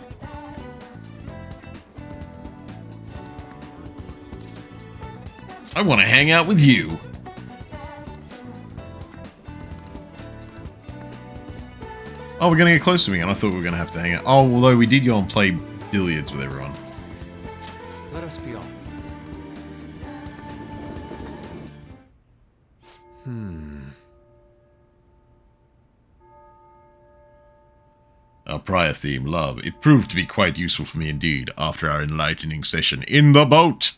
I want to hang out with you. Oh, we're going to get close to me, and I thought we were going to have to hang out. Oh, although we did go and play billiards with everyone. Let us be on. Our prior theme, love, it proved to be quite useful for me indeed after our enlightening session in the boat.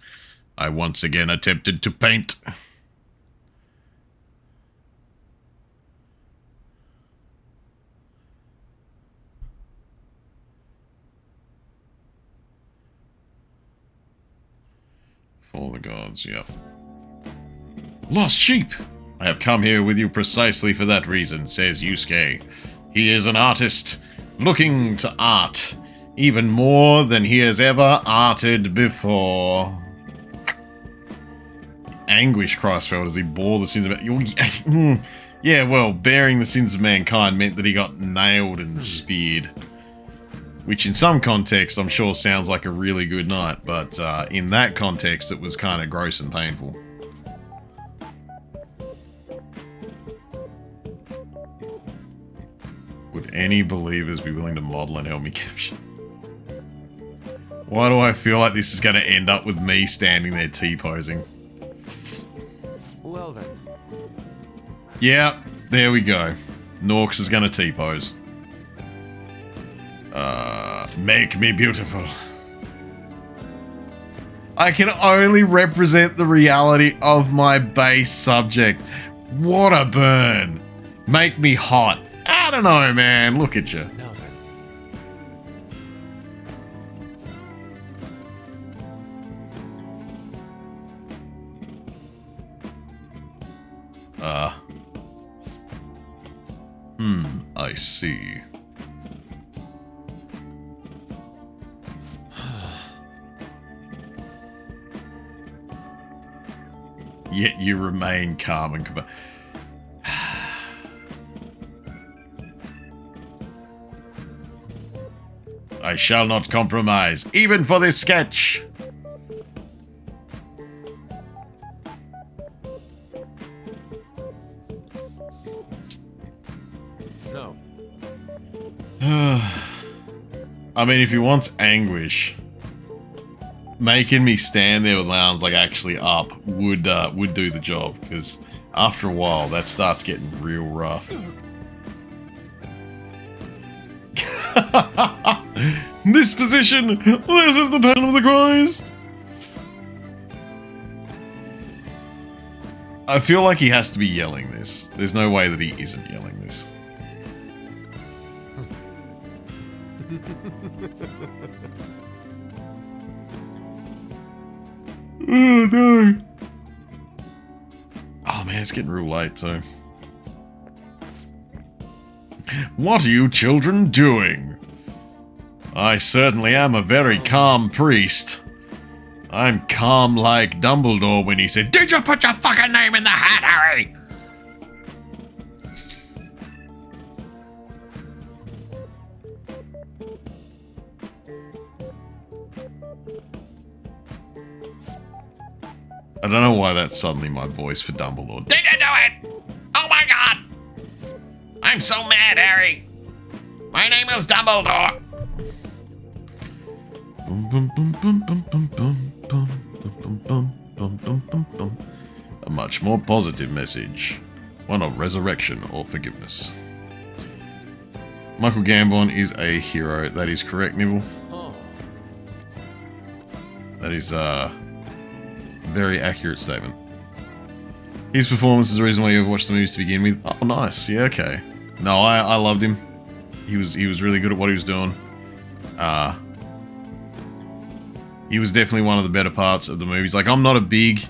I once again attempted to paint. For the gods, yep. Lost sheep! I have come here with you precisely for that reason, says Yusuke. He is an artist, looking to art, even more than he has ever arted before. Anguish Christ felt as he bore the sins of man. Yeah, well, bearing the sins of mankind meant that he got nailed and speared. Which in some context, I'm sure sounds like a really good night, but in that context, it was kind of gross and painful. any believers be willing to model and help me capture? Why do I feel like this is going to end up with me standing there T-posing? Well then. Yeah, there we go. Norks is going to T-pose. Make me beautiful. I can only represent the reality of my base subject. What a burn. Make me hot. I don't know, man. Look at you. Now then. I see. Yet you remain calm and I shall not compromise, even for this sketch. No. I mean, if he wants anguish, making me stand there with my arms like actually up would do the job, because after a while that starts getting real rough. This position, this is the Passion of the Christ. I feel like he has to be yelling this. There's no way that he isn't yelling this. Oh no. Oh man, it's getting real late too. What are you children doing? I certainly am a very calm priest. I'm calm like Dumbledore when he said, "Did you put your fucking name in the hat, Harry?" I don't know why that's suddenly my voice for Dumbledore. Did you do it? Oh my god! I'm so mad, Harry! My name is Dumbledore! A much more positive message. One of resurrection or forgiveness. Michael Gambon is a hero. That is correct, Nibble. That is very accurate statement. His performance is the reason why you ever watched the movies to begin with. Oh, nice. Yeah, okay. No, I loved him. He was really good at what he was doing. He was definitely one of the better parts of the movies. Like, I'm not a big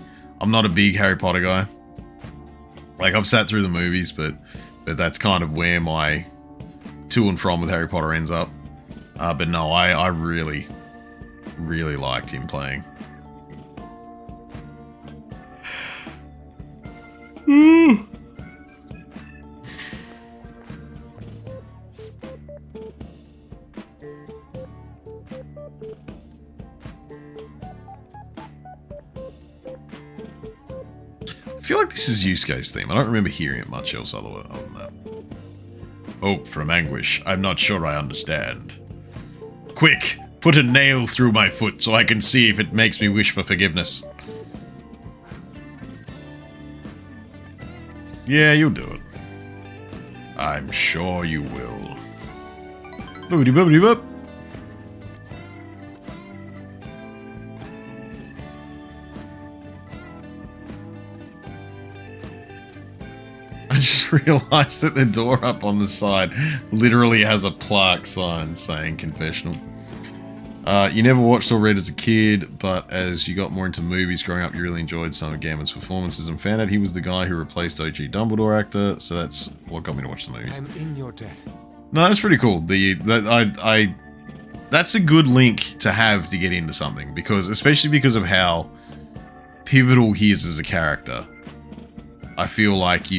Harry Potter guy. Like, I've sat through the movies, but that's kind of where my to and from with Harry Potter ends up. But no, I really liked him playing. I feel like this is Yusuke's theme. I don't remember hearing it much else other than that. Hope from anguish. I'm not sure I understand. Quick, put a nail through my foot so I can see if it makes me wish for forgiveness. Yeah, you'll do it. I'm sure you will. Boopity boopity boop. I just realized that the door up on the side literally has a plaque sign saying confessional. You never watched or read as a kid, but as you got more into movies growing up, you really enjoyed some of Gambon's performances and found out he was the guy who replaced OG Dumbledore actor, so that's what got me to watch the movies. I'm in your debt. No, that's pretty cool. That's a good link to have to get into something, especially because of how pivotal he is as a character. I feel like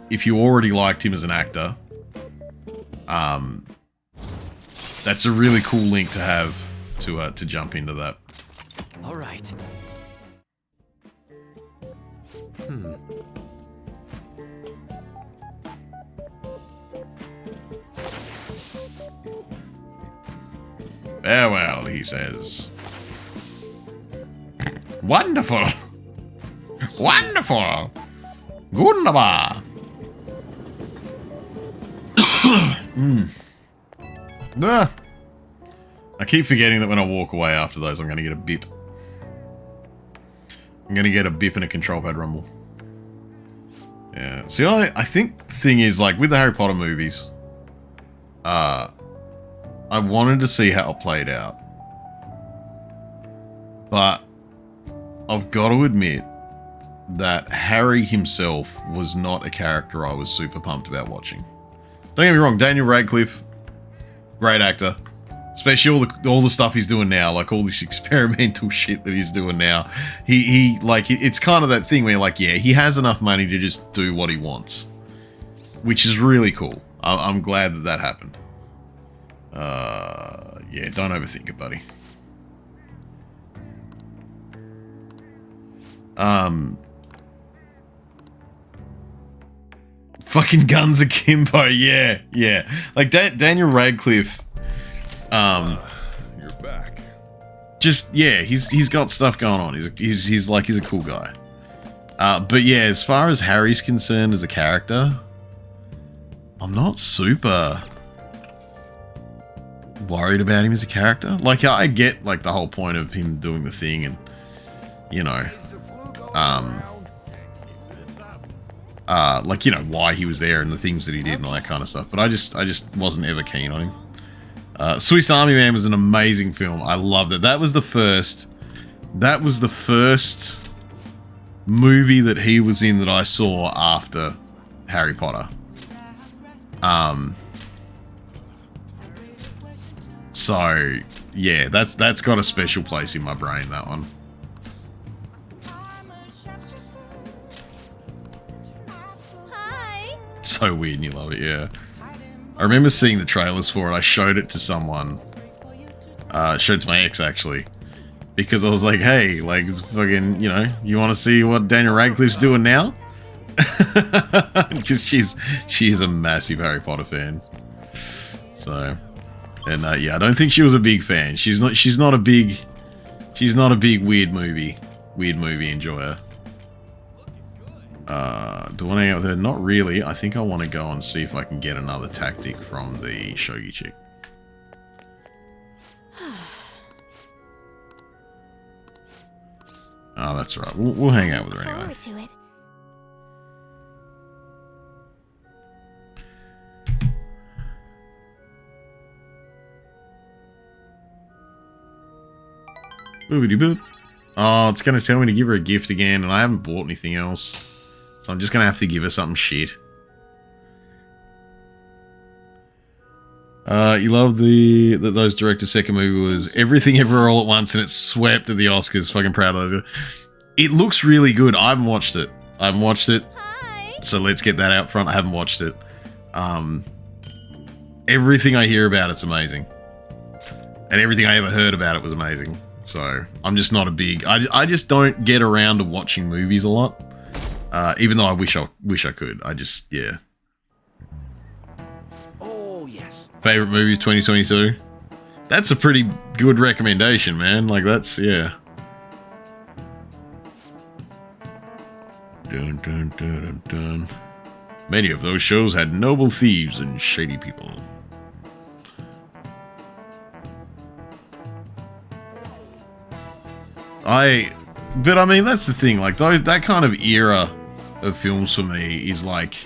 if you already liked him as an actor, that's a really cool link to have to jump into that. All right. Farewell, he says. Wonderful. Wonderful. Wunderbar. I keep forgetting that when I walk away after those, I'm going to get a bip. I'm going to get a bip and a control pad rumble. Yeah. See, I think the thing is, like, with the Harry Potter movies, I wanted to see how it played out. But I've got to admit that Harry himself was not a character I was super pumped about watching. Don't get me wrong, Daniel Radcliffe, great actor. Especially all the stuff he's doing now, like all this experimental shit that he's doing now. He like, it's kind of that thing where, like, yeah, he has enough money to just do what he wants. Which is really cool. I'm glad that that happened. Yeah, don't overthink it, buddy. Fucking Guns Akimbo, yeah, yeah. Like Daniel Radcliffe, you're back. just, yeah, he's got stuff going on. He's a cool guy. But yeah, as far as Harry's concerned as a character, I'm not super worried about him as a character. Like, I get, like, the whole point of him doing the thing and, you know, like, you know, why he was there and the things that he did and all that kind of stuff. But I just wasn't ever keen on him. Swiss Army Man was an amazing film. I loved it. That was the first movie that he was in that I saw after Harry Potter. So yeah, that's got a special place in my brain, that one. So weird and you love it, yeah. I remember seeing the trailers for it. I showed it to someone. Showed it to my ex, actually. Because I was like, hey, like, it's fucking, you know, you want to see what Daniel Radcliffe's doing now? Because she is a massive Harry Potter fan. So, and yeah, I don't think she was a big fan. She's not a big weird movie enjoyer. Do I want to hang out with her? Not really. I think I want to go and see if I can get another tactic from the shogi chick. Oh, that's right. We'll hang out with her anyway. Forward to it. Boobity boop. Oh, it's going to tell me to give her a gift again, and I haven't bought anything else. So I'm just going to have to give her something shit. You love that those directors' second movie was Everything Everywhere All at Once, and it swept at the Oscars. Fucking proud of those. It looks really good. I haven't watched it. Hi. So let's get that out front. I haven't watched it. Everything I hear about it's amazing. And everything I ever heard about it was amazing. So I'm just not a big... I just don't get around to watching movies a lot. Even though I wish I could. I just, yeah. Oh, yes. Favorite movie of 2022? That's a pretty good recommendation, man. Like, that's, yeah. Dun, dun, dun, dun, dun. Many of those shows had noble thieves and shady people. But I mean, that's the thing. Like, that kind of era of films for me is like,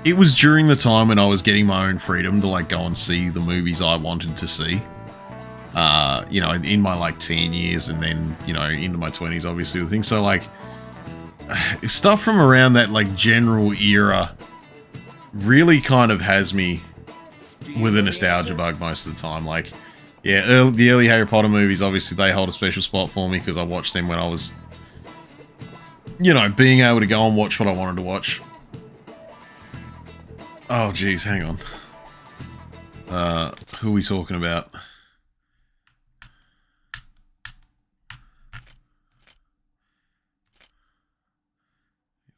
it was during the time when I was getting my own freedom to, like, go and see the movies I wanted to see. You know, in my, like, teen years and then, you know, into my 20s, obviously, the thing. So, like, stuff from around that, like, general era really kind of has me with a nostalgia bug most of the time. Like, yeah, the early Harry Potter movies, obviously, they hold a special spot for me because I watched them when I was, you know, being able to go and watch what I wanted to watch. Oh, geez, hang on. Who are we talking about?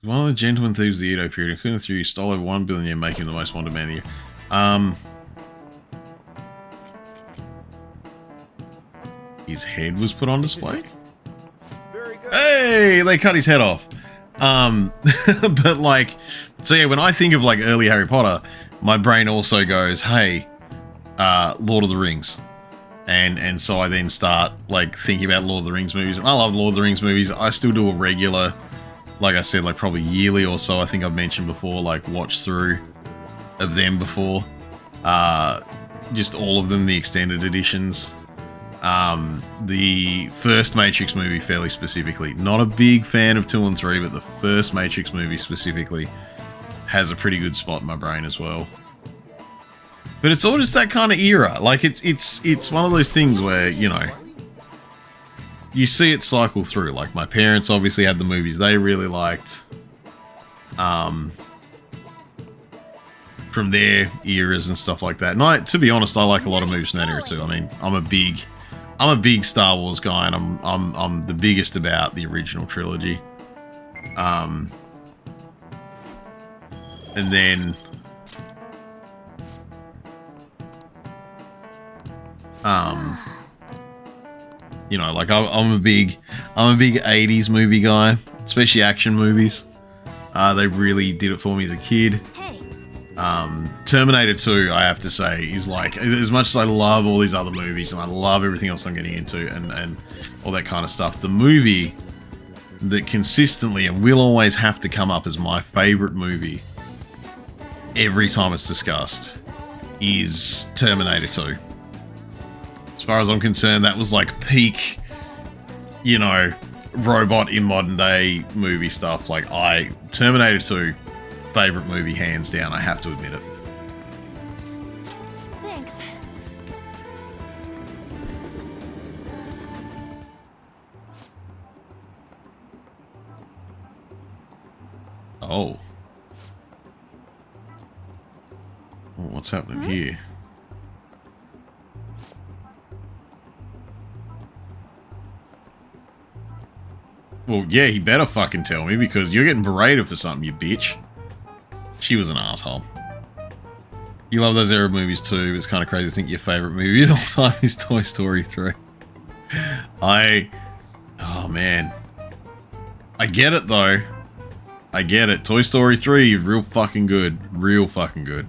One of the gentlemen thieves of the Edo period, including the three, stole over 1 billion a year, making him the most wanted man of the year. his head was put on display. Hey, they cut his head off. But like, so yeah, when I think of like early Harry Potter, my brain also goes, hey, Lord of the Rings. And so I then start like thinking about Lord of the Rings movies. And I love Lord of the Rings movies. I still do a regular, like I said, like probably yearly or so. I think I've mentioned before, like watch through of them before. Just all of them, the extended editions. The first Matrix movie fairly specifically. Not a big fan of 2 and 3, but the first Matrix movie specifically has a pretty good spot in my brain as well. But it's all just that kind of era. Like it's one of those things where, you know, you see it cycle through. Like my parents obviously had the movies they really liked. From their eras and stuff like that. And to be honest, I like a lot of movies from that era too. I mean, I'm a big Star Wars guy, and I'm the biggest about the original trilogy. And then you know, like I'm a big 80s movie guy, especially action movies. They really did it for me as a kid. Terminator 2, I have to say, is like, as much as I love all these other movies and I love everything else I'm getting into and all that kind of stuff, the movie that consistently and will always have to come up as my favorite movie every time it's discussed is Terminator 2. As far as I'm concerned, that was like peak, you know, robot in modern day movie stuff. Like Terminator 2, favorite movie hands down, I have to admit it. Thanks. Oh. What's happening here? Well, yeah, he better fucking tell me, because you're getting berated for something, you bitch. She was an asshole. You love those era movies too. It's kind of crazy to think your favorite movie of all time is Toy Story 3. Oh man. I get it though. I get it. Toy Story 3 is real fucking good. Real fucking good.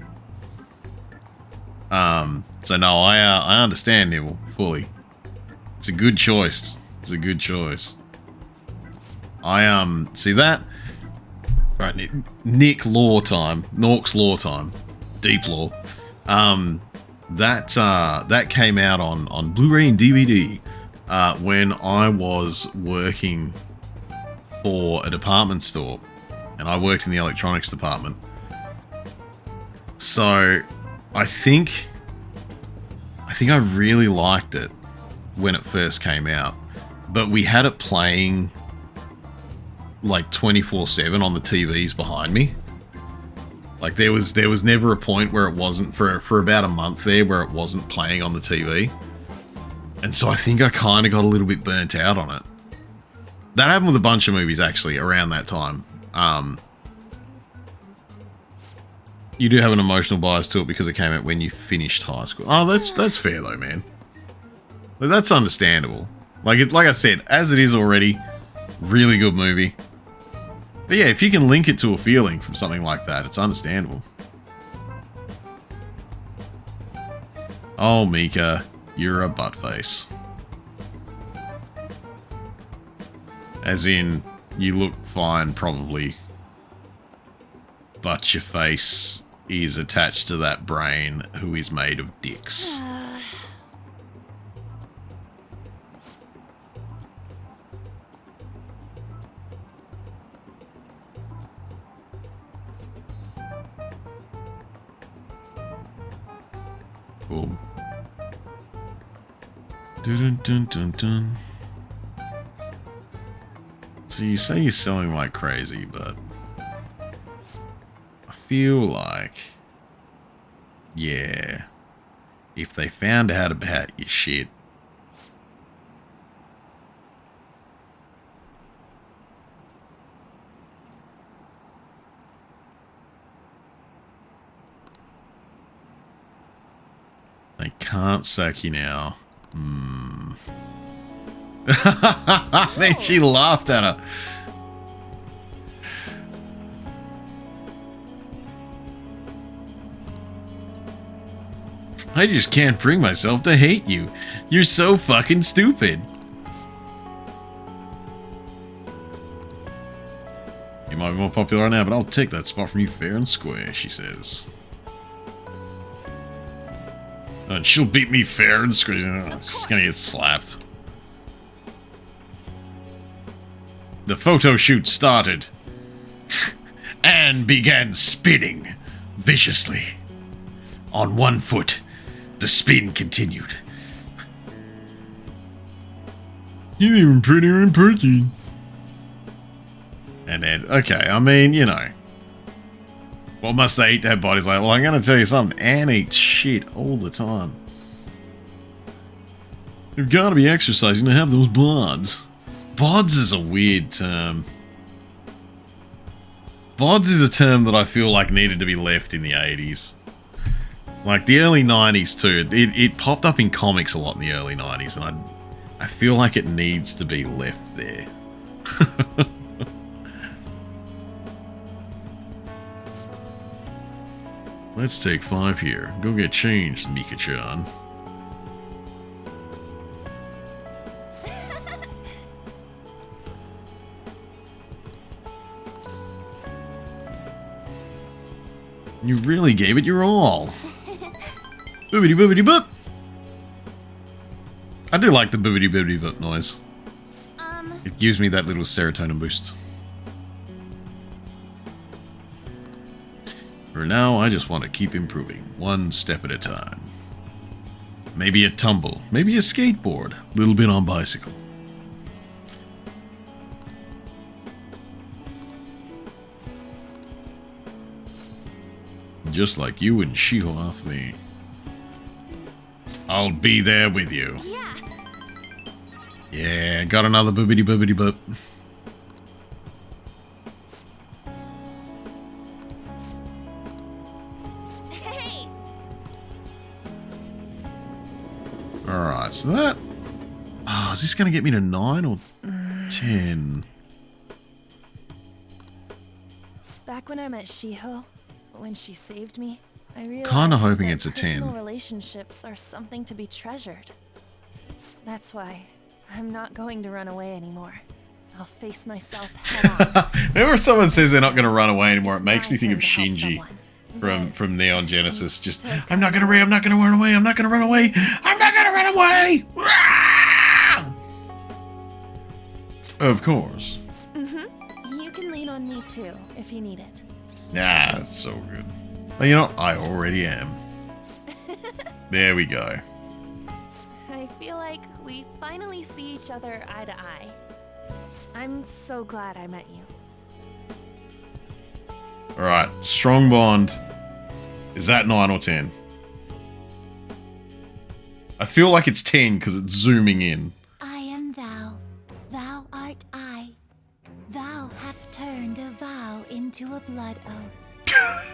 So no, I understand Neville fully. It's a good choice. It's a good choice. See that? Right, Nick lore time. Norks lore time. Deep lore. That came out on Blu-ray and DVD when I was working for a department store, and I worked in the electronics department. So I think I really liked it when it first came out, but we had it playing like 24/7 on the TVs behind me. Like there was never a point where it wasn't, for about a month there, where it wasn't playing on the TV. And so I think I kind of got a little bit burnt out on it. That happened with a bunch of movies actually around that time. You do have an emotional bias to it because it came out when you finished high school. Oh, that's fair though, man. That's understandable. Like I said, as it is already, really good movie. But yeah, if you can link it to a feeling from something like that, it's understandable. Oh, Mika, you're a buttface. As in, you look fine, probably. But your face is attached to that brain who is made of dicks. Cool. Dun dun dun dun. So you say you're selling like crazy, but I feel like, yeah, if they found out about your shit, they can't sack you now. Then she laughed at her. I just can't bring myself to hate you. You're so fucking stupid. You might be more popular right now, but I'll take that spot from you fair and square, she says. And she'll beat me fair and square. She's gonna get slapped. The photo shoot started and began spinning viciously. On one foot, the spin continued. You're even prettier in person. And then, okay, I mean, you know. What must they eat to have bodies like? Well, I'm going to tell you something. Anne eats shit all the time. You've got to be exercising to have those bods. Bods is a weird term. Bods is a term that I feel like needed to be left in the 80s. Like the early 90s too. It popped up in comics a lot in the early 90s, and I feel like it needs to be left there. Let's take 5 here. Go get changed, Mika-chan. You really gave it your all. Boobity boobity boop. I do like the boobity boobity boop noise. It gives me that little serotonin boost. For now, I just want to keep improving, one step at a time. Maybe a tumble, maybe a skateboard, a little bit on bicycle. Just like you and Shiho off me. I'll be there with you. Yeah, got another boobity boobity boop. Hey. Alright, so that... Oh, is this going to get me to 9 or 10? Back when I met Shiho, when she saved me, I realized Kinda hoping that it's a 10. personal relationships are something to be treasured. That's why I'm not going to run away anymore. I'll face myself head on. Whenever someone says they're not going to run away anymore, it makes me think of Shinji from Neon Genesis. Just, I'm not going to run away, I'm not going to run away, I'm not going to run away! Of course. You can lean on me too, if you need it. Nah, that's so good. Well, you know, I already am. There we go. I feel like we finally see each other eye to eye. I'm so glad I met you. Alright, strong bond. Is that 9 or 10? I feel like it's 10 because it's zooming in. I am thou, thou art I. Thou hast turned a vow into a blood oath.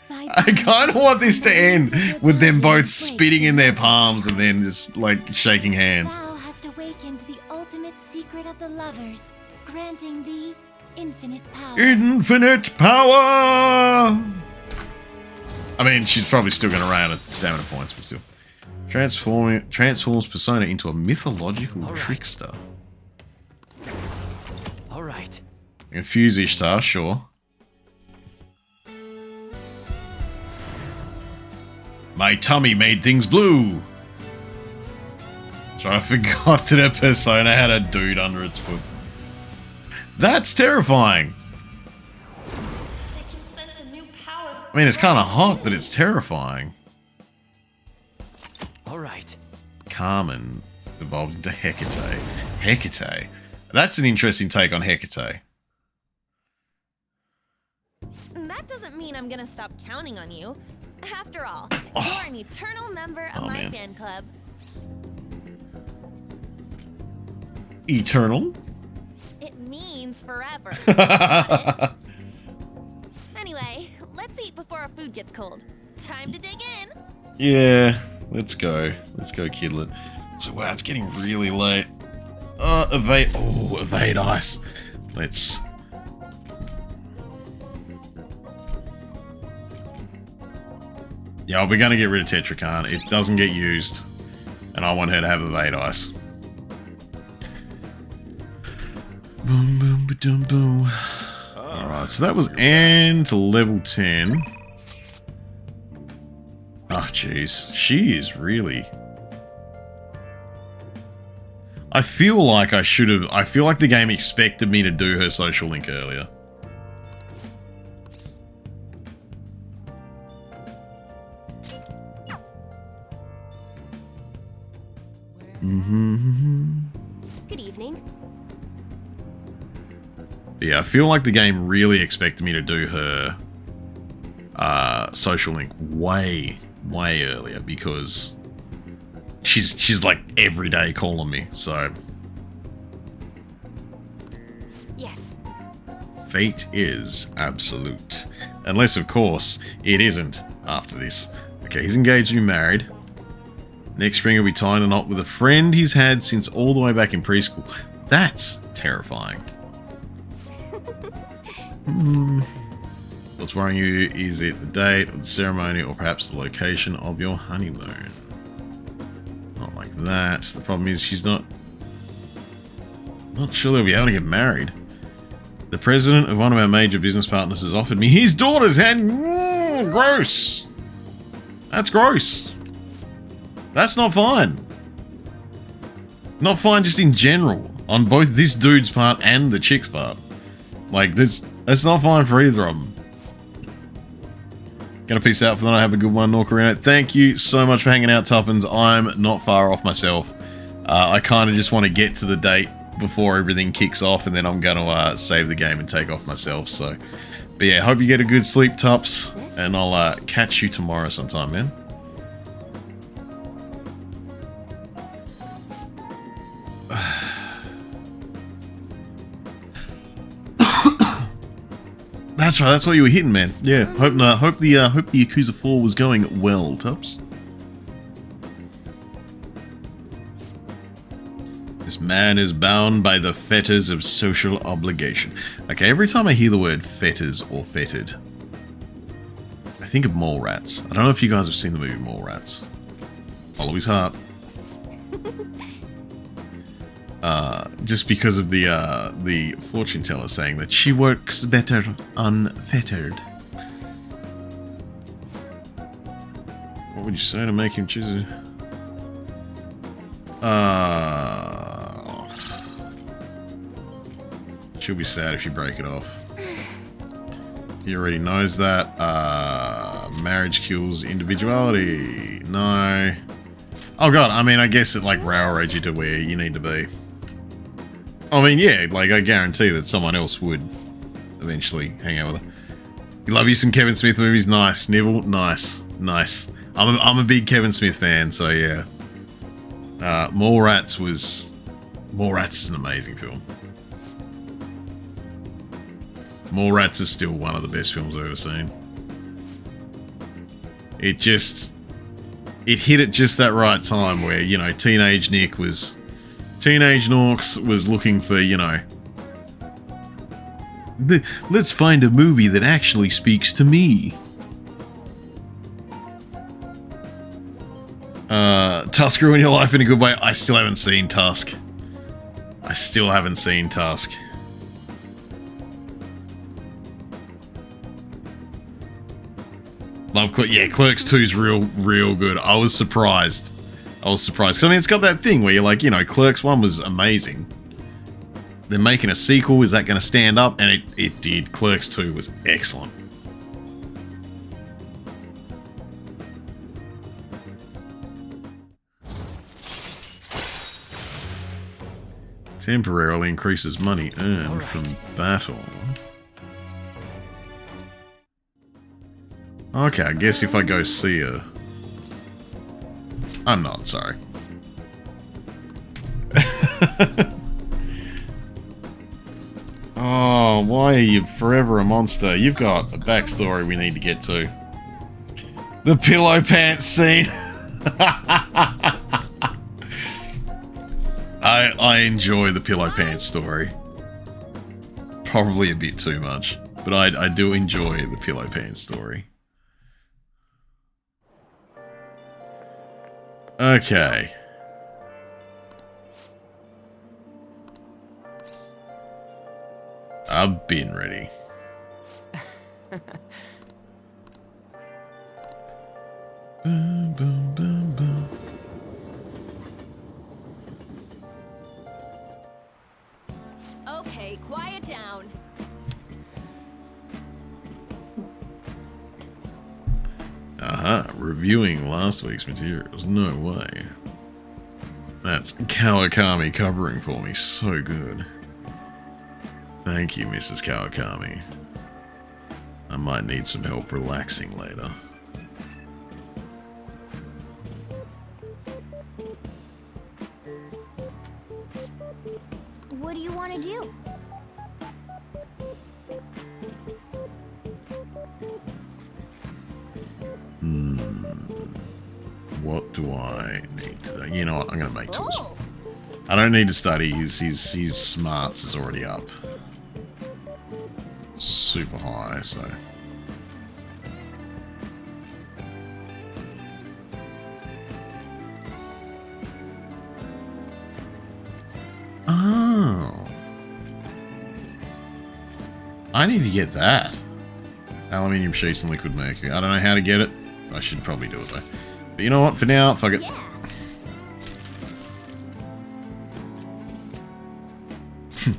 I kind of want this to end with them both spitting in their palms and then just, like, shaking hands. Thou hast awakened the ultimate secret of the lovers, granting thee infinite power. Infinite power! I mean, she's probably still going to run out of stamina points, but still. Transforms Persona into a mythological trickster. Alright. Infuse Ishtar, sure. My tummy made things blue. So I forgot that her persona had a dude under its foot. That's terrifying. I mean, it's kind of hot, but it's terrifying. Alright. Carmen evolved into Hecate. Hecate. That's an interesting take on Hecate. That doesn't mean I'm gonna stop counting on you. After all, you're an eternal member of my fan club. Eternal? It means forever. Got it? Anyway, let's eat before our food gets cold. Time to dig in. Yeah, let's go. Let's go, kidlet. So, wow, it's getting really late. Evade. Oh, evade ice. Let's. Yeah, we're gonna get rid of Tetrakan. It doesn't get used. And I want her to have evade ice. Boom, boom, ba-dum, boom. Alright, so that was Anne to level 10. Oh, jeez. She is really... I feel like I should have... I feel like the game expected me to do her social link earlier. Good evening. Yeah, I feel like the game really expected me to do her social link way earlier because she's like every day calling me, so Yes. fate is absolute. Unless, of course, it isn't after this. Okay, he's engaged to be married. Next spring he'll be tying a knot with a friend he's had since all the way back in preschool. That's terrifying. What's worrying you? Is it the date of the ceremony or perhaps the location of your honeymoon? Not like that. The problem is she's not sure they'll be able to get married. The president of one of our major business partners has offered me his daughter's hand. Gross. That's gross. That's not fine. Not fine just in general. On both this dude's part and the chick's part. Like, that's not fine for either of them. Gonna peace out for the night. Have a good one, Norkarino. Thank you so much for hanging out, Tuppence. I'm not far off myself. I kind of just want to get to the date before everything kicks off, and then I'm gonna save the game and take off myself. So, but yeah, hope you get a good sleep, Tups, and I'll catch you tomorrow sometime, man. That's right. That's what you were hitting, man. Yeah. Hope the Yakuza 4 was going well, Tups. This man is bound by the fetters of social obligation. Okay. Every time I hear the word fetters or fettered, I think of Mallrats. I don't know if you guys have seen the movie Mallrats. Follow his heart. Just because of the fortune teller saying that she works better unfettered. What would you say to make him choose she'll be sad if you break it off. He already knows that. Marriage kills individuality. No. Oh god, I mean, I guess it like railroads you to where you need to be. I mean, yeah, like, I guarantee that someone else would eventually hang out with her. You love you some Kevin Smith movies? Nice. Nibble? Nice. Nice. I'm a big Kevin Smith fan, so yeah. Mallrats is an amazing film. Mallrats is still one of the best films I've ever seen. It hit at just that right time where, you know, Teenage Norks was looking for, you know, let's find a movie that actually speaks to me. Tusk ruin your life in a good way. I still haven't seen Tusk. Love Clerks. Yeah, Clerks 2 is real good. I was surprised. Because, I mean, it's got that thing where you're like, you know, Clerks 1 was amazing. They're making a sequel. Is that going to stand up? And it did. Clerks 2 was excellent. Temporarily increases money earned from battle. Okay, I guess if I go see her... I'm not, sorry. Oh, why are you forever a monster? You've got a backstory we need to get to. The pillow pants scene. I enjoy the pillow pants story. Probably a bit too much, but I do enjoy the pillow pants story. Okay. I've been ready. Boom, boom, boom, boom. Okay, quiet down. Reviewing last week's materials. No way. That's Kawakami covering for me so good. Thank you, Mrs. Kawakami. I might need some help relaxing later. What do you want to do? What do I need to do? You know what? I'm going to make tools. I don't need to study. His smarts is already up. Super high, so... Oh. I need to get that. Aluminium sheets and liquid mercury. I don't know how to get it. I should probably do it though. But you know what? For now, fuck it. Yeah.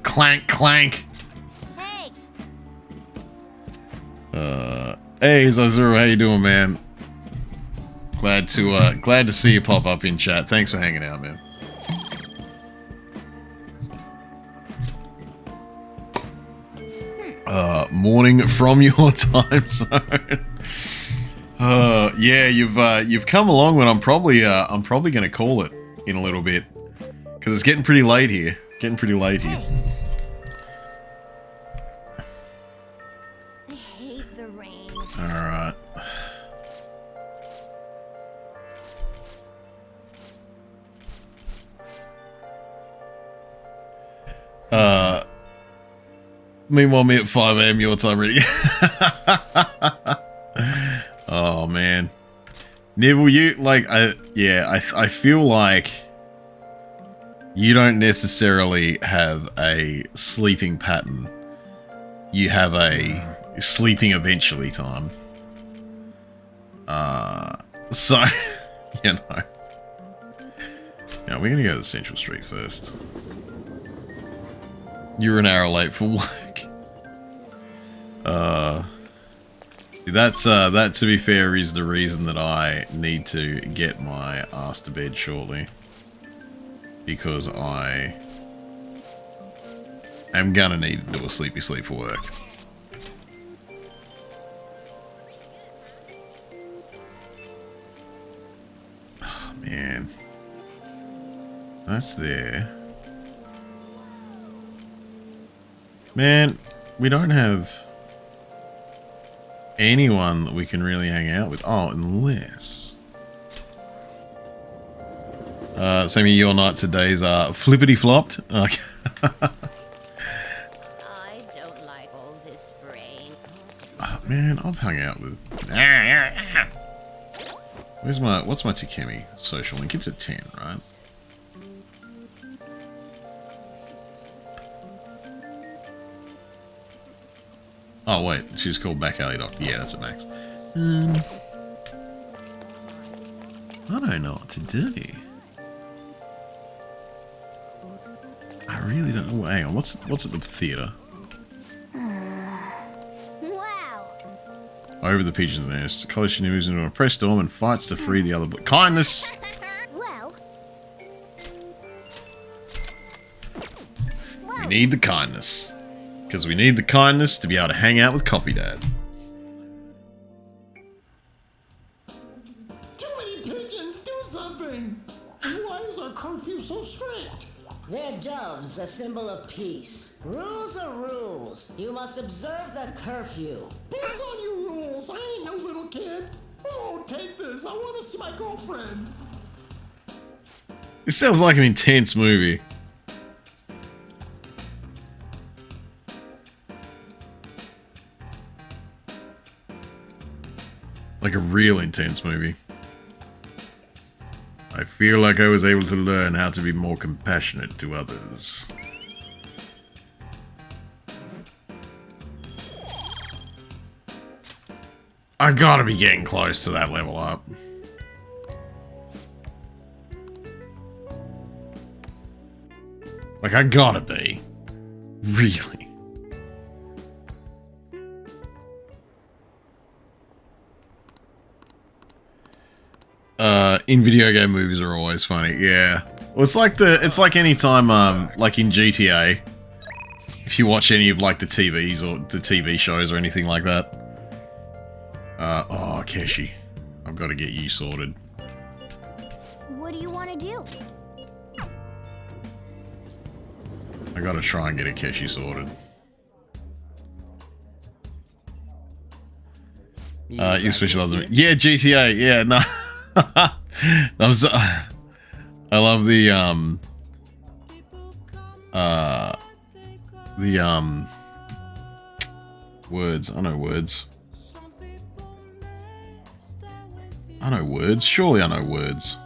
Clank, clank. Hey. Hey, Zazuru, how you doing, man? Glad to see you pop up in chat. Thanks for hanging out, man. Morning from your time zone. Yeah, you've come along when I'm probably gonna call it in a little bit because it's getting pretty late here. Getting pretty late here. I hate the rain. All right. Meanwhile, me at 5 AM your time ready. Oh man, Nibble, you like I feel like you don't necessarily have a sleeping pattern. You have a sleeping eventually time. So you know. Yeah, we're gonna go to Central Street first. You're an hour late for work. That to be fair is the reason that I need to get my ass to bed shortly. Because I am gonna need to do a sleepy sleep for work. Oh man. So that's there. Man, we don't have anyone that we can really hang out with. Oh, unless... some of your nights and days are flippity-flopped. Okay. I don't like all this rain. Oh, man, I've hung out with... What's my Takemi social link? It's at 10, right? Oh wait, she's called Back Alley Doctor. Yeah, that's a max. I don't know what to do. I really don't know. Hang on, what's at the theatre? Wow. Over the pigeon's nest, College moves into a press storm and fights to free the other boy. Kindness. Well. We need the kindness. Because we need the kindness to be able to hang out with Coffee Dad. Too many pigeons, do something! Why is our curfew so strict? They're doves, a symbol of peace. Rules are rules. You must observe the curfew. Pass on your rules. I ain't no little kid. Oh, take this. I want to see my girlfriend. This sounds like an intense movie. Like a real intense movie. I feel like I was able to learn how to be more compassionate to others. I gotta be getting close to that level up. Like, I gotta be. Really. In video game movies are always funny, yeah. Well, it's like any time, like in GTA, if you watch any of like the TVs or the TV shows or anything like that. Oh, Keshi, I've got to get you sorted. What do you want to do? I got to try and get a Keshi sorted. You especially love them. Yeah, GTA. Yeah, no. I love the words. I know words. I know words. Surely I know words.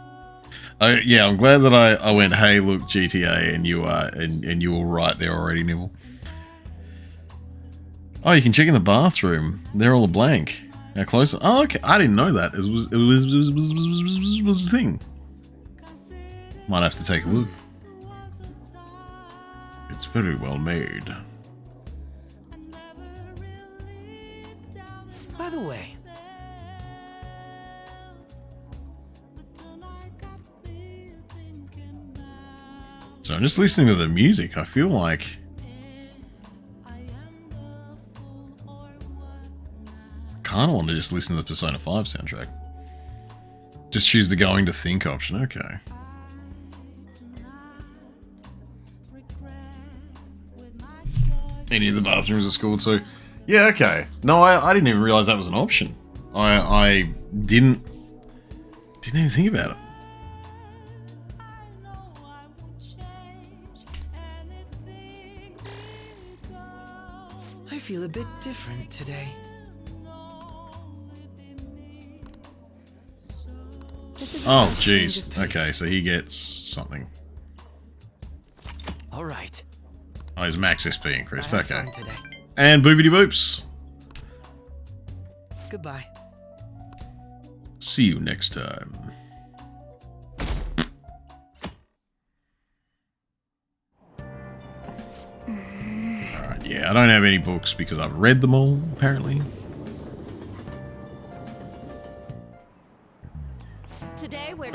Yeah, I'm glad that I went, hey, look, GTA, and you were right there already, Nibble. Oh, you can check in the bathroom. They're all a blank. How close? Oh, okay. I didn't know that. It was a thing. Might have to take a look. It's very well made. By the way, so I'm just listening to the music. I feel like I want to just listen to the Persona 5 soundtrack. Just choose the going to think option. Okay. Any of the bathrooms at school too? Yeah, okay. No, I didn't even realize that was an option. I didn't even think about it. I feel a bit different today. Oh, jeez. Okay, so he gets something. All right. Oh, his max SP increased. Okay. And boobity boops. Goodbye. See you next time. Alright, yeah, I don't have any books because I've read them all, apparently. Today we're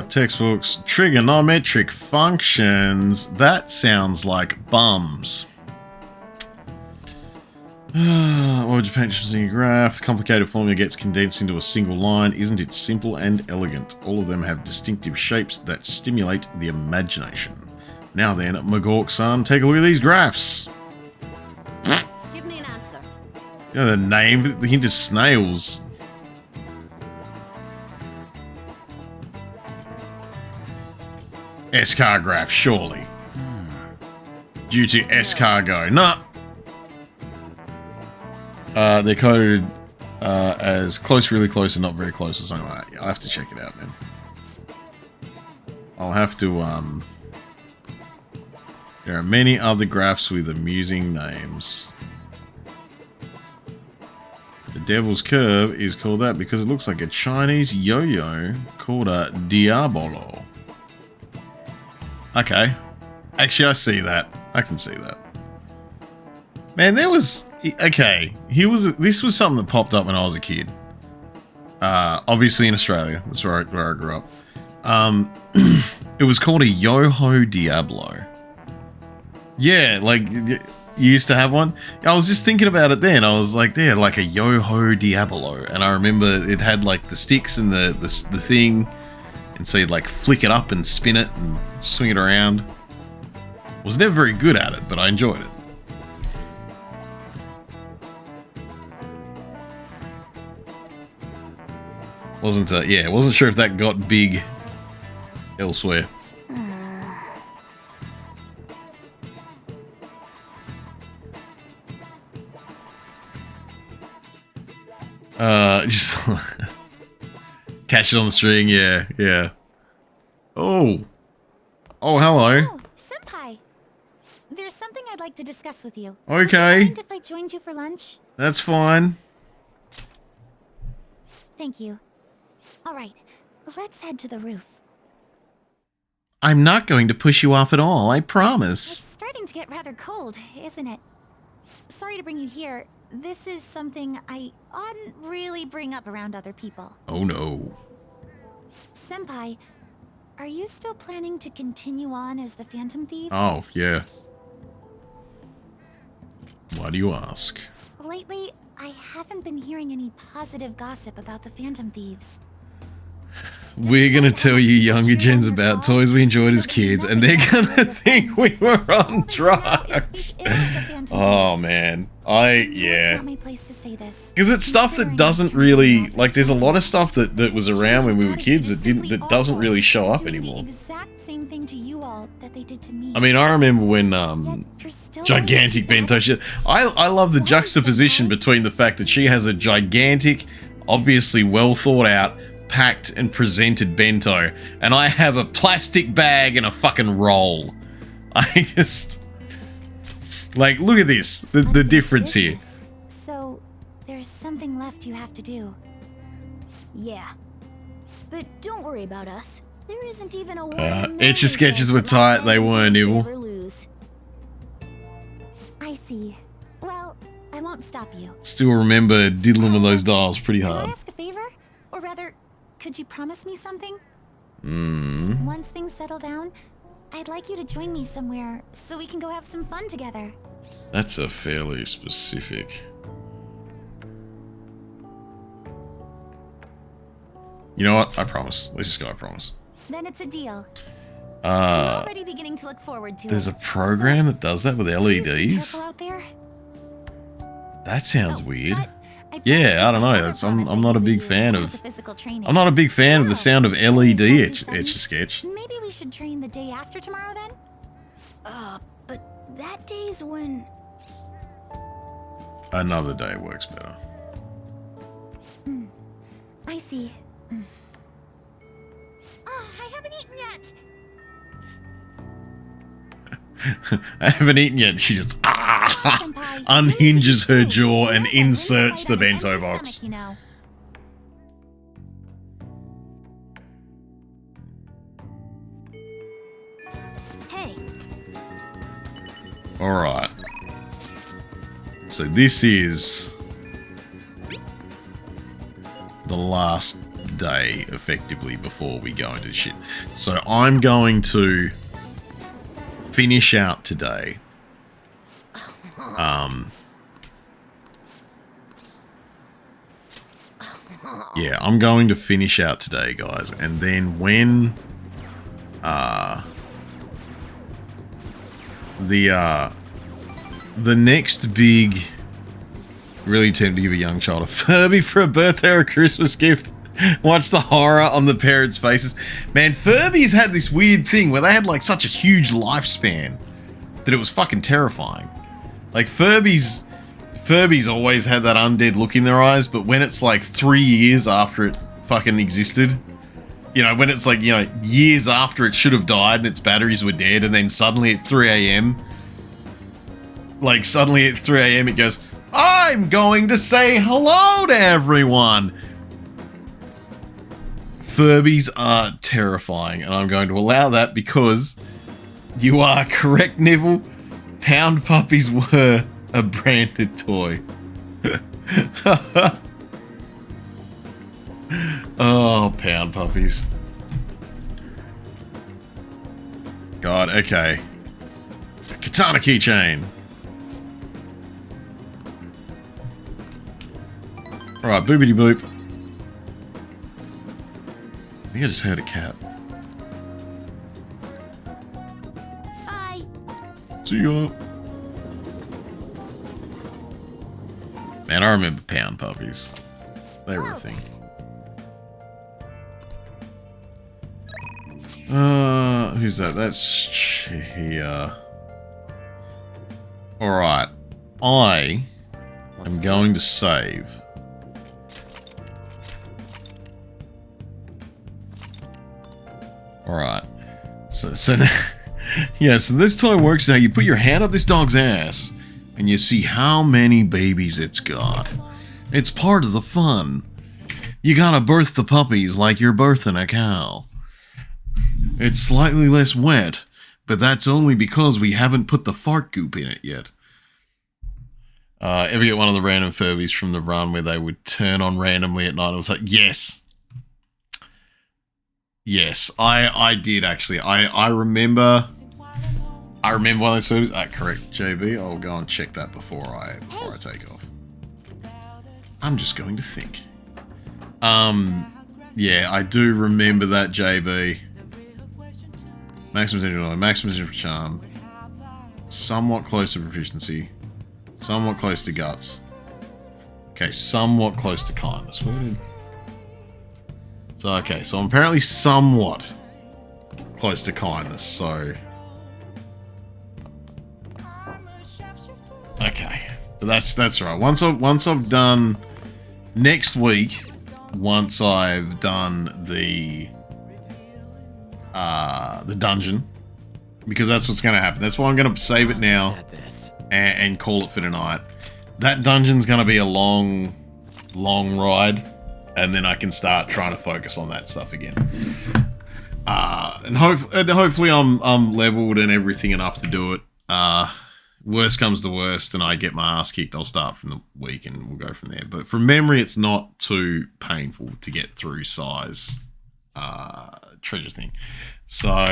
textbooks, trigonometric functions. That sounds like bums. What would you paint using a graph? The complicated formula gets condensed into a single line. Isn't it simple and elegant? All of them have distinctive shapes that stimulate the imagination. Now then, Magork-san, take a look at these graphs. Give me an answer. You know the name, the hint is snails. Escargraph, surely. Due to escargot. No. They're coded as close, really close, and not very close, or something like that. Yeah, I'll have to check it out, man. I'll have to, There are many other graphs with amusing names. The Devil's Curve is called that because it looks like a Chinese yo-yo called a Diabolo. Okay. Actually, I see that. I can see that. Man, there was... Okay. This was something that popped up when I was a kid. Obviously in Australia. That's where I grew up. It was called a Yo-Ho Diablo. Yeah, like... You used to have one? I was just thinking about it then. I was like, yeah, like a Yo-Ho Diablo. And I remember it had like the sticks and the thing... And so you'd like flick it up and spin it and swing it around. Was never very good at it, but I enjoyed it. Wasn't sure if that got big elsewhere. Just catch it on the string, yeah, yeah. Oh. Oh, hello. Oh, Senpai. There's something I'd like to discuss with you. Okay. Would you mind if I joined you for lunch? That's fine. Thank you. All right, let's head to the roof. I'm not going to push you off at all, I promise. It's starting to get rather cold, isn't it? Sorry to bring you here. This is something I oughtn't really bring up around other people. Oh no. Senpai, are you still planning to continue on as the Phantom Thieves? Oh, yeah. Why do you ask? Lately, I haven't been hearing any positive gossip about the Phantom Thieves. We're gonna tell you younger gens about toys we enjoyed as kids, and they're gonna think we were on drugs. Oh man, yeah. Because it's stuff that doesn't really, like, there's a lot of stuff that was around when we were kids that doesn't really show up anymore. Same thing to you all that they did to me. I mean, I remember when gigantic bento shit. I love the juxtaposition between the fact that she has a gigantic, obviously well thought out, packed and presented bento, and I have a plastic bag and a fucking roll. I just, like, look at this, the difference here. So there's something left you have to do. Yeah, but don't worry about us. There isn't even a Etch a sketches were tight, they weren't evil. I see. Well, I won't stop you. Still remember diddling with those dials pretty Can hard. I ask a favor? Or rather, could you promise me something? Hmm. Once things settle down, I'd like you to join me somewhere so we can go have some fun together. That's a fairly specific. You know what? I promise. Let's just go, I promise. Then it's a deal. I'm already beginning to look forward to There's it. a program that does that with LEDs? Careful out there. That sounds weird. Yeah, I don't know. I'm not a big fan of. I'm not a big fan of the sound of LED etch a sketch. Maybe we should train the day after tomorrow then? But that day's when... Another day works better. I see. Oh, I haven't eaten yet. I haven't eaten yet. She just unhinges her jaw and inserts the bento box. Hey. All right. So this is the last day, effectively, before we go into shit. So I'm going to finish out today. Yeah, I'm going to finish out today, guys, and then when the next big, really tempted to give a young child a Furby for a birthday or a Christmas gift. Watch the horror on the parents' faces. Man, Furbies had this weird thing where they had like such a huge lifespan that it was fucking terrifying. Like Furbies always had that undead look in their eyes, but when it's like 3 years after it fucking existed, you know, when it's like, you know, years after it should have died and its batteries were dead, and then suddenly at 3 a.m., like suddenly at 3 a.m. it goes, I'm going to say hello to everyone. Furbies are terrifying, and I'm going to allow that because you are correct, Neville. Pound puppies were a branded toy. Oh, pound puppies. God, okay. Katana keychain. Alright, boopity boop. I think I just heard a cat. Bye. See ya. Man, I remember pound puppies. They were a thing. Who's that? That's Chia. Alright. I am going to save Alright. So yeah, so this toy works how you put your hand up this dog's ass and you see how many babies it's got. It's part of the fun. You gotta birth the puppies like you're birthing a cow. It's slightly less wet, but that's only because we haven't put the fart goop in it yet. Ever get one of the random Furbies from the run where they would turn on randomly at night? I was like, yes. Yes, I did actually. I remember one of those Furbies. Correct, JB. I'll go and check that before I take off. I'm just going to think. Yeah, I do remember that, JB. Maximum charm. Somewhat close to proficiency. Somewhat close to guts. Okay, somewhat close to kindness. So, okay, so I'm apparently somewhat close to kindness, so... Okay, but that's all right. Once I've done... Next week, once I've done the dungeon, because that's what's going to happen. That's why I'm going to save it now and call it for tonight. That dungeon's going to be a long ride, and then I can start trying to focus on that stuff again. And hopefully I'm leveled and everything enough to do it. Worst comes to worst and I get my ass kicked, I'll start from the week and we'll go from there. But from memory, it's not too painful to get through size treasure thing. So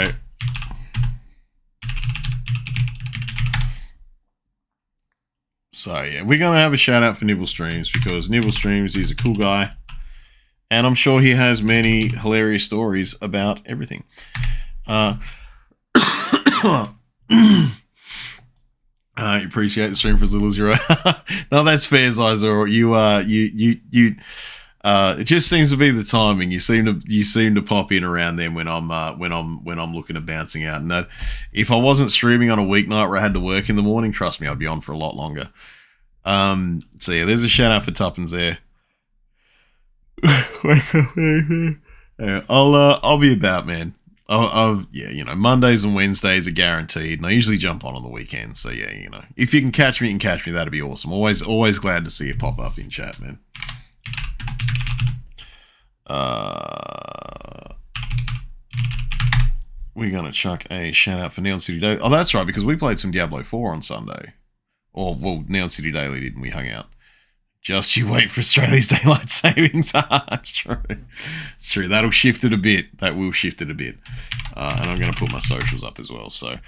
yeah, we're going to have a shout out for Nibble Streams because Nibble Streams, he's a cool guy. And I'm sure he has many hilarious stories about everything. I appreciate the stream for as little as you're No, that's fair, Zizor. It just seems to be the timing. You seem to pop in around then when I'm looking at bouncing out. And that if I wasn't streaming on a weeknight where I had to work in the morning, trust me, I'd be on for a lot longer. So yeah, there's a shout out for Tuppence there. Yeah, I'll be about, man. Yeah, you know, Mondays and Wednesdays are guaranteed, and I usually jump on the weekends. So yeah, you know, if you can catch me, that'd be awesome. Always glad to see you pop up in chat, man. We're gonna chuck a shout out for Neon City Daily. Oh, that's right, because we played some Diablo 4 on Sunday. Or, well, Neon City Daily did, and we hung out. Just you wait for Australia's daylight savings. It's true. It's true. That'll shift it a bit. That will shift it a bit. And I'm going to put my socials up as well. So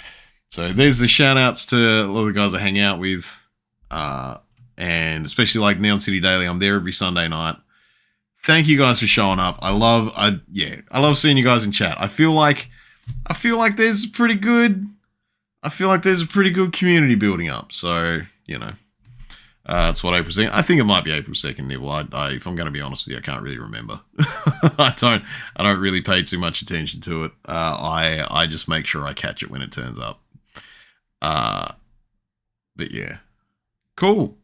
there's the shout outs to a lot of the guys I hang out with. And especially like Neon City Daily. I'm there every Sunday night. Thank you guys for showing up. I love seeing you guys in chat. I feel like there's a pretty good community building up. So, you know. That's what April 2nd. I think it might be April 2nd, Nibble. If I'm going to be honest with you, I can't really remember. I don't really pay too much attention to it. I just make sure I catch it when it turns up. But yeah. Cool.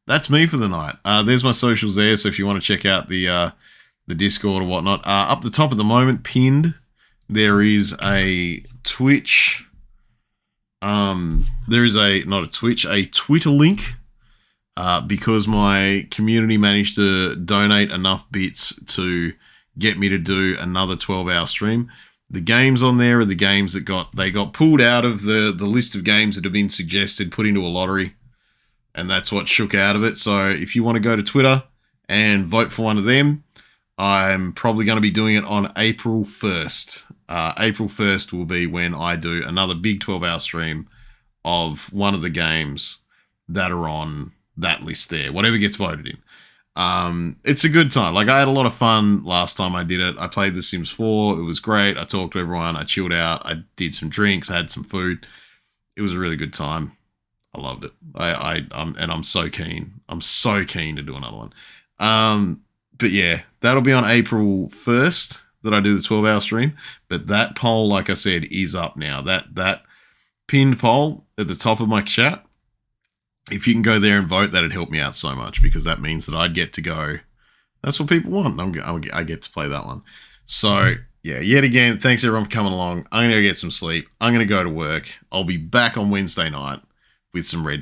That's me for the night. There's my socials there, so if you want to check out the Discord or whatnot. Up the top at the moment, pinned, there is a Twitch. There is a Twitter link. Because my community managed to donate enough bits to get me to do another 12-hour stream. The games on there are the games that got pulled out of the list of games that have been suggested, put into a lottery, and that's what shook out of it. So if you want to go to Twitter and vote for one of them, I'm probably going to be doing it on April 1st. April 1st will be when I do another big 12-hour stream of one of the games that are on that list there, whatever gets voted in. It's a good time. Like, I had a lot of fun last time I did it. I played The Sims 4. It was great. I talked to everyone. I chilled out. I did some drinks. I had some food. It was a really good time. I loved it. I'm so keen. I'm so keen to do another one. But yeah, that'll be on April 1st that I do the 12-hour stream. But that poll, like I said, is up now. That pinned poll at the top of my chat, if you can go there and vote, that'd help me out so much, because that means that I'd get to go. That's what people want. I get to play that one. So yeah, yet again, thanks everyone for coming along. I'm going to go get some sleep. I'm going to go to work. I'll be back on Wednesday night with some Red Dead.